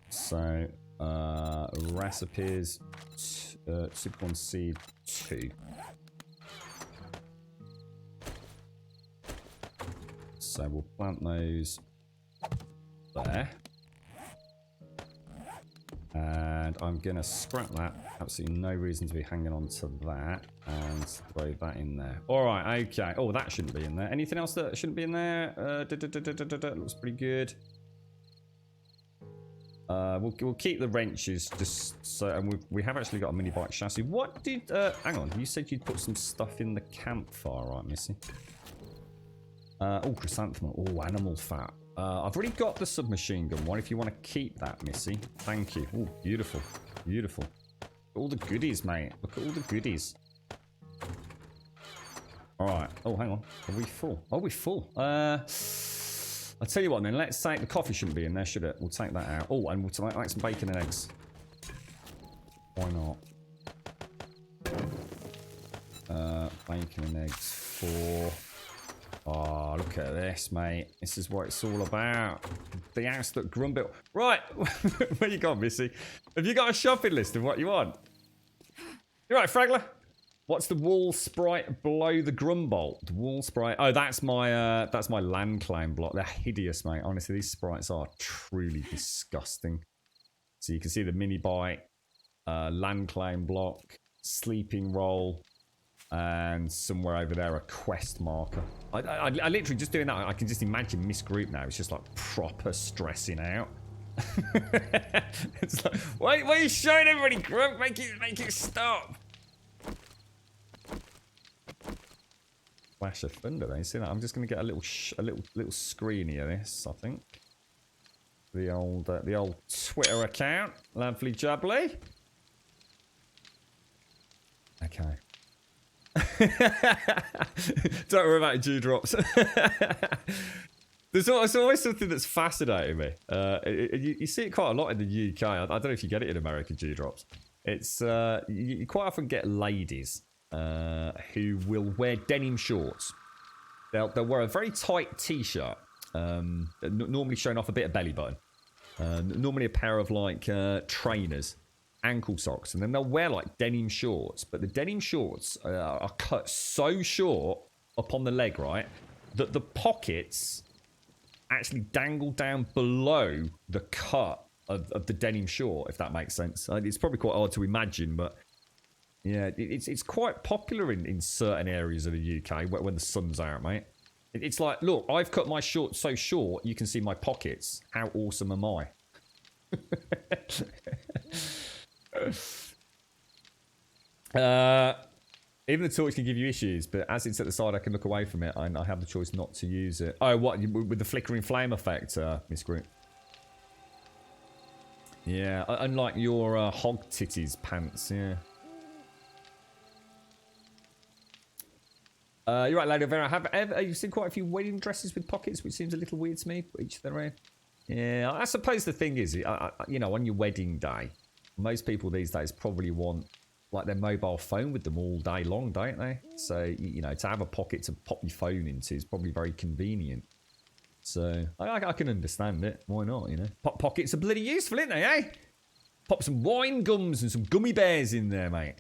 So, recipes, supercorn seed 2. So we'll plant those there. And I'm going to scrap that. Absolutely no reason to be hanging on to that. And throw that in there. Alright, okay. Oh, that shouldn't be in there. Anything else that shouldn't be in there? Looks pretty good. We'll keep the wrenches just so... And we have actually got a mini bike chassis. What did... hang on. You said you'd put some stuff in the campfire, right, Missy? Oh, chrysanthemum. Oh, animal fat. I've already got the submachine gun one if you want to keep that, Missy. Thank you. Oh, beautiful. Beautiful. All the goodies, mate. Look at all the goodies. Alright. Oh, hang on. Are we full? Are we full? I'll tell you what then. Let's say the coffee shouldn't be in there, should it? We'll take that out. Oh, and we'll take like some bacon and eggs. Why not? Bacon and eggs for... Oh, look at this, mate. This is what it's all about. The house that Grum built. Right. Where you gone, Missy? Have you got a shopping list of what you want? You right, Fragler? What's the wall sprite below the Grumbolt? The wall sprite. Oh, that's my land claim block. They're hideous, mate. Honestly, these sprites are truly disgusting. So you can see the mini bite, land claim block, sleeping roll, and somewhere over there a quest marker. I literally just doing that. I can just imagine Miss Group now. It's just like proper stressing out. It's like, why are you showing everybody, Grump? Make it stop. Flash of thunder, though. You see that? I'm just going to get a little screen of this. I think the old Twitter account. Lovely jubbly. Okay. Don't worry about dewdrops. There's always something that's fascinating me. You see it quite a lot in the UK. I don't know if you get it in America, dewdrops. It's you quite often get ladies who will wear denim shorts. They'll wear a very tight t-shirt, normally showing off a bit of belly button. Normally a pair of like trainers. ankle socks, and then they'll wear like denim shorts, but the denim shorts are cut so short up on the leg, right, that the pockets actually dangle down below the cut of the denim short, if that makes sense. It's probably quite hard to imagine, but yeah, it's quite popular in certain areas of the UK when the sun's out, mate. It's like, look, I've cut my shorts so short you can see my pockets. How awesome am I? Even the torch can give you issues, but as it's at the side, I can look away from it, and I have the choice not to use it. Oh, what? With the flickering flame effect, Miss Groot? Yeah, unlike your hog titties pants, yeah. You're right, Lady Vera. Have you seen quite a few wedding dresses with pockets, which seems a little weird to me, but each their own. Yeah, I suppose the thing is, you know, on your wedding day, most people these days probably want like their mobile phone with them all day long, don't they? So, you know, to have a pocket to pop your phone into is probably very convenient. So, I can understand it. Why not, you know? Pockets are bloody useful, aren't they, eh? Pop some wine gums and some gummy bears in there, mate.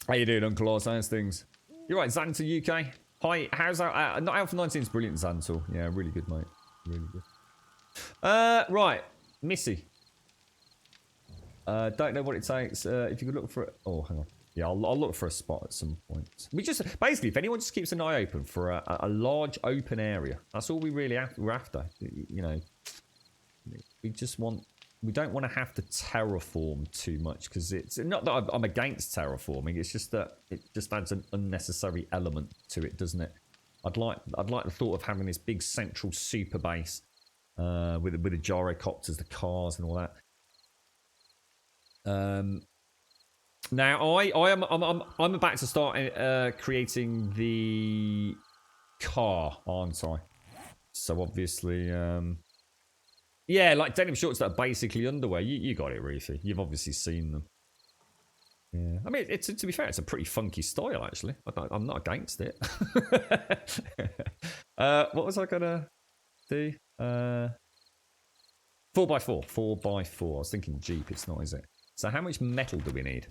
How you doing, Uncle Oz? How's things? You're right, Xantor UK. Hi, how's that? Not Alpha 19's brilliant, Xantor. Yeah, really good, mate. Really good. Right, Missy. Don't know what it takes. If you could look for it. Oh, hang on. Yeah, I'll look for a spot at some point. We just basically, if anyone just keeps an eye open for a large open area, that's all we really we're after. You know, we just want. We don't want to have to terraform too much because it's not that I'm against terraforming. It's just that it just adds an unnecessary element to it, doesn't it? I'd like the thought of having this big central super base with the gyrocopters, the cars, and all that. Now I'm about to start creating the car, aren't I? So obviously, yeah, like denim shorts that are basically underwear. You got it, Ruthie. You've obviously seen them. Yeah, I mean, to be fair, it's a pretty funky style actually. I'm not against it. What was I gonna do? 4x4. 4x4. I was thinking Jeep. It's not, is it? So how much metal do we need?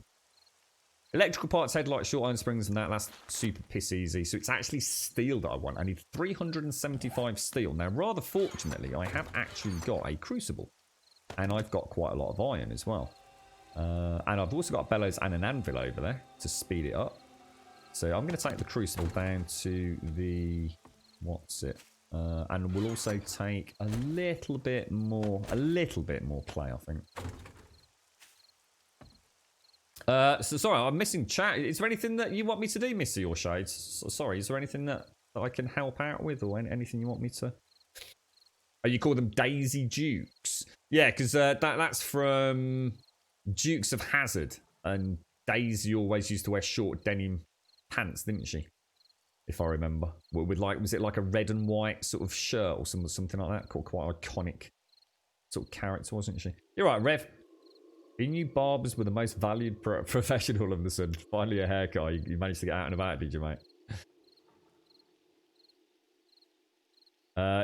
Electrical parts, headlights, short iron springs, and that's super piss easy. So it's actually steel that I want. I need 375 steel. Now, rather fortunately, I have actually got a crucible. And I've got quite a lot of iron as well. And I've also got a bellows and an anvil over there to speed it up. So I'm going to take the crucible down to the... What's it? And we'll also take a little bit more clay, I think. So sorry, I'm missing chat. Is there anything that you want me to do, Missy or Shades? Sorry, is there anything that I can help out with, or anything you want me to? Oh, you call them Daisy Dukes? Yeah, because that's from Dukes of Hazzard, and Daisy always used to wear short denim pants, didn't she? If I remember, with like, was it like a red and white sort of shirt or something like that? Quite iconic sort of character, wasn't she? You're right, Rev. You new barbers were the most valued professional of the sun. Finally a haircut. You managed to get out and about, did you, mate?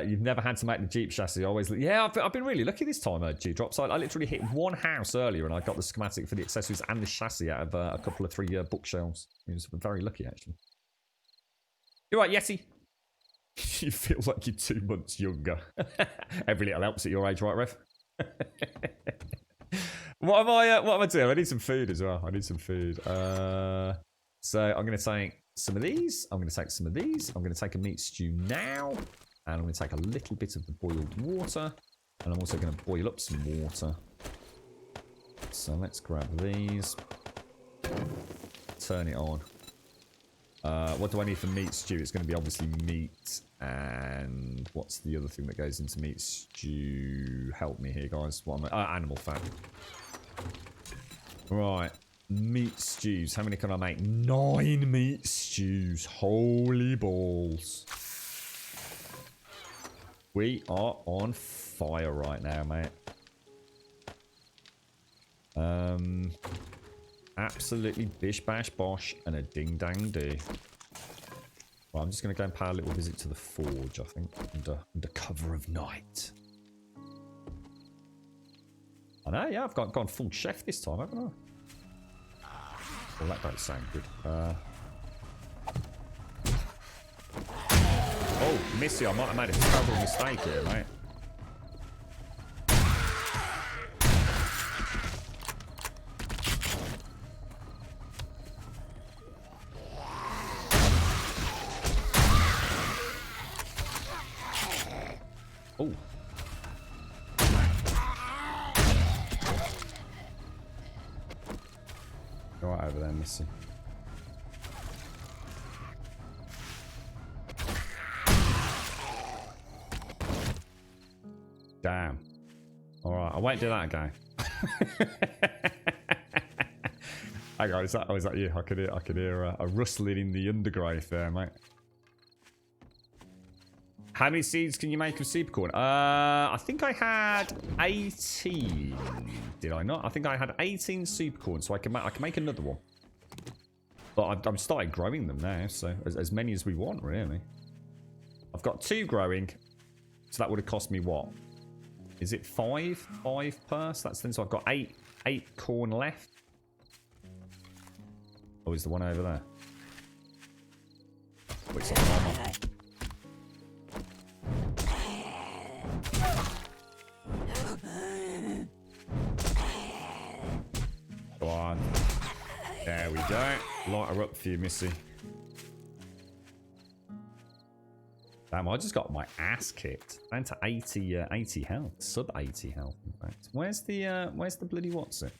You've never had to make the Jeep chassis. Always, yeah. I've been really lucky this time at G-Drops. I literally hit one house earlier, and I got the schematic for the accessories and the chassis out of a couple of 3 bookshelves. It was very lucky, actually. You're right, Yeti. You feel like you're 2 months younger. Every little helps at your age, right, Rev? What am I doing? I need some food as well. I need some food. So I'm going to take some of these. I'm going to take some of these. I'm going to take a meat stew now. And I'm going to take a little bit of the boiled water. And I'm also going to boil up some water. So let's grab these. Turn it on. What do I need for meat stew? It's going to be obviously meat. And what's the other thing that goes into meat stew? Help me here, guys. What am I? Animal fat. Right. Meat stews. How many can I make? 9 meat stews. Holy balls. We are on fire right now, mate. Absolutely bish bash bosh and a ding dang do. Well, I'm just going to go and pay a little visit to the forge, I think, under cover of night. I know, yeah, I've gone full chef this time, haven't I? Well, that don't sound good. Oh, Missy, I might have made a terrible mistake here, mate. Oh. Go right over there, Missy. Damn. Alright, I won't do that again. Hang on, is that you? I could hear a rustling in the undergrowth there, mate. How many seeds can you make of supercorn? I think I had 18. Did I not? I think I had 18 supercorn, so I can make another one. But I've started growing them now, so as many as we want, really. I've got 2 growing, so that would have cost me what? Is it 5? 5 per? So that's then. So I've got 8 corn left. Oh, is the one over there? Oh, it's on armor. Go on. There we go. Light her up for you, Missy. Damn, I just got my ass kicked. Down to 80 health. Sub 80 health, in fact. Where's the bloody what's it?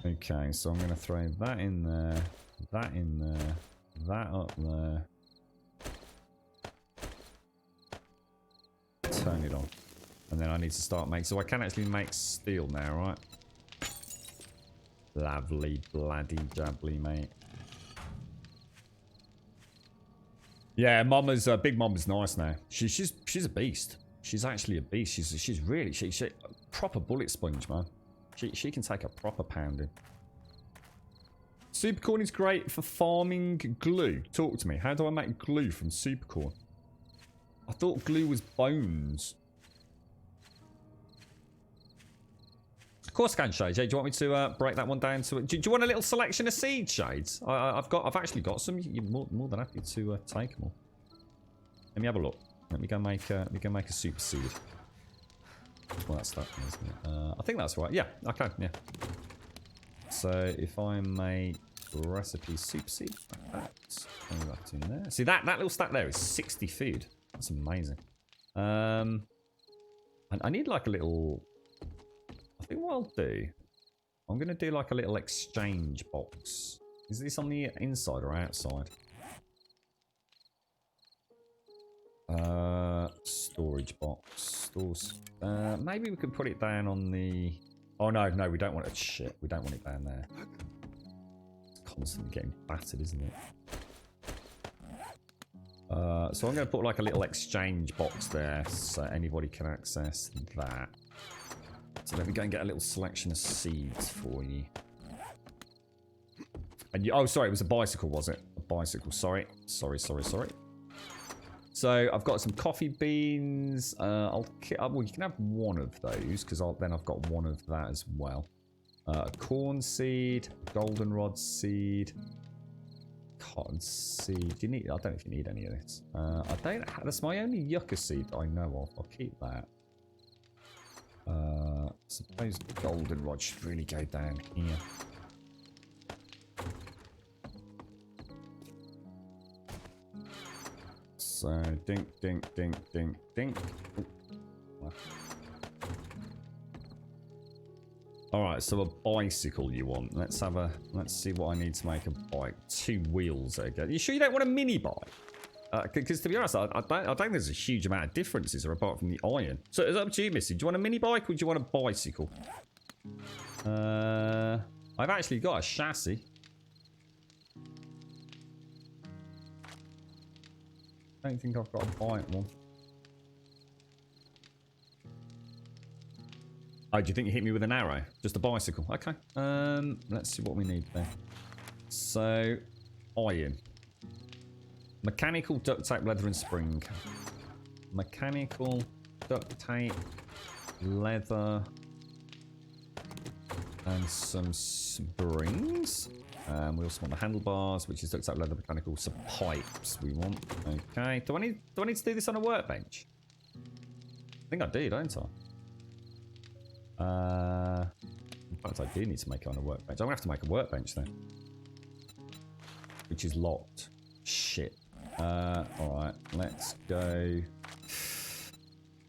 Okay, so I'm going to throw that in there, that in there, that up there. Turn it on. And then I need to start making... So I can actually make steel now, right? Lovely, bloody jubbly, mate. Yeah, Mama's... Big Mama's nice now. She's a beast. She's actually a beast. She's really... She proper bullet sponge, man. She can take a proper pounding. Supercorn is great for farming glue. Talk to me. How do I make glue from supercorn? I thought glue was bones. Of course I can, Shades. Do you want me to break that one down to it? Do you want a little selection of seeds, Shades? I've actually got some. You're more than happy to take them all. Let me have a look. Let me go make a super seed. Well, that's that, isn't it? I think that's right. Yeah, okay, yeah. So if I make recipe super seed, throw that in there. See that little stack there is 60 food. That's amazing. And I need like a little. I think what I'll do, I'm gonna do like a little exchange box. Is this on the inside or outside? Storage box. Stores. Maybe we could put it down on the... Oh, no, we don't want it. Shit, we don't want it down there. It's constantly getting battered, isn't it? So I'm going to put like a little exchange box there so anybody can access that. So let me go and get a little selection of seeds for you. And oh, sorry, it was a bicycle, was it? A bicycle, sorry. Sorry. So I've got some coffee beans. Well, you can have one of those because then I've got one of that as well. A corn seed, goldenrod seed, cotton seed. Do you need? I don't know if you need any of this. I don't. That's my only yucca seed I know of. I'll keep that. Suppose goldenrod should really go down here. So, dink. Alright, so a bicycle you want. Let's see what I need to make a bike. 2 wheels, okay. You sure you don't want a mini bike? Because to be honest, I don't think there's a huge amount of differences apart from the iron. So it's up to you, Missy. Do you want a mini bike or do you want a bicycle? I've actually got a chassis. I don't think I've got a bike one. Oh, do you think you hit me with an arrow? Just a bicycle? Okay. Let's see what we need there. So, iron. Mechanical, duct tape, leather, and spring. Mechanical, duct tape, leather, and some springs. We also want the handlebars, which is duct tape, leather, mechanical, some pipes we want. Okay. Do I need to do this on a workbench? I think I do, don't I? In fact, I do need to make it on a workbench. I'm gonna have to make a workbench then, which is locked. Shit. Alright, let's go.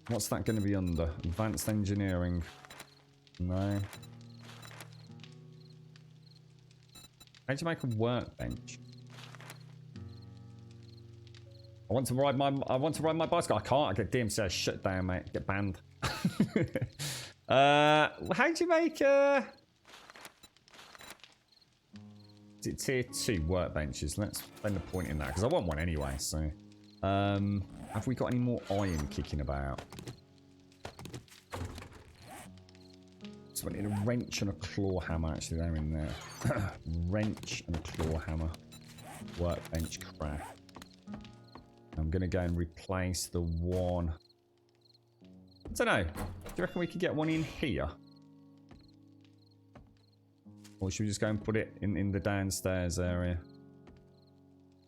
What's that going to be under? Advanced engineering. No. How'd you make a workbench? I want to ride my bicycle. I can't. I get DMCA shut down, mate. Get banned. How'd you make is it tier 2 workbenches? Let's spend a point in that because I want one anyway. So, have we got any more iron kicking about? So I need a wrench and a claw hammer. Actually, they're in there. Wrench and a claw hammer. Workbench craft. I'm gonna go and replace the one. I don't know. Do you reckon we could get one in here? Or should we just go and put it in the downstairs area?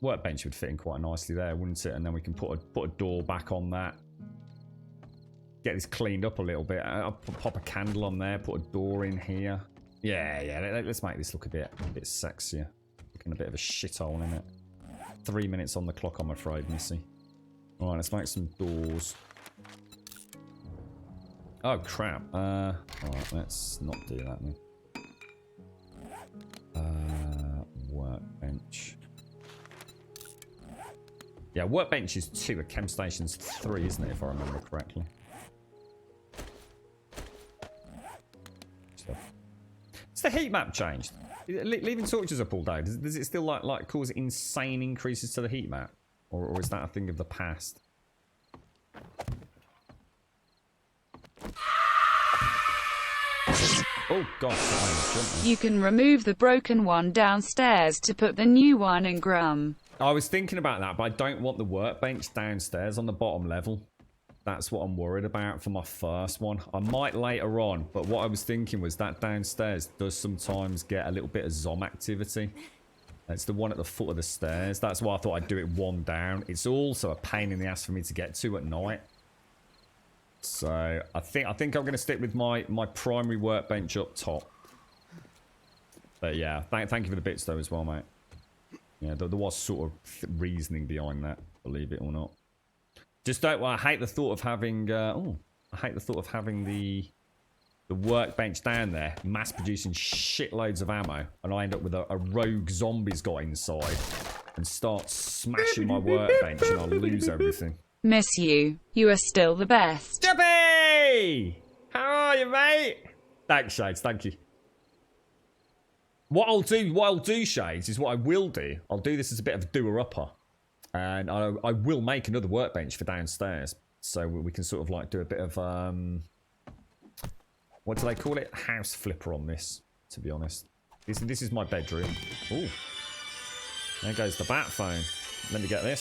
Workbench would fit in quite nicely there, wouldn't it? And then we can put a door back on that. Get this cleaned up a little bit. I'll pop a candle on there, put a door in here. Yeah. Let's make this look a bit sexier. Looking a bit of a shithole in it. 3 minutes on the clock, I'm afraid, Missy. Alright, let's make some doors. Oh, crap. Alright, let's not do that then. Workbench. Yeah, workbench is 2, a chem station's 3, isn't it, if I remember correctly? Has the heat map changed? Leaving torches up all day, does it still like cause insane increases to the heat map? Or is that a thing of the past? Oh god, you can remove the broken one downstairs to put the new one in Grum. I was thinking about that, but I don't want the workbench downstairs on the bottom level. That's what I'm worried about for my first one. I might later on, but what I was thinking was that downstairs does sometimes get a little bit of zom activity. It's the one at the foot of the stairs. That's why I thought I'd do it one down. It's also a pain in the ass for me to get to at night. So I think I'm going to stick with my primary workbench up top. But yeah, thank you for the bits though as well, mate. Yeah, there was sort of reasoning behind that, believe it or not. Just don't. Well, I hate the thought of having. I hate the thought of having the workbench down there, mass producing shitloads of ammo, and I end up with a rogue zombies guy inside and start smashing my workbench, and I'll lose everything. Miss you. You are still the best. Juppy! How are you, mate? Thanks, Shades. Thank you. What I'll do, Shades, is what I will do. I'll do this as a bit of a doer-upper. And I will make another workbench for downstairs. So we can sort of like do a bit of, what do they call it? House flipper on this, to be honest. This is my bedroom. Ooh. There goes the bat phone. Let me get this.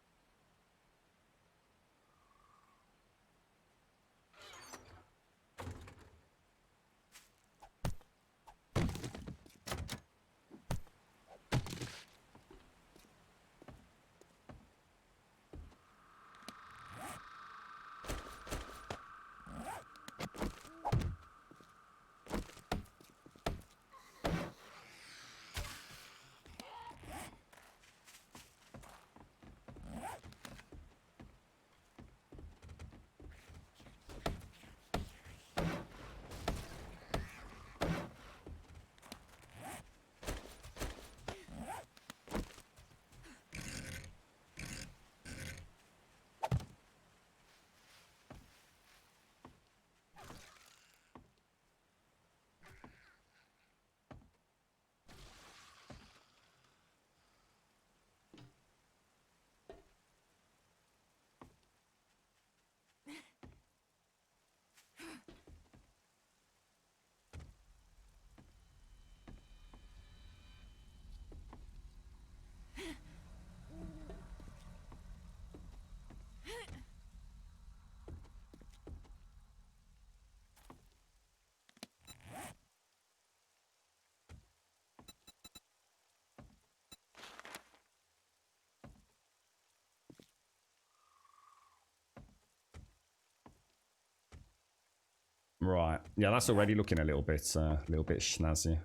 Right. Yeah, that's already looking a little bit snazzy. And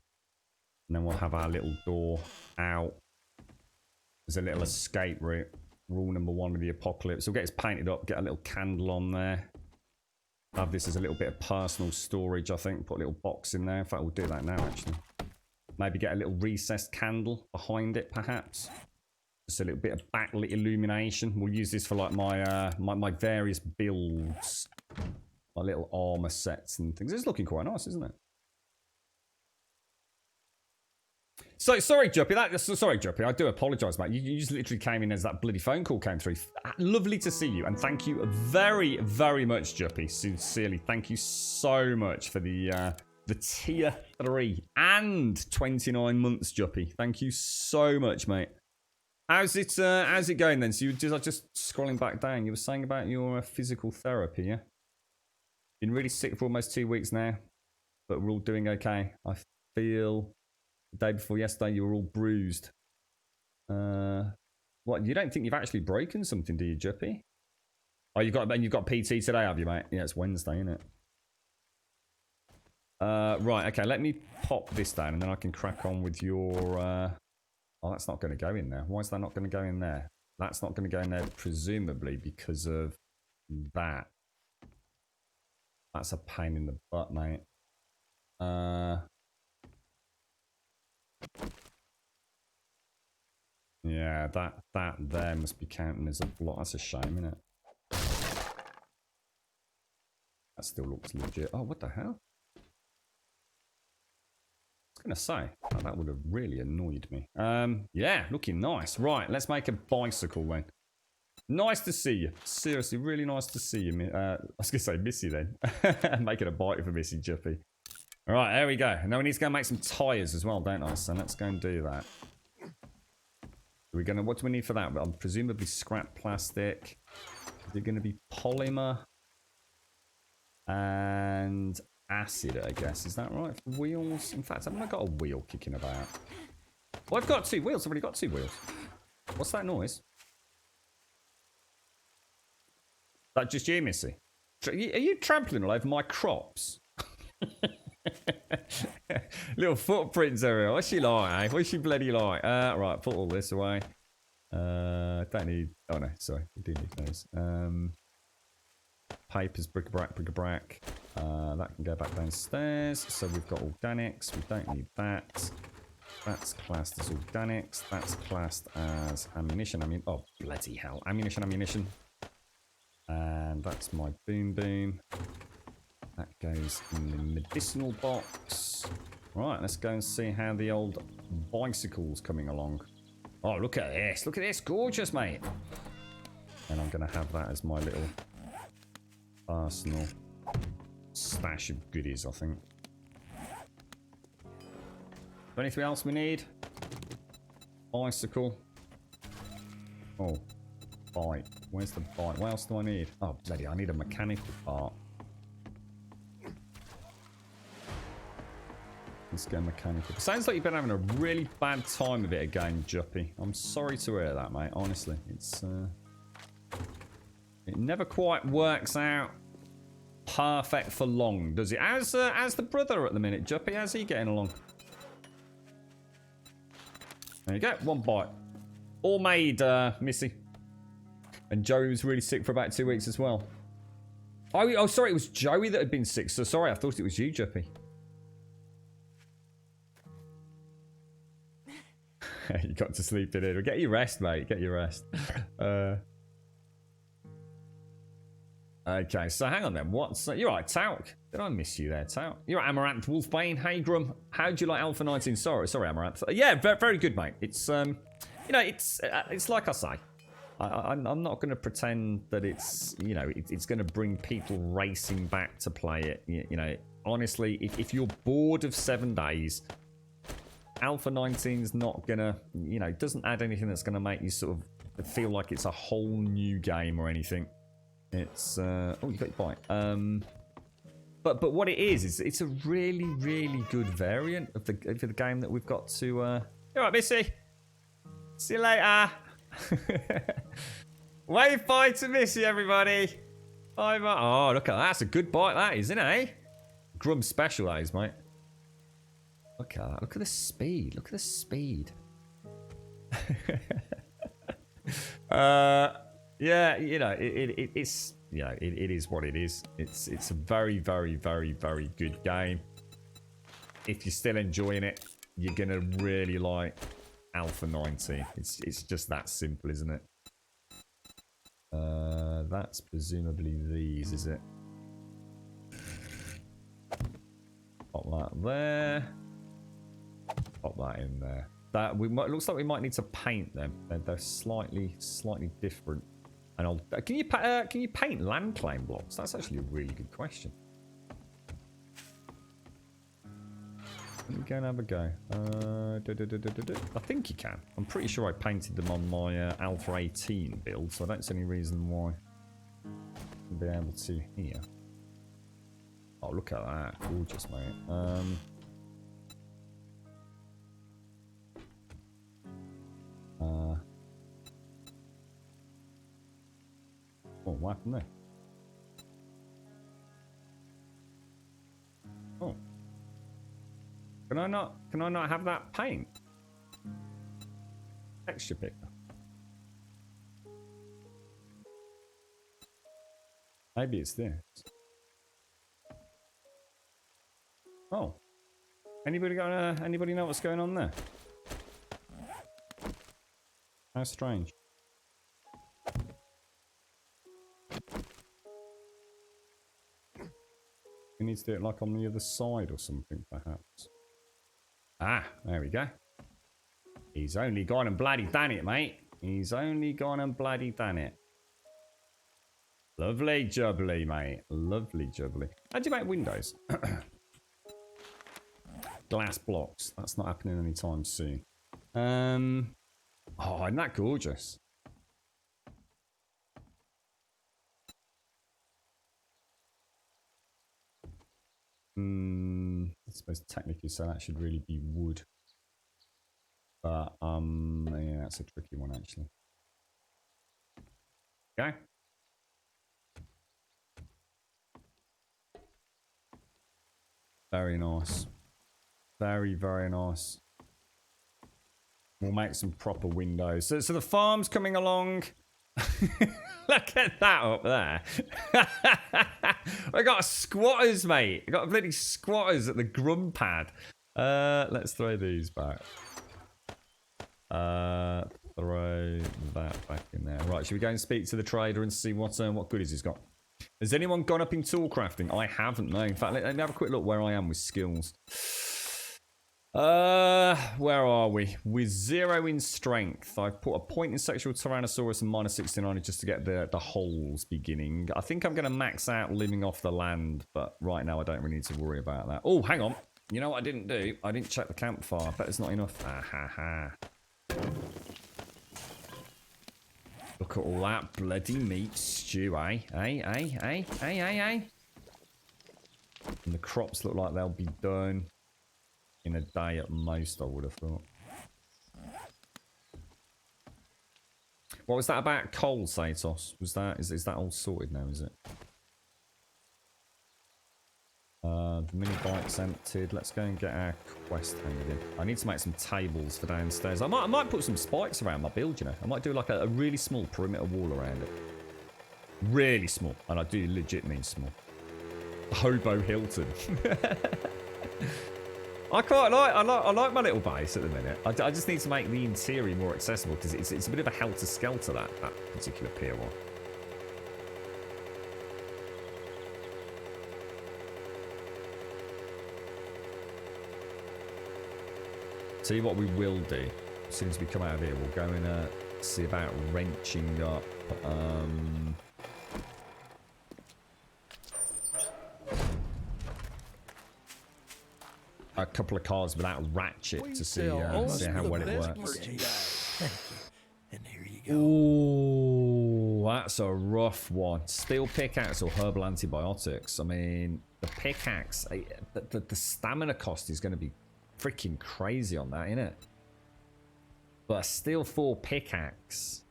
then we'll have our little door out. There's a little escape route. Rule number 1 with the apocalypse. We'll get this painted up, get a little candle on there. Have this as a little bit of personal storage, I think. Put a little box in there. In fact, we'll do that now, actually. Maybe get a little recessed candle behind it, perhaps. Just a little bit of backlit illumination. We'll use this for like my various builds. My little armor sets and things. It's looking quite nice, isn't it? So, sorry, Juppy. Sorry, Juppy. I do apologise, mate. You just literally came in as that bloody phone call came through. Lovely to see you. And thank you very, very much, Juppy. Sincerely, thank you so much for the tier 3 and 29 months, Juppy. Thank you so much, mate. How's it going then? So you were just scrolling back down. You were saying about your physical therapy, yeah? Been really sick for almost 2 weeks now, but we're all doing okay. I feel the day before yesterday you were all bruised. What? You don't think you've actually broken something, do you, Juppy? Oh, you've got PT today, have you, mate? Yeah, it's Wednesday, isn't it? Right. Okay. Let me pop this down, and then I can crack on with your. Oh, that's not going to go in there. Why is that not going to go in there? That's not going to go in there, presumably because of that. That's a pain in the butt, mate. Yeah, that there must be counting as a block. That's a shame, isn't it? That still looks legit. Oh, what the hell? I was going to say, oh, that would have really annoyed me. Yeah, looking nice. Right, let's make a bicycle then. Nice to see you. Seriously, really nice to see you. I was going to say Missy then. Making a bite for Missy, Juppy. All right, there we go. Now we need to go and make some tyres as well, don't I? So let's go and do that. What do we need for that? Well, presumably scrap plastic. Is it going to be polymer? And acid, I guess. Is that right? For wheels? In fact, haven't I got a wheel kicking about? Well, I've got 2 wheels. I've already got 2 wheels. What's that noise? That just you, Missy? Are you trampling all over my crops? Little footprints everywhere. What's she like, eh? What's she bloody like? Right, put all this away. Don't need... Oh, no, sorry. We do need those. Papers, bric-a-brac. That can go back downstairs. So we've got organics. We don't need that. That's classed as organics. That's classed as ammunition. Oh, bloody hell. Ammunition. And that's my boom boom. That goes in the medicinal box. Right, let's go and see how the old bicycle's coming along. Oh, look at this. Look at this. Gorgeous, mate. And I'm going to have that as my little arsenal stash of goodies, I think. Anything else we need? Bicycle. Oh, bike. Where's the bike? What else do I need? Oh, bloody, I need a mechanical part. Let's go mechanical. Sounds like you've been having a really bad time of it again, Juppy. I'm sorry to hear that, mate. Honestly, it's it never quite works out perfect for long, does it? How's the brother at the minute, Juppy? How's he getting along? There you go, 1 bite. All made, Missy. And Joey was really sick for about 2 weeks as well. Oh, sorry, it was Joey that had been sick. So sorry, I thought it was you, Juppy. You got to sleep in it. Get your rest, mate. Get your rest. Okay, so hang on then. What's... you're right, Tauk. Did I miss you there, Tauk? You're right, Amaranth, Wolfbane, Hagrum. How'd you like Alpha 19? Sorry, Amaranth. Yeah, very good, mate. It's, you know, it's like I say. I'm not going to pretend that it's, you know, it's going to bring people racing back to play it. You know, honestly, if you're bored of 7 days... Alpha 19's not gonna, you know, doesn't add anything that's gonna make you sort of feel like it's a whole new game or anything. It's, oh, you got your bite. But what it is it's a really, really good variant of the game that we've got to, all right, Missy. See you later. Wave bye to Missy, everybody. Bye bye. Oh, look at that. That's a good bite, that is, isn't it, eh? Grum special, that is, mate. Look at that. Look at the speed. Look at the speed. Yeah, you know, it's you know, it is what it is. It's a very, very, very, very good game. If you're still enjoying it, you're gonna really like Alpha 19. It's just that simple, isn't it? That's presumably these, is it? Pop that there. Pop that in there. That we might, looks like we might need to paint them. They're slightly different. And I'll can you paint land claim blocks? That's actually a really good question. Let me go and have a go. I think you can. I'm pretty sure I painted them on my Alpha 18 build, so I don't see any reason why I'll be able to here. Oh, look at that. Gorgeous, mate. Oh, what happened there? Oh. Can I not have that paint? Texture picker. Maybe it's this. Oh. Anybody know what's going on there? How strange. We need to do it like on the other side or something, perhaps. Ah, there we go. He's only gone and bloody done it, mate. He's only gone and bloody done it. Lovely jubbly, mate. Lovely jubbly. How do you make windows? Glass blocks. That's not happening anytime soon. Oh, isn't that gorgeous? I suppose technically, so that should really be wood. But yeah, that's a tricky one actually. Okay. Very nice. Very, very nice. We'll make some proper windows. So the farm's coming along. Look at that up there. I got squatters, mate. I got bloody squatters at the grum pad. Let's throw these back. Throw that back in there. Right, should we go and speak to the trader and see what goodies he's got? Has anyone gone up in tool crafting? I haven't, no. In fact, let me have a quick look where I am with skills. Where are we? With 0 in strength. I've put a point in sexual Tyrannosaurus and minus 69 just to get the holes beginning. I think I'm going to max out living off the land, but right now I don't really need to worry about that. Oh, hang on. You know what I didn't do? I didn't check the campfire. I bet it's not enough. Ah, ha, ha. Look at all that bloody meat stew, eh? And the crops look like they'll be done in a day at most, I would have thought. What was that about coal, Satos? Was that is that all sorted now, is it? The mini bike's emptied. Let's go and get our quest handed in. I need to make some tables for downstairs. I might put some spikes around my build, you know. I might do like a really small perimeter wall around it. Really small. And I do legit mean small. Hobo Hilton. I like my little base at the minute. I just need to make the interior more accessible because it's a bit of a helter-skelter, that particular Pier 1. Tell you what we will do, as soon as we come out of here, we'll go and see about wrenching up a couple of cars without ratchet to see how well it works. Thank you. And here you go. Ooh, that's a rough one. Steel pickaxe or herbal antibiotics. I mean, the pickaxe, the stamina cost is going to be freaking crazy on that, innit? But a steel 4 pickaxe,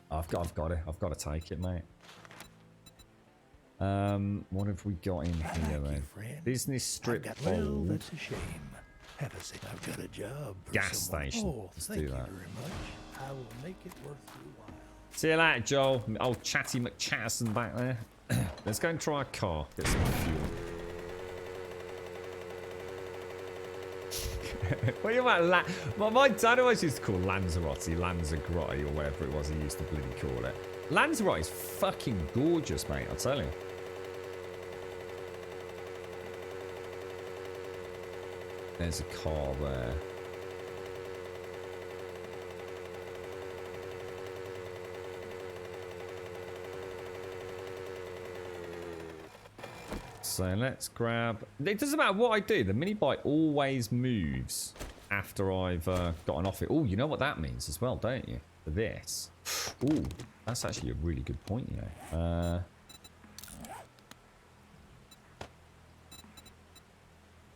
I've got to take it, mate. What have we got in here Thank you, then? friend. Business strip Well, hold. that's a shame. Have a seat. I've got a job for Gas someone. station. Oh, Let's thank do you that. very much. I will make it worth your while. See you later, Joel. Old Chatty McChatterson back there. Let's go and try a car. Get some fuel. What are you about? My dad always used to call Lanzarote, Lanzarote, or whatever it was he used to bloody call it. Lanzarote is fucking gorgeous, mate, I'll tell you. There's a car there. So let's grab... It doesn't matter what I do. The mini bike always moves after I've gotten off it. Oh, you know what that means as well, don't you? For this. Oh, that's actually a really good point, you know.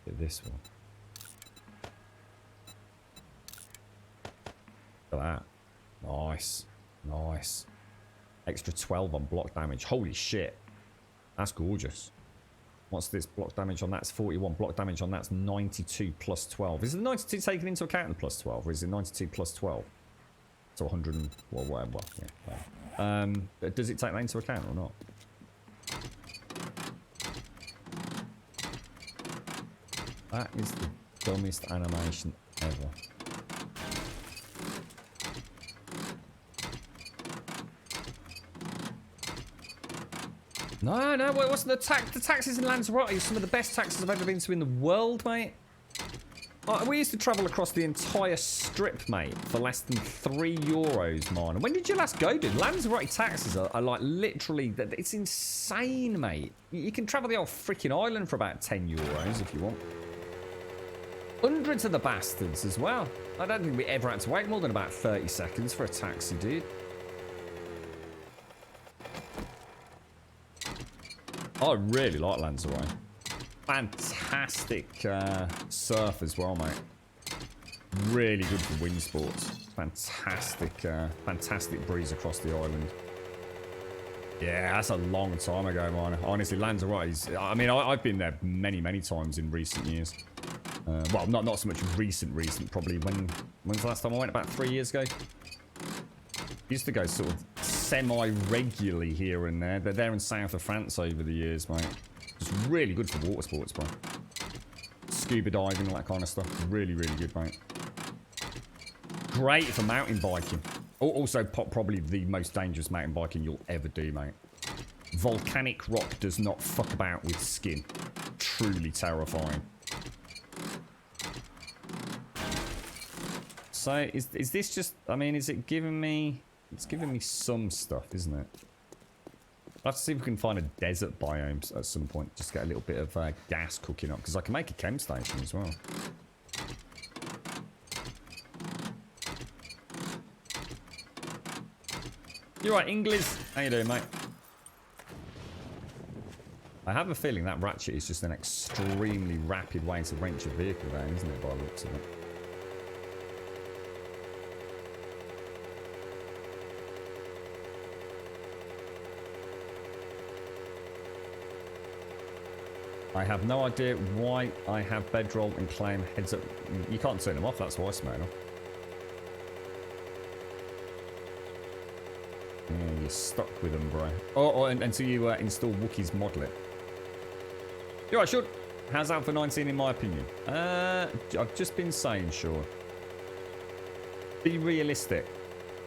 This one. Look at that. Nice. Nice. Extra 12 on block damage. Holy shit. That's gorgeous. What's this? Block damage on that's 41. Block damage on that's 92 plus 12. Is the 92 taken into account in the plus 12? Or is it 92 plus 12? So 100 and... Well, whatever. Yeah, does it take that into account or not? That is the dumbest animation ever. No, no, what's the tax? The taxis in Lanzarote are some of the best taxis I've ever been to in the world, mate. We used to travel across the entire strip, mate, for less than €3, man. When did you last go, dude? Lanzarote taxis are like literally, it's insane, mate. You can travel the whole freaking island for about €10 if you want. Hundreds of the bastards as well. I don't think we ever had to wait more than about 30 seconds for a taxi, dude. I really like Lanzarote. Fantastic surf as well, mate. Really good for wind sports. Fantastic, fantastic breeze across the island. Yeah, that's a long time ago, man. Honestly, Lanzarote is... I mean, I've been there many, many times in recent years. Well, not so much recent. Probably when's the last time I went? About 3 years ago. Used to go sort of semi-regularly here and there. They're there in south of France over the years, mate. Just really good for water sports, bro. Scuba diving, all that kind of stuff. Really, really good, mate. Great for mountain biking. Also, probably the most dangerous mountain biking you'll ever do, mate. Volcanic rock does not fuck about with skin. Truly terrifying. So, is this just... I mean, is it giving me... It's giving me some stuff, isn't it? I'll have to see if we can find a desert biome at some point. Just get a little bit of gas cooking up. Because I can make a chem station as well. You're right, Inglis. How you doing, mate? I have a feeling that ratchet is just an extremely rapid way to wrench a vehicle down, isn't it, by the looks of it? I have no idea why I have bedroll and claim heads up. You can't turn them off, that's why, Smirnoff. Yeah, you're stuck with them, bro. Oh, until you install Wookiee's Modlet. You're right, Sean. How's Alpha 19 in my opinion? I've just been saying, Sean. Be realistic.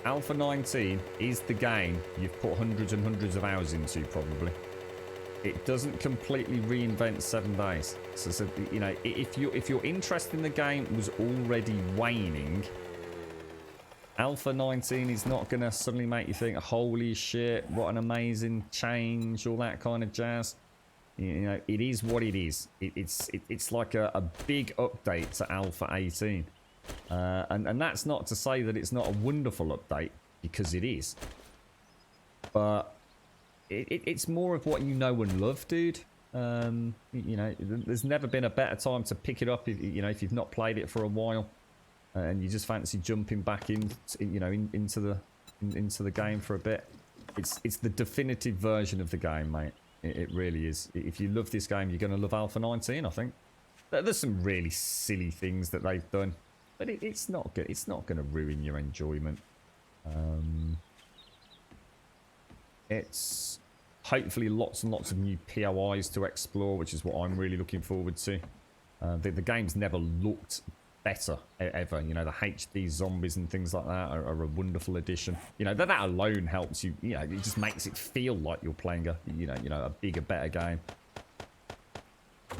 Alpha 19 is the game you've put hundreds and hundreds of hours into, probably. It doesn't completely reinvent 7 days. So you know, if your interest in the game was already waning, Alpha 19 is not going to suddenly make you think, holy shit, what an amazing change, all that kind of jazz. You know, it is what it is. It's like a big update to Alpha 18. And that's not to say that it's not a wonderful update, because it is. But it's more of what you know and love, dude. You know, there's never been a better time to pick it up if you've not played it for a while, and you just fancy jumping back into the game for a bit. It's the definitive version of the game, mate. It really is. If you love this game, you're going to love Alpha 19, I think. There's some really silly things that they've done, but it's not good. It's not going to ruin your enjoyment. It's hopefully lots and lots of new POIs to explore, which is what I'm really looking forward to. The game's never looked better ever. You know, the HD zombies and things like that are a wonderful addition. You know, that alone helps you. You know, it just makes it feel like you're playing a bigger, better game.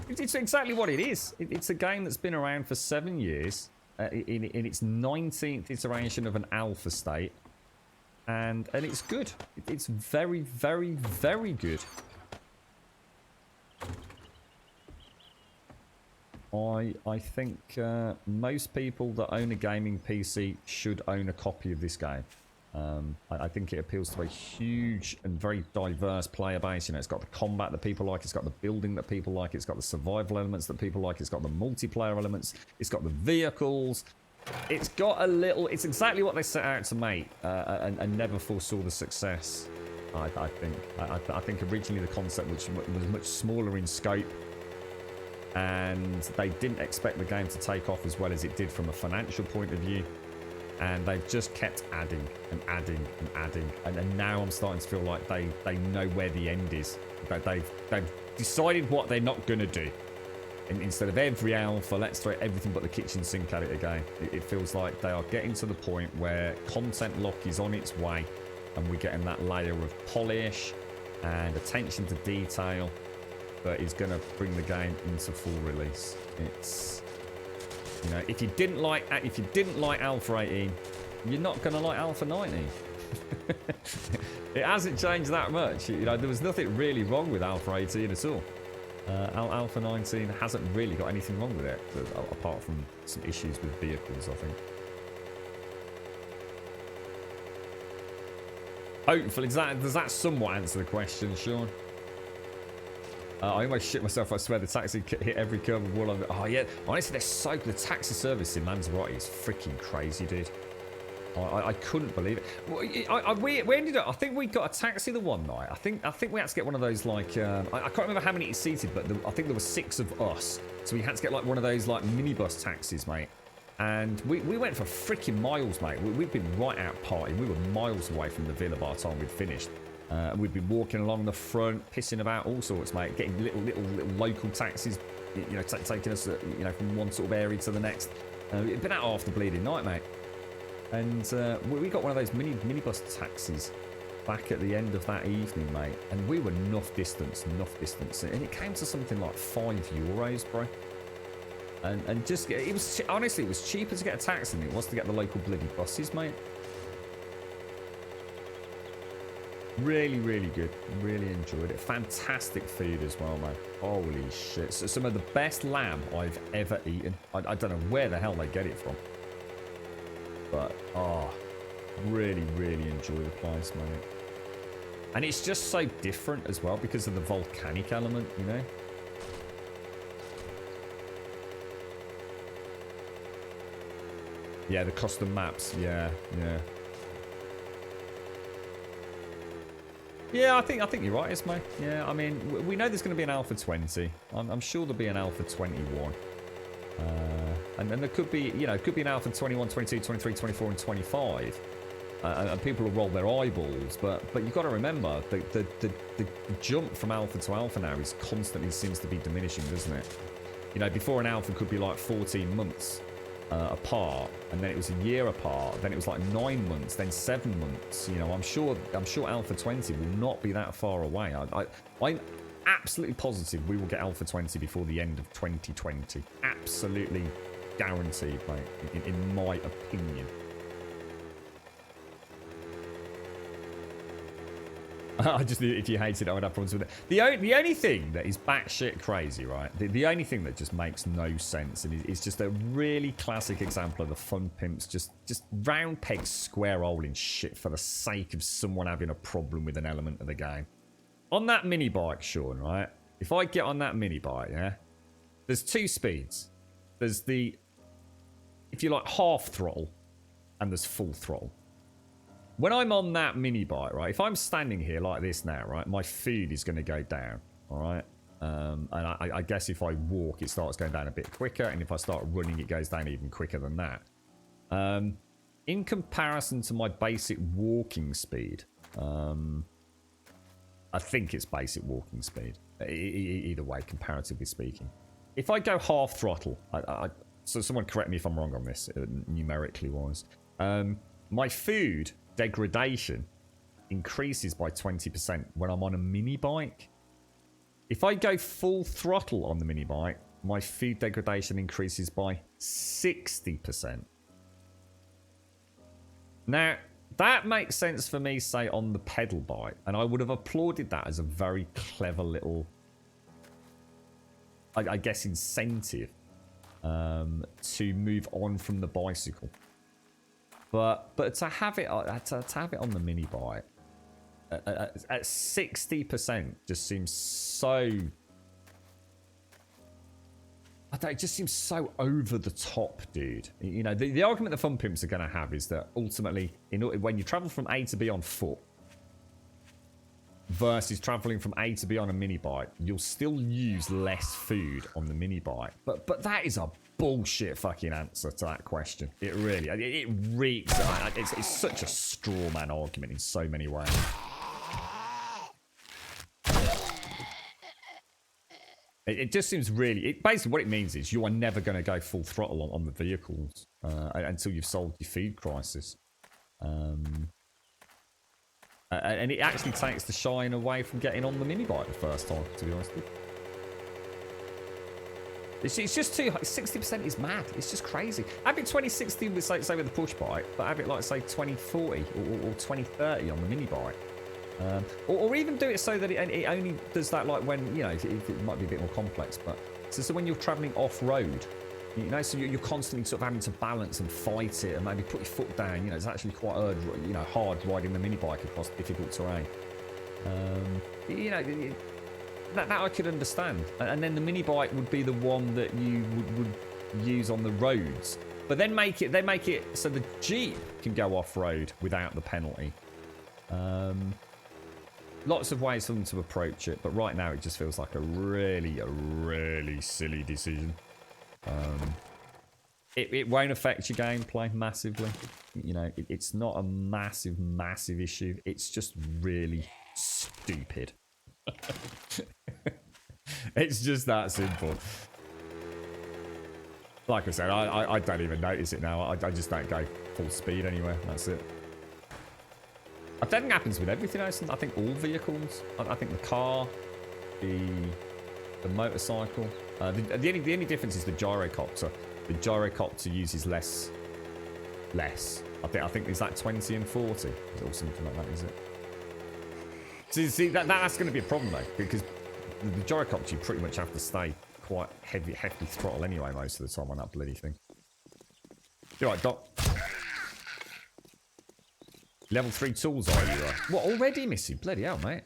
It's exactly what it is. It's a game that's been around for 7 years in its 19th iteration of an alpha state, and it's good. It's very, very, very good. I think most people that own a gaming PC should own a copy of this game. I think it appeals to a huge and very diverse player base. You know, it's got the combat that people like, it's got the building that people like, it's got the survival elements that people like, it's got the multiplayer elements, it's got the vehicles. It's got a little... It's exactly what they set out to make, and never foresaw the success, I think. I think originally the concept was much smaller in scope, and they didn't expect the game to take off as well as it did from a financial point of view. And they've just kept adding and adding and adding. And now I'm starting to feel like they know where the end is. They've decided what they're not going to do. And instead of every alpha, let's throw everything but the kitchen sink at it again. It feels like they are getting to the point where content lock is on its way, and we're getting that layer of polish and attention to detail that is going to bring the game into full release. It's, you know, if you didn't like Alpha 18, you're not going to like Alpha 19. It hasn't changed that much. You know, there was nothing really wrong with Alpha 18 at all. Alpha 19 hasn't really got anything wrong with it, apart from some issues with vehicles, I think. Hopefully, does that somewhat answer the question, Sean? I almost shit myself. I swear the taxi hit every curve of wall. Oh yeah, honestly, the taxi service in Lanzarote is freaking crazy, dude. I couldn't believe it. We ended up. I think we got a taxi the one night. I think we had to get one of those like. I can't remember how many it's seated, but I think there were 6 of us, so we had to get like one of those like minibus taxis, mate. And we went for freaking miles, mate. We'd been right out partying. We were miles away from the villa by the time we'd finished. We'd been walking along the front, pissing about all sorts, mate. Getting little local taxis, you know, taking us, you know, from one sort of area to the next. It'd been out half the bleeding night, mate. And we got one of those minibus taxis back at the end of that evening, mate. And we were enough distance. And it came to something like €5, bro. And just, it was, honestly, it was cheaper to get a taxi than it was to get the local bloody buses, mate. Really, really good. Really enjoyed it. Fantastic food as well, mate. Holy shit. So some of the best lamb I've ever eaten. I don't know where the hell they get it from. But, really, really enjoy the place, mate. And it's just so different as well because of the volcanic element, you know? Yeah, the custom maps. Yeah. Yeah, I think you're right, Ismay. Yeah, I mean, we know there's going to be an Alpha 20. I'm sure there'll be an Alpha 21. And then there could be, you know, could be an Alpha 21, 22, 23, 24, and 25. And people will roll their eyeballs. But you've got to remember, the jump from Alpha to Alpha now is constantly seems to be diminishing, doesn't it? You know, before an Alpha could be like 14 months apart, and then it was a year apart, then it was like 9 months, then 7 months. You know, I'm sure Alpha 20 will not be that far away. I'm absolutely positive we will get Alpha 20 before the end of 2020. Absolutely guaranteed, mate, in my opinion. I just knew if you hated it, I would have problems with it. The only thing that is batshit crazy, right? The only thing that just makes no sense and is just a really classic example of the fun pimps just round peg square holing shit for the sake of someone having a problem with an element of the game. On that mini bike, Sean, right? If I get on that mini bike, yeah, there's 2 speeds. There's the, if you like, half throttle, and there's full throttle. when I'm on that mini bike, right, if I'm standing here like this now, right, my food is going to go down, all right? And I guess if I walk, it starts going down a bit quicker, and if I start running, it goes down even quicker than that. In comparison to my basic walking speed, I think it's basic walking speed. Either way, comparatively speaking. If I go half throttle, so someone correct me if I'm wrong on this, numerically wise. My food degradation increases by 20% when I'm on a mini bike. If I go full throttle on the mini bike, my food degradation increases by 60%. Now, that makes sense for me, say, on the pedal bike, and I would have applauded that as a very clever little, I guess, incentive to move on from the bicycle. But to have it on the mini bike at 60% just seems so. I don't, it just seems so over the top, dude. You know, the argument the fun pimps are going to have is that ultimately, when you travel from A to B on foot versus traveling from A to B on a mini bike, you'll still use less food on the mini bike. But that is a bullshit fucking answer to that question. It really, it reeks. It's such a straw man argument in so many ways. It just seems really... basically, what it means is you are never going to go full throttle on the vehicles until you've solved your food crisis. And it actually takes the shine away from getting on the mini bike the first time, to be honest with you. It's just too high. 60% is mad. It's just crazy. Have it 2060 with, say with the push bike, but have it like, say, 2040 or 2030 on the mini bike. Or even do it so that it only does that like when, you know, it might be a bit more complex, but so when you're traveling off-road, you know, so you're constantly sort of having to balance and fight it and maybe put your foot down. You know, it's actually quite hard riding the mini bike across difficult terrain. You know, that I could understand. And then the mini bike would be the one that you would use on the roads, but then make it so the Jeep can go off-road without the penalty. Lots of ways for them to approach it, but right now it just feels like a really silly decision. It won't affect your gameplay massively. You know, it's not a massive issue. It's just really stupid. It's just that simple. Like I said, I don't even notice it now. I just don't go full speed anywhere. That's it. I think it happens with everything else. I think all vehicles. I think the car, the motorcycle. The only difference is the gyrocopter. The gyrocopter uses less. I think is that 20 and 40 or something like that, is it? See that's going to be a problem though, because the gyrocopter you pretty much have to stay quite hefty throttle anyway most of the time on that bloody thing. You're right, Doc. Level 3 tools are you? What, already, Missy? Bloody hell, mate.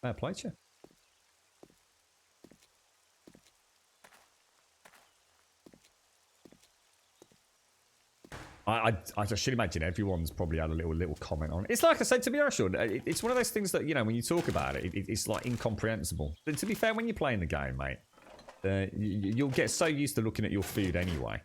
Fair play to you. I should imagine everyone's probably had a little comment on it. It's like I said, to be honest, Sean, it's one of those things that, you know, when you talk about it, it's like incomprehensible. But to be fair, when you're playing the game, mate, you'll get so used to looking at your food anyway.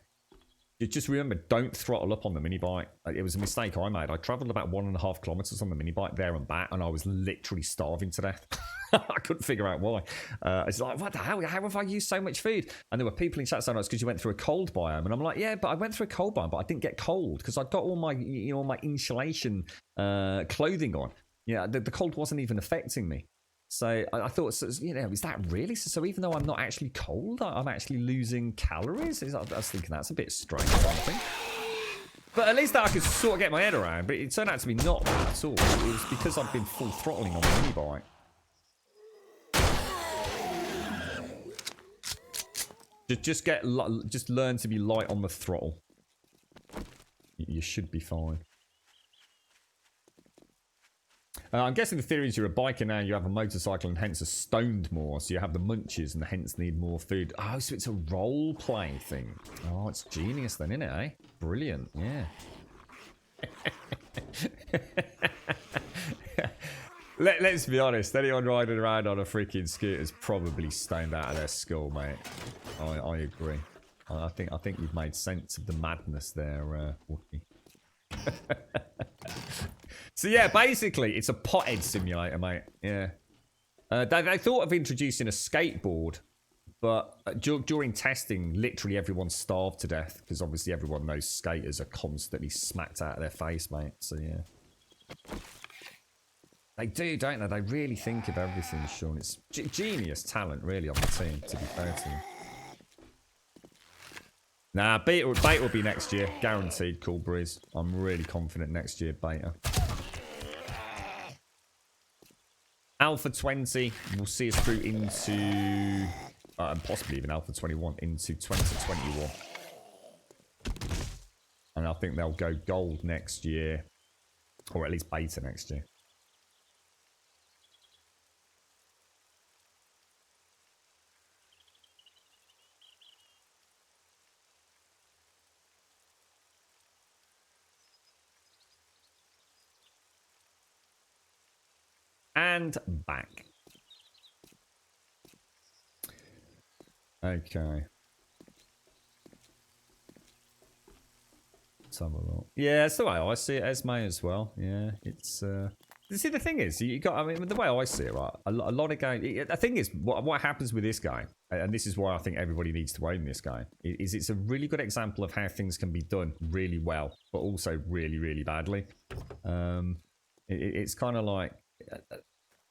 Just remember, don't throttle up on the mini bike. It was a mistake I made. I travelled about 1.5 kilometres on the mini bike there and back, and I was literally starving to death. I couldn't figure out why. It's like, what the hell? How have I used so much food? And there were people in chat saying, it's because you went through a cold biome. And I'm like, yeah, but I went through a cold biome, but I didn't get cold because I've got all my, my insulation clothing on. Yeah, the cold wasn't even affecting me. So I thought, is that really? So even though I'm not actually cold, I'm actually losing calories? I was thinking that's a bit strange or something. But at least that I could sort of get my head around. But it turned out to be not that at all. It was because I've been full throttling on the mini bike. Just learn to be light on the throttle. You should be fine. I'm guessing the theory is you're a biker now, you have a motorcycle and hence are stoned more, so you have the munches and hence need more food. Oh, so it's a role-play thing. Oh, it's genius then, isn't it, eh? Brilliant, yeah. Let's be honest, anyone riding around on a freaking scooter is probably stoned out of their skull, mate. I agree. I think you've made sense of the madness there, Wookie. So yeah, basically, it's a pothead simulator, mate. Yeah. They thought of introducing a skateboard, but during testing, literally everyone starved to death because obviously everyone knows skaters are constantly smacked out of their face, mate. So yeah. They do, don't they? They really think of everything, Sean. It's genius talent, really, on the team, to be fair to them. Nah, beta will be next year. Guaranteed, Cool Breeze. I'm really confident next year, beta. Alpha 20 will see us through into... and possibly even Alpha 21 into 2021. And I think they'll go gold next year. Or at least beta next year. And back. Okay. Let's have a look. Yeah, that's the way I see it, Esme, as well. Yeah, it's... See, the thing is, you got... I mean, the way I see it, right? A lot of games... The thing is, what happens with this game, and this is why I think everybody needs to own this game, is it's a really good example of how things can be done really well, but also really, really badly. It's kind of like...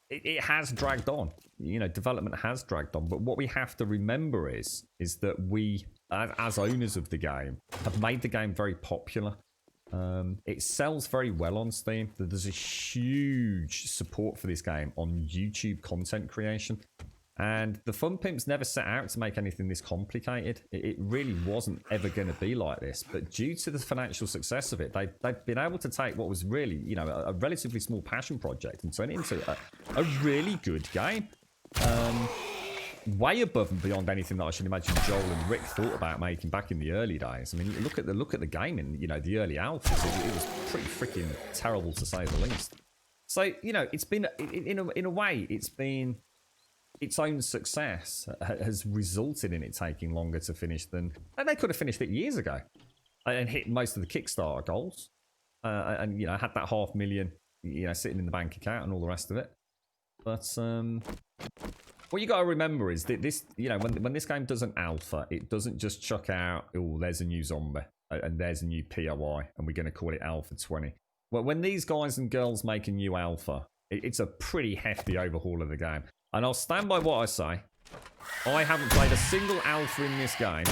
It has dragged on, you know, development has dragged on, but what we have to remember is that we, as owners of the game, have made the game very popular. It sells very well on Steam. There's a huge support for this game on YouTube content creation. And the Fun Pimps never set out to make anything this complicated. It really wasn't ever going to be like this. But due to the financial success of it, they've been able to take what was really, you know, a relatively small passion project and turn it into a really good game. Way above and beyond anything that I should imagine Joel and Rick thought about making back in the early days. I mean, look at the game in, you know, the early alphas. It was pretty freaking terrible to say the least. So, you know, it's been in a way, it's been. Its own success has resulted in it taking longer to finish than... And they could have finished it years ago and hit most of the Kickstarter goals. And, you know, had that 500,000, you know, sitting in the bank account and all the rest of it. But what you got to remember is that this, you know, when this game does an alpha, it doesn't just chuck out, oh, there's a new zombie and there's a new POI and we're going to call it Alpha 20. Well, when these guys and girls make a new alpha, it's a pretty hefty overhaul of the game. And I'll stand by what I say. I haven't played a single alpha in this game,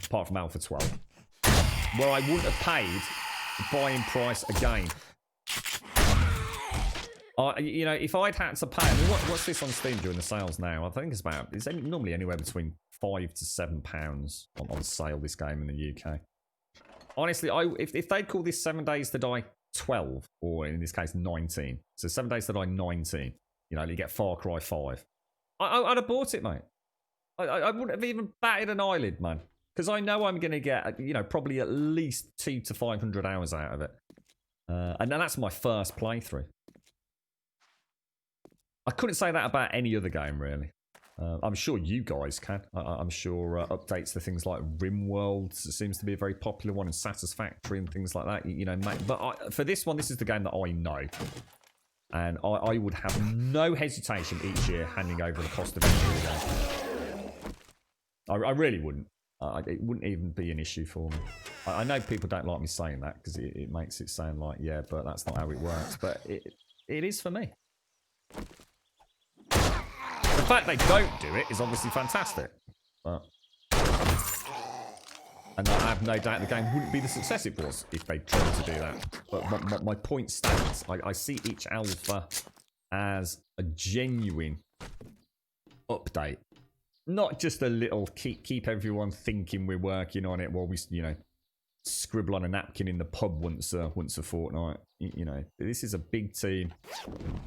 apart from Alpha 12, where I wouldn't have paid the buying price again. You know, if I'd had to pay... I mean, what's this on Steam doing the sales now? I think it's normally anywhere between £5 to £7 on sale, this game in the UK. Honestly, if they'd call this 7 Days to Die 12, or in this case 19, so 7 Days to Die 19, you know, you get Far Cry 5. I'd have bought it, mate. I wouldn't have even batted an eyelid, man. Because I know I'm going to get, you know, probably at least 200 to 500 hours out of it. And that's my first playthrough. I couldn't say that about any other game, really. I'm sure you guys can. I'm sure updates to things like RimWorld seems to be a very popular one, and Satisfactory and things like that. You know, mate. But for this one, this is the game that I know. And I would have no hesitation each year handing over the cost of entry again. I really wouldn't. It wouldn't even be an issue for me. I know people don't like me saying that because it makes it sound like, yeah, but that's not how it works. But it is for me. The fact they don't do it is obviously fantastic. But... And I have no doubt the game wouldn't be the success it was if they tried to do that. But my point stands. I see each alpha as a genuine update. Not just a little keep everyone thinking we're working on it while we, you know, scribble on a napkin in the pub once a fortnight. You know, this is a big team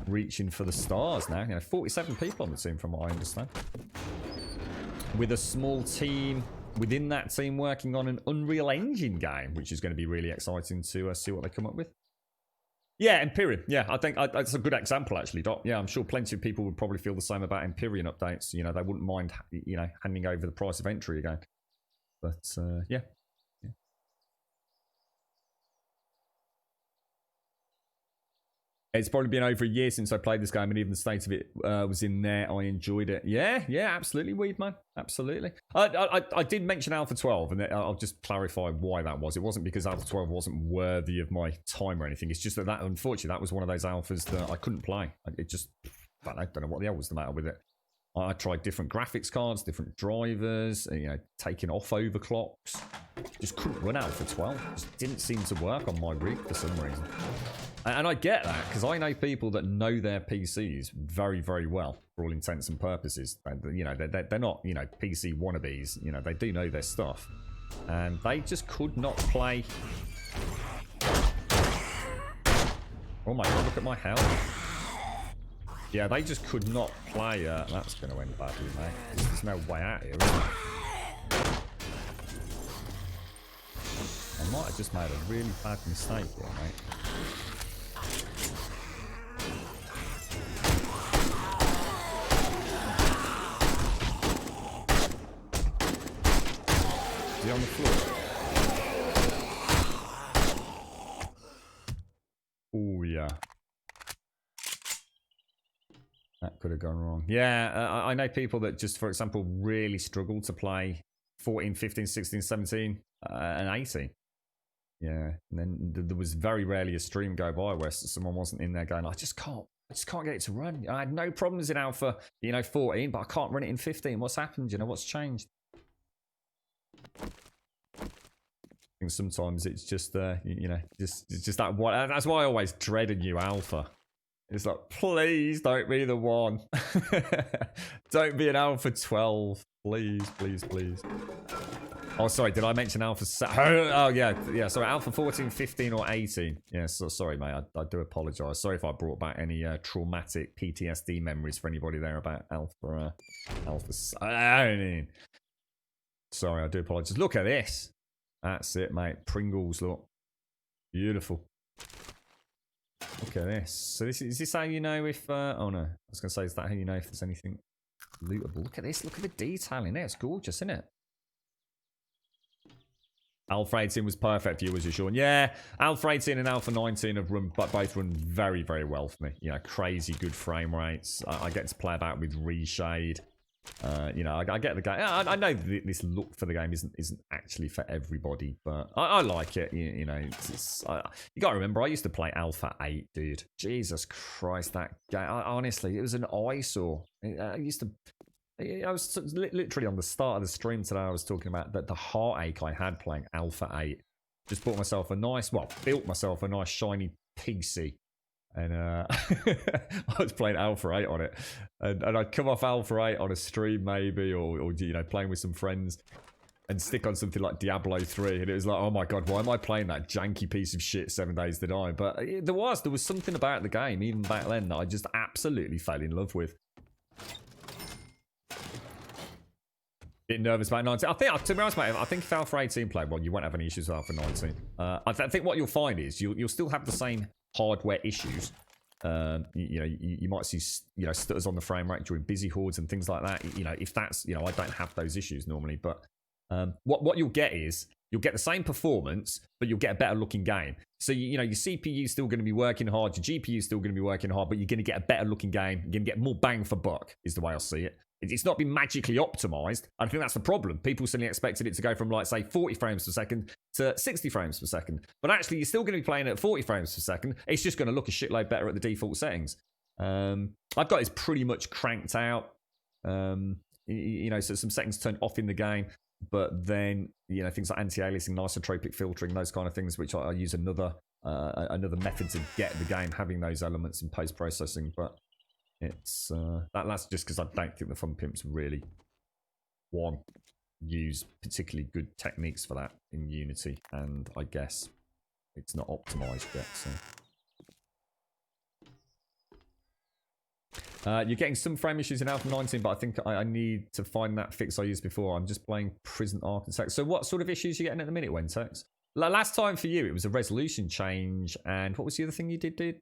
reaching for the stars now. You know, 47 people on the team from what I understand. With a small team within that team working on an Unreal Engine game, which is going to be really exciting to see what they come up with. Yeah, Empyrean. Yeah, I think that's a good example, actually, Doc. Yeah, I'm sure plenty of people would probably feel the same about Empyrean updates. You know, they wouldn't mind, you know, handing over the price of entry again. But, yeah. It's probably been over a year since I played this game, and even the state of it was in there. I enjoyed it. Yeah, absolutely, Weedman. Absolutely. I did mention Alpha 12, and I'll just clarify why that was. It wasn't because Alpha 12 wasn't worthy of my time or anything. It's just that unfortunately, that was one of those alphas that I couldn't play. It just, I don't know what the hell was the matter with it. I tried different graphics cards, different drivers, you know, taking off overclocks. Just couldn't run Alpha 12. Just didn't seem to work on my rig for some reason. And I get that, because I know people that know their PCs very, very well, for all intents and purposes. You know, they're not, you know, PC wannabes. You know, they do know their stuff. And they just could not play. Oh my god, look at my health. Yeah, they just could not play. That's going to end badly, mate. There's no way out here, is there? I might have just made a really bad mistake here, mate. Is he on the floor? Oh, yeah. That could have gone wrong. Yeah, I know people that just, for example, really struggle to play 14, 15, 16, 17, and 18. Yeah, and then there was very rarely a stream go by where someone wasn't in there going, I just can't get it to run. I had no problems in Alpha, you know, 14, but I can't run it in 15. What's happened? You know, what's changed? I think sometimes it's just, you know, just that one. That's why I always dread a new Alpha. It's like, please don't be the one. Don't be an Alpha 12. Please, please, please. Oh, sorry, did I mention Alpha... Oh, yeah, sorry, Alpha 14, 15, or 18. Yeah, so, sorry, mate, I do apologise. Sorry if I brought back any traumatic PTSD memories for anybody there about Alpha... Sorry, I do apologise. Look at this. That's it, mate. Pringles, look. Beautiful. Look at this. So is this how you know if... oh, no. I was going to say, is that how you know if there's anything lootable? Look at this. Look at the detail in there. It's gorgeous, isn't it? Alpha 18 was perfect for you, was it, Sean? Yeah, Alpha 18 and Alpha 19 have both run very, very well for me. You know, crazy good frame rates. I get to play about with reshade. You know, I get the game. I know this look for the game isn't actually for everybody, but I like it. You know, you got to remember, I used to play Alpha 8, dude. Jesus Christ, that game. Honestly, it was an eyesore. I was literally on the start of the stream today. I was talking about the heartache I had playing Alpha 8. Just built myself a nice shiny PC, and I was playing Alpha 8 on it, and I'd come off Alpha 8 on a stream maybe, or you know, playing with some friends, and stick on something like Diablo 3, and it was like, oh my god, why am I playing that janky piece of shit 7 Days to Die? But there was something about the game even back then that I just absolutely fell in love with. Bit nervous about 19. I think, to be honest, mate, I think if Alpha 18 played well, you won't have any issues with Alpha 19. I think what you'll find is you'll still have the same hardware issues. You know, you might see, you know, stutters on the frame rate during busy hordes and things like that. You know, if that's, you know, I don't have those issues normally, but what you'll get is you'll get the same performance, but you'll get a better looking game. So you know, your CPU's still going to be working hard, your GPU's still going to be working hard, but you're going to get a better looking game. You're going to get more bang for buck, is the way I see it. It's not been magically optimized. I think that's the problem. People suddenly expected it to go from, like, say, 40 frames per second to 60 frames per second. But actually, you're still going to be playing at 40 frames per second. It's just going to look a shitload better at the default settings. I've got this pretty much cranked out. You know, so some settings turned off in the game. But then, you know, things like anti-aliasing, anisotropic filtering, those kind of things, which I use another method to get the game having those elements in post-processing. But it's that's just because I don't think the Fun Pimps really use particularly good techniques for that in Unity, and I guess it's not optimized yet. So You're getting some frame issues in Alpha 19, but I think I need to find that fix I used before. I'm just playing Prison Architect. So what sort of issues are you getting at the minute, Wentex? Last time for you, it was a resolution change. And what was the other thing you did, dude?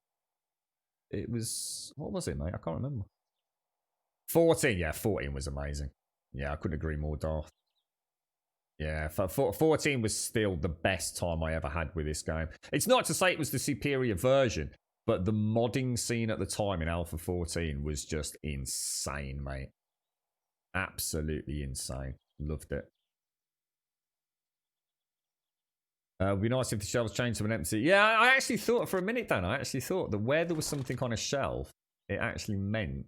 It was... What was it, mate? I can't remember. 14. Yeah, 14 was amazing. Yeah, I couldn't agree more, Darth. Yeah, 14 was still the best time I ever had with this game. It's not to say it was the superior version, but the modding scene at the time in Alpha 14 was just insane, mate. Absolutely insane. Loved it. It would be nice if the shelves changed to an empty. Yeah, I actually thought for a minute, Dan, I actually thought that where there was something on a shelf, it actually meant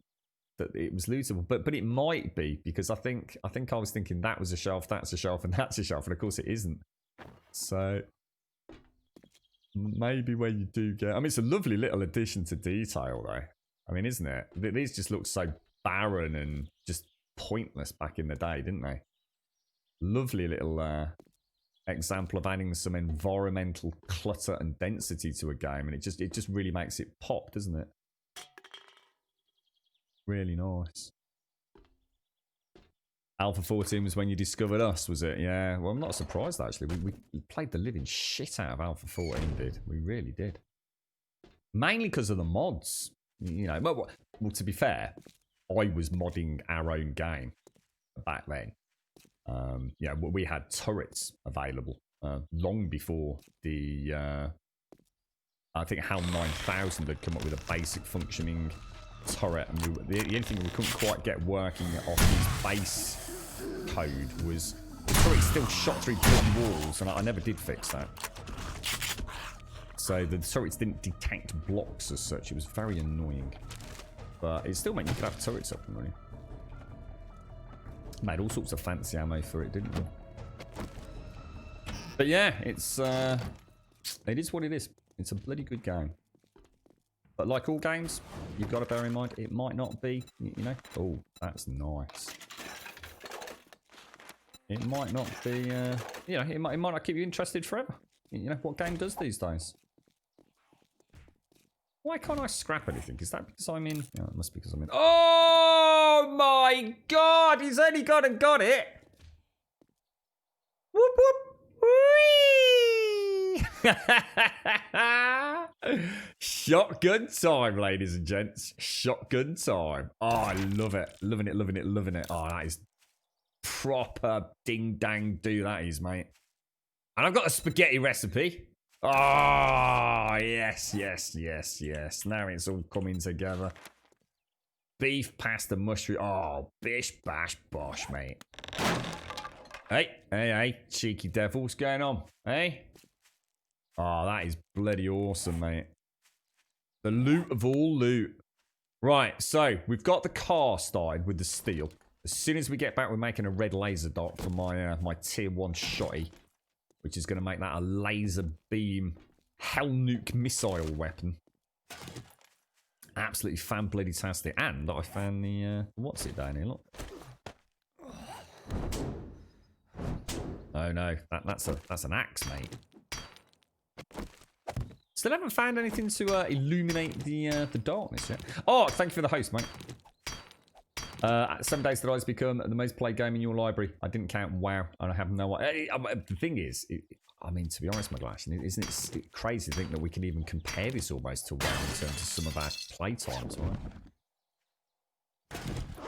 that it was lootable, but it might be because I think I was thinking that was a shelf, that's a shelf, and that's a shelf, and of course it isn't. So maybe where you do get, I mean, it's a lovely little addition to detail, though. I mean, isn't it? These just look so barren and just pointless back in the day, didn't they? Lovely little example of adding some environmental clutter and density to a game, and it just really makes it pop, doesn't it? Really nice. Alpha 14 was when you discovered us, was it? Yeah, well, I'm not surprised, actually. We played the living shit out of Alpha 14, did. We really did. Mainly because of the mods. You know, well, to be fair, I was modding our own game back then. Yeah, we had turrets available long before the... I think HAL 9000 had come up with a basic functioning turret, and the only thing we couldn't quite get working off his base code was the turret still shot through bloody walls, and I never did fix that. So the turrets didn't detect blocks as such. It was very annoying, but it still meant you could have turrets up and running. Made all sorts of fancy ammo for it, didn't we? But yeah, it is what it is. It's a bloody good game. But like all games, you've got to bear in mind, it might not be, you know. Oh, that's nice. It might not be, you know, it might not keep you interested forever. You know, what game does these days? Why can't I scrap anything? Is that because I'm in? No, it must be because I'm in. Oh my god, he's only gone and got it. Whoop whoop. Shotgun time, ladies and gents. Shotgun time. Oh, I love it. Loving it, loving it, loving it. Oh, that is proper ding dang do that is, mate. And I've got a spaghetti recipe. Oh, yes, yes, yes, yes. Now it's all coming together. Beef, pasta, mushroom. Oh, bish, bash, bosh, mate. Hey, hey, hey, cheeky devil, what's going on? Hey? Oh, that is bloody awesome, mate. The loot of all loot. Right, so we've got the car started with the steel. As soon as we get back, we're making a red laser dot for my my tier 1 shotty, which is going to make that a laser beam hell nuke missile weapon. Absolutely fan bloody tastic. And I found the what's it down here? Look. Oh no, that's an axe, mate. Still haven't found anything to illuminate the darkness yet. Oh, thank you for the host, mate. 7 Days to Die has become the most played game in your library. I didn't count WoW, and I have no idea. The thing is, I mean, to be honest, McGlash, isn't it crazy to think that we can even compare this almost to WoW in terms of some of our playtimes,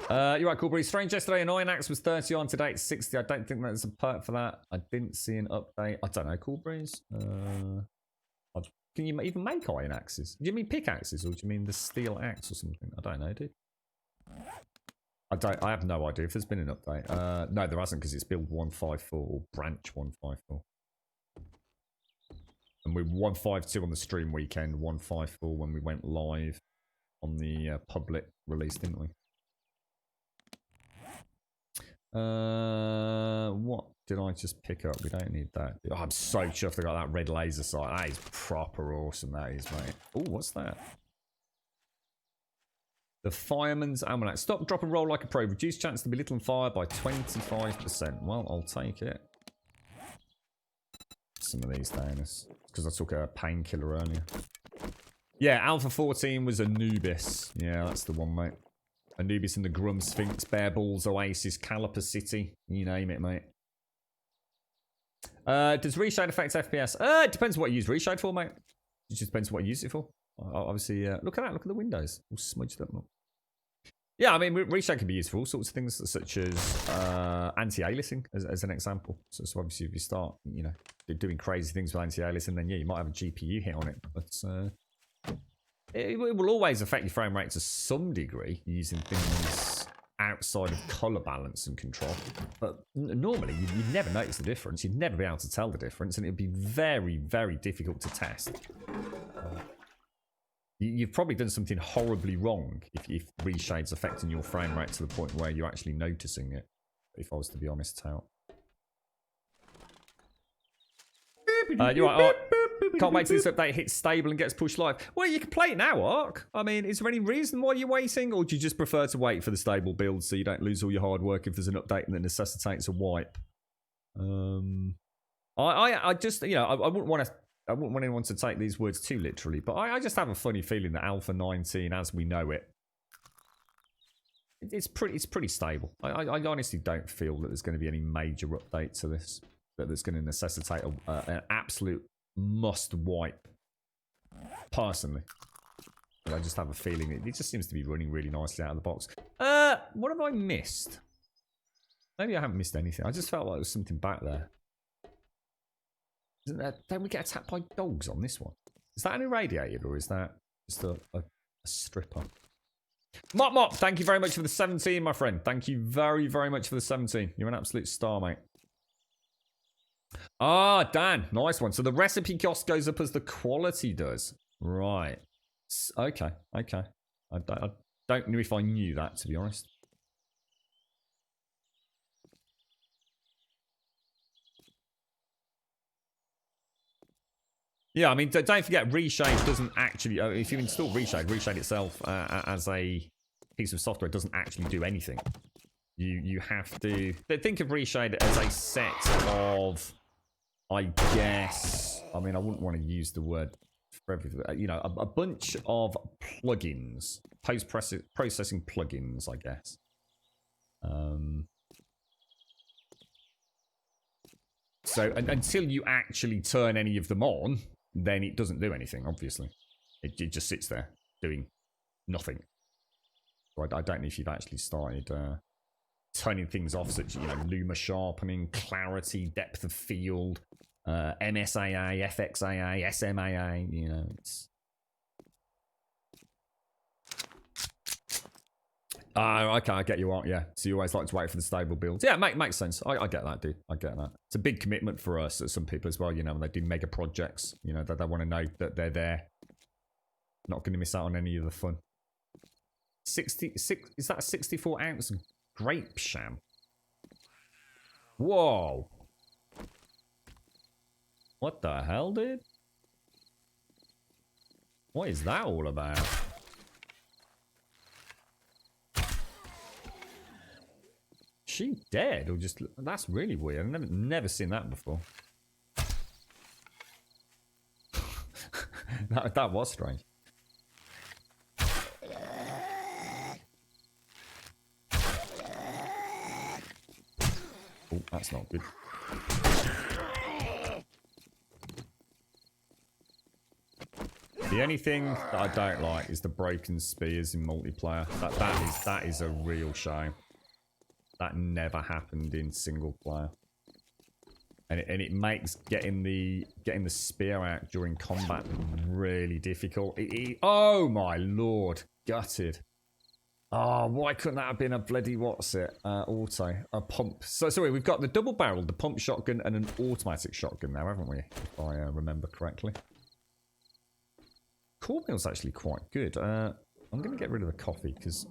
right? You're right, Cool Breeze. Strange yesterday, an Iron Axe was 30 on, today it's 60. I don't think there's a perk for that. I didn't see an update. I don't know, Cool Breeze. Can you even make iron axes? Do you mean pickaxes, or do you mean the steel axe or something? I don't know, dude. I have no idea if there's been an update. No, there hasn't, because it's build 154 or branch 154. And we're 152 on the stream weekend, 154 when we went live on the public release, didn't we? What did I just pick up? We don't need that. Oh, I'm so chuffed I got that red laser sight. That is proper awesome, that is, mate. Oh, what's that? The Fireman's Almanac. Stop, drop, and roll like a pro. Reduce chance to be lit on fire by 25%. Well, I'll take it. Some of these downers. Because I took a painkiller earlier. Yeah, Alpha 14 was Anubis. Yeah, that's the one, mate. Anubis and the Grum Sphinx, Bear Balls, Oasis, Caliper City. You name it, mate. Does reshade affect FPS? It depends what you use reshade for, mate. It just depends what you use it for. Obviously, look at that. Look at the windows. All smudged up. Yeah, I mean, reshade can be used for all sorts of things, such as anti-aliasing, as an example. So obviously, if you start, you know, doing crazy things with anti-aliasing, then yeah, you might have a GPU hit on it. But it will always affect your frame rate to some degree using things outside of color balance and control. But normally, you'd never notice the difference. You'd never be able to tell the difference, and it'd be very, very difficult to test. You've probably done something horribly wrong if reshade's affecting your frame rate to the point where you're actually noticing it. If I was to be honest, out. You're right. Can't wait till this update hits stable and gets pushed live. Well, you can play it now, Ark. I mean, is there any reason why you're waiting, or do you just prefer to wait for the stable build so you don't lose all your hard work if there's an update that necessitates a wipe? I just, you know, I wouldn't want anyone to take these words too literally, but I just have a funny feeling that Alpha 19, as we know it, it's pretty stable. I honestly don't feel that there's going to be any major update to this that's going to necessitate an absolute must wipe. Personally, but I just have a feeling it just seems to be running really nicely out of the box. What have I missed? Maybe I haven't missed anything. I just felt like there was something back there. Don't we get attacked by dogs on this one? Is that an irradiated or is that just a stripper? Mop, thank you very much for the 17, my friend. Thank you very, very much for the 17. You're an absolute star, mate. Ah, Dan, nice one. So the recipe cost goes up as the quality does. Right. Okay. I don't know if I knew that, to be honest. Yeah, I mean, don't forget, Reshade doesn't actually... if you install Reshade itself as a piece of software doesn't actually do anything. You have to... Think of Reshade as a set of, I guess... I mean, I wouldn't want to use the word for everything. You know, a bunch of plugins. Post-processing plugins, I guess. So, until you actually turn any of them on... then it doesn't do anything, obviously. It just sits there doing nothing. So I don't know if you've actually started turning things off, such, you know, Luma sharpening, clarity, depth of field, MSAA, FXAA, SMAA, you know, it's... Okay, I get you out, yeah. So you always like to wait for the stable builds. Yeah, makes sense. I get that, dude. I get that. It's a big commitment for us, some people as well, you know, when they do mega projects, you know, that they want to know that they're there. Not going to miss out on any of the fun. 66, is that a 64 ounce grape sham? Whoa. What the hell, dude? What is that all about? She dead or just... That's really weird. I've never seen that before. that was strange. Oh, that's not good. The only thing that I don't like is the broken spears in multiplayer. That is a real shame. That never happened in single player, and it makes getting the spear out during combat really difficult. Oh my lord, gutted. Oh, why couldn't that have been a bloody auto, a pump? So sorry, we've got the double barrel, the pump shotgun, and an automatic shotgun now, haven't we? If I remember correctly. Cornmeal's actually quite good. I'm going to get rid of the coffee because.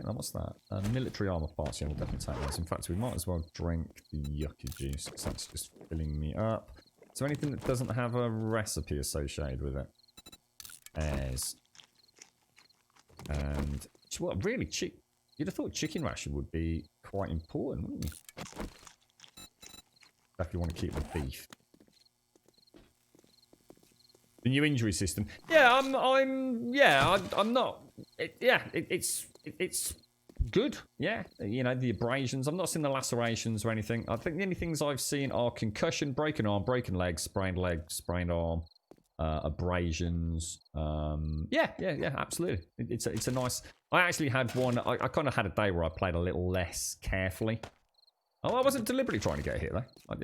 What's that? Military armor parts. Yeah, we'll definitely take those. In fact, we might as well drink the yucca juice because that's just filling me up. So anything that doesn't have a recipe associated with it. As. And what really you'd have thought chicken ration would be quite important, wouldn't you? If you want to keep the beef. The new injury system. Yeah, I'm not. It's good. Yeah, you know, the abrasions. I've not seen the lacerations or anything. I think the only things I've seen are concussion, broken arm, broken leg, sprained arm, abrasions. Yeah, absolutely. It's a nice. I actually had one. I kind of had a day where I played a little less carefully. Oh, I wasn't deliberately trying to get a hit though. I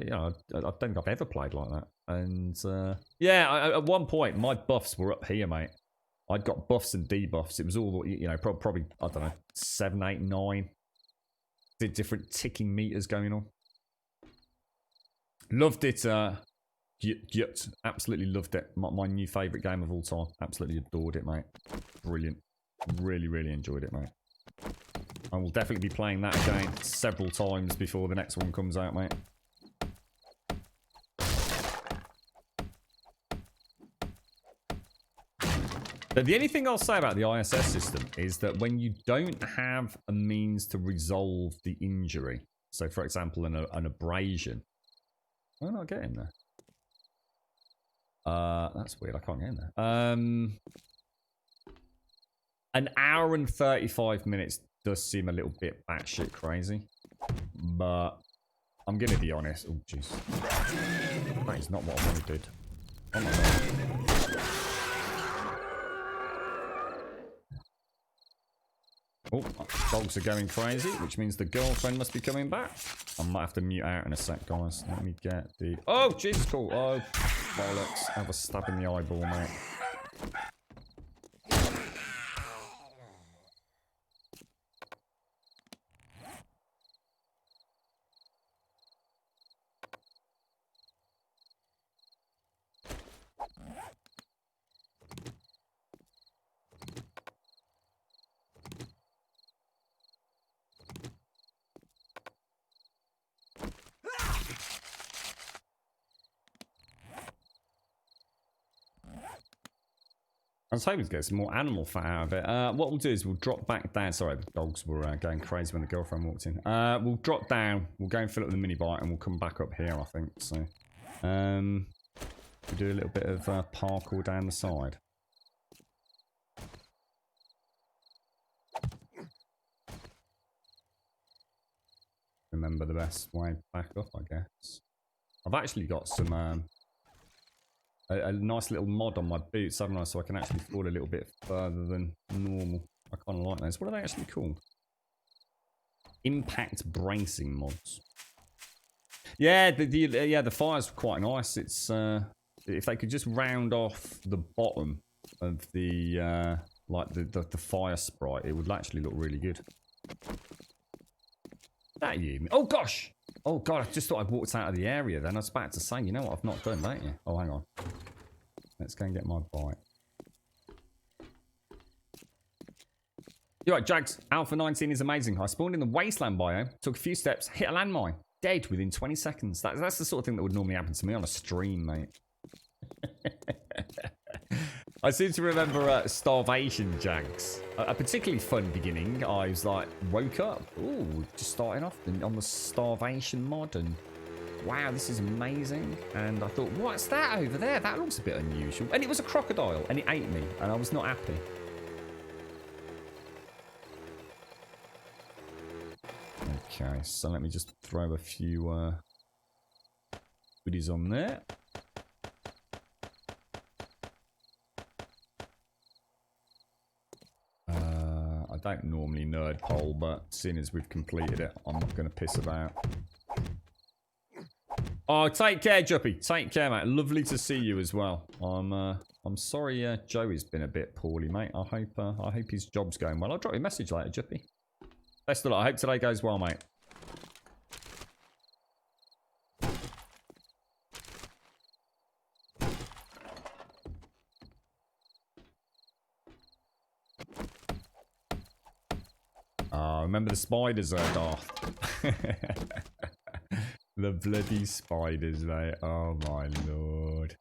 don't think I've ever played like that. And at one point my buffs were up here, mate. I'd got buffs and debuffs. It was all, you know, probably I don't know, 7, 8, 9. The different ticking meters going on. Loved it. Absolutely loved it. My new favourite game of all time. Absolutely adored it, mate. Brilliant. Really, really enjoyed it, mate. I will definitely be playing that again several times before the next one comes out, mate. But the only thing I'll say about the ISS system is that when you don't have a means to resolve the injury, so for example an abrasion, why not get in there? That's weird, I can't get in there. An hour and 35 minutes does seem a little bit batshit crazy, but I'm gonna be honest. Oh jeez, that is not what I wanted. Oh my god. Oh, dogs are going crazy, which means the girlfriend must be coming back. I might have to mute out in a sec, guys. Let me get the... Oh, Jesus, cool. Oh, bollocks. Have a stab in the eyeball, mate. I was hoping to get some more animal fat out of it. What we'll do is we'll drop back down. Sorry, the dogs were going crazy when the girlfriend walked in. We'll drop down. We'll go and fill up the mini bike and we'll come back up here, I think. So, we'll do a little bit of parkour down the side. Remember the best way back up, I guess. I've actually got some... a nice little mod on my boots, haven't I? So I can actually fall a little bit further than normal. I kind of like those. What are they actually called? Impact bracing mods. Yeah, the fire's quite nice. It's if they could just round off the bottom of the like the fire sprite, it would actually look really good. That you? Oh gosh! Oh god! I just thought I'd walked out of the area. Then I was about to say, you know what? I've not done, don't you? Oh, hang on. Let's go and get my bike. You're right, Jags. Alpha 19 is amazing. I spawned in the wasteland biome, took a few steps, hit a landmine, dead within 20 seconds. That's the sort of thing that would normally happen to me on a stream, mate. I seem to remember Starvation, Jags. A particularly fun beginning. I was like, woke up. Ooh, just starting off on the Starvation mod and wow, this is amazing. And I thought, what's that over there? That looks a bit unusual. And it was a crocodile and it ate me and I was not happy. Okay, so let me just throw a few goodies on there. I don't normally nerd pole, but seeing as we've completed it, I'm not going to piss about. Oh, take care, Juppy. Take care, mate. Lovely to see you as well. I'm sorry, Joey's been a bit poorly, mate. I hope his job's going well. I'll drop you a message later, Juppy. Best of luck. I hope today goes well, mate. Oh, remember the spiders, Darth. The bloody spiders, mate. Oh, my lord.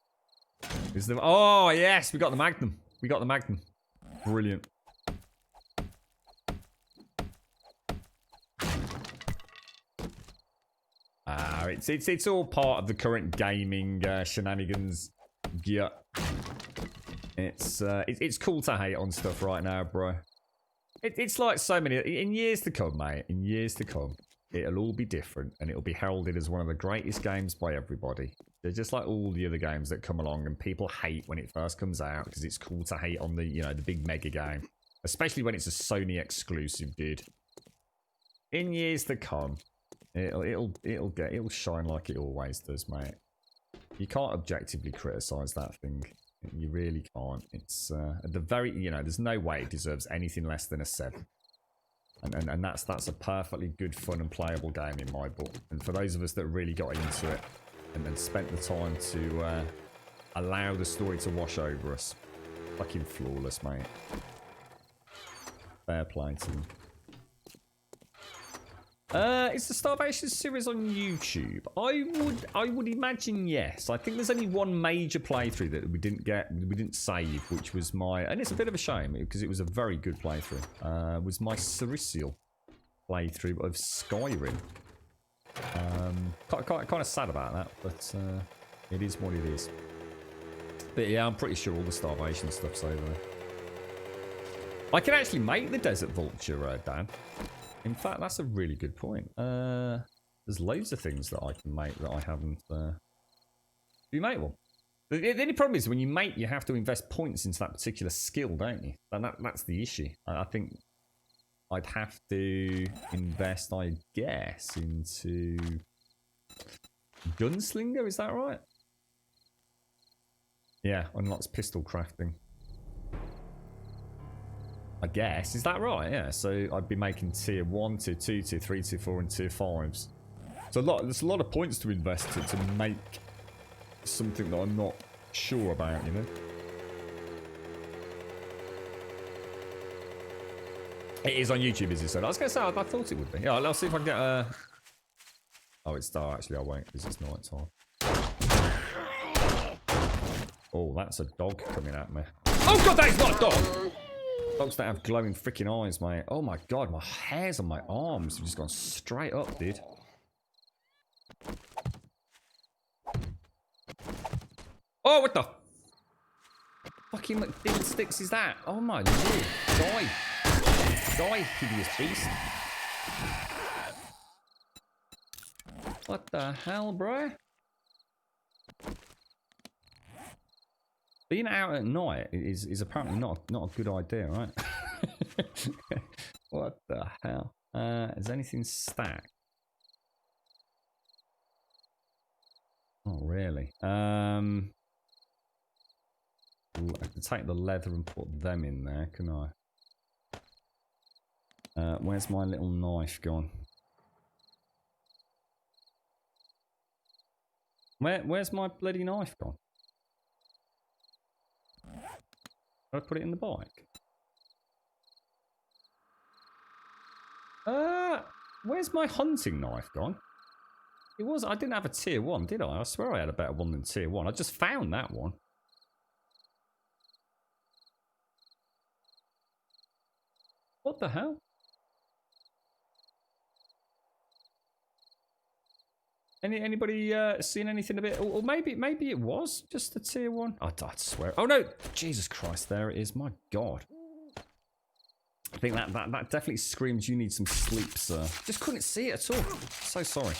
Is the... Oh, yes, we got the Magnum. We got the Magnum. Brilliant. It's all part of the current gaming shenanigans. Yeah. It's cool to hate on stuff right now, bro. It's like so many in years to come, mate. In years to come, it'll all be different, and it'll be heralded as one of the greatest games by everybody. They're just like all the other games that come along, and people hate when it first comes out because it's cool to hate on the the big mega game, especially when it's a Sony exclusive, dude. In years to come, it'll shine like it always does, mate. You can't objectively criticize that thing. You really can't. It's at the very there's no way it deserves anything less than a 7. And that's a perfectly good, fun and playable game in my book. And for those of us that really got into it and then spent the time to allow the story to wash over us, fucking flawless, mate. Fair play to them. Is the Starvation series on YouTube? I would imagine yes. I think there's only one major playthrough that we didn't save, which was and it's a bit of a shame because it was a very good playthrough. Was my Cerisial playthrough of Skyrim. Kind of sad about that, but it is what it is. But yeah, I'm pretty sure all the Starvation stuff's over there. I can actually make the Desert Vulture, Dan. In fact, that's a really good point. There's loads of things that I can make that I haven't. Do you make one? The only problem is when you make, you have to invest points into that particular skill, don't you? And that's the issue. I think I'd have to invest, I guess, into Gunslinger. Is that right? Yeah, unlocks pistol crafting. I guess. Is that right? Yeah. So I'd be making tier 1, tier 2, tier 3, tier 4, and tier 5s. So there's a lot of points to invest to make something that I'm not sure about, you know? It is on YouTube, as you said. I was going to say, I thought it would be. Yeah, I'll see if I can get a... Oh, it's dark. Actually, I won't because it's night time. Oh, that's a dog coming at me. Oh, God, that is not a dog! Dogs that have glowing freaking eyes, mate. Oh my god, my hairs on my arms have just gone straight up, dude. Oh, what the fucking McDiddlesticks is that? Oh my lord. Die. Die, hideous beast. What the hell, bro? Being out at night is apparently not a good idea, right? What the hell? Is anything stacked? Oh, really? Ooh, I can take the leather and put them in there, can I? Where's my little knife gone? Where's my bloody knife gone? Did I put it in the bike? Where's my hunting knife gone? I didn't have a tier 1, did I? I swear I had a better one than tier 1. I just found that one. What the hell? Anybody seen anything of it? Or maybe it was just a tier 1. I'd swear. Oh no! Jesus Christ! There it is. My God. I think that definitely screams you need some sleep, sir. Just couldn't see it at all. So sorry.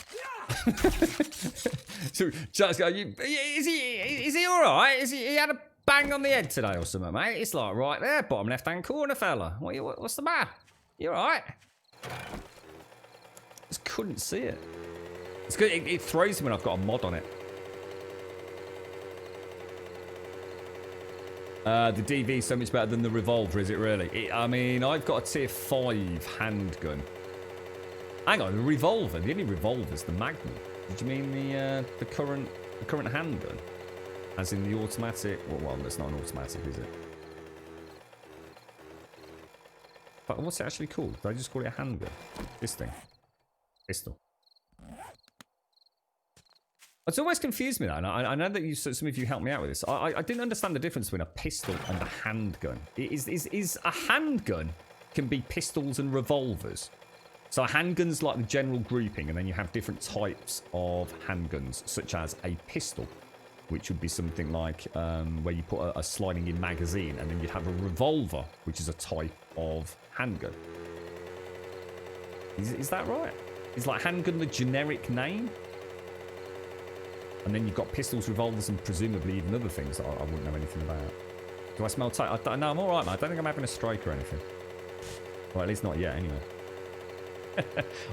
So just go. Is he all right? He had a bang on the head today or something, mate? It's like right there, bottom left hand corner, fella. What's the matter? You all right? Just couldn't see it. It's good. It throws me when I've got a mod on it. The DV is so much better than the revolver, is it really? I mean, I've got a tier 5 handgun. Hang on, the revolver. The only revolver is the Magnum. Did you mean the current handgun? As in the automatic? Well, it's not an automatic, is it? But what's it actually called? Did I just call it a handgun? This thing. Pistol. It's always confused me, though. And I know that some of you helped me out with this. I didn't understand the difference between a pistol and a handgun. Is a handgun can be pistols and revolvers? So a handgun's like the general grouping, and then you have different types of handguns, such as a pistol, which would be something like where you put a sliding in magazine, and then you'd have a revolver, which is a type of handgun. Is that right? Is like handgun the generic name? And then you've got pistols, revolvers, and presumably even other things that I wouldn't know anything about. Do I smell tight? No, I'm alright, man. I don't think I'm having a stroke or anything. Well, at least not yet, anyway.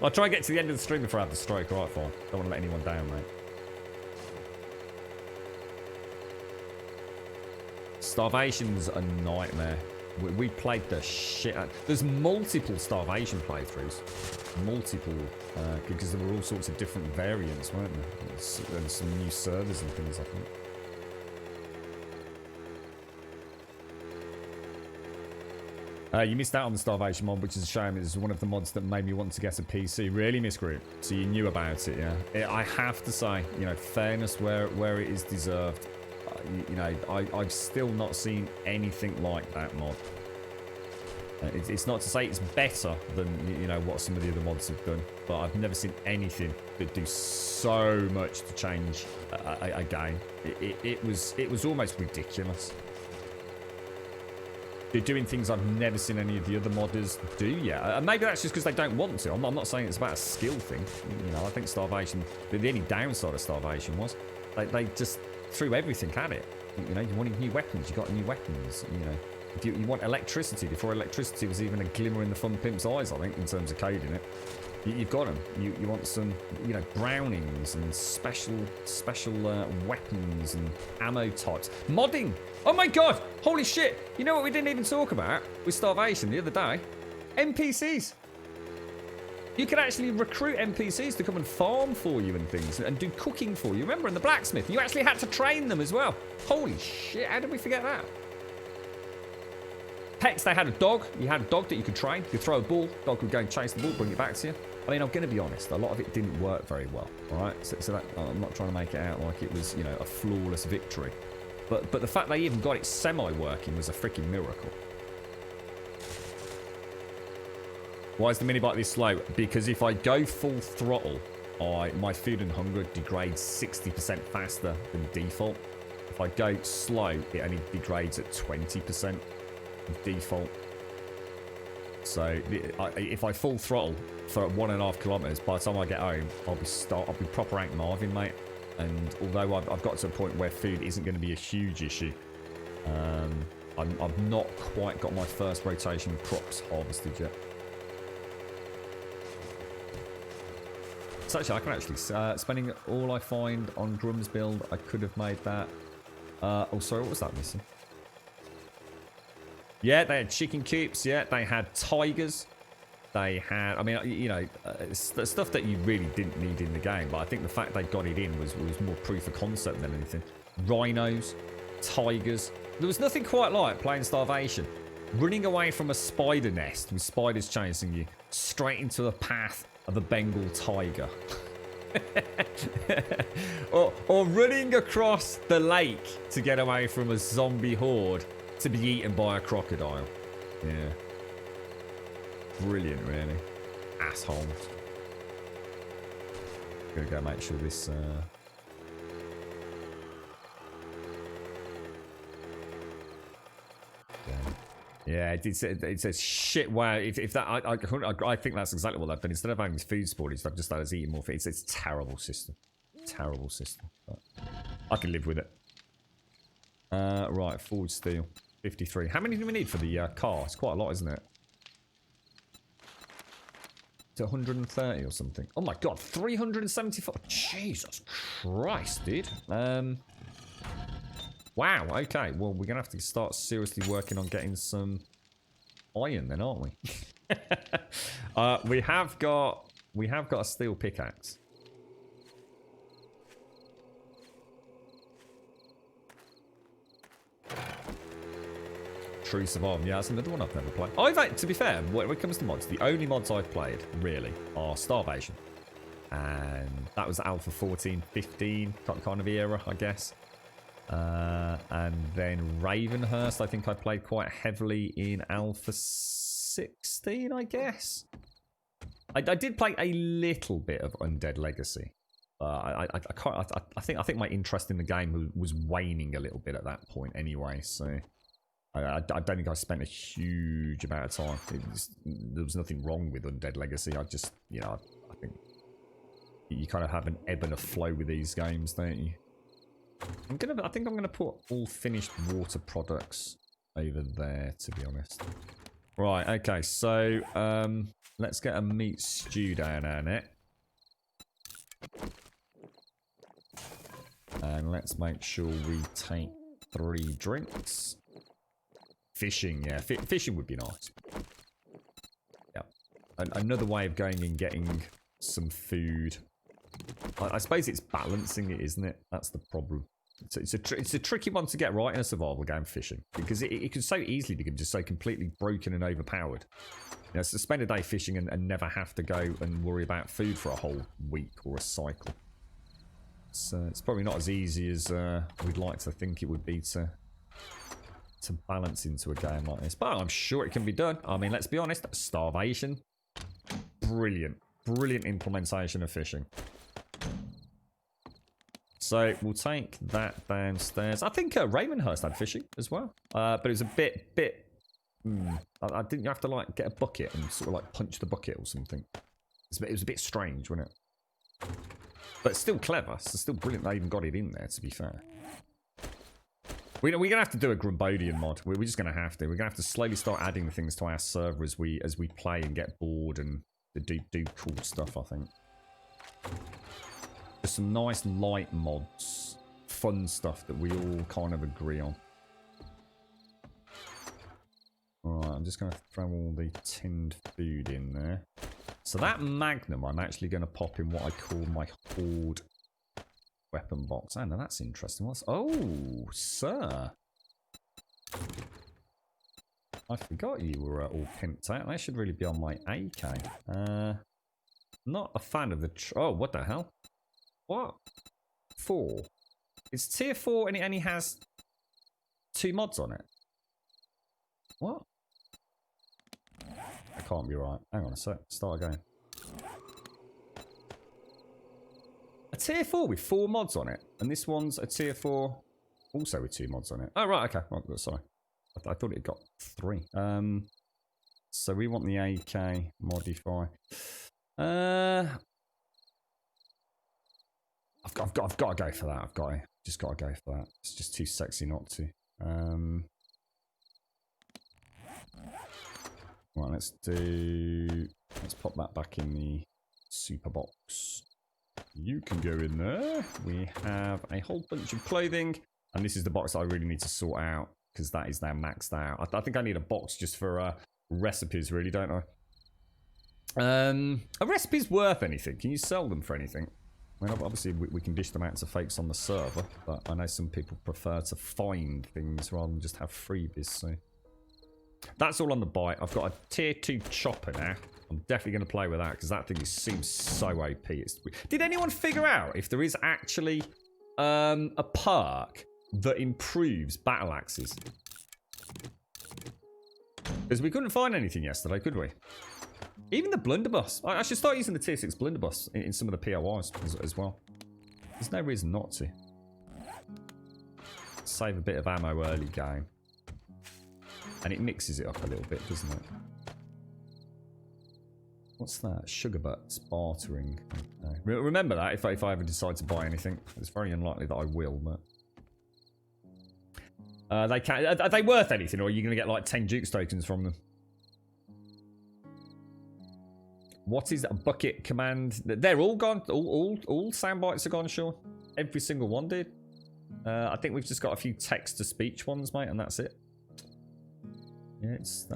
I'll try and get to the end of the stream before I have the stroke. Alright, fine. Don't want to let anyone down, mate. Starvation's a nightmare. We played the shit out. There's multiple Starvation playthroughs. Multiple. Because there were all sorts of different variants, weren't there? There was some new servers and things, I think. You missed out on the Starvation mod, which is a shame. It was one of the mods that made me want to get a PC. Really, Miss Group? So you knew about it, yeah? I have to say, you know, fairness where it is deserved. You know, I've still not seen anything like that mod. It's not to say it's better than, you know, what some of the other mods have done, but I've never seen anything that do so much to change a game. It was almost ridiculous. They're doing things I've never seen any of the other modders do yet. And maybe that's just because they don't want to. I'm not saying it's about a skill thing. You know, I think Starvation, the only downside of Starvation was they just threw everything at it. You know, you wanted new weapons, you got new weapons. You know, if you want electricity, before electricity was even a glimmer in the fun pimp's eyes, I think, in terms of coding it. You've got them. You want some, you know, Brownings and special weapons and ammo types. Modding! Oh my god! Holy shit! You know what we didn't even talk about with Starvation the other day? NPCs! You could actually recruit NPCs to come and farm for you and things, and do cooking for you. Remember, in the blacksmith, you actually had to train them as well. Holy shit, how did we forget that? Pets, they had a dog. You had a dog that you could train. You throw a ball, dog would go and chase the ball, bring it back to you. I mean, I'm going to be honest, a lot of it didn't work very well, all right? So that, I'm not trying to make it out like it was, you know, a flawless victory. But the fact they even got it semi-working was a freaking miracle. Why is the mini bike this slow? Because if I go full throttle, my food and hunger degrades 60% faster than default. If I go slow, it only degrades at 20% default. So if I full throttle for 1.5 kilometers, by the time I get home, I'll be proper Hank Marvin, mate. And although I've got to a point where food isn't going to be a huge issue, I've not quite got my first rotation of crops harvested yet. So actually, I can actually spending all I find on Grum's build. I could have made that. Oh, sorry, what was that missing? Yeah, they had chicken coops. Yeah, they had tigers. They had, I mean, you know, stuff that you really didn't need in the game. But I think the fact they got it in was more proof of concept than anything. Rhinos, tigers. There was nothing quite like playing Starvation. Running away from a spider nest with spiders chasing you straight into the path of a Bengal tiger. or running across the lake to get away from a zombie horde to be eaten by a crocodile. Yeah. Brilliant, really. Assholes. Gonna go make sure this... Yeah, it says shit. Wow, if that I think that's exactly what they've done. Instead of having food spoilage, they've just started us eating more food. It's a terrible system. Terrible system. But I can live with it. Right, forward steel, 53. How many do we need for the car? It's quite a lot, isn't it? To 130 or something. Oh my god, 375. Jesus Christ, dude. Wow, okay. Well, we're going to have to start seriously working on getting some iron then, aren't we? We have got a steel pickaxe. True Survival. Yeah, that's another one I've never played. To be fair, when it comes to mods, the only mods I've played, really, are Starvation. And that was Alpha 14, 15 kind of era, I guess. And then Ravenhurst, I think I played quite heavily in Alpha 16, I guess. I did play a little bit of Undead Legacy. I can't. I think my interest in the game was waning a little bit at that point anyway. So I don't think I spent a huge amount of time. There was nothing wrong with Undead Legacy. I just, you know, I think you kind of have an ebb and a flow with these games, don't you? I think I'm gonna put all finished water products over there, to be honest. Right. Okay. So let's get a meat stew down our net. And let's make sure we take 3 drinks. Fishing, yeah. Fishing would be nice. Yeah. Another way of going and getting some food. I suppose it's balancing it, isn't it? That's the problem. It's a tricky one to get right in a survival game, fishing. Because it can so easily become just so completely broken and overpowered. You know, so spend a day fishing and never have to go and worry about food for a whole week or a cycle. So it's probably not as easy as we'd like to think it would be to balance into a game like this. But I'm sure it can be done. I mean, let's be honest, starvation. Brilliant implementation of fishing. So we'll take that downstairs. I think Ravenhurst had fishing as well. But it was a bit... I didn't you have to like get a bucket and sort of like punch the bucket or something? It was a bit strange, wasn't it? But still clever. So still brilliant they even got it in there, to be fair. We're going to have to do a Grumbodian mod. We're just going to have to. We're going to have to slowly start adding the things to our server as we play and get bored and do cool stuff, I think. Just some nice light mods. Fun stuff that we all kind of agree on. Alright, I'm just going to throw all the tinned food in there. So that Magnum, I'm actually going to pop in what I call my Horde weapon box. Oh, now that's interesting. What's... Oh, sir. I forgot you were all pimped out. That should really be on my AK. Not a fan of the... Oh, what the hell? What? 4? It's tier 4 and he has 2 mods on it. What? That can't be right. Hang on a sec. Start again. A tier 4 with 4 mods on it. And this one's a tier 4 also with 2 mods on it. Oh, right. Okay. Oh, sorry. I thought it got 3. So we want the AK modify. I've got to go for that. Just got to go for that. It's just too sexy not to. Right, let's pop that back in the super box. You can go in there. We have a whole bunch of clothing, and this is the box I really need to sort out because that is now maxed out. I think I need a box just for recipes, really, don't I? Are recipes worth anything? Can you sell them for anything? I mean, obviously we can dish them out to fakes on the server, but I know some people prefer to find things rather than just have freebies, so... That's all on the bike. I've got a tier 2 chopper now. I'm definitely going to play with that because that thing seems so OP. Did anyone figure out if there is actually a perk that improves battle axes? Because we couldn't find anything yesterday, could we? Even the blunderbuss. I should start using the tier 6 blunderbuss in some of the POIs as well. There's no reason not to. Save a bit of ammo early game. And it mixes it up a little bit, doesn't it? What's that? Sugar butts bartering. Okay. Remember that if I ever decide to buy anything. It's very unlikely that I will, but... they can. Are they worth anything, or are you going to get like 10 Jukes tokens from them? What is a bucket command? They're all gone. All sound bites are gone, Sean. Every single one did. I think we've just got a few text-to-speech ones, mate, and that's it. Yeah, it's,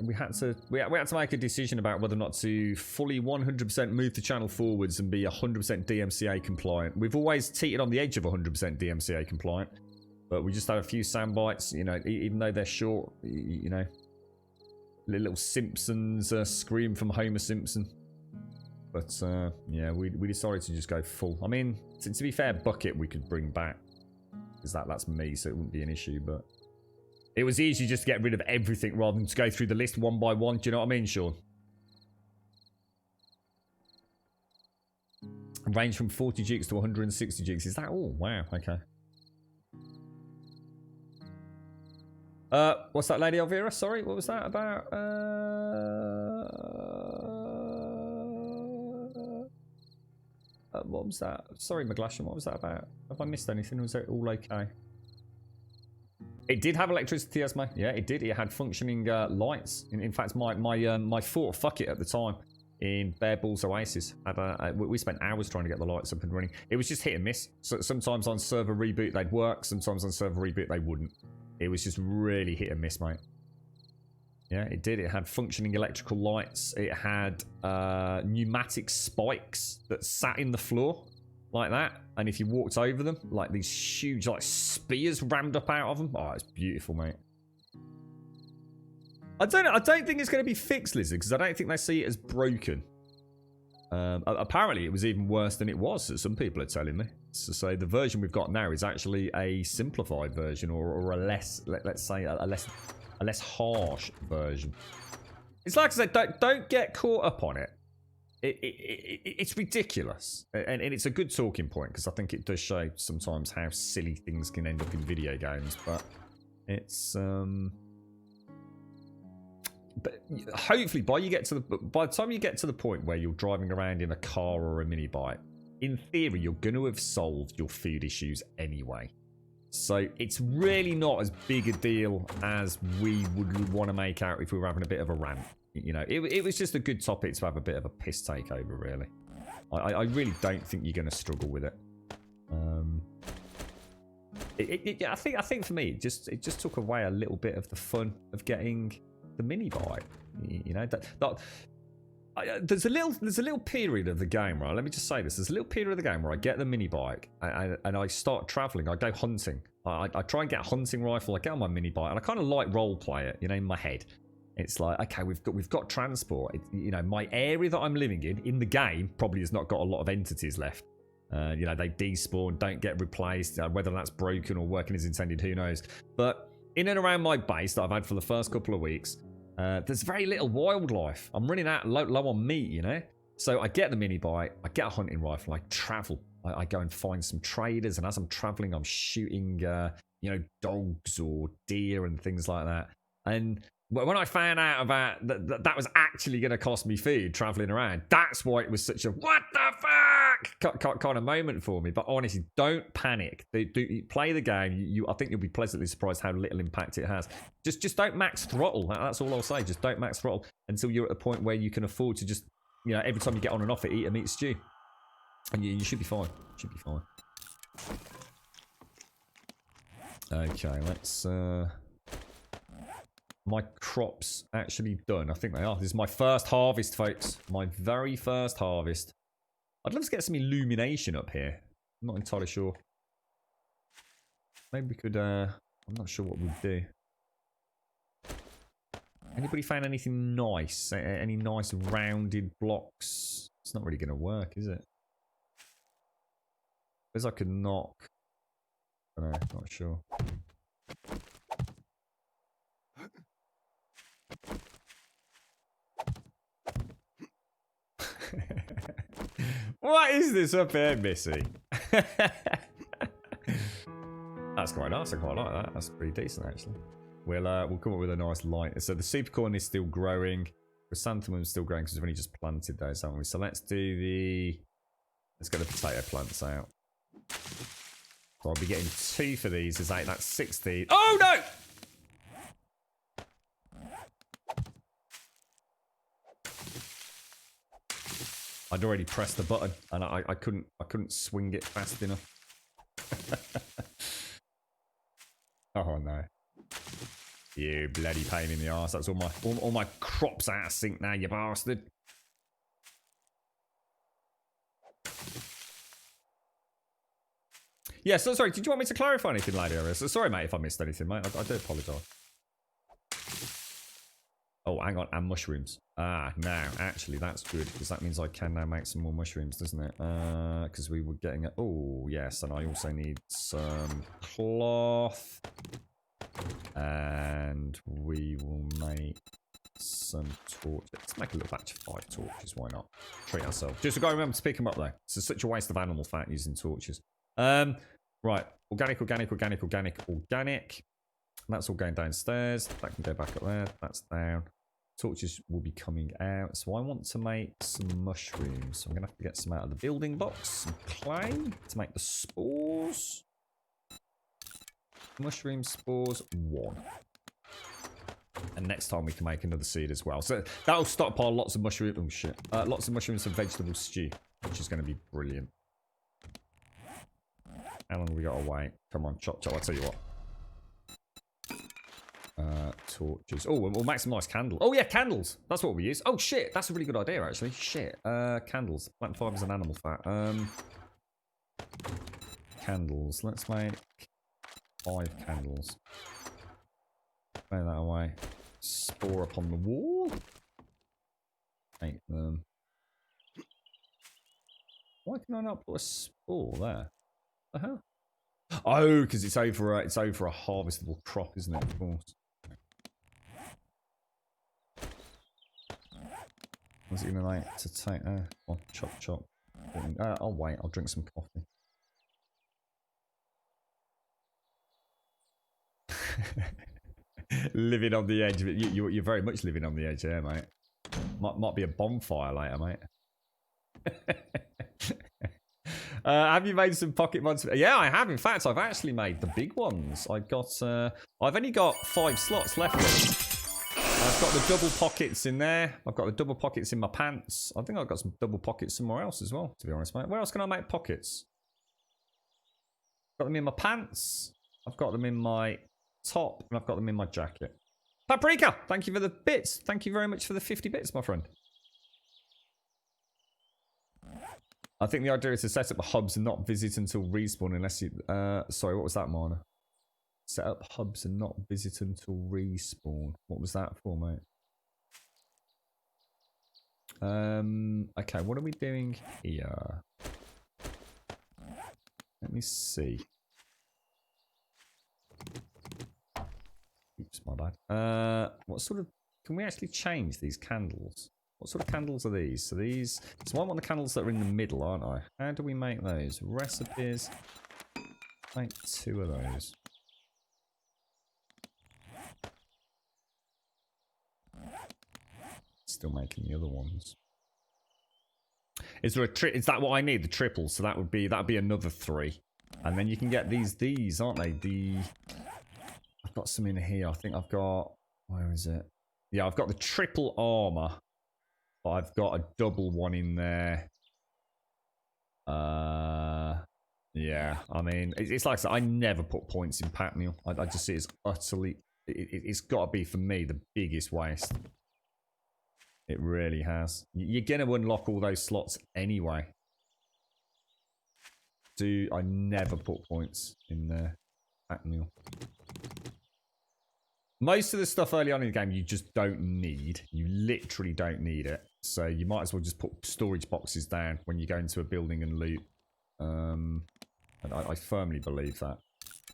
we had to make a decision about whether or not to fully 100% move the channel forwards and be 100% DMCA compliant. We've always teetered on the edge of 100% DMCA compliant, but we just had a few sound bites, you know, even though they're short, you know, little Simpsons scream from Homer Simpson. But yeah, we decided to just go full. I mean, to be fair, bucket we could bring back because that's me, so it wouldn't be an issue, but. It was easy just to get rid of everything rather than to go through the list one by one. Do you know what I mean, Sean? Range from 40 jukes to 160 jukes. Is that all? Wow, okay. What's that, Lady Elvira? Sorry, what was that about? What was that? Sorry, McGlashan, what was that about? Have I missed anything? Was it all okay? It did have electricity, Esme. Yeah, it did. It had functioning lights. In fact, my Fort Fuck It at the time in Bare Balls Oasis, we spent hours trying to get the lights up and running. It was just hit and miss. So sometimes on server reboot they'd work, sometimes on server reboot they wouldn't. It was just really hit and miss, mate. Yeah, it did. It had functioning electrical lights. It had pneumatic spikes that sat in the floor like that. And if you walked over them, like these huge like spears rammed up out of them. Oh, it's beautiful, mate. I don't think it's going to be fixed, Lizard, because I don't think they see it as broken. Apparently, it was even worse than it was, as some people are telling me. So say the version we've got now is actually a simplified version, or a less, let's say, a less harsh version. It's like I said, don't get caught up on it. It's ridiculous, and it's a good talking point because I think it does show sometimes how silly things can end up in video games. But it's but hopefully by the time you get to the point where you're driving around in a car or a mini bike, in theory you're going to have solved your food issues anyway. So it's really not as big a deal as we would want to make out if we were having a bit of a rant. You know, it was just a good topic to have a bit of a piss takeover, really. I really don't think you're going to struggle with it. I think for me, it just took away a little bit of the fun of getting the mini bike. You know, there's a little period of the game, right? Let me just say this: there's a little period of the game where I get the mini bike and I start traveling. I go hunting. I try and get a hunting rifle. I get on my mini bike and I kind of like role play it, you know, in my head. It's like, okay, we've got transport. You know, my area that I'm living in the game probably has not got a lot of entities left. You know, they despawn, don't get replaced. Whether that's broken or working as intended, who knows? But in and around my base that I've had for the first couple of weeks, there's very little wildlife. I'm running out low on meat, you know? So I get the mini bike, I get a hunting rifle, I travel. I go and find some traders, and as I'm traveling, I'm shooting, you know, dogs or deer and things like that. And when I found out about that was actually going to cost me food traveling around, that's why it was such a what the fuck kind of moment for me. But honestly, don't panic. Do play the game. I think you'll be pleasantly surprised how little impact it has. Just don't max throttle. That's all I'll say. Just don't max throttle until you're at the point where you can afford to just, you know, every time you get on and off it, eat a meat stew, and you should be fine. Should be fine. Okay, let's. My crops actually done. I think they are. This is my first harvest, folks. My very first harvest. I'd love to get some illumination up here. I'm not entirely sure. Maybe we could, I'm not sure what we'd do. Anybody found anything nice? Any nice rounded blocks? It's not really going to work, is it? As I could knock. I don't know, not sure. What is this up here, Missy? That's quite nice. I quite like that. That's pretty decent, actually. We'll come up with a nice light. So the supercorn is still growing. Chrysanthemum is still growing because we've only just planted those, haven't we? So let's get the potato plants out. So I'll be getting 2 for these. Is that's 60. Oh no! I'd already pressed the button and I couldn't swing it fast enough. Oh no. You bloody pain in the arse. That's all my crops out of sync now, you bastard. Yeah, so sorry, did you want me to clarify anything, Lady Aris? Sorry, mate, if I missed anything, mate. I do apologise. Oh, hang on, and mushrooms. Ah, now, actually, that's good, because that means I can now make some more mushrooms, doesn't it? Because we were getting it. Oh, yes, and I also need some cloth. And we will make some torches. Let's make a little batch of 5 torches. Why not? Treat ourselves. Just got to remember to pick them up though. It's such a waste of animal fat using torches. Right. Organic. That's all going downstairs. That can go back up there. That's down. Torches will be coming out. So I want to make some mushrooms. So I'm going to have to get some out of the building box. Some clay to make the spores. Mushroom spores 1. And next time we can make another seed as well. So that'll stockpile lots of mushroom. Oh shit. Lots of mushrooms and vegetable stew, which is going to be brilliant. How long have we got to wait? Come on, chop. I'll tell you what. Torches. Oh, we'll make some nice candles. Oh yeah, candles. That's what we use. Oh shit, that's a really good idea actually. Shit. Candles. Plant fibers and animal fat. Candles. Let's make 5 candles. Throw that away. Spore up on the wall. Make them. Why can I not put a spore there? The hell? Oh, because it's over a harvestable crop, isn't it? Of course. What's it gonna like to take? Oh, chop. I'll wait. I'll drink some coffee. Living on the edge of it. You're very much living on the edge there, mate. Might be a bonfire later, mate. Have you made some pocket mods? Yeah, I have. In fact, I've actually made the big ones. I've only got 5 slots left. I've got the double pockets in there. I've got the double pockets in my pants. I think I've got some double pockets somewhere else as well, to be honest, mate. Where else can I make pockets? Got them in my pants. I've got them in my top, and I've got them in my jacket. Paprika, thank you for the bits. Thank you very much for the 50 bits, my friend. I think the idea is to set up hubs and not visit until respawn unless you... sorry, what was that, Marna? Set up hubs and not visit until respawn. What was that for, mate? Okay, what are we doing here? Let me see. Oops, my bad. What sort of... Can we actually change these candles? What sort of candles are these? So I want the candles that are in the middle, aren't I? How do we make those? Recipes. Make 2 of those. Still making the other ones. Is there a is that what I need? The triple? So that'd be another 3. And then you can get these, aren't they? I've got some in here. I think I've got... Where is it? Yeah, I've got the triple armor. But I've got a double one in there. Yeah, I mean, it's like I said, I never put points in pack meal. I just see it as utterly... It's got to be, for me, the biggest waste. It really has. You're going to unlock all those slots anyway. I never put points in there. Pack meal. Most of the stuff early on in the game you just don't need. You literally don't need it. So you might as well just put storage boxes down when you go into a building and loot. And I firmly believe that.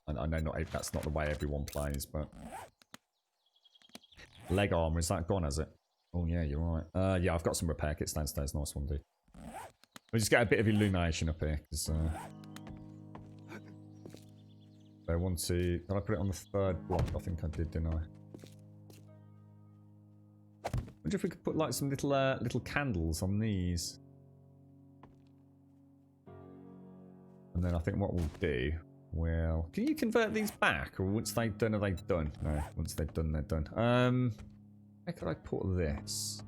And I know that's not the way everyone plays, but... Leg armor, is that gone, has it? Oh yeah, you're right. Yeah, I've got some repair kits downstairs. Nice one, dude. We'll just get a bit of illumination up here, because... I want to... Did I put it on the 3rd block? I think I did, didn't I? Wonder if we could put like some little candles on these. And then I think what we'll do... Well... Can you convert these back? Or once they're done, are they done? No, once they're done, they're done. Where could I put this?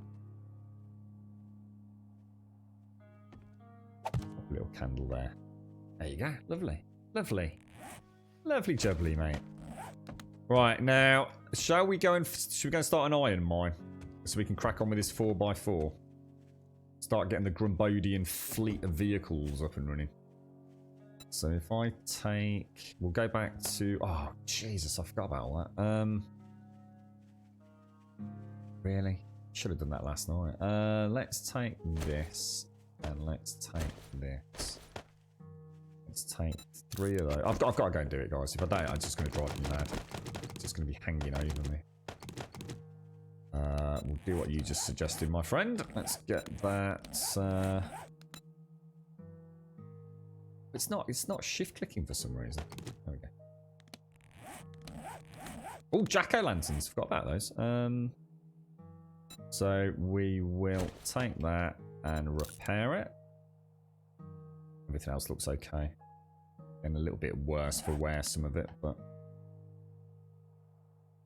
Put a little candle there. There you go. Lovely. Lovely. Lovely jubbly, mate. Right, now, should we go and start an iron mine? So we can crack on with this 4x4. Start getting the Grumbodian fleet of vehicles up and running. So if I take... We'll go back to... Oh, Jesus, I forgot about all that. Really? Should have done that last night. Let's take this. And let's take this. Let's take 3 of those. I've got to go and do it, guys. If I don't, I'm just going to drive me mad. It's just going to be hanging over me. we'll do what you just suggested, my friend. Let's get that. It's not shift clicking for some reason. There we go. Oh, jack-o'-lanterns. Forgot about those. So we will take that and repair it. Everything else looks okay. And a little bit worse for wear, some of it, but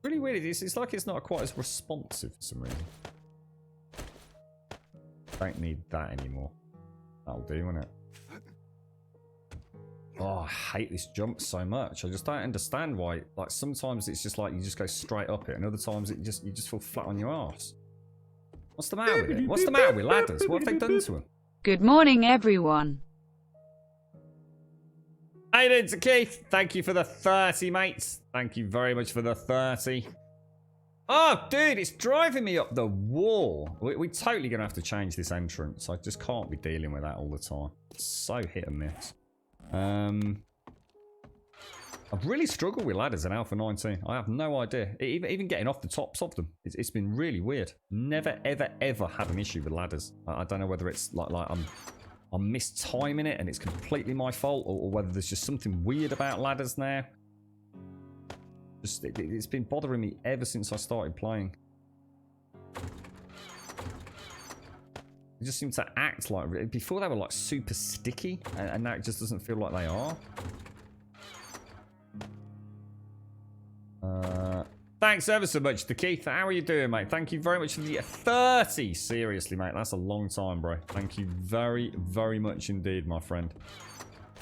really weird. It's like it's not quite as responsive for some reason. Don't need that anymore. That'll do, won't it? Oh, I hate this jump so much. I just don't understand why. Like sometimes it's just like you just go straight up it, and other times you just fall flat on your ass. What's the matter with it? What's the matter with ladders? What have they done to them? Good morning, everyone. Hey, it's Keith. Thank you for the 30, mates. Thank you very much for the 30. Oh, dude, it's driving me up the wall. We're totally going to have to change this entrance. I just can't be dealing with that all the time. It's so hit and miss. I've really struggled with ladders in Alpha 19. I have no idea. Even getting off the tops of them, it's been really weird. Never, ever, ever had an issue with ladders. I don't know whether it's like I'm mistiming it and it's completely my fault, or whether there's just something weird about ladders now. Just it's been bothering me ever since I started playing. They just seem to act like... Before they were like super sticky, and now it just doesn't feel like they are. Thanks ever so much to Keith. How are you doing, mate? Thank you very much for the 30. Seriously, mate, that's a long time, bro. Thank you very, very much indeed, my friend.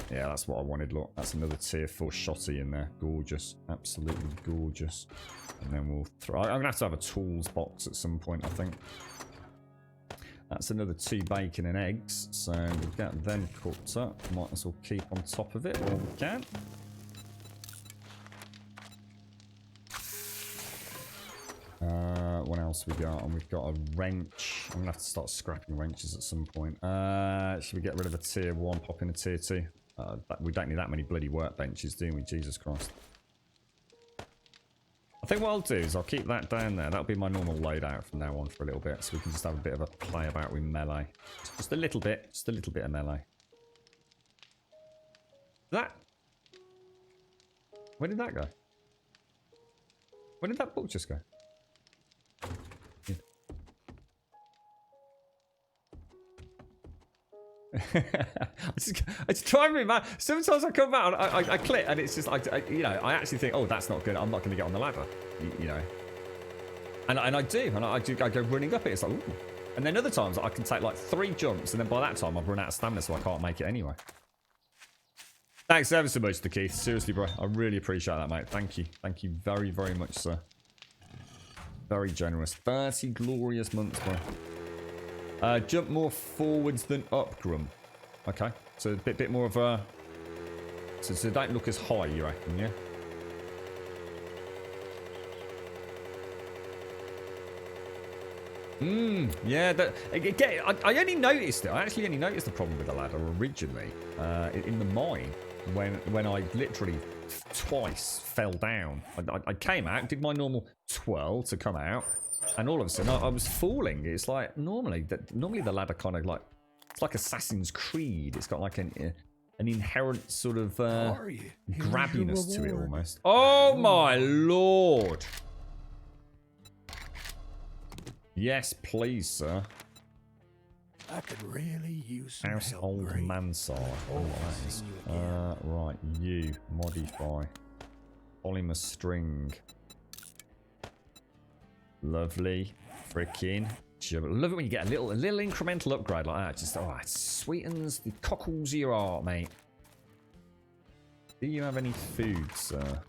Yeah, that's what I wanted. Look, that's another tier 4 shotty in there. Gorgeous. Absolutely gorgeous. And then we'll throw... I'm going to have a tools box at some point, I think. That's another 2 bacon and eggs. So we'll get them cooked up. Might as well keep on top of it while we can. What else we got? And we've got a wrench. I'm going to have to start scrapping wrenches at some point. Should we get rid of a tier 1, pop in a tier 2? We don't need that many bloody workbenches, do we? Jesus Christ. I think what I'll do is I'll keep that down there. That'll be my normal loadout from now on for a little bit. So we can just have a bit of a play about with melee. Just a little bit. Just a little bit of melee. That... Where did that go? Where did that book just go? I just try and remember. Sometimes I come out and I click and it's just like, you know, I actually think, oh, that's not good. I'm not going to get on the ladder, you know. And I do, and I go running up it. It's like, ooh. And then other times I can take like 3 jumps, and then by that time I've run out of stamina, so I can't make it anyway. Thanks ever so much to Keith. Seriously, bro, I really appreciate that, mate. Thank you very, very much, sir. Very generous. 30 glorious months, bro. Jump more forwards than up, Grum. Okay, so a bit more of a... So don't look as high, you reckon, yeah? Yeah, again, I only noticed it. I actually only noticed the problem with the ladder originally in the mine when I literally twice fell down. I came out, did my normal twirl to come out, and all of a sudden I was falling. It's like normally the ladder kind of like, it's like Assassin's Creed. It's got like an inherent sort of grabbiness to it almost. Oh my lord! Yes, please, sir. I could really use some Household help, Mansard. Oh, that is. Right, you modify polymer string. Lovely, freaking. Love it when you get a little incremental upgrade like that. Just it sweetens the cockles of your heart, mate. Do you have any food, sir?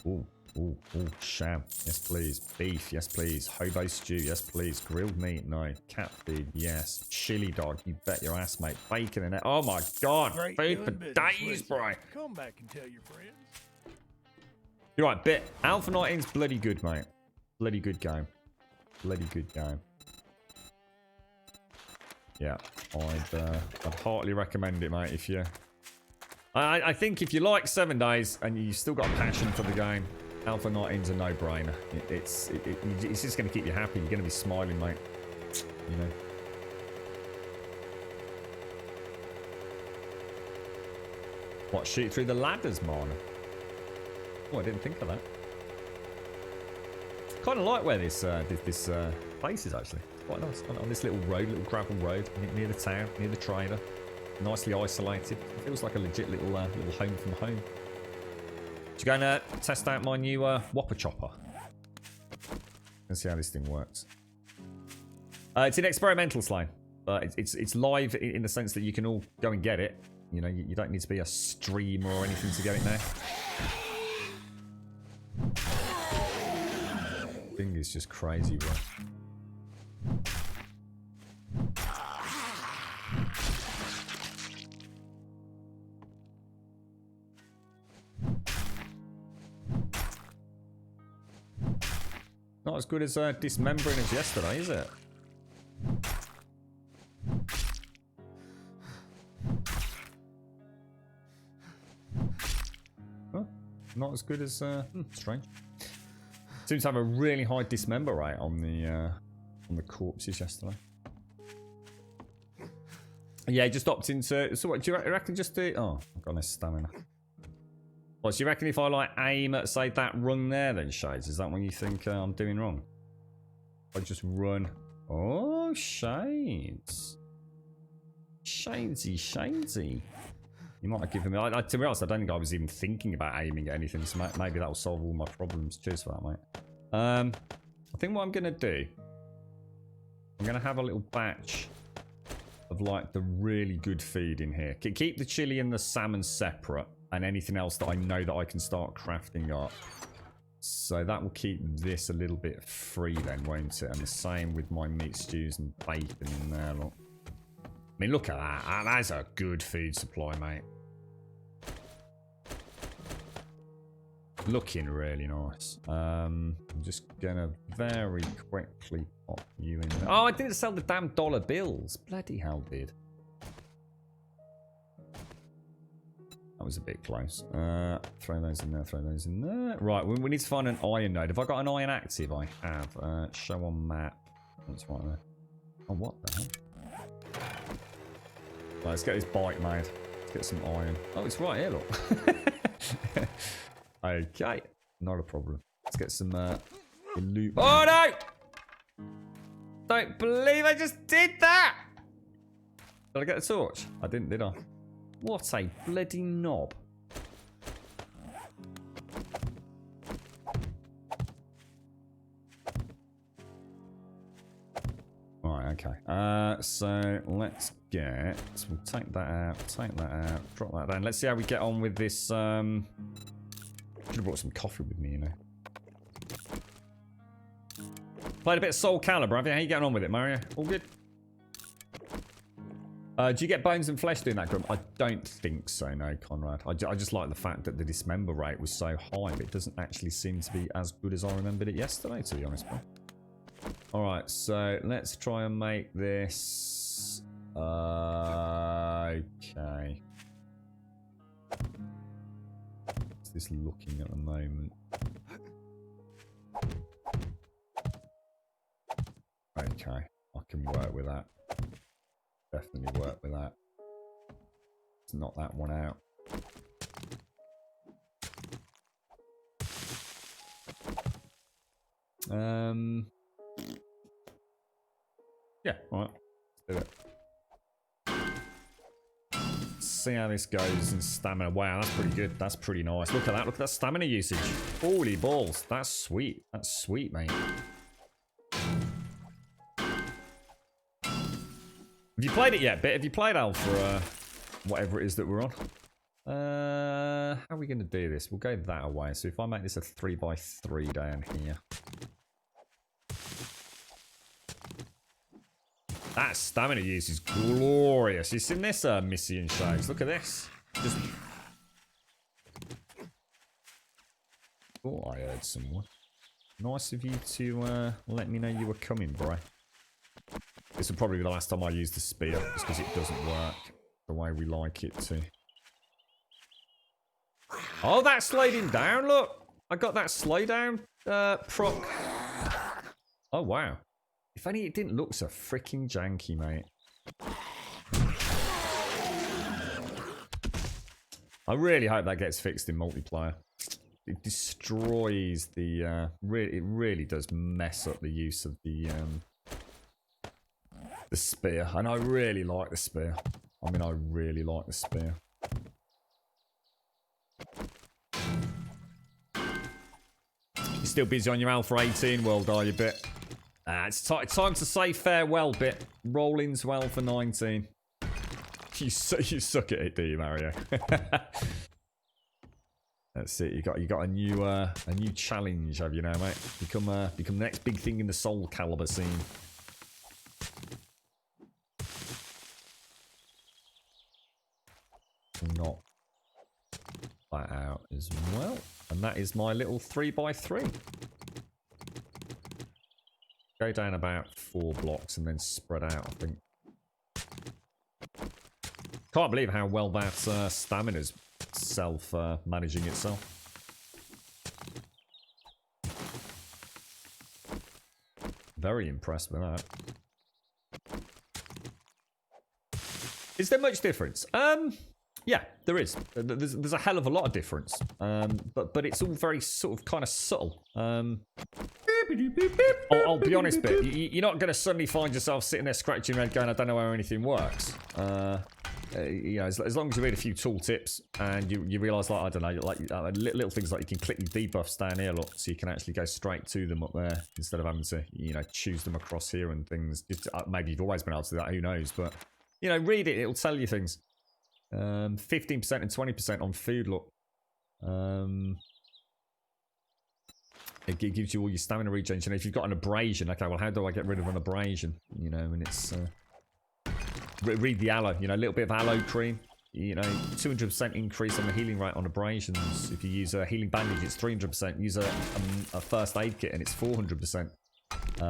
Ooh. Ooh, sham. Yes, please. Beef. Yes, please. Hobo stew. Yes, please. Grilled meat. No. Cat food. Yes. Chili dog. You bet your ass, mate. Bacon and... Oh, my God. Great food for days, bro. Come back and tell your friends. You're right, bit. Alpha 19's bloody good, mate. Bloody good game. Bloody good game. Yeah. I'd heartily recommend it, mate, if you... I think if you like 7 days and you still got a passion for the game, Alpha 19's a no-brainer. It's just going to keep you happy. You're going to be smiling, mate. You know. What, shoot through the ladders, man? Oh, I didn't think of that. Kind of like where this place is, actually. It's quite nice. On this little road, little gravel road, near the town, near the trader. Nicely isolated. It feels like a legit little home from home. Should you go and test out my new Whopper Chopper? Let's see how this thing works. It's an experimental slime, but it's live in the sense that you can all go and get it. You know, you don't need to be a streamer or anything to get it there. Thing is just crazy, bro. Not as good as dismembering as yesterday, is it? Huh? Not as good as strange. Seems to have a really high dismember rate on the corpses yesterday. Yeah, just opted into. So what do you reckon? Just do. Oh, I've got no stamina. What do you reckon if I like aim at say that rung there? Then Shades, is that what you think I'm doing wrong? I just run. Oh, Shades. Shadesy. You might have given me. To be honest, I don't think I was even thinking about aiming at anything. So maybe that will solve all my problems. Cheers for that, mate. I think what I'm gonna do. I'm gonna have a little batch of like the really good feed in here. Keep the chili and the salmon separate, and anything else that I know that I can start crafting up. So that will keep this a little bit free then, won't it? And the same with my meat stews and bacon in there. Look. I mean, look at that. That's a good food supply, mate. Looking really nice. I'm just gonna very quickly pop you in there. Oh, I didn't sell the damn dollar bills. Bloody hell, did. That was a bit close. Throw those in there, throw those in there. Right, we need to find an iron node. Have I got an iron active? I have. Show on map. That's right there. Oh, what the hell? Right, let's get this bike made. Let's get some iron. Oh, it's right here, look. Okay, not a problem. Let's get some loot. Oh, no! Don't believe I just did that! Did I get a torch? I didn't, did I? What a bloody knob. Alright, okay. So let's get... We'll take that out, drop that down. Let's see how we get on with this. Should have brought some coffee with me, you know. Played a bit of Soul Calibur, have you? How you getting on with it, Mario? All good? Do you get bones and flesh doing that, Grum? I don't think so, no, Conrad. I just like the fact that the dismember rate was so high, but it doesn't actually seem to be as good as I remembered it yesterday, to be honest, bro. Alright, so let's try and make this... Okay. What's this looking at the moment? Okay, I can work with that. Definitely work with that. Let's knock that one out. Yeah, alright. Let's do it. See how this goes in stamina. Wow, that's pretty good. That's pretty nice. Look at that. Look at that stamina usage. Holy balls. That's sweet. That's sweet, mate. Have you played it yet, Bit? Have you played Alpha, whatever it is that we're on? How are we going to do this? We'll go that away. So if I make this a 3x3 down here. That stamina use is glorious. You seen this, Missy and Shades? Look at this. Just... Oh, I heard someone. Nice of you to let me know you were coming, bro. This will probably be the last time I use the spear, just because it doesn't work the way we like it to. Oh, that's sliding down, look! I got that slowdown proc. Oh, wow. If only it didn't look so freaking janky, mate. I really hope that gets fixed in multiplayer. It destroys the... it really does mess up the use of the spear. And I really like the spear. I mean, I really like the spear. You're still busy on your Alpha 18 world, are you, Bit? It's time to say farewell, Bit. Roll into Alpha 19. You suck at it, do you, Mario? That's it. You got a new challenge, have you now, mate? Become the next big thing in the Soul Calibur scene. Knock that out as well, and that is my little 3x3. Go down about 4 blocks and then spread out, I think. Can't believe how well that stamina's self-managing itself. Very impressed with that. Is there much difference? Yeah, there is. There's a hell of a lot of difference. But it's all very sort of kind of subtle. I'll be honest, Bit. You're not going to suddenly find yourself sitting there scratching your head going, I don't know how anything works. You know, as long as you read a few tooltips and you realise, like, I don't know, like little things like you can click the debuffs down here, look, so you can actually go straight to them up there instead of having to, you know, choose them across here and things. Maybe you've always been able to do that, who knows? But, you know, read it, it'll tell you things. 15% and 20% on food, look. It gives you all your stamina regens. And if you've got an abrasion, okay, well, how do I get rid of an abrasion? You know, and it's... read the aloe, you know, a little bit of aloe cream. You know, 200% increase on the healing rate on abrasions. If you use a healing bandage, it's 300%. Use a first aid kit and it's 400%.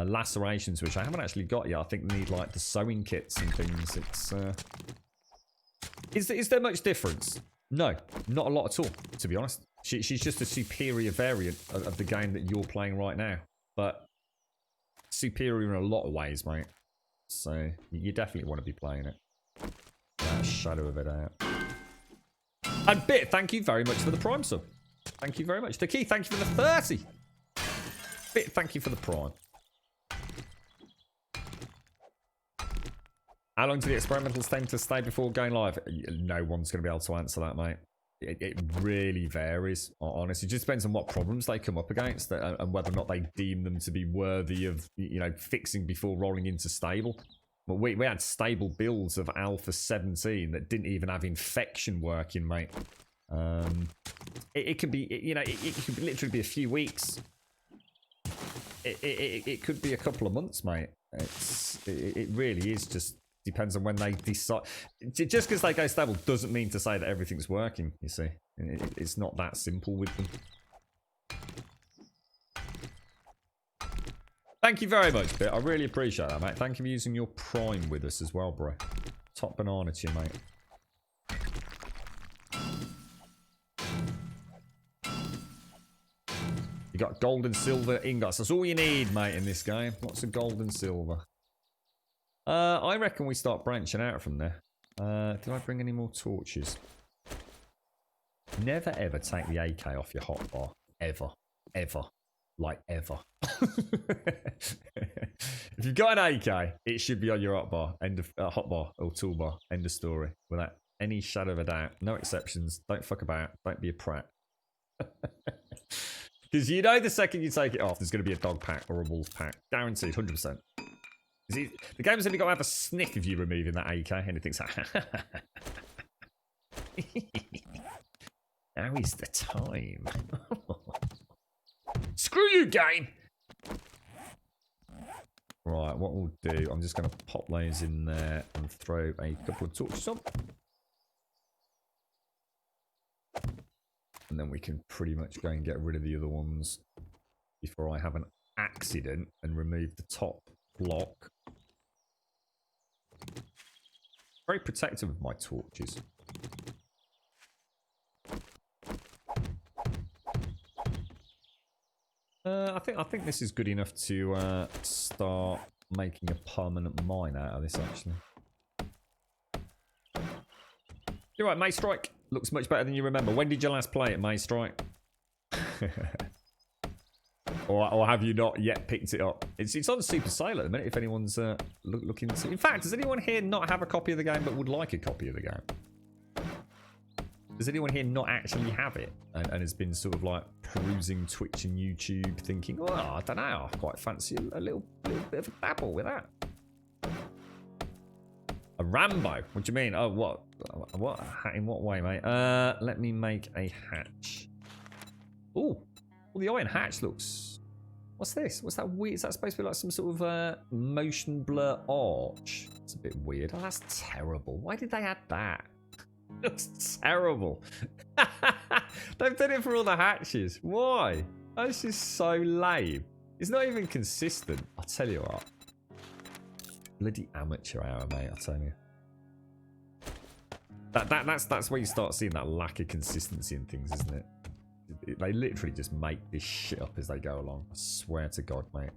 Lacerations, which I haven't actually got yet. I think they need, like, the sewing kits and things. It's... Is there much difference? No, not a lot at all, to be honest. She's just a superior variant of the game that you're playing right now. But superior in a lot of ways, mate. So you definitely want to be playing it. Shadow of it out. And Bit, thank you very much for the Prime sub. Thank you very much. The Key, thank you for the 30. Bit, thank you for the Prime. How long do the experimentals tend to stay before going live? No one's going to be able to answer that, mate. It really varies, honestly. It just depends on what problems they come up against and whether or not they deem them to be worthy of, you know, fixing before rolling into stable. But we had stable builds of Alpha 17 that didn't even have infection working, mate. It could be, you know, it could literally be a few weeks. It could be a couple of months, mate. It really is just... Depends on when they decide. Just because they go stable doesn't mean to say that everything's working, you see. It's not that simple with them. Thank you very much, Bit. I really appreciate that, mate. Thank you for using your Prime with us as well, bro. Top banana to you, mate. You got gold and silver ingots. That's all you need, mate, in this game. Lots of gold and silver. I reckon we start branching out from there. Did I bring any more torches? Never ever take the AK off your hotbar. Ever. Ever. Like ever. If you've got an AK, it should be on your hotbar. End of hotbar or toolbar. End of story. Without any shadow of a doubt. No exceptions. Don't fuck about. Don't be a prat. Because you know the second you take it off, there's going to be a dog pack or a wolf pack. Guaranteed. 100%. The game's only got to have a sniff of you removing that AK, and it thinks, now is the time. Screw you, game! Right, what we'll do, I'm just going to pop those in there and throw a couple of torches on. And then we can pretty much go and get rid of the other ones before I have an accident and remove the top block. Very protective of my torches. I think this is good enough to start making a permanent mine out of this, actually. You're right, May Strike. Looks much better than you remember. When did you last play it, May Strike? or have you not yet picked it up? It's on Super Sale at the minute, if anyone's looking to... In fact, does anyone here not have a copy of the game but would like a copy of the game? Does anyone here not actually have it and has been sort of like perusing Twitch and YouTube thinking, oh, I don't know, I quite fancy a little bit of a dabble with that. A Rambo? What do you mean? Oh, what? What? In what way, mate? Let me make a hatch. Oh, well, the iron hatch looks... What's this? What's that weird? Is that supposed to be like some sort of motion blur arch? It's a bit weird. Oh, that's terrible. Why did they add that? That's terrible. They've done it for all the hatches. Why? That's just so lame. It's not even consistent. I'll tell you what. Bloody amateur hour, mate. I'll tell you. That's where you start seeing that lack of consistency in things, isn't it? They literally just make this shit up as they go along. I swear to God, mate.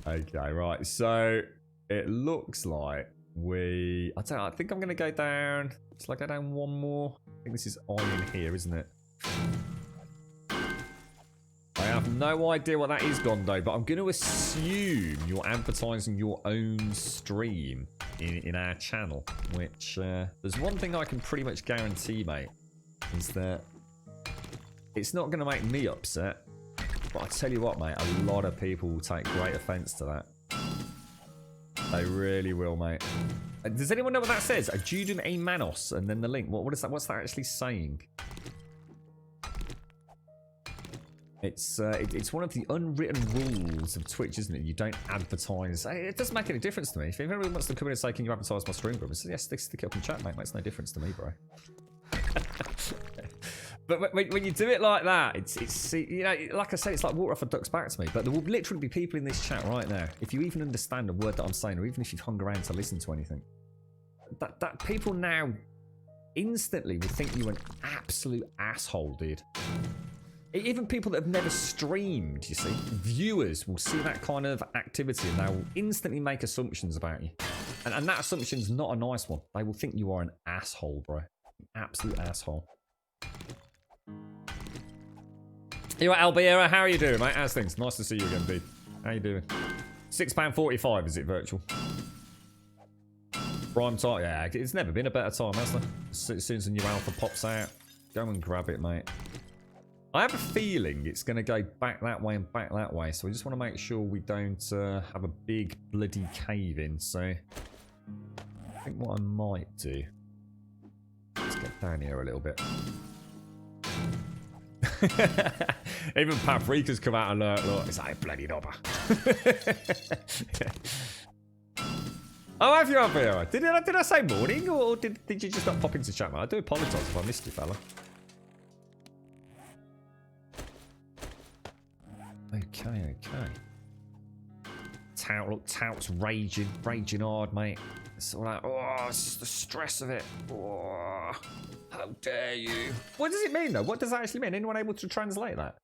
Okay, right. So it looks like I think I'm going to go down. Shall I go down one more? I think this is iron here, isn't it? I have no idea what that is, Gondo, but I'm going to assume you're advertising your own stream in our channel, which there's one thing I can pretty much guarantee, mate, is that it's not going to make me upset, but I tell you what, mate, a lot of people will take great offence to that. They really will, mate. Does anyone know what that says? Adjudum e manos, and then the link. What is that? What's that actually saying? It's one of the unwritten rules of Twitch, isn't it? You don't advertise. It doesn't make any difference to me. If anyone wants to come in and say, "Can you advertise my stream group?" I say, "Yes, stick it up in chat, mate. Makes no difference to me, bro." But when you do it like that, it's you know, like I said, it's like water off a duck's back to me. But there will literally be people in this chat right now, if you even understand a word that I'm saying, or even if you've hung around to listen to anything, that people now instantly will think you're an absolute asshole, dude. Even people that have never streamed, you see, viewers will see that kind of activity and they will instantly make assumptions about you. And that assumption's not a nice one. They will think you are an asshole, bro. An absolute asshole. You right, Albiera? How are you doing, mate? How's things? Nice to see you again, dude. How you doing? £6.45, is it virtual? Prime time? Yeah, it's never been a better time, has there? As soon as a new alpha pops out, go and grab it, mate. I have a feeling it's going to go back that way and back that way, so I just want to make sure we don't have a big bloody cave in. So I think what I might do, let's get down here a little bit. Even Paprika's come out and look, it's like bloody knobber. Oh, have you up here? Did I say morning, or did you just not pop into chat, man? I do apologise if I missed you, fella. Okay. Tout's raging hard, mate. It's all like, oh, it's just the stress of it. Oh, how dare you? What does it mean, though? What does that actually mean? Anyone able to translate that?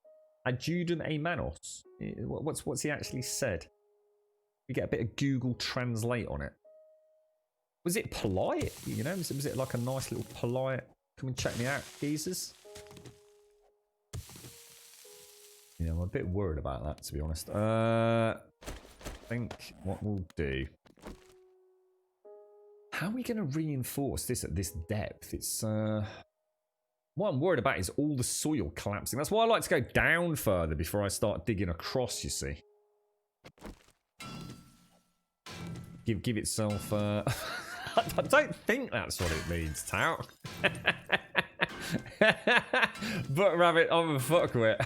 Adjudum e manos. What's he actually said? You get a bit of Google Translate on it. Was it polite? You know, was it like a nice little polite, come and check me out, geezers? Yeah, I'm a bit worried about that, to be honest. I think what we'll do... How are we going to reinforce this at this depth? It's... What I'm worried about is all the soil collapsing. That's why I like to go down further before I start digging across, you see. Give itself... I don't think that's what it means, Tout. But rabbit, I'm a fuckwit.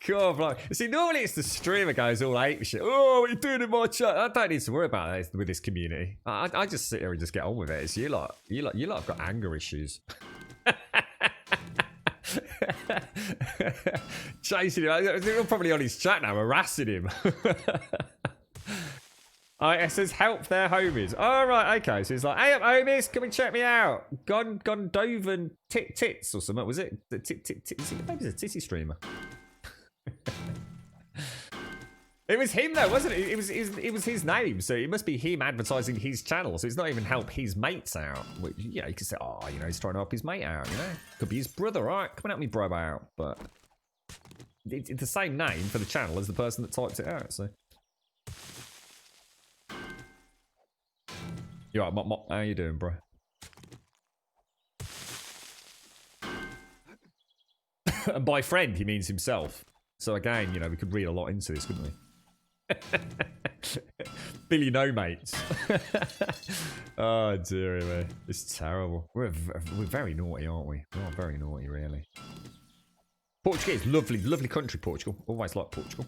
Cool, bro. See, normally it's the streamer goes all ape shit. Oh, what are you doing in my chat? I don't need to worry about that with this community. I just sit here and just get on with it. It's you lot have got anger issues. Chasing him. They're probably on his chat now, harassing him. It says help their homies. Oh, right, okay. So it's like, hey up, homies, come and check me out. Gondovan Tits or something, was it? Maybe it's a titty streamer. It was him though, wasn't it? It was his name, so it must be him advertising his channel. So it's not even help his mates out. Which, you know, you could say, oh, you know, he's trying to help his mate out. You know, could be his brother, right? Come and help me, bro, out. But it's the same name for the channel as the person that typed it out. So. You alright, Mop? How you doing, bro? And by friend, he means himself. So again, you know, we could read a lot into this, couldn't we? Billy no mates. Oh dear me, it's terrible. We're very naughty, aren't we? We are very naughty, really. Portugal is lovely country. Portugal, always like Portugal.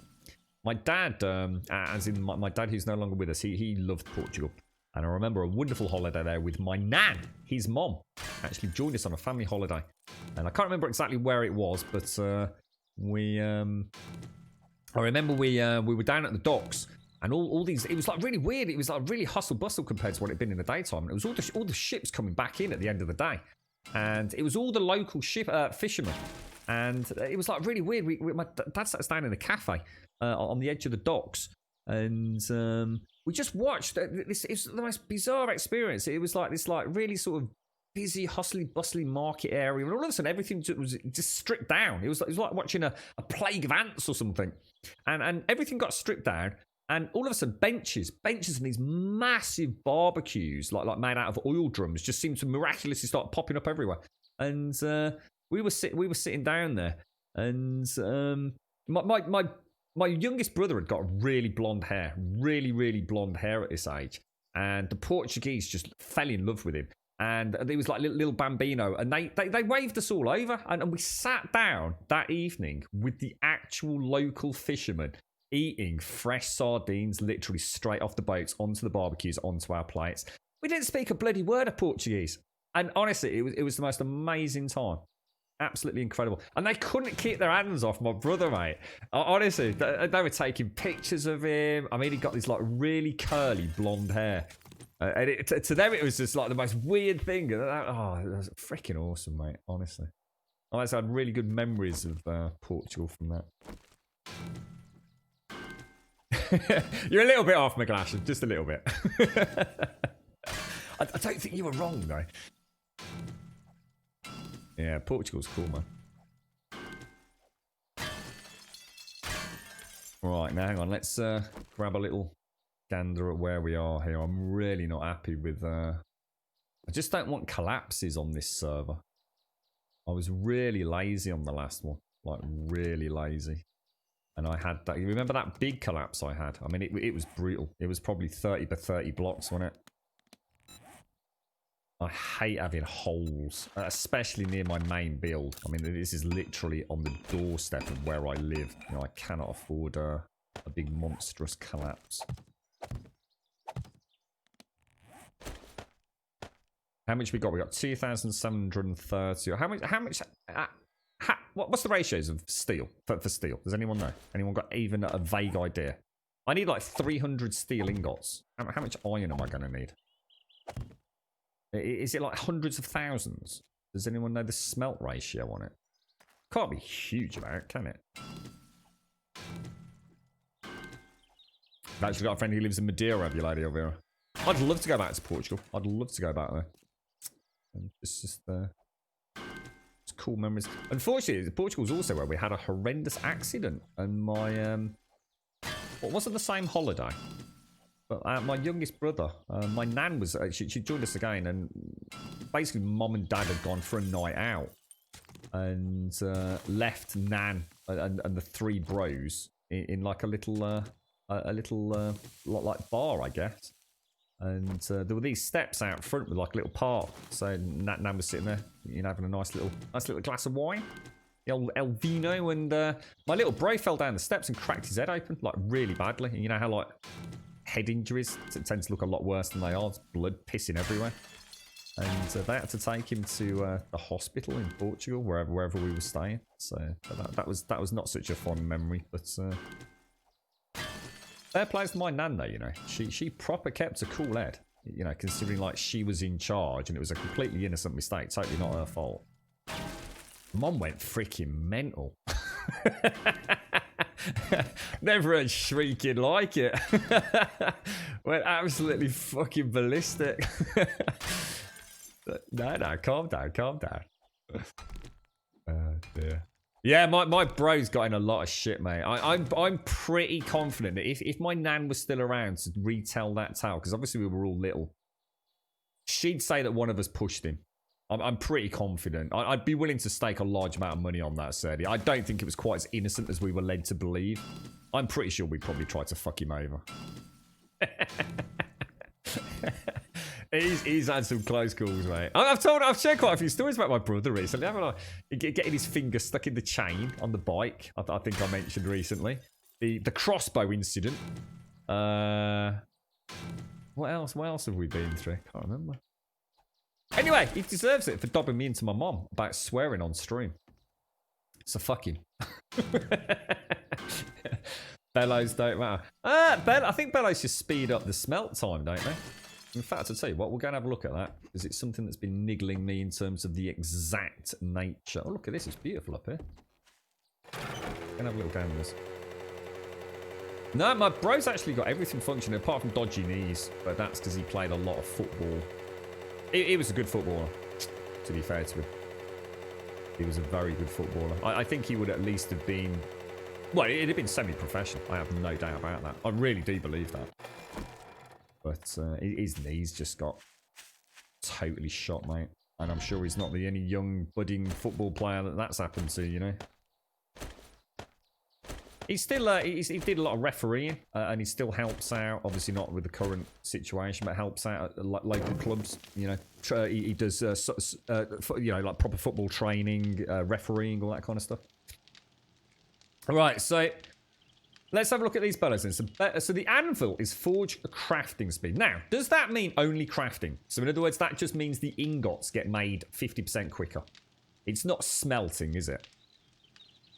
My dad, as in my dad who's no longer with us, he loved Portugal. And I remember a wonderful holiday there with my nan. His mom actually joined us on a family holiday. And I can't remember exactly where it was, but I remember we were down at the docks, and all these, it was like really weird. It was like really hustle bustle compared to what it'd been in the daytime. And it was all the ships coming back in at the end of the day, and it was all the local fishermen, and it was like really weird. My dad sat us down in a cafe on the edge of the docks, and we just watched this. It was the most bizarre experience. It was like this really sort of busy, bustling market area, and all of a sudden everything was just stripped down. It was like watching a plague of ants or something, and everything got stripped down, and all of a sudden benches and these massive barbecues like made out of oil drums just seemed to miraculously start popping up everywhere. And we were sitting down there, and my youngest brother had got really blonde hair, really blonde hair at this age, and the Portuguese just fell in love with him. And there was like little Bambino, and they waved us all over, and we sat down that evening with the actual local fishermen eating fresh sardines, literally straight off the boats onto the barbecues, onto our plates. We didn't speak a bloody word of Portuguese, and honestly, it was the most amazing time. Absolutely incredible. And they couldn't keep their hands off my brother, mate. Honestly, they were taking pictures of him. I mean, he got this like really curly blonde hair. And to them, it was just like the most weird thing. It was freaking awesome, mate. Honestly, I just had really good memories of Portugal from that. You're a little bit off, McGlash, just a little bit. I don't think you were wrong, though. Yeah, Portugal's cool, man. Right, now hang on. Let's grab a little gander at where we are here. I'm really not happy with I just don't want collapses on this server. I was really lazy on the last one, like really lazy, and I had that. You remember that big collapse I had? I mean, it was brutal. It was probably 30 by 30 blocks, wasn't it? I hate having holes, especially near my main build. I mean, this is literally on the doorstep of where I live. You know, I cannot afford a big monstrous collapse. How much we got? We got 2,730. What's the ratios of steel for steel? Does anyone know? Anyone got even a vague idea? I need like 300 steel ingots. How much iron am I going to need? Is it like hundreds of thousands? Does anyone know the smelt ratio on it? Can't be a huge amount, can it? I've actually got a friend who lives in Madeira, have you, Lady Elvira? I'd love to go back to Portugal. I'd love to go back there. And it's just it's cool memories. Unfortunately, Portugal's also where we had a horrendous accident, and my well, it wasn't the same holiday, but my youngest brother, my nan was she joined us again, and basically mom and dad had gone for a night out, and left nan and the three bros in like a little like bar, I guess. And there were these steps out front with like a little park. So nan was sitting there, you know, having a nice little glass of wine, the old El Vino, and my little bro fell down the steps and cracked his head open, like really badly. And you know how like head injuries tend to look a lot worse than they are. There's blood pissing everywhere. And they had to take him to the hospital in Portugal, wherever we were staying. So that was not such a fond memory, but Fair plays to my nan though, you know. She proper kept a cool head. You know, considering like she was in charge and it was a completely innocent mistake, totally not her fault. Mom went freaking mental. Never heard shrieking like it. Went absolutely fucking ballistic. No, calm down. Oh dear. Yeah, my bro's got in a lot of shit, mate. I'm pretty confident that if my nan was still around to retell that tale, because obviously we were all little, she'd say that one of us pushed him. I'm pretty confident. I'd be willing to stake a large amount of money on that, Sadie. I don't think it was quite as innocent as we were led to believe. I'm pretty sure we probably tried to fuck him over. He's had some close calls, mate. I've shared quite a few stories about my brother recently, haven't I? Getting his finger stuck in the chain on the bike. I think I mentioned recently the crossbow incident. What else? What else have we been through? Can't remember. Anyway, he deserves it for dobbing me into my mom about swearing on stream. So fuck him. Bellows don't matter. I think bellows just speed up the smelt time, don't they? In fact, I'll tell you what, we'll go and have a look at that, because it's something that's been niggling me in terms of the exact nature. Oh, look at this, it's beautiful up here. Gonna have a little game with this. No, my bro's actually got everything functioning apart from dodgy knees, but that's because he played a lot of football. He was a good footballer, to be fair to him. He was a very good footballer. I think he would at least have been... Well, it'd have been semi-professional. I have no doubt about that. I really do believe that. But his knees just got totally shot, mate. And I'm sure he's not the only young, budding football player that's happened to, you know. He's still, he did a lot of refereeing, and he still helps out. Obviously not with the current situation, but helps out at local clubs. You know, he does, you know, like proper football training, refereeing, all that kind of stuff. All right, so let's have a look at these bellows then. So the anvil is forge crafting speed. Now, does that mean only crafting? So in other words, that just means the ingots get made 50% quicker. It's not smelting, is it?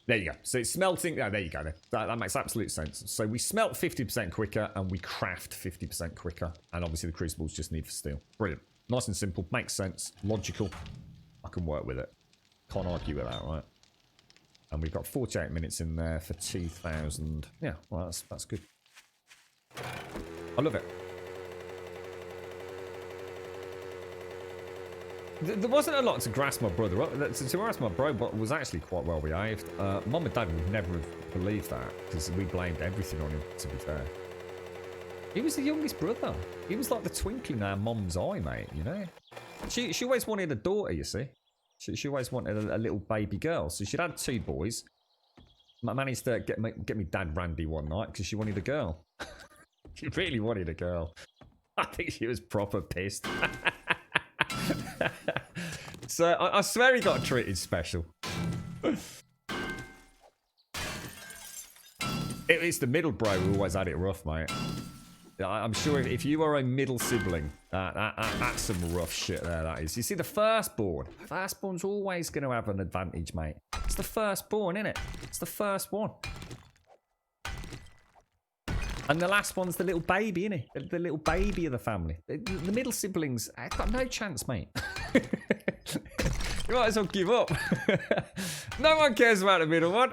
There you go. So it's smelting. Oh, there you go. That makes absolute sense. So we smelt 50% quicker and we craft 50% quicker. And obviously the crucibles just need for steel. Brilliant. Nice and simple. Makes sense. Logical. I can work with it. Can't argue with that, right? And we've got 48 minutes in there for 2,000. Yeah, well, that's good. I love it. There wasn't a lot to grasp my brother. To grasp my bro was actually quite well behaved. Mum and Dad would never have believed that, because we blamed everything on him, to be fair. He was the youngest brother. He was like the twinkle in our mum's eye, mate, you know? She always wanted a daughter, you see. She always wanted a little baby girl. So she'd had 2 boys. I managed to get me dad Randy one night because she wanted a girl. She really wanted a girl. I think she was proper pissed. So I swear he got treated special. It's the middle bro who always had it rough, mate. I'm sure if you are a middle sibling, that's some rough shit there, that is. You see, the firstborn's always going to have an advantage, mate. It's the firstborn, innit? It's the first one. And the last one's the little baby, innit? The little baby of the family. The middle siblings, I've got no chance, mate. You might as well give up. No one cares about the middle one.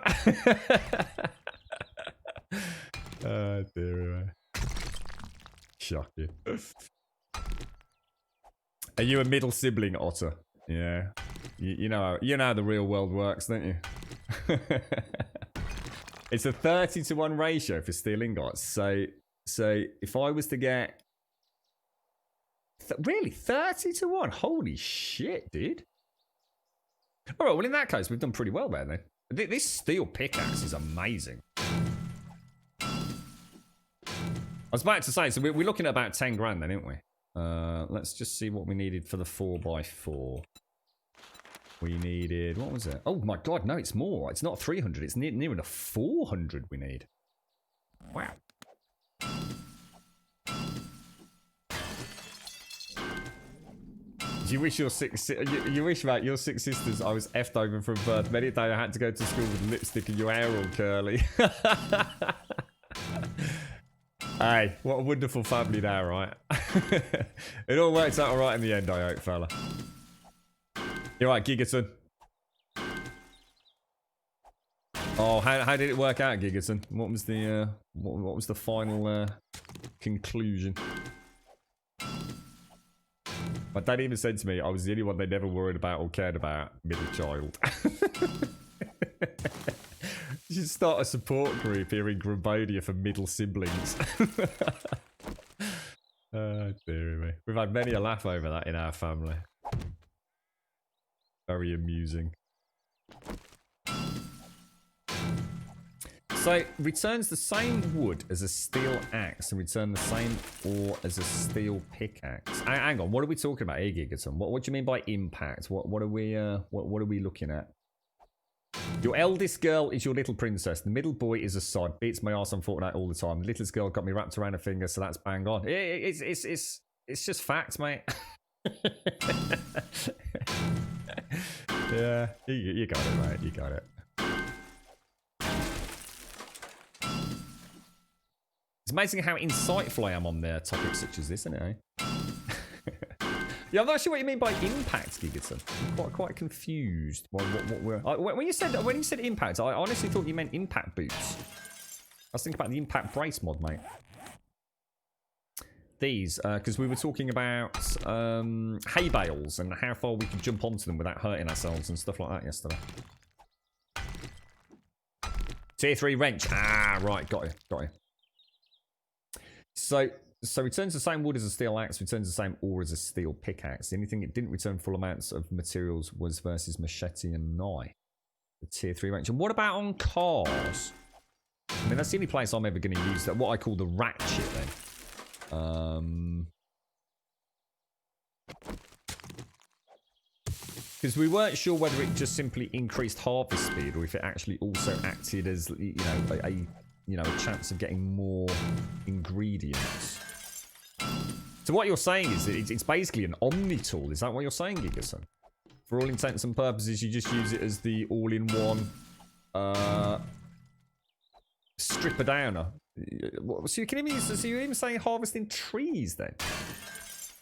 Oh, dear. Shocking. Are you a middle sibling, Otter? Yeah. You know how the real world works, don't you? It's a 30-to-1 ratio for steel ingots. So if I was to get... Really? 30-to-1? Holy shit, dude. Alright, well in that case, we've done pretty well there then. This steel pickaxe is amazing. I was about to say, so we're looking at about 10 grand then, aren't we? Let's just see what we needed for the 4x4. We needed, what was it? Oh my god, no, it's more. It's not 300, it's near enough 400 we need. Wow. You wish your you wish, mate, your 6 sisters I was effed over from birth. Many a day I had to go to school with lipstick and your hair all curly. Hey, what a wonderful family now, right? It all works out alright in the end, I hope, fella. You're right, Gigaton. Oh, how did it work out, Gigaton? What was the what was the final conclusion? My dad even said to me I was the only one they never worried about or cared about, middle child. You should start a support group here in Grumbonia for middle siblings. Oh, dear me. We've had many a laugh over that in our family. Very amusing. So, returns the same wood as a steel axe and return the same ore as a steel pickaxe. Hang on, what are we talking about here, Gigaton? What do you mean by impact? What are we looking at? Your eldest girl is your little princess. The middle boy is a sod. Beats my arse on Fortnite all the time. The littlest girl got me wrapped around her finger, so that's bang on. It's just facts, mate. Yeah, you got it, mate. You got it. It's amazing how insightful I am on their topics such as this, isn't it? Eh? Yeah, I'm not sure what you mean by impact, Gigaton. I'm quite confused by what we're. When you said impact, I honestly thought you meant impact boots. I was thinking about the impact brace mod, mate. These, because we were talking about hay bales and how far we could jump onto them without hurting ourselves and stuff like that yesterday. Tier 3 wrench. Ah, right, got you. So returns the same wood as a steel axe, returns the same ore as a steel pickaxe. The only thing it didn't return full amounts of materials was versus machete and knife. The tier 3 wrench. And what about on cars? I mean, that's the only place I'm ever going to use that. What I call the ratchet then. Because we weren't sure whether it just simply increased harvest speed or if it actually also acted as, you know, a chance of getting more ingredients. So what you're saying is that it's basically an omni tool. Is that what you're saying, Gigason? For all intents and purposes, you just use it as the all-in-one stripper downer. So you're even saying harvesting trees then?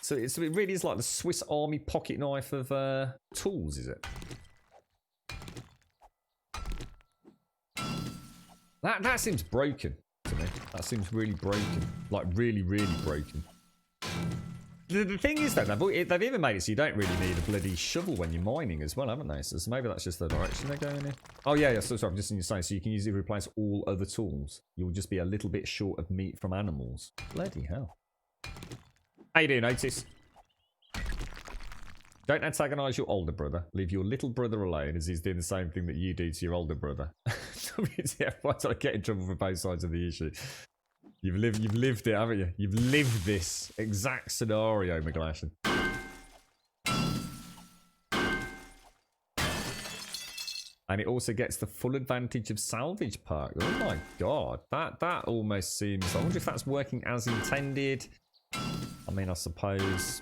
So it really is like the Swiss Army pocket knife of tools, is it? That seems broken to me. That seems really broken. Like, really, really broken. The thing is, though, they've even made it so you don't really need a bloody shovel when you're mining as well, haven't they? So maybe that's just the direction they're going in. Oh, yeah, so sorry, I'm just saying, so you can easily replace all other tools. You'll just be a little bit short of meat from animals. Bloody hell. How you doing, Otis? Don't antagonise your older brother. Leave your little brother alone, as he's doing the same thing that you do to your older brother. WTF, why do I get in trouble for both sides of the issue? You've lived it, haven't you? You've lived this exact scenario, McGlashan. And it also gets the full advantage of salvage perk. Oh my god, that almost seems. I wonder if that's working as intended. I mean, I suppose.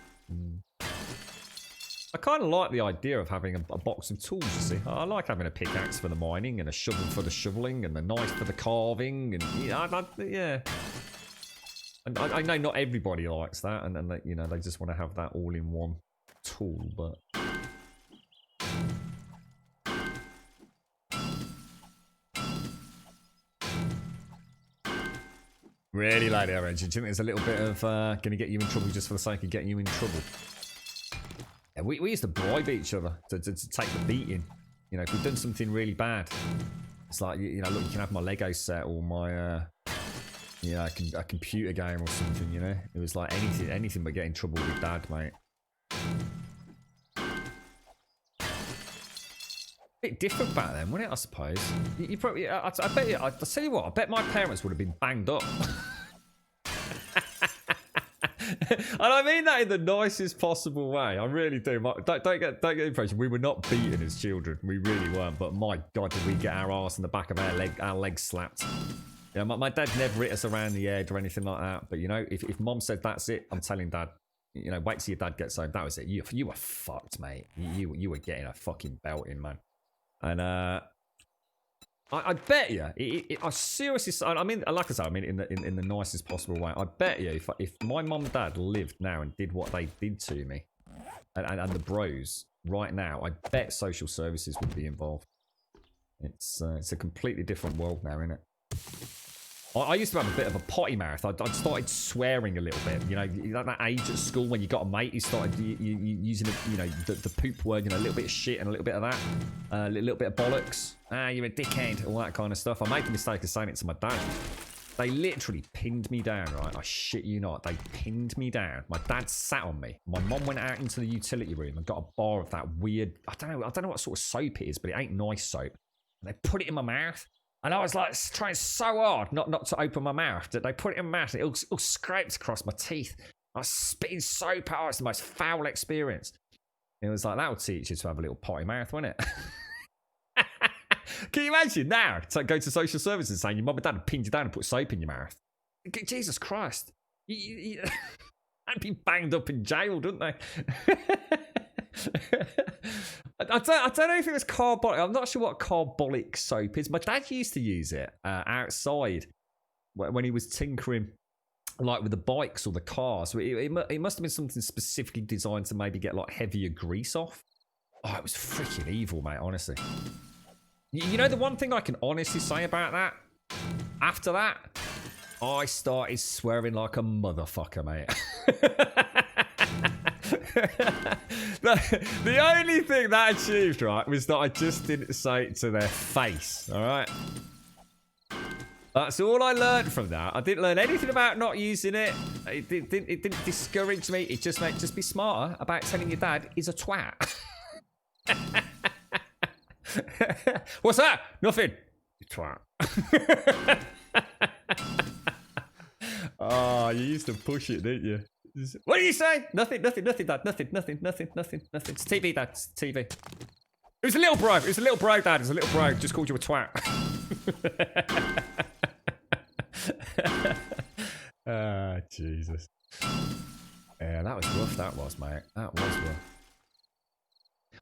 I kind of like the idea of having a box of tools, you see. I like having a pickaxe for the mining and a shovel for the shoveling and the knife for the carving. And yeah. And I know not everybody likes that, and they, you know, they just want to have that all-in-one tool, but... Really like that, Reggie. Do you think there's a little bit of going to get you in trouble just for the sake of getting you in trouble? Yeah, we used to bribe each other to take the beating. You know, if we've done something really bad, it's like, you know, look, you can have my Lego set or my, you know, a computer game or something, you know? It was like anything but get in trouble with Dad, mate. Bit different back then, wasn't it, I suppose? You probably, I bet you, I'll tell you what, I bet my parents would have been banged up. And I mean that in the nicest possible way. I really do. Don't get the impression we were not beaten as children. We really weren't. But my God, did we get our arse in the back of our legs slapped? You know, my dad never hit us around the head or anything like that. But you know, if Mom said that's it, I'm telling Dad. You know, wait till your dad gets home. That was it. You were fucked, mate. You were getting a fucking belting, man. And I bet you. I seriously. I mean, like I said, I mean in the nicest possible way. I bet you if my mum and dad lived now and did what they did to me, and the bros right now, I bet social services would be involved. It's a completely different world now, isn't it? I used to have a bit of a potty mouth. I'd started swearing a little bit. You know, that age at school when you got a mate who started using, the poop word, a little bit of shit and a little bit of that. A little bit of bollocks. You're a dickhead. All that kind of stuff. I made the mistake of saying it to my dad. They literally pinned me down, right? I shit you not. They pinned me down. My dad sat on me. My mum went out into the utility room and got a bar of that weird, I don't know what sort of soap it is, but it ain't nice soap. And they put it in my mouth. And I was like trying so hard not to open my mouth that they put it in my mouth and it all scraped across my teeth. I was spitting so hard. It's the most foul experience. It was like, that would teach you to have a little potty mouth, wouldn't it? Can you imagine now? It's like go to social services and saying your mum and dad have pinned you down and put soap in your mouth. Jesus Christ. I'd be banged up in jail, wouldn't they? I don't know if it was carbolic. I'm not sure what carbolic soap is. My dad used to use it outside when he was tinkering, like with the bikes or the cars. So it must have been something specifically designed to maybe get like heavier grease off. Oh, it was freaking evil, mate. Honestly, you know the one thing I can honestly say about that. After that, I started swearing like a motherfucker, mate. The only thing that achieved, right, was that I just didn't say it to their face, all right? That's all I learned from that. I didn't learn anything about not using it. It didn't discourage me. It just meant just be smarter about telling your dad he's a twat. What's that? Nothing. You twat. Oh, you used to push it, didn't you? What do you say? Nothing, Dad. Nothing. It's TV, Dad. It's TV. It was a little bro. Dad. It was a little bro. Just called you a twat. Ah, Jesus. Yeah, that was rough, that was, mate. That was rough.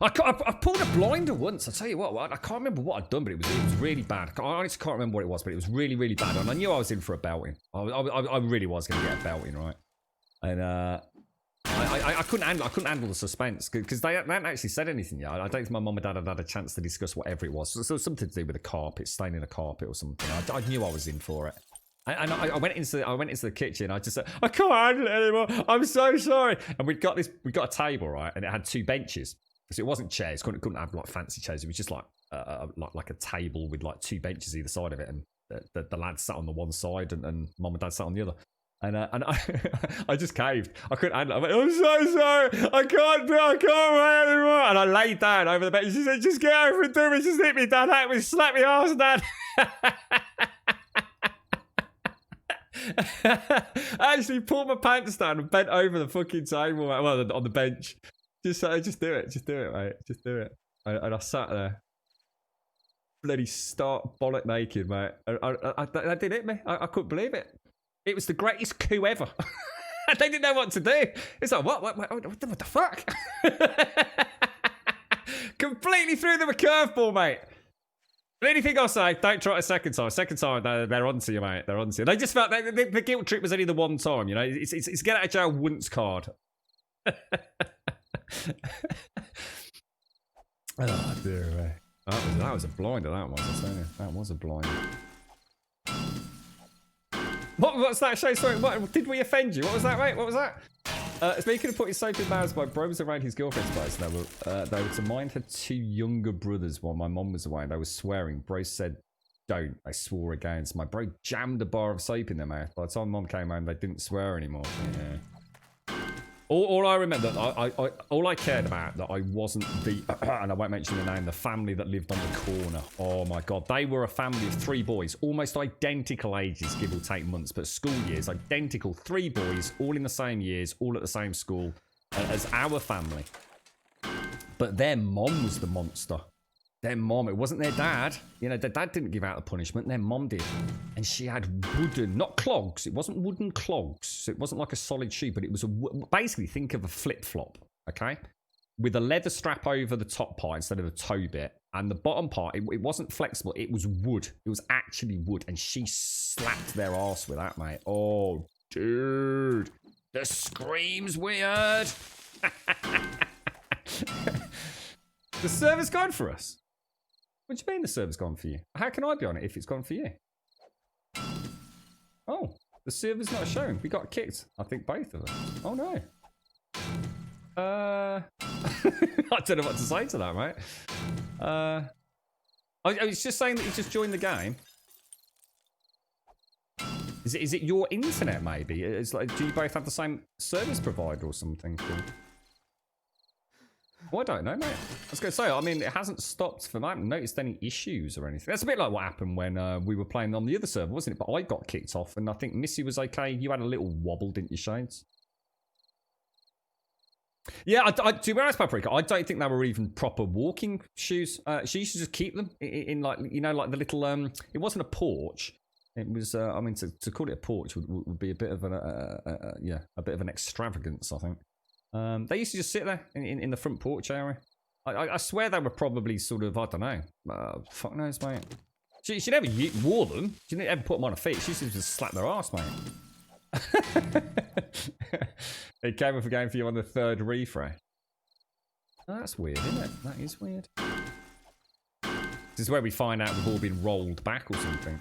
I pulled a blinder once. I'll tell you what, I can't remember what I'd done, but it was really bad. I honestly can't remember what it was, but it was really, really bad. And I knew I was in for a belting. I really was going to get a belting, right? And I couldn't handle the suspense because they hadn't actually said anything yet. I don't think my mum and dad had had a chance to discuss whatever it was. So it was something to do with the carpet, staining the carpet or something. I knew I was in for it. And I went into the kitchen. I just said, I can't handle it anymore. I'm so sorry. And we got a table, right, and it had 2 benches. So it wasn't chairs. Couldn't have like fancy chairs. It was just like a table with like 2 benches either side of it, and the lads sat on the one side and mum and dad sat on the other. And I just caved. I couldn't handle it. I went, I'm so sorry. I can't wait anymore. And I laid down over the bench. She said, just get over and do it. Just hit me, Dad. Hit me. Slap me arse, Dad. I actually pulled my pants down and bent over the fucking table, well, on the bench. Just do it, mate. Just do it. And I sat there, bloody stark bollock naked, mate. That did hit me. I couldn't believe it. It was the greatest coup ever. They didn't know what to do. It's like, what the fuck? Completely threw them a curveball, mate. Anything I'll say, don't try it a second time. Second time, they're onto you, mate. They're onto you. They just felt the guilt trip was only the one time, you know. It's get out of jail once card. Oh dear me. That was a blinder, that was, I tell you. That was a blinder. What's that show? Sorry, did we offend you? What was that, mate? What was that? Speaking of putting soap in mouths, my bro was around his girlfriend's place. They were to mind her 2 younger brothers while my mum was away. They were swearing. Bro said, don't. They swore again. So my bro jammed a bar of soap in their mouth. By the time mum came home, they didn't swear anymore. Yeah. All I remember, all I cared about, that I wasn't the, and I won't mention the name, the family that lived on the corner. Oh my God. They were a family of 3 boys, almost identical ages, give or take months, but school years, identical. 3 boys, all in the same years, all at the same school as our family. But their mom was the monster. Their mom, it wasn't their dad. You know, their dad didn't give out the punishment, their mom did. And she had wooden, not clogs, it wasn't wooden clogs. So it wasn't like a solid shoe, but it was basically think of a flip-flop, okay? with a leather strap over the top part instead of a toe bit. And the bottom part, it wasn't flexible. It was wood. It was actually wood. And she slapped their ass with that, mate. Oh, dude. The screams we heard. The server's gone for us. What do you mean the server's gone for you? How can I be on it if it's gone for you? Oh, the server's not showing. We got kicked. I think both of us. Oh, no. I don't know what to say to that, mate. It's just saying that you just joined the game. Is it your internet, maybe? It's like, do you both have the same service provider or something? Well, I don't know, mate. I was going to say, I mean, it hasn't stopped for that. I haven't noticed any issues or anything. That's a bit like what happened when we were playing on the other server, wasn't it? But I got kicked off, and I think Missy was okay. You had a little wobble, didn't you, Shades? Yeah, to be honest, Paprika, I don't think they were even proper walking shoes. She used to just keep them in like, you know, like the little, it wasn't a porch. It was, I mean, to call it a porch would be a bit of a bit of an extravagance, I think. They used to just sit there in the front porch area. I swear they were probably sort of, I don't know. Fuck knows, mate. She never wore them. She didn't ever put them on her feet. She used to just slap their ass, mate. It came with a game for you on the 3rd refresh. Oh, that's weird, isn't it? That is weird. This is where we find out we've all been rolled back or something.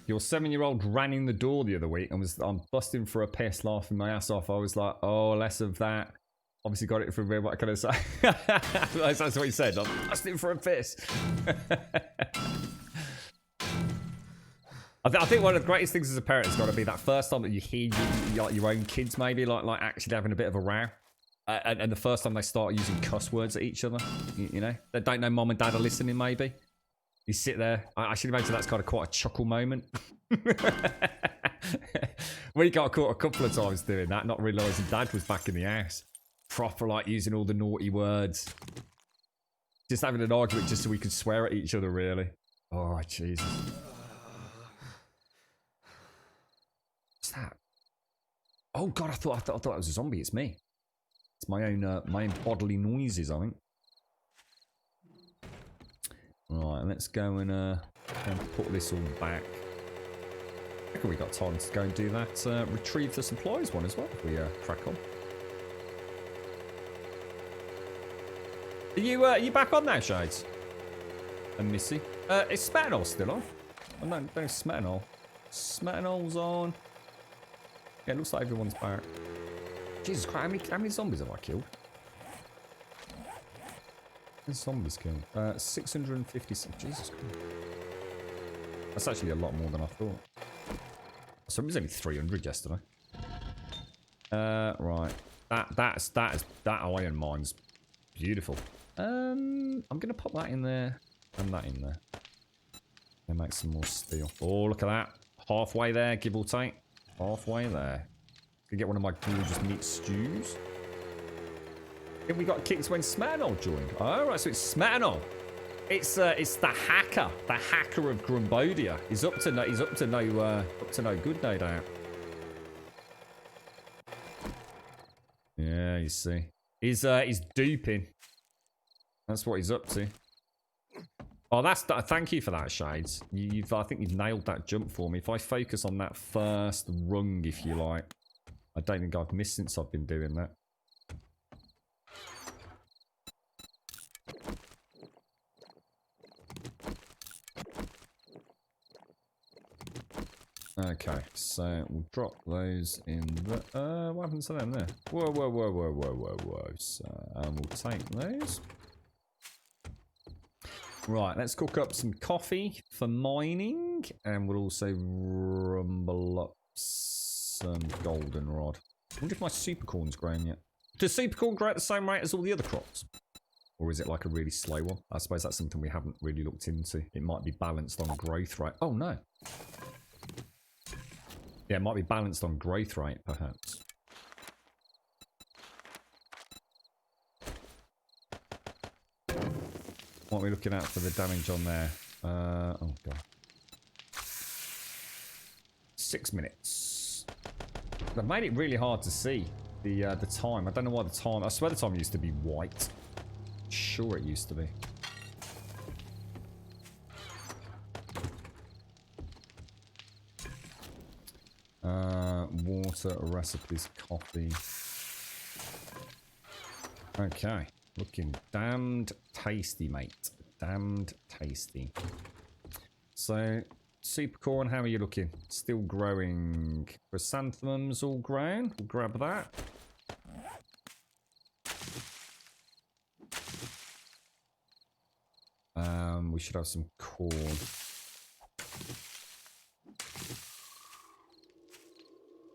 Your 7-year-old ran in the door the other week and I'm busting for a piss, laughing my ass off. I was like, oh, less of that. Obviously got it from me. What can I say? That's what he said. I'm busting for a piss. I think one of the greatest things as a parent has got to be that first time that you hear your own kids maybe like actually having a bit of a row. And the first time they start using cuss words at each other. You know? They don't know mom and dad are listening maybe. You sit there. I should imagine that's kind of quite a chuckle moment. We got caught a couple of times doing that, not realising dad was back in the house. Proper like using all the naughty words. Just having an argument just so we could swear at each other really. Oh, Jesus. What's that? Oh God, I thought it was a zombie. It's me. It's my own bodily noises, I think. Right, let's go and put this all back. I reckon we got time to go and do that. Retrieve the supplies one as well. If we crack on. Are you back on now, Shades? And Missy? Is Smetanol still on? Oh, no, Smetanol. Smetanol's on. Yeah, it looks like everyone's back. Jesus Christ, how many zombies have I killed? How many zombies killed? 656. Jesus Christ. That's actually a lot more than I thought. So it was only 300 yesterday. Right. That iron mine's beautiful. I'm gonna pop that in there and that in there. And make some more steel. Oh, look at that. Halfway there, give or take. Halfway there. Gonna get one of my gorgeous meat stews. And we got kicked when Smetanol joined. Oh, right, so it's Smetanol. It's the hacker of Grumbodia. He's up to no good, no doubt. Yeah, you see, he's duping. That's what he's up to. Oh, thank you for that, Shades. I think you've nailed that jump for me. If I focus on that first rung, if you like, I don't think I've missed since I've been doing that. Okay, so we'll drop those in the... what happens to them there? Whoa. So, we'll take those. Right, let's cook up some coffee for mining. And we'll also rumble up some goldenrod. I wonder if my supercorn's grown yet. Does supercorn grow at the same rate as all the other crops? Or is it like a really slow one? I suppose that's something we haven't really looked into. It might be balanced on growth rate. Oh, no. Yeah, it might be balanced on growth rate, perhaps. What are we looking at for the damage on there? Oh, God. 6 minutes. They've made it really hard to see. the time. I don't know why the time. I swear the time used to be white. Sure, it used to be. Water, recipes, coffee. Okay, looking damned tasty, mate. Damned tasty. So, Supercorn, how are you looking? Still growing. Chrysanthemums all grown. We'll grab that. We should have some corn.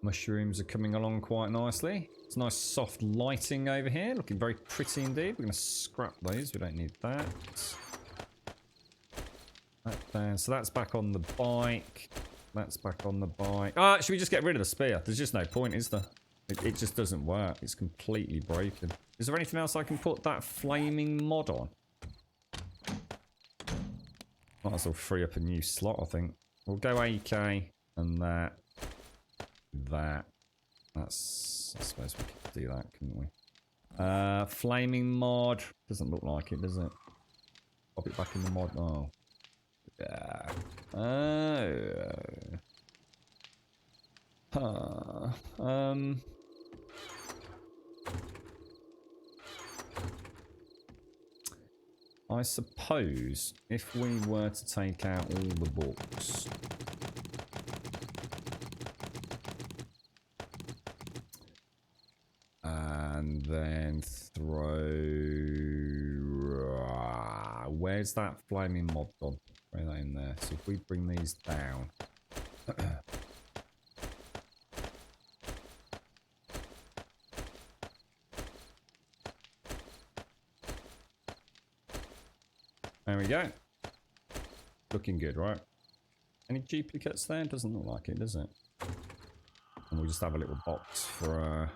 Mushrooms are coming along quite nicely. It's nice soft lighting over here. Looking very pretty indeed. We're going to scrap those. We don't need that. That down. So that's back on the bike. That's back on the bike. Should we just get rid of the spear? There's just no point, is there? It just doesn't work. It's completely broken. Is there anything else I can put that flaming mod on? Might as well free up a new slot, I think. We'll go AK and that. That's... I suppose we could do that, couldn't we? Flaming mod. Doesn't look like it, does it? Pop it back in the mod. Oh. Yeah. I suppose if we were to take out all the books, and then throw... where's that flaming mod gone? Throw that in there. So if we bring these down... There we go. Looking good, right? Any duplicates there? Doesn't look like it, does it? And we'll just have a little box for...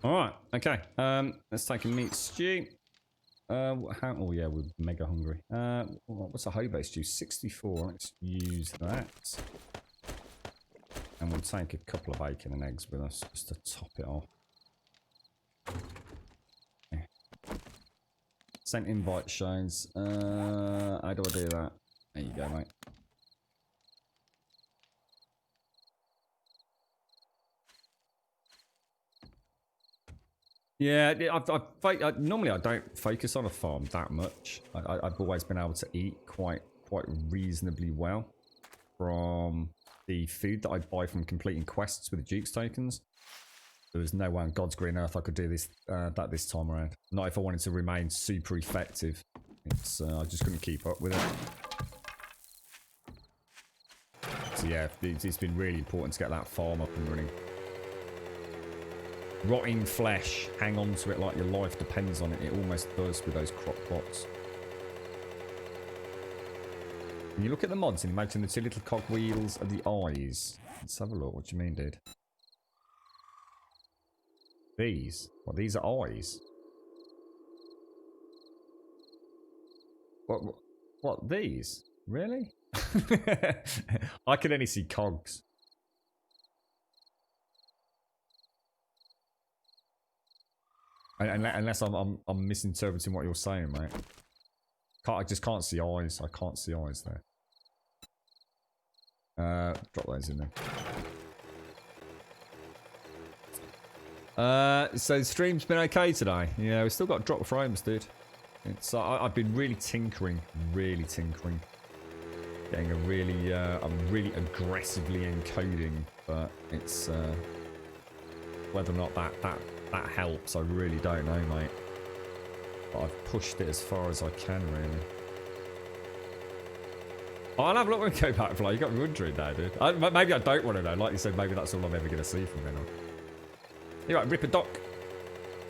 Alright, okay. Let's take a meat stew. Oh yeah, we're mega hungry. What's a hobo stew? 64. Let's use that. And we'll take a couple of bacon and eggs with us just to top it off. Okay. Sent invite shows. How do I do that? There you go, mate. Yeah, normally I don't focus on a farm that much. I've always been able to eat quite reasonably well from the food that I buy from completing quests with the Duke's tokens. There was no way on God's green earth I could do this this time around. Not if I wanted to remain super effective. It's I just couldn't keep up with it. So yeah, it's been really important to get that farm up and running. Rotting flesh, hang on to it like your life depends on it. It almost does with those crock pots. When you look at the mods and imagine the two little cogwheels are the eyes. Let's have a look. What do you mean, dude? These? Well, these are eyes. What? These? Really? I can only see cogs. Unless I'm misinterpreting what you're saying, mate. I just can't see eyes. I can't see eyes there. Drop those in there. So the stream's been okay today. Yeah, we've still got drop frames, dude. It's I've been really tinkering. Getting a really I'm really aggressively encoding, but it's whether or not that helps, I really don't know, mate. But I've pushed it as far as I can, really. Oh, I'll have a look when we go back, Fly. You got me wondering now, dude. Maybe I don't want to know. Like you said, maybe that's all I'm ever going to see from then on. You're right, Ripper Doc.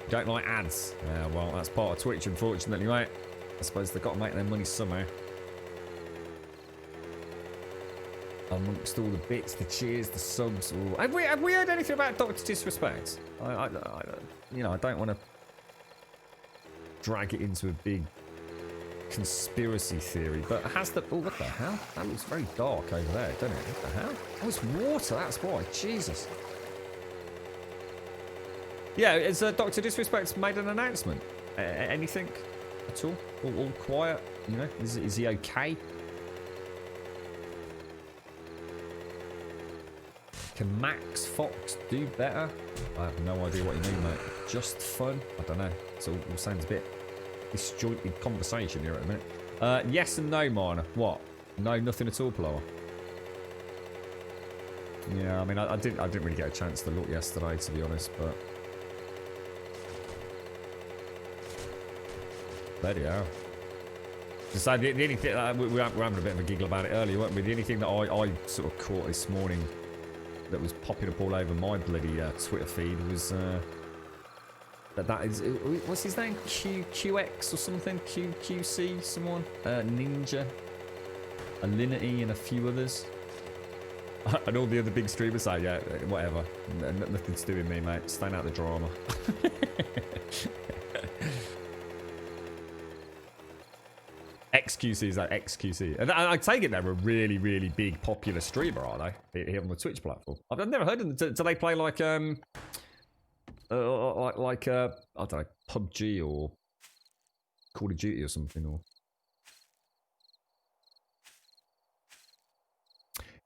Don't like ads. Yeah, well, that's part of Twitch, unfortunately, mate. I suppose they've got to make their money somehow. Amongst all the bits, the cheers, the subs. Ooh. Have we heard anything about Dr. Disrespect? You know, I don't want to drag it into a big conspiracy theory, but has the... Oh, what the hell? That looks very dark over there, doesn't it? What the hell? Oh, it's water, that's why. Jesus. Yeah, has Dr. Disrespect made an announcement? Anything at all? All quiet? You know, is he okay? Can Max Fox do better? I have no idea what you mean, mate. Just fun? I don't know. It all sounds a bit disjointed conversation here at a minute. Yes and no, Marner. What? No, nothing at all, Plower. Yeah, I mean, I didn't really get a chance to look yesterday, to be honest, but... Bloody hell. So the only thing, we were having a bit of a giggle about it earlier, weren't we? The only thing that I sort of caught this morning that was popping up all over my bloody Twitter feed was that is, what's his name? QX or something? QC, someone? Ninja, Alinity, and a few others. And all the other big streamers say, yeah, whatever. Nothing to do with me, mate. Staying out of the drama. XQC is that XQC. And I take it they're a really, really big popular streamer, are they? Here on the Twitch platform. I've never heard of them. Do they play like I don't know, PUBG or Call of Duty or something? Or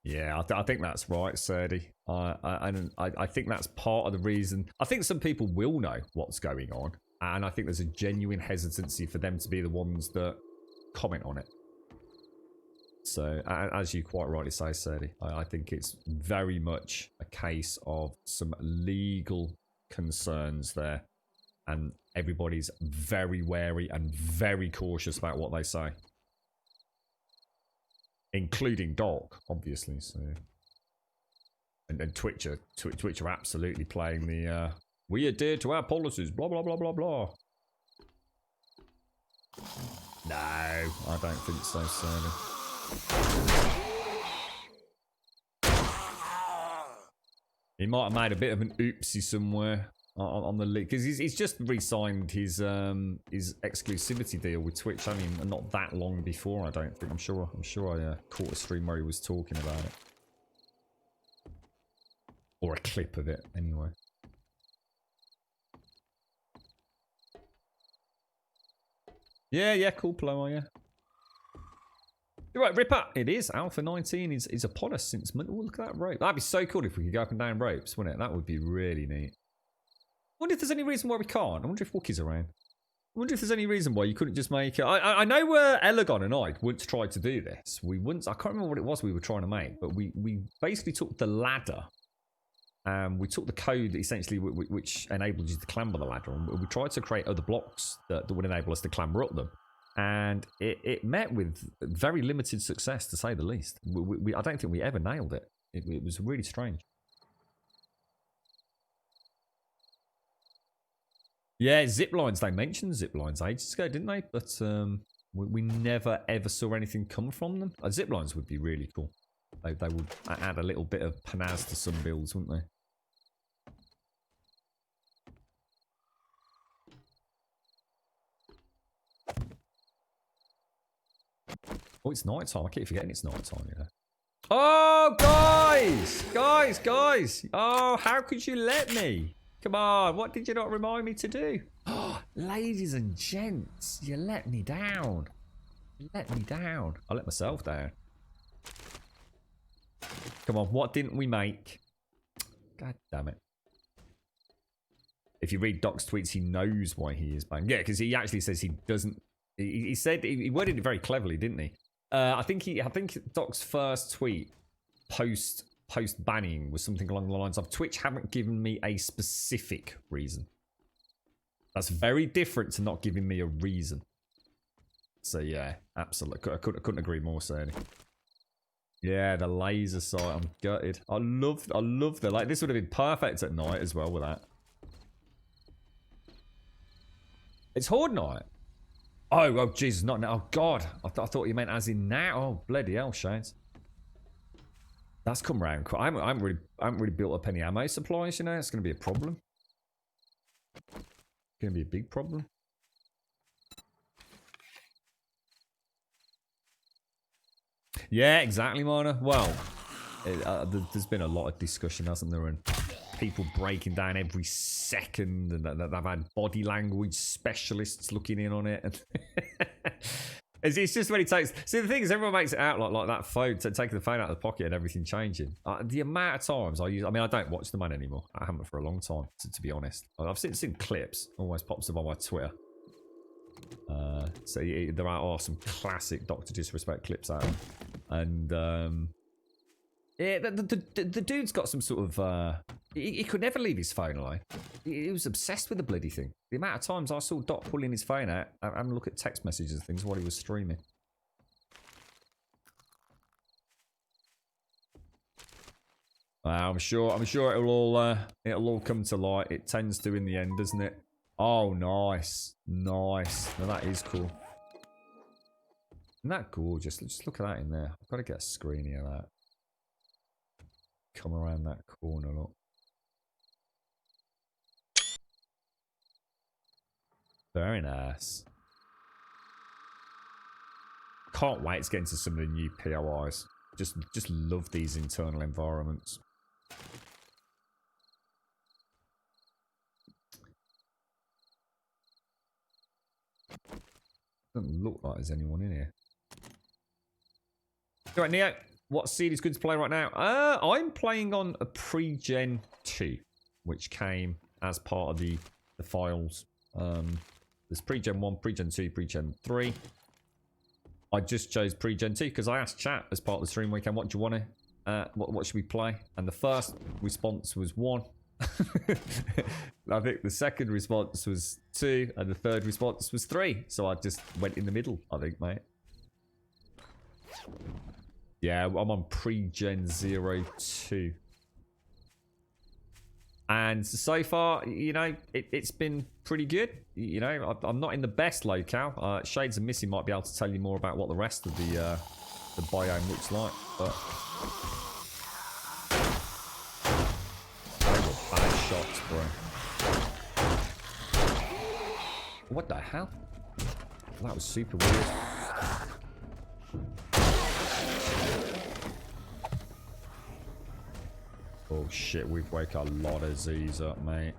yeah, I think that's right, Serdy. I think that's part of the reason. I think some people will know what's going on, and I think there's a genuine hesitancy for them to be the ones that comment on it. So, as you quite rightly say, Serdy, I think it's very much a case of some legal concerns there, and everybody's very wary and very cautious about what they say, including Doc, obviously. So, and Twitch are absolutely playing the we adhere to our policies, blah blah blah blah blah. No, I don't think so, Serdy. He might have made a bit of an oopsie somewhere on the leak, because he's just re-signed his exclusivity deal with Twitch. I mean, not that long before. I don't think. I'm sure I caught a stream where he was talking about it, or a clip of it, anyway. Yeah, cool, Plower, yeah. You're right, Ripper. It is. Alpha 19 is upon us since... Oh, look at that rope. That'd be so cool if we could go up and down ropes, wouldn't it? That would be really neat. I wonder if there's any reason why we can't. I wonder if Wookiee's around. I wonder if there's any reason why you couldn't just make... I know Elagon and I once tried to do this. I can't remember what it was we were trying to make, but we basically took the ladder. We took the code essentially which enabled you to clamber the ladder, and we tried to create other blocks that would enable us to clamber up them, and it met with very limited success, to say the least. I don't think we ever nailed it. It was really strange. Yeah, zip lines. They mentioned zip lines ages ago, didn't they? But we never ever saw anything come from them. Zip lines would be really cool. They would add a little bit of panaz to some builds, wouldn't they? Oh, it's night time. I keep forgetting it's night time, you know. Oh, guys! Oh, how could you let me? Come on, what did you not remind me to do? Oh, ladies and gents, you let me down. You let me down. I let myself down. Come on, what didn't we make? God damn it. If you read Doc's tweets, he knows why he is banned. Yeah, because he actually says he doesn't... He said... He worded it very cleverly, didn't he? I think Doc's first tweet post banning was something along the lines of, Twitch haven't given me a specific reason. That's very different to not giving me a reason. So yeah, absolutely. I couldn't agree more, Serdy. Yeah, the laser sight. I'm gutted. I love the, like, this would have been perfect at night as well with that. It's Horde night. Oh, Jesus, not now. Oh, God. I thought you meant as in now. Oh, bloody hell, Shades. That's come round. I haven't really built up any ammo supplies, you know. It's going to be a problem. Going to be a big problem. Yeah, exactly, Mona. Well, there's been a lot of discussion, hasn't there? And people breaking down every second, and they've had body language specialists looking in on it. And it's just when it takes. See, the thing is, everyone makes it out like that phone, taking the phone out of the pocket and everything changing. The amount of times I use. I mean, I don't watch the man anymore. I haven't for a long time, to be honest. I've seen clips. Always pops up on my Twitter. So there are some classic Dr. Disrespect clips out, and yeah, the dude's got some sort of. He could never leave his phone alone. He was obsessed with the bloody thing. The amount of times I saw Doc pulling his phone out and having a look at text messages and things while he was streaming. I'm sure it'll all come to light. It tends to in the end, doesn't it? Oh, nice. Nice. Now that is cool. Isn't that gorgeous? Just look at that in there. I've got to get a screening of that. Come around that corner, look. Very nice. Can't wait to get into some of the new POIs. Just love these internal environments. Doesn't look like there's anyone in here. Alright, Neo, what seed is good to play right now? I'm playing on a pre-gen 2, which came as part of the files. There's pre-gen 1, pre-gen 2, pre-gen 3. I just chose pre-gen 2 because I asked chat as part of the stream weekend, what do you want to, what should we play? And the first response was 1. I think the second response was 2, and the third response was 3. So I just went in the middle, I think, mate. Yeah, I'm on pre-gen 02. And so far, you know, it's been pretty good. You know, I'm not in the best locale. Shades of Missy might be able to tell you more about what the rest of the biome looks like. But they were bad shots, bro. What the hell? That was super weird. Oh shit, we've woke a lot of Z's up, mate.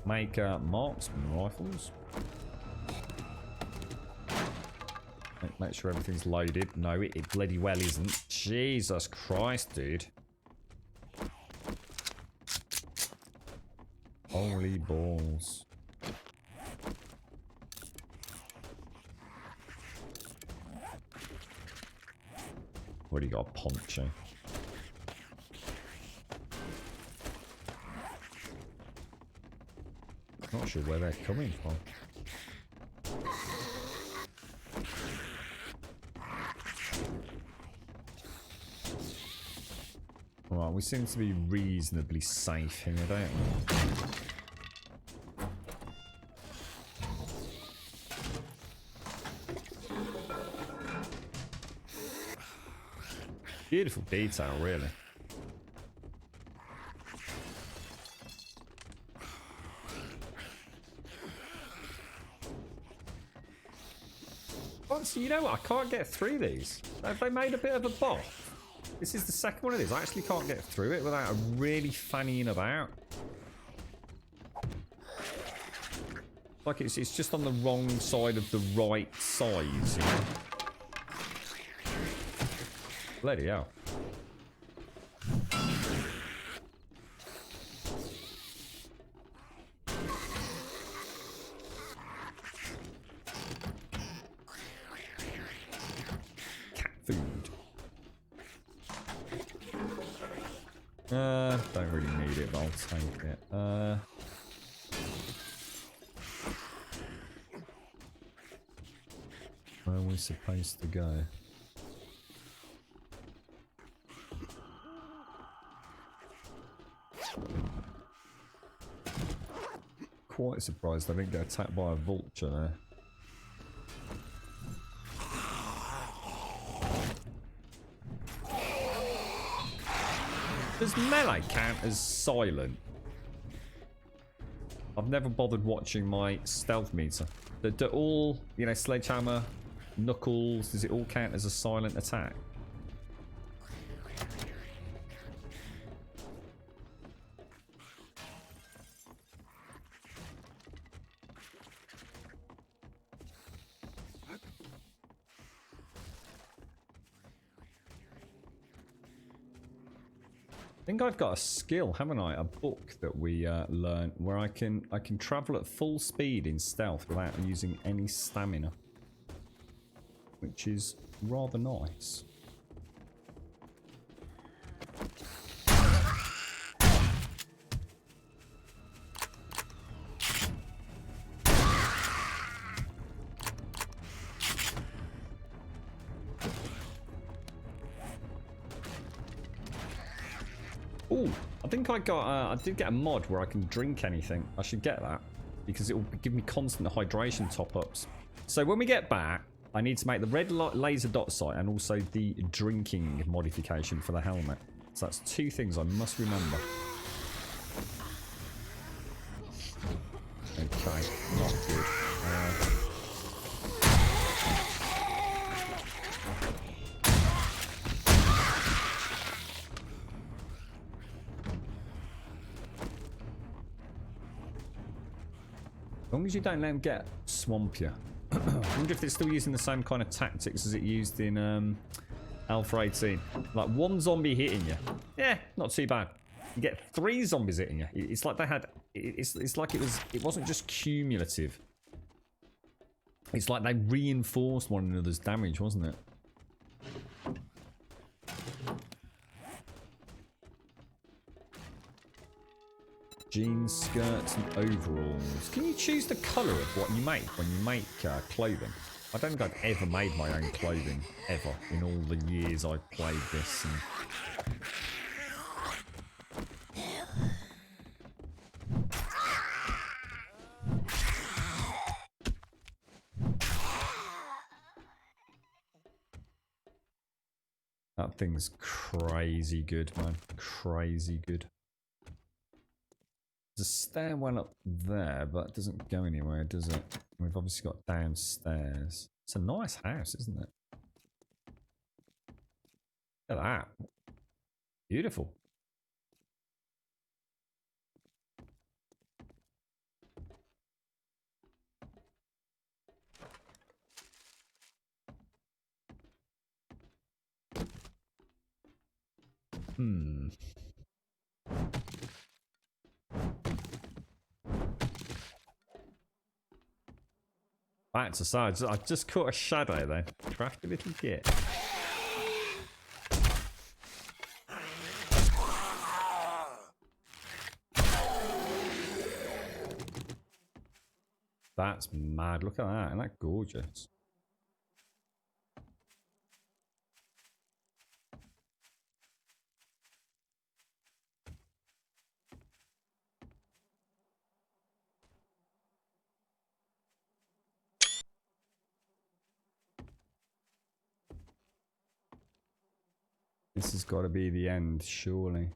Make marksman rifles. Make sure everything's loaded. No, it bloody well isn't. Jesus Christ, dude. Holy balls. Already got a poncho. Not sure where they're coming from. Alright, we seem to be reasonably safe here, don't we? Beautiful detail, really. Oh, so you know what? I can't get through these. Have they made a bit of a bot? This is the second one of these. I actually can't get through it without really fannying about. Like it's just on the wrong side of the right size, you know? Bloody hell. Cat food. Don't really need it, but I'll take it. Where are we supposed to go? Quite surprised I didn't get attacked by a vulture there. Does melee count as silent? I've never bothered watching my stealth meter. Do all, you know, sledgehammer, knuckles, does it all count as a silent attack? I think I've got a skill, haven't I? A book that we learn where I can travel at full speed in stealth without using any stamina, which is rather nice. Oh, I think I did get a mod where I can drink anything. I should get that because it will give me constant hydration top-ups. So when we get back, I need to make the red laser dot sight and also the drinking modification for the helmet. So that's 2 things I must remember. Okay, not good. As long as you don't let them get swampier. I wonder if it's still using the same kind of tactics as it used in Alpha 18. Like 1 zombie hitting you. Yeah, not too bad. You get 3 zombies hitting you. It's like they had... It's like it wasn't just cumulative. It's like they reinforced one another's damage, wasn't it? Jeans, skirts, and overalls. Can you choose the colour of what you make when you make clothing? I don't think I've ever made my own clothing, ever, in all the years I've played this. That thing's crazy good, man. Crazy good. There's a stairwell up there, but it doesn't go anywhere, does it? We've obviously got downstairs. It's a nice house, isn't it? Look at that. Beautiful. Back to sides. I just caught a shadow then. Crafty little git. That's mad. Look at that. Isn't that gorgeous? This has got to be the end, surely.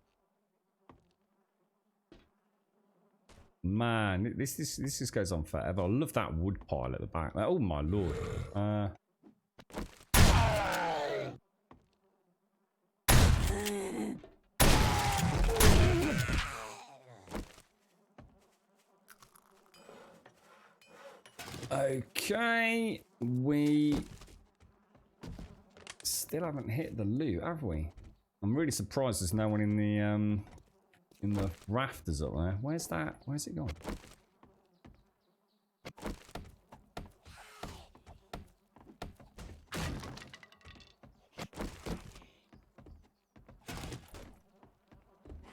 Man, this just goes on forever. I love that wood pile at the back. Oh my lord. Okay, we still haven't hit the loot, have we? I'm really surprised there's no one in the rafters up there. Where's that? Where's it gone?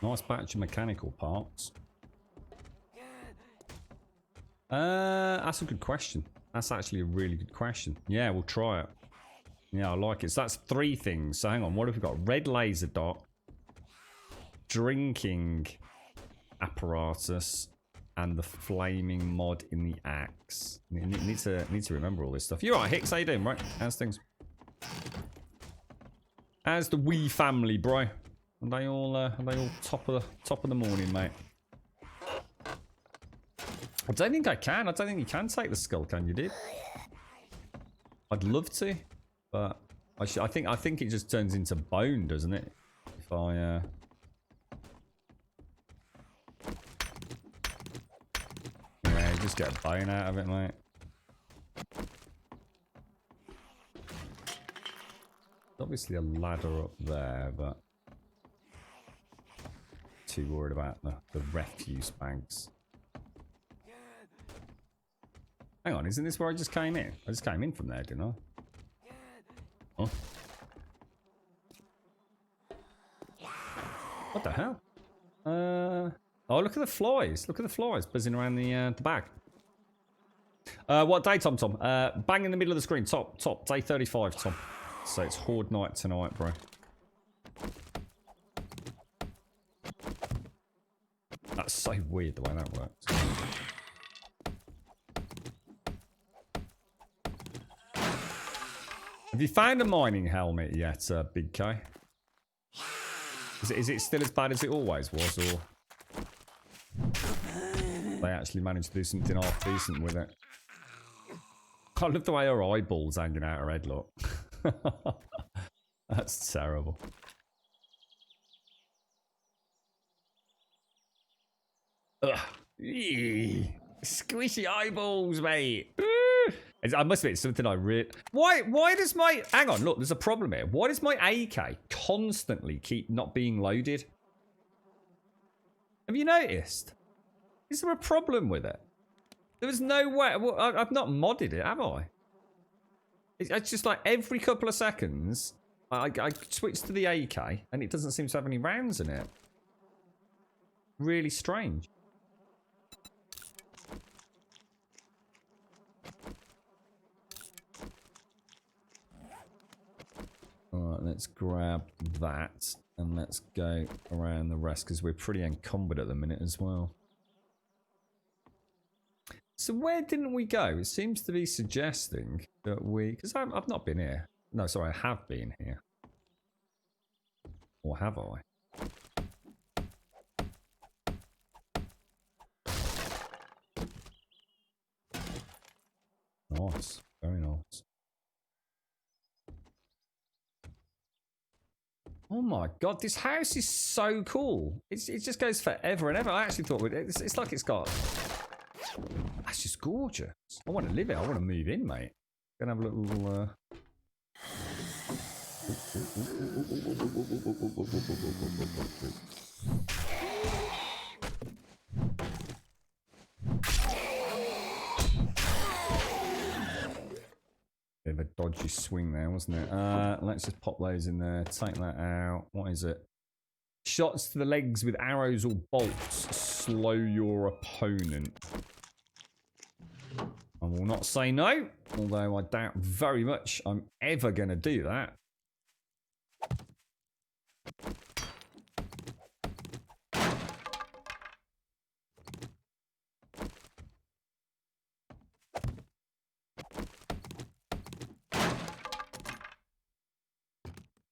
Nice batch of mechanical parts. That's a good question. That's actually a really good question. Yeah, we'll try it. Yeah, I like it. So that's 3 things. So hang on, what have we got? Red laser dot, drinking apparatus, and the flaming mod in the axe. Need to remember all this stuff. You're right, Hicks. How you doing, right? How's things? How's the wee family, bro? Are they all top of the morning, mate? I don't think I can. I don't think you can take the skull, can you, dude? I'd love to, but I think it just turns into bone, doesn't it? If I yeah, just get a bone out of it, mate. Obviously a ladder up there, but too worried about the refuse bags. Hang on, isn't this where I just came in? I just came in from there, didn't I? Huh? What the hell? Oh, look at the flies. Look at the flies buzzing around the bag. What day, Tom? Bang in the middle of the screen. Top. Day 35, Tom. So it's Horde night tonight, bro. That's so weird the way that works. Have you found a mining helmet yet, Big K? Is it still as bad as it always was, or they actually managed to do something half decent with it? I love the way her eyeballs hanging out her head, look. That's terrible. Ugh. Eee. Squishy eyeballs, mate. I must admit, it's something I really... Why does my... Hang on, look, there's a problem here. Why does my AK constantly keep not being loaded? Have you noticed? Is there a problem with it? There was no way... Well, I've not modded it, have I? It's just like every couple of seconds, I switch to the AK, and it doesn't seem to have any rounds in it. Really strange. Alright, let's grab that and let's go around the rest because we're pretty encumbered at the minute as well. So where didn't we go? It seems to be suggesting that we... Because I've not been here. No, sorry, I have been here. Or have I? Nice. Very nice. Oh my god, this house is so cool. It just goes forever and ever. I actually thought it's like it's got... That's just gorgeous. I want to live it. I want to move in, mate. Gonna have a little... Bit of a dodgy swing there, wasn't it? Let's just pop those in there. Take that out. What is it? Shots to the legs with arrows or bolts slow your opponent. I will not say no, although I doubt very much I'm ever going to do that.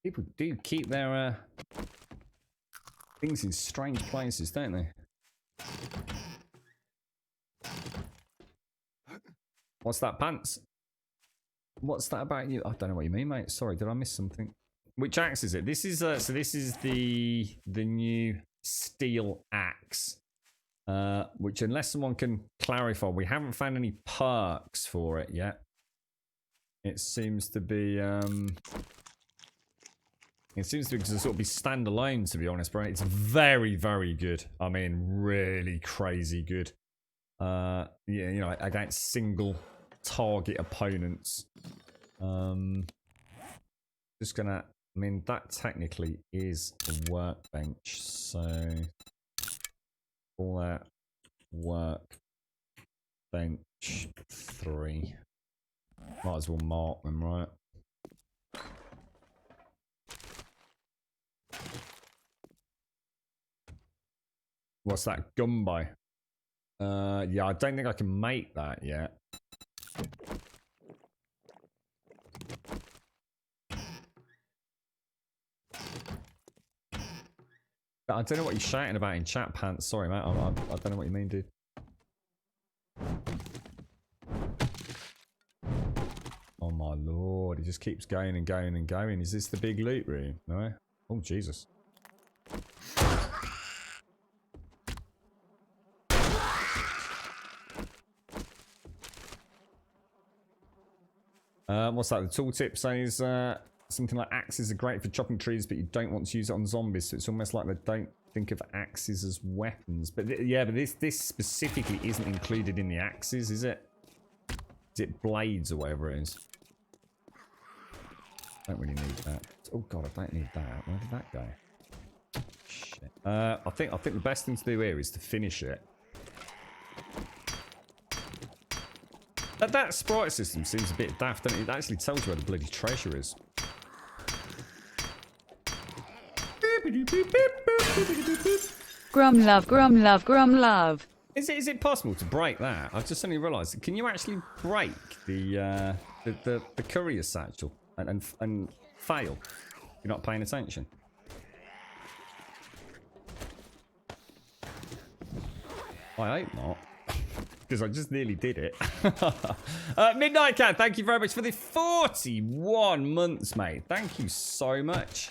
People do keep their things in strange places, don't they? What's that, pants? What's that about you? I don't know what you mean, mate. Sorry, did I miss something? Which axe is it? This is so this is the new steel axe, which, unless someone can clarify, we haven't found any perks for it yet. It seems to be sort of be standalone, to be honest, bro. It's very, very good. I mean, really crazy good. Yeah, you know, against single target opponents. Just gonna... I mean, that technically is a workbench, so... All that workbench 3. Might as well mark them, right? What's that? Gumbo. Yeah, I don't think I can make that yet. I don't know what you're shouting about in chat, Pants. Sorry, mate. I don't know what you mean, dude. my lord. It just keeps going and going and going. Is this the big loot room? No? Oh, Jesus. What's that? The tooltip says something like axes are great for chopping trees, but you don't want to use it on zombies. So it's almost like they don't think of axes as weapons. But yeah, but this specifically isn't included in the axes, is it? Is it blades or whatever it is? Don't really need that. Oh god, I don't need that. Where did that go? Shit. I think the best thing to do here is to finish it. That sprite system seems a bit daft, doesn't it? It actually tells you where the bloody treasure is. Grum love, grum love, grum love. Is it possible to break that? I've just suddenly realised. Can you actually break the courier satchel and fail if you're not paying attention? I hope not. Because I just nearly did it. Midnight Cat, thank you very much for the 41 months, mate. Thank you so much.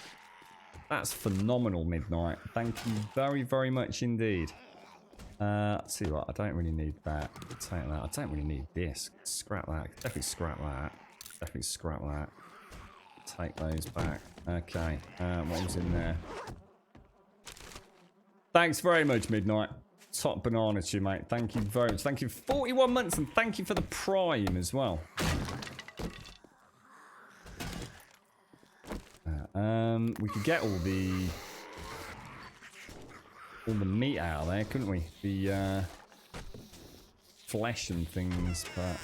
That's phenomenal, Midnight. Thank you very, very much indeed. Let's see what, I don't really need that. Take that. I don't really need this. Scrap that. Definitely scrap that. Definitely scrap that. Take those back. Okay. What was in there? Thanks very much, Midnight. Top banana to you, mate. Thank you very much. Thank you for 41 months and thank you for the Prime as well. We could get all the meat out of there, couldn't we? The flesh and things, but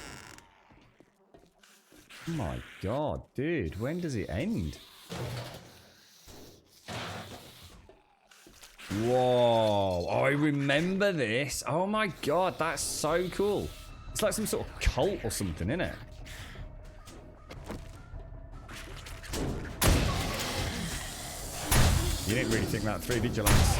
oh my god, dude, when does it end? Whoa, I remember this. Oh my god, that's so cool. It's like some sort of cult or something, isn't it? You didn't really think that through, did you, lads?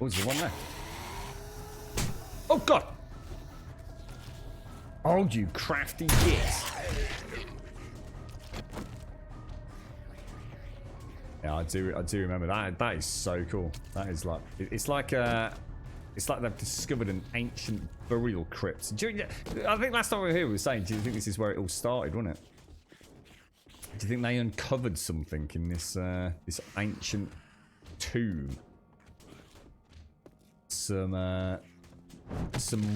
Oh, there's one there. Oh, God. Oh, you crafty git. Yeah, I do remember that. That is so cool. That is like, it's like they've discovered an ancient burial crypt. I think last time we were here, we were saying, do you think this is where it all started, wasn't it? Do you think they uncovered something in this this ancient tomb? Some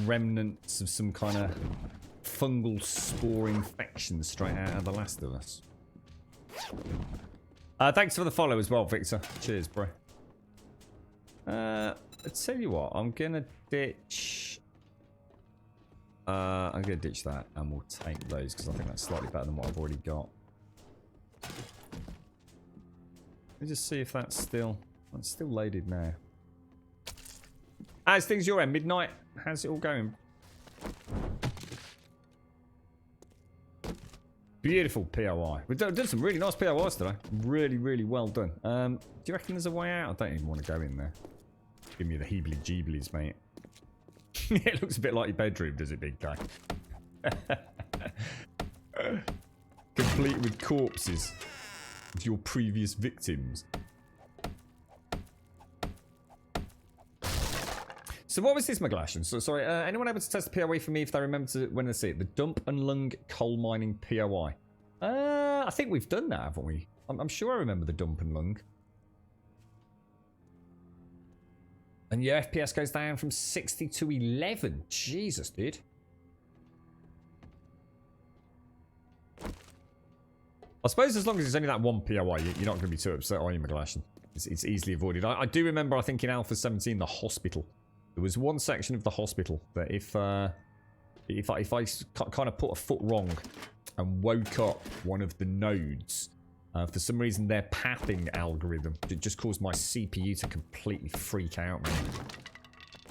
remnants of some kind of fungal spore infection straight out of The Last of Us. Thanks for the follow as well, Victor. Cheers, bro. I'll tell you what, I'm gonna ditch. I'm gonna ditch that, and we'll take those because I think that's slightly better than what I've already got. Let me just see if that's still loaded now. How's things your end, Midnight? How's it all going? Beautiful POI. We've done some really nice POIs today. Really, really well done. Do you reckon there's a way out? I don't even want to go in there. Give me the heebly-jeeblies, mate. It looks a bit like your bedroom, does it, big guy? Complete with corpses of your previous victims. So what was this, McGlashan? So sorry, anyone able to test the POI for me if they remember to, when they see it? The Dump and Lung coal mining POI. I think we've done that, haven't we? I'm sure I remember the Dump and Lung. And your FPS goes down from 60 to 11. Jesus, dude. I suppose as long as it's only that one POI, you're not going to be too upset, are you, McGlashan? It's easily avoided. I do remember, I think in Alpha 17, the hospital. There was one section of the hospital that if I kind of put a foot wrong and woke up one of the nodes, for some reason their pathing algorithm just caused my CPU to completely freak out, man.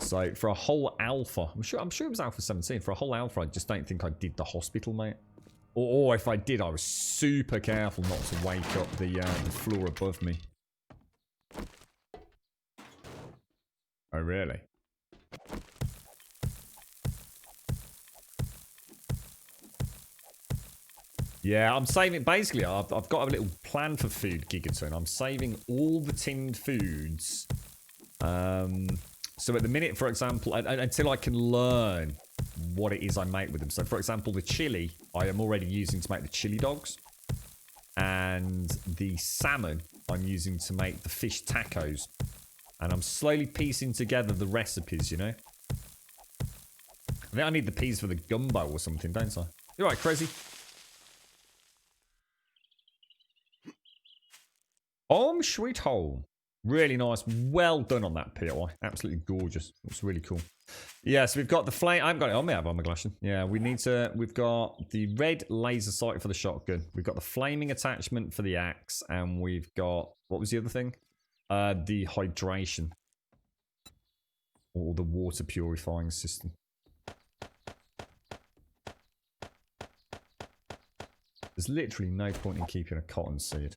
So for a whole alpha, I'm sure it was alpha 17. For a whole alpha, I just don't think I did the hospital, mate. Or if I did, I was super careful not to wake up the floor above me. Oh, really? Yeah, I'm saving... Basically, I've got a little plan for food, Gigaton. I'm saving all the tinned foods. So at the minute, for example, until I can learn what it is I make with them. So, for example, the chili, I am already using to make the chili dogs. And the salmon, I'm using to make the fish tacos. And I'm slowly piecing together the recipes, you know? I think I need the peas for the gumbo or something, don't I? You're right, Crazy. Sweet home. Really nice. Well done on that, POI. Absolutely gorgeous. It's really cool. Yeah, so we've got the flame. I haven't got it on me, have I, McGlashan? Yeah, we need to... We've got the red laser sight for the shotgun. We've got the flaming attachment for the axe. And we've got... What was the other thing? The hydration. Or the water purifying system. There's literally no point in keeping a cotton seed.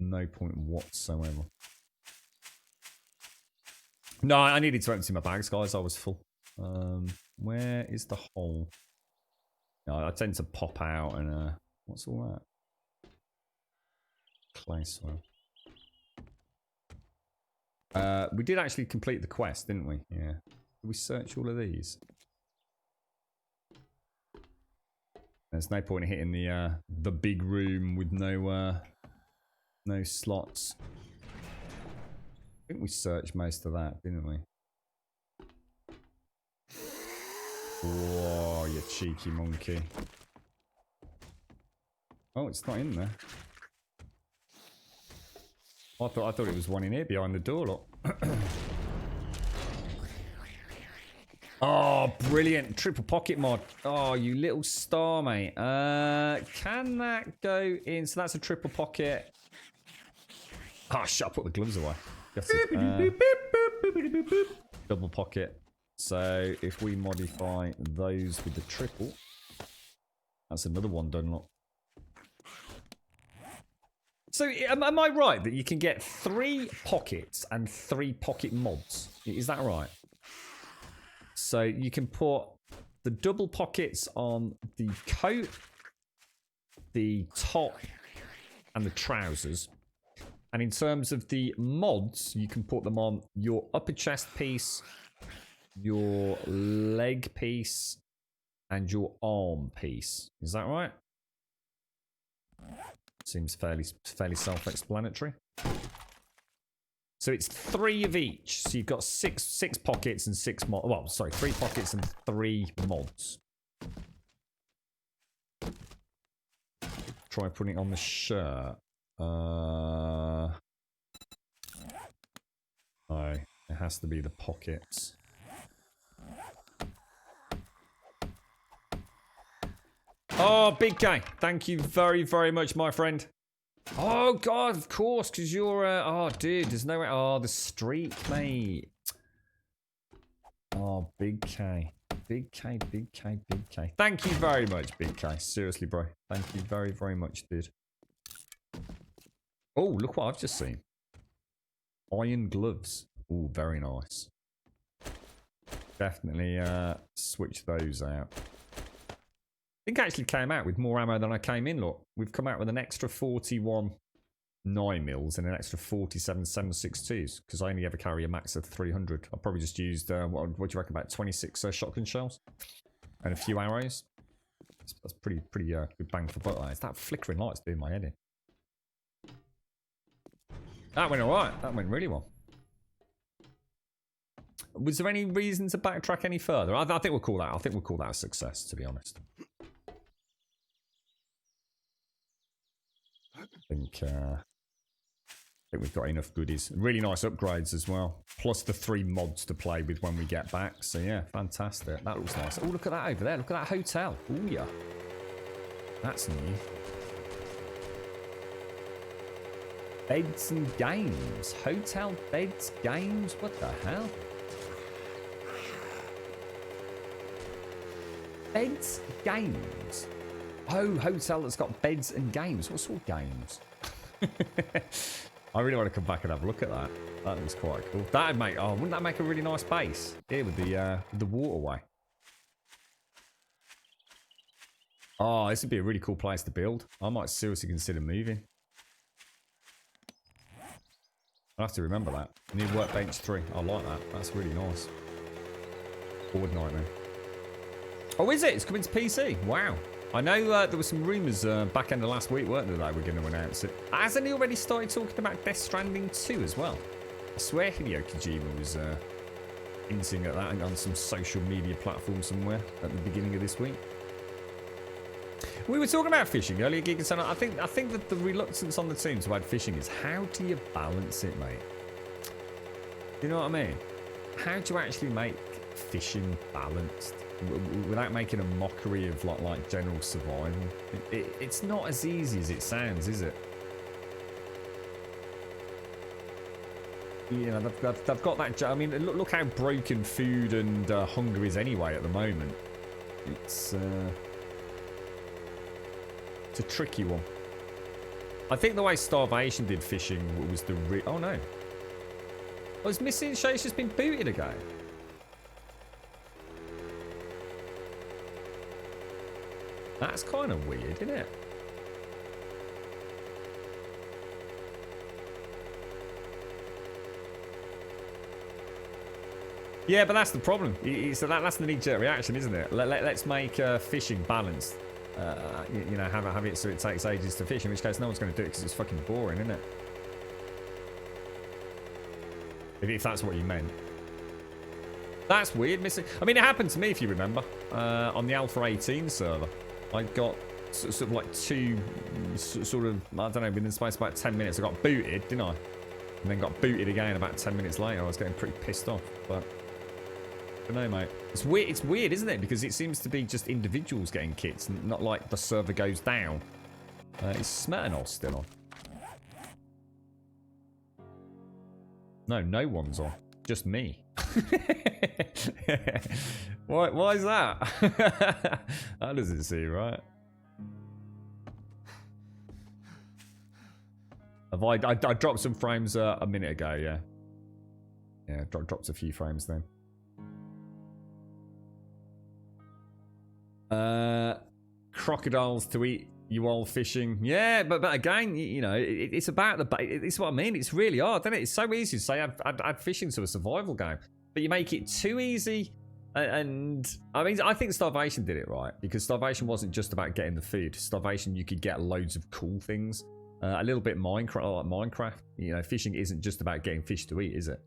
No point whatsoever. No, I needed to empty my bags, guys. I was full. Where is the hole? No, I tend to pop out and... what's all that? Clay soil. We did actually complete the quest, didn't we? Yeah. Did we search all of these? There's no point in hitting the big room with no slots. I think we searched most of that, didn't we? Whoa, you cheeky monkey. Oh, it's not in there. I thought it was one in here behind the door, look. Oh, brilliant. Triple pocket mod. Oh, you little star, mate. Can that go in? So that's a triple pocket. Oh, shit, I put the gloves away. Double pocket. So if we modify those with the triple, that's another one done, look. So am I right that you can get 3 pockets and 3 pocket mods? Is that right? So you can put the double pockets on the coat, the top, and the trousers. And in terms of the mods, you can put them on your upper chest piece, your leg piece, and your arm piece. Is that right? Seems fairly self-explanatory. So it's 3 of each. So you've got six pockets and 6 mods. Well, sorry, 3 pockets and 3 mods. Try putting it on the shirt. No, it has to be the pockets. Oh, Big K, thank you very, very much, my friend. Oh, God, of course, because you're... oh, dude, there's no way... Oh, the streak, mate. Oh, Big K. Big K, Big K, Big K. Thank you very much, Big K. Seriously, bro. Thank you very, very much, dude. Oh, look what I've just seen. Iron gloves. Oh, very nice. Definitely switch those out. I think I actually came out with more ammo than I came in, look. We've come out with an extra 41 9mm and an extra 47 7.62s, because I only ever carry a max of 300. I probably just used, what do you reckon, about 26 shotgun shells? And a few arrows. That's pretty good bang for buck. It's that flickering light's doing my head in. That went alright. That went really well. Was there any reason to backtrack any further? I think we'll call that. I think we'll call that a success, to be honest. I think we've got enough goodies. Really nice upgrades as well. Plus the 3 mods to play with when we get back. So yeah, fantastic. That looks nice. Oh, look at that over there. Look at that hotel. Oh yeah. That's new. Beds and games. Hotel beds, games. What the hell? Beds, games. Oh, hotel that's got beds and games. What sort of games? I really want to come back and have a look at that. That looks quite cool. That'd make, oh, wouldn't that make a really nice base? Here with the waterway. Oh, this would be a really cool place to build. I might seriously consider moving. I'll have to remember that. New workbench 3. I like that. That's really nice. Board nightmare. Oh, is it? It's coming to PC. Wow. I know there were some rumours back end of last week, weren't there, that we're going to announce it. Hasn't he already started talking about Death Stranding 2 as well? I swear Hideo Kojima was hinting at that on some social media platform somewhere at the beginning of this week. We were talking about fishing earlier, Geek and Son. I think that the reluctance on the team to add fishing is how do you balance it, mate? You know what I mean? How do you actually make fishing balanced without making a mockery of like general survival? It's not as easy as it sounds, is it? You know, they've got that. I mean, look how broken food and hunger is anyway at the moment. It's a tricky one. I think the way Starvation did fishing was the oh no. I was missing. Shay's just been booted again. That's kind of weird, isn't it? Yeah, but that's the problem. So that's the knee-jerk reaction, isn't it? Let's make fishing balanced. You know, have it so it takes ages to fish, in which case no one's going to do it because it's fucking boring, isn't it? If that's what you meant. That's weird, missing. I mean, it happened to me, if you remember, on the Alpha 18 server. I got sort of like two, sort of, I don't know, within the space of about 10 minutes, I got booted, didn't I? And then got booted again about 10 minutes later. I was getting pretty pissed off, but I don't know, mate. It's weird, isn't it? Because it seems to be just individuals getting kits, not like the server goes down. Is Smetanol still on? No one's on. Just me. Why is that? How does it see, right? I dropped some frames a minute ago, yeah. Yeah, dropped a few frames then. Crocodiles to eat you all fishing. Yeah, but again, you know, it's about the... It's what I mean. It's really hard, isn't it? It's so easy to say add fishing to a survival game. But you make it too easy. And, I mean, I think Starvation did it right. Because Starvation wasn't just about getting the food. Starvation, you could get loads of cool things. A little bit Minecraft, like Minecraft. You know, fishing isn't just about getting fish to eat, is it?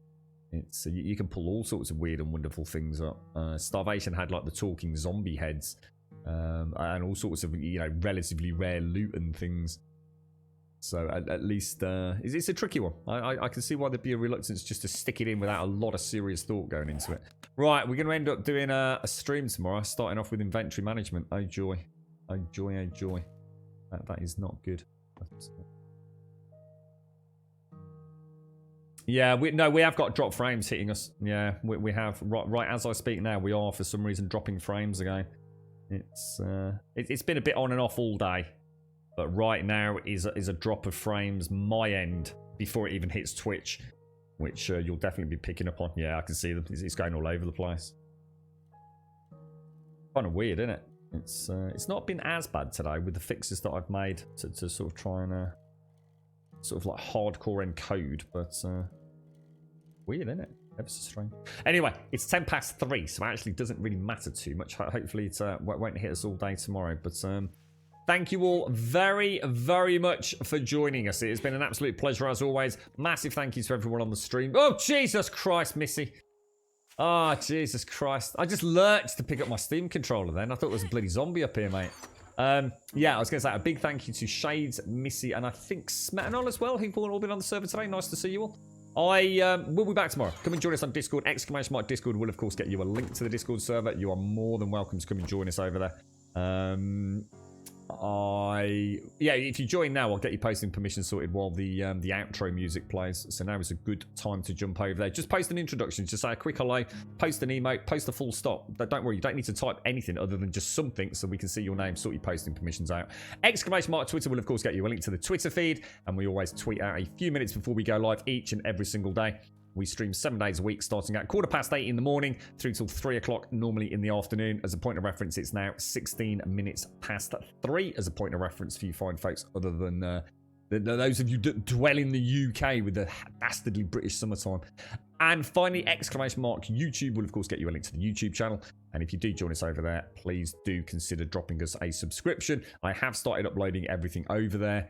It's you can pull all sorts of weird and wonderful things up. Starvation had, like, the talking zombie heads. And all sorts of, you know, relatively rare loot and things. So at least it's a tricky one. I can see why there'd be a reluctance just to stick it in without a lot of serious thought going into it. Right, we're going to end up doing a stream tomorrow, starting off with inventory management. Oh joy, oh joy, oh joy. That is not good. Yeah, we have got drop frames hitting us. Yeah, we have. Right as I speak now, we are for some reason dropping frames again. It's been a bit on and off all day, but right now is a drop of frames my end before it even hits Twitch, which you'll definitely be picking up on. Yeah, I can see them. It's going all over the place. Kind of weird, isn't it? It's not been as bad today with the fixes that I've made to sort of try and sort of like hardcore encode, but weird, isn't it? Ever so strange. Anyway, it's 3:10, so it actually doesn't really matter too much. Hopefully it won't hit us all day tomorrow. But thank you all very, very much for joining us. It has been an absolute pleasure as always. Massive thank you to everyone on the stream. Oh, Jesus Christ, Missy. Oh, Jesus Christ. I just lurched to pick up my Steam controller then. I thought there was a bloody zombie up here, mate. Yeah, I was going to say a big thank you to Shades, Missy, and I think Smetanol as well, who've all been on the server today. Nice to see you all. I will be back tomorrow. Come and join us on Discord. !Mark Discord will, of course, get you a link to the Discord server. You are more than welcome to come and join us over there. if you join now, I'll get your posting permission sorted while the outro music plays. So now is a good time to jump over there. Just post an introduction, just say a quick hello, post an emote, post a full stop. But don't worry, you don't need to type anything other than just something so we can see your name, sort your posting permissions out. Exclamation mark Twitter will of course get you a link to the Twitter feed, and we always tweet out a few minutes before we go live each and every single day. We stream 7 days a week, starting at 8:15 in the morning through till 3 o'clock, normally in the afternoon. As a point of reference, it's now 16 minutes past 3 as a point of reference for you fine folks, other than those of you that dwell in the UK with the dastardly British summertime. And finally, exclamation mark YouTube will of course get you a link to the YouTube channel. And if you do join us over there, please do consider dropping us a subscription. I have started uploading everything over there.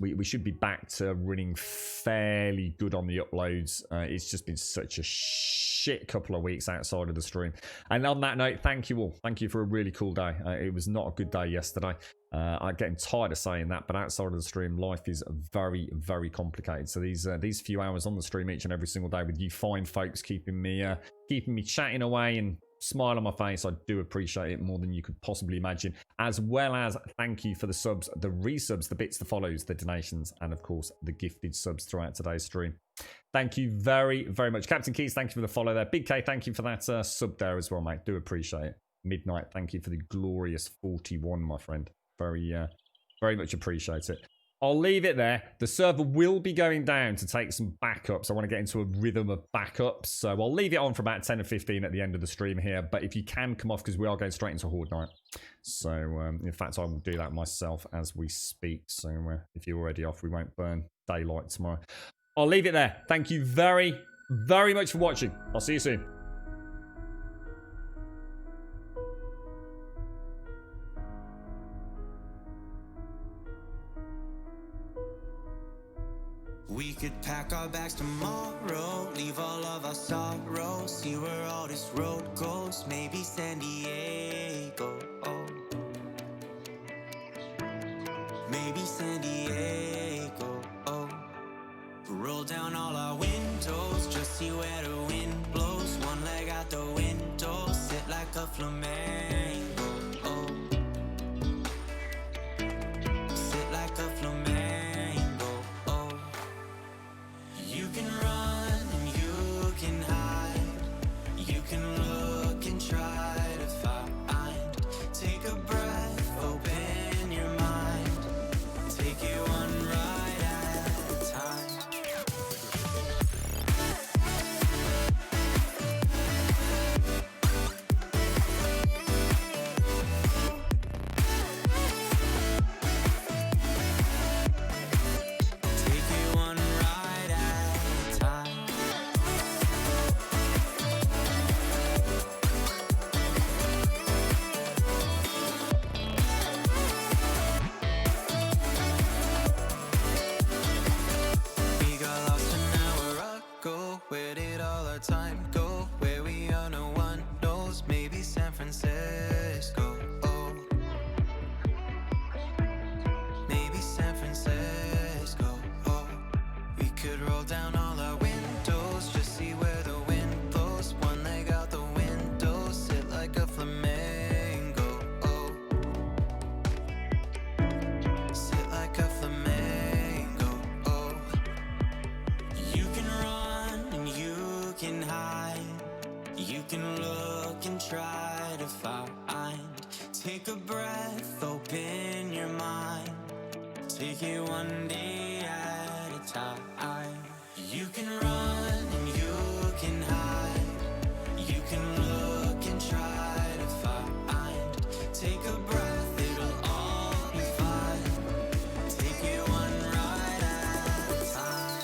We should be back to running fairly good on the uploads. It's just been such a shit couple of weeks outside of the stream. And on that note, thank you all. Thank you for a really cool day. It was not a good day yesterday. I'm getting tired of saying that, but outside of the stream, life is very, very complicated. So these few hours on the stream each and every single day with you fine folks keeping me chatting away and smile on my face, I do appreciate it more than you could possibly imagine, as well as thank you for the subs, the resubs, the bits, the follows, the donations, and of course the gifted subs throughout today's stream. Thank you very, very much. Captain Keys, thank you for the follow there. Big K, thank you for that sub there as well, mate. Do appreciate it. Midnight, thank you for the glorious 41, my friend. Very, very much appreciate it. I'll leave it there. The server will be going down to take some backups. I want to get into a rhythm of backups. So I'll leave it on for about 10 or 15 at the end of the stream here. But if you can come off, because we are going straight into Horde Night. So in fact, I will do that myself as we speak. So if you're already off, we won't burn daylight tomorrow. I'll leave it there. Thank you very, very much for watching. I'll see you soon. We could pack our bags tomorrow, leave all of our sorrows, see where all this road goes, maybe San Diego. Oh. Maybe San Diego. Oh. Roll down all our windows, just see where the wind blows. One leg out the window, sit like a flamenco. Oh. Sit like a flamenco. You can run and you can hide. You can look and try to find. Take a breath, open your mind. Take it one ride at a time. Take it one ride at a time. We got lost an hour ago. Where did all our time go? Where we are, no one knows. Maybe San Francisco. Oh. Maybe San Francisco. Oh. We could roll down all our windows, just see where the wind blows. One leg out the window, sit like a flamingo. Oh. Sit like a flamingo. Oh. You can run and you can hide. You can look and try to find. Take a breath, open your mind. Take it one day at a time. You can run and you can hide. You can look and try to find. Take a breath, it'll all be fine. Take it one ride at a time.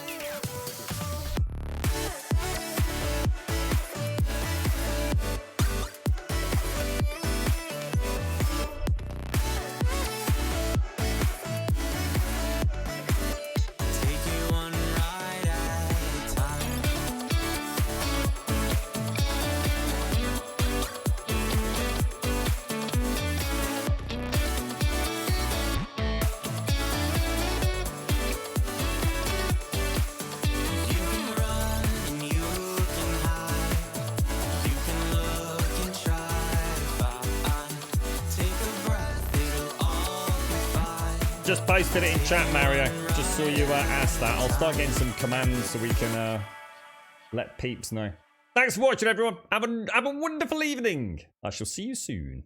Take it one ride at a time. just posted it in chat, Mario. Just saw you ask that. I'll start getting some commands so we can let peeps know. Thanks for watching, everyone. Have a wonderful evening. I shall see you soon.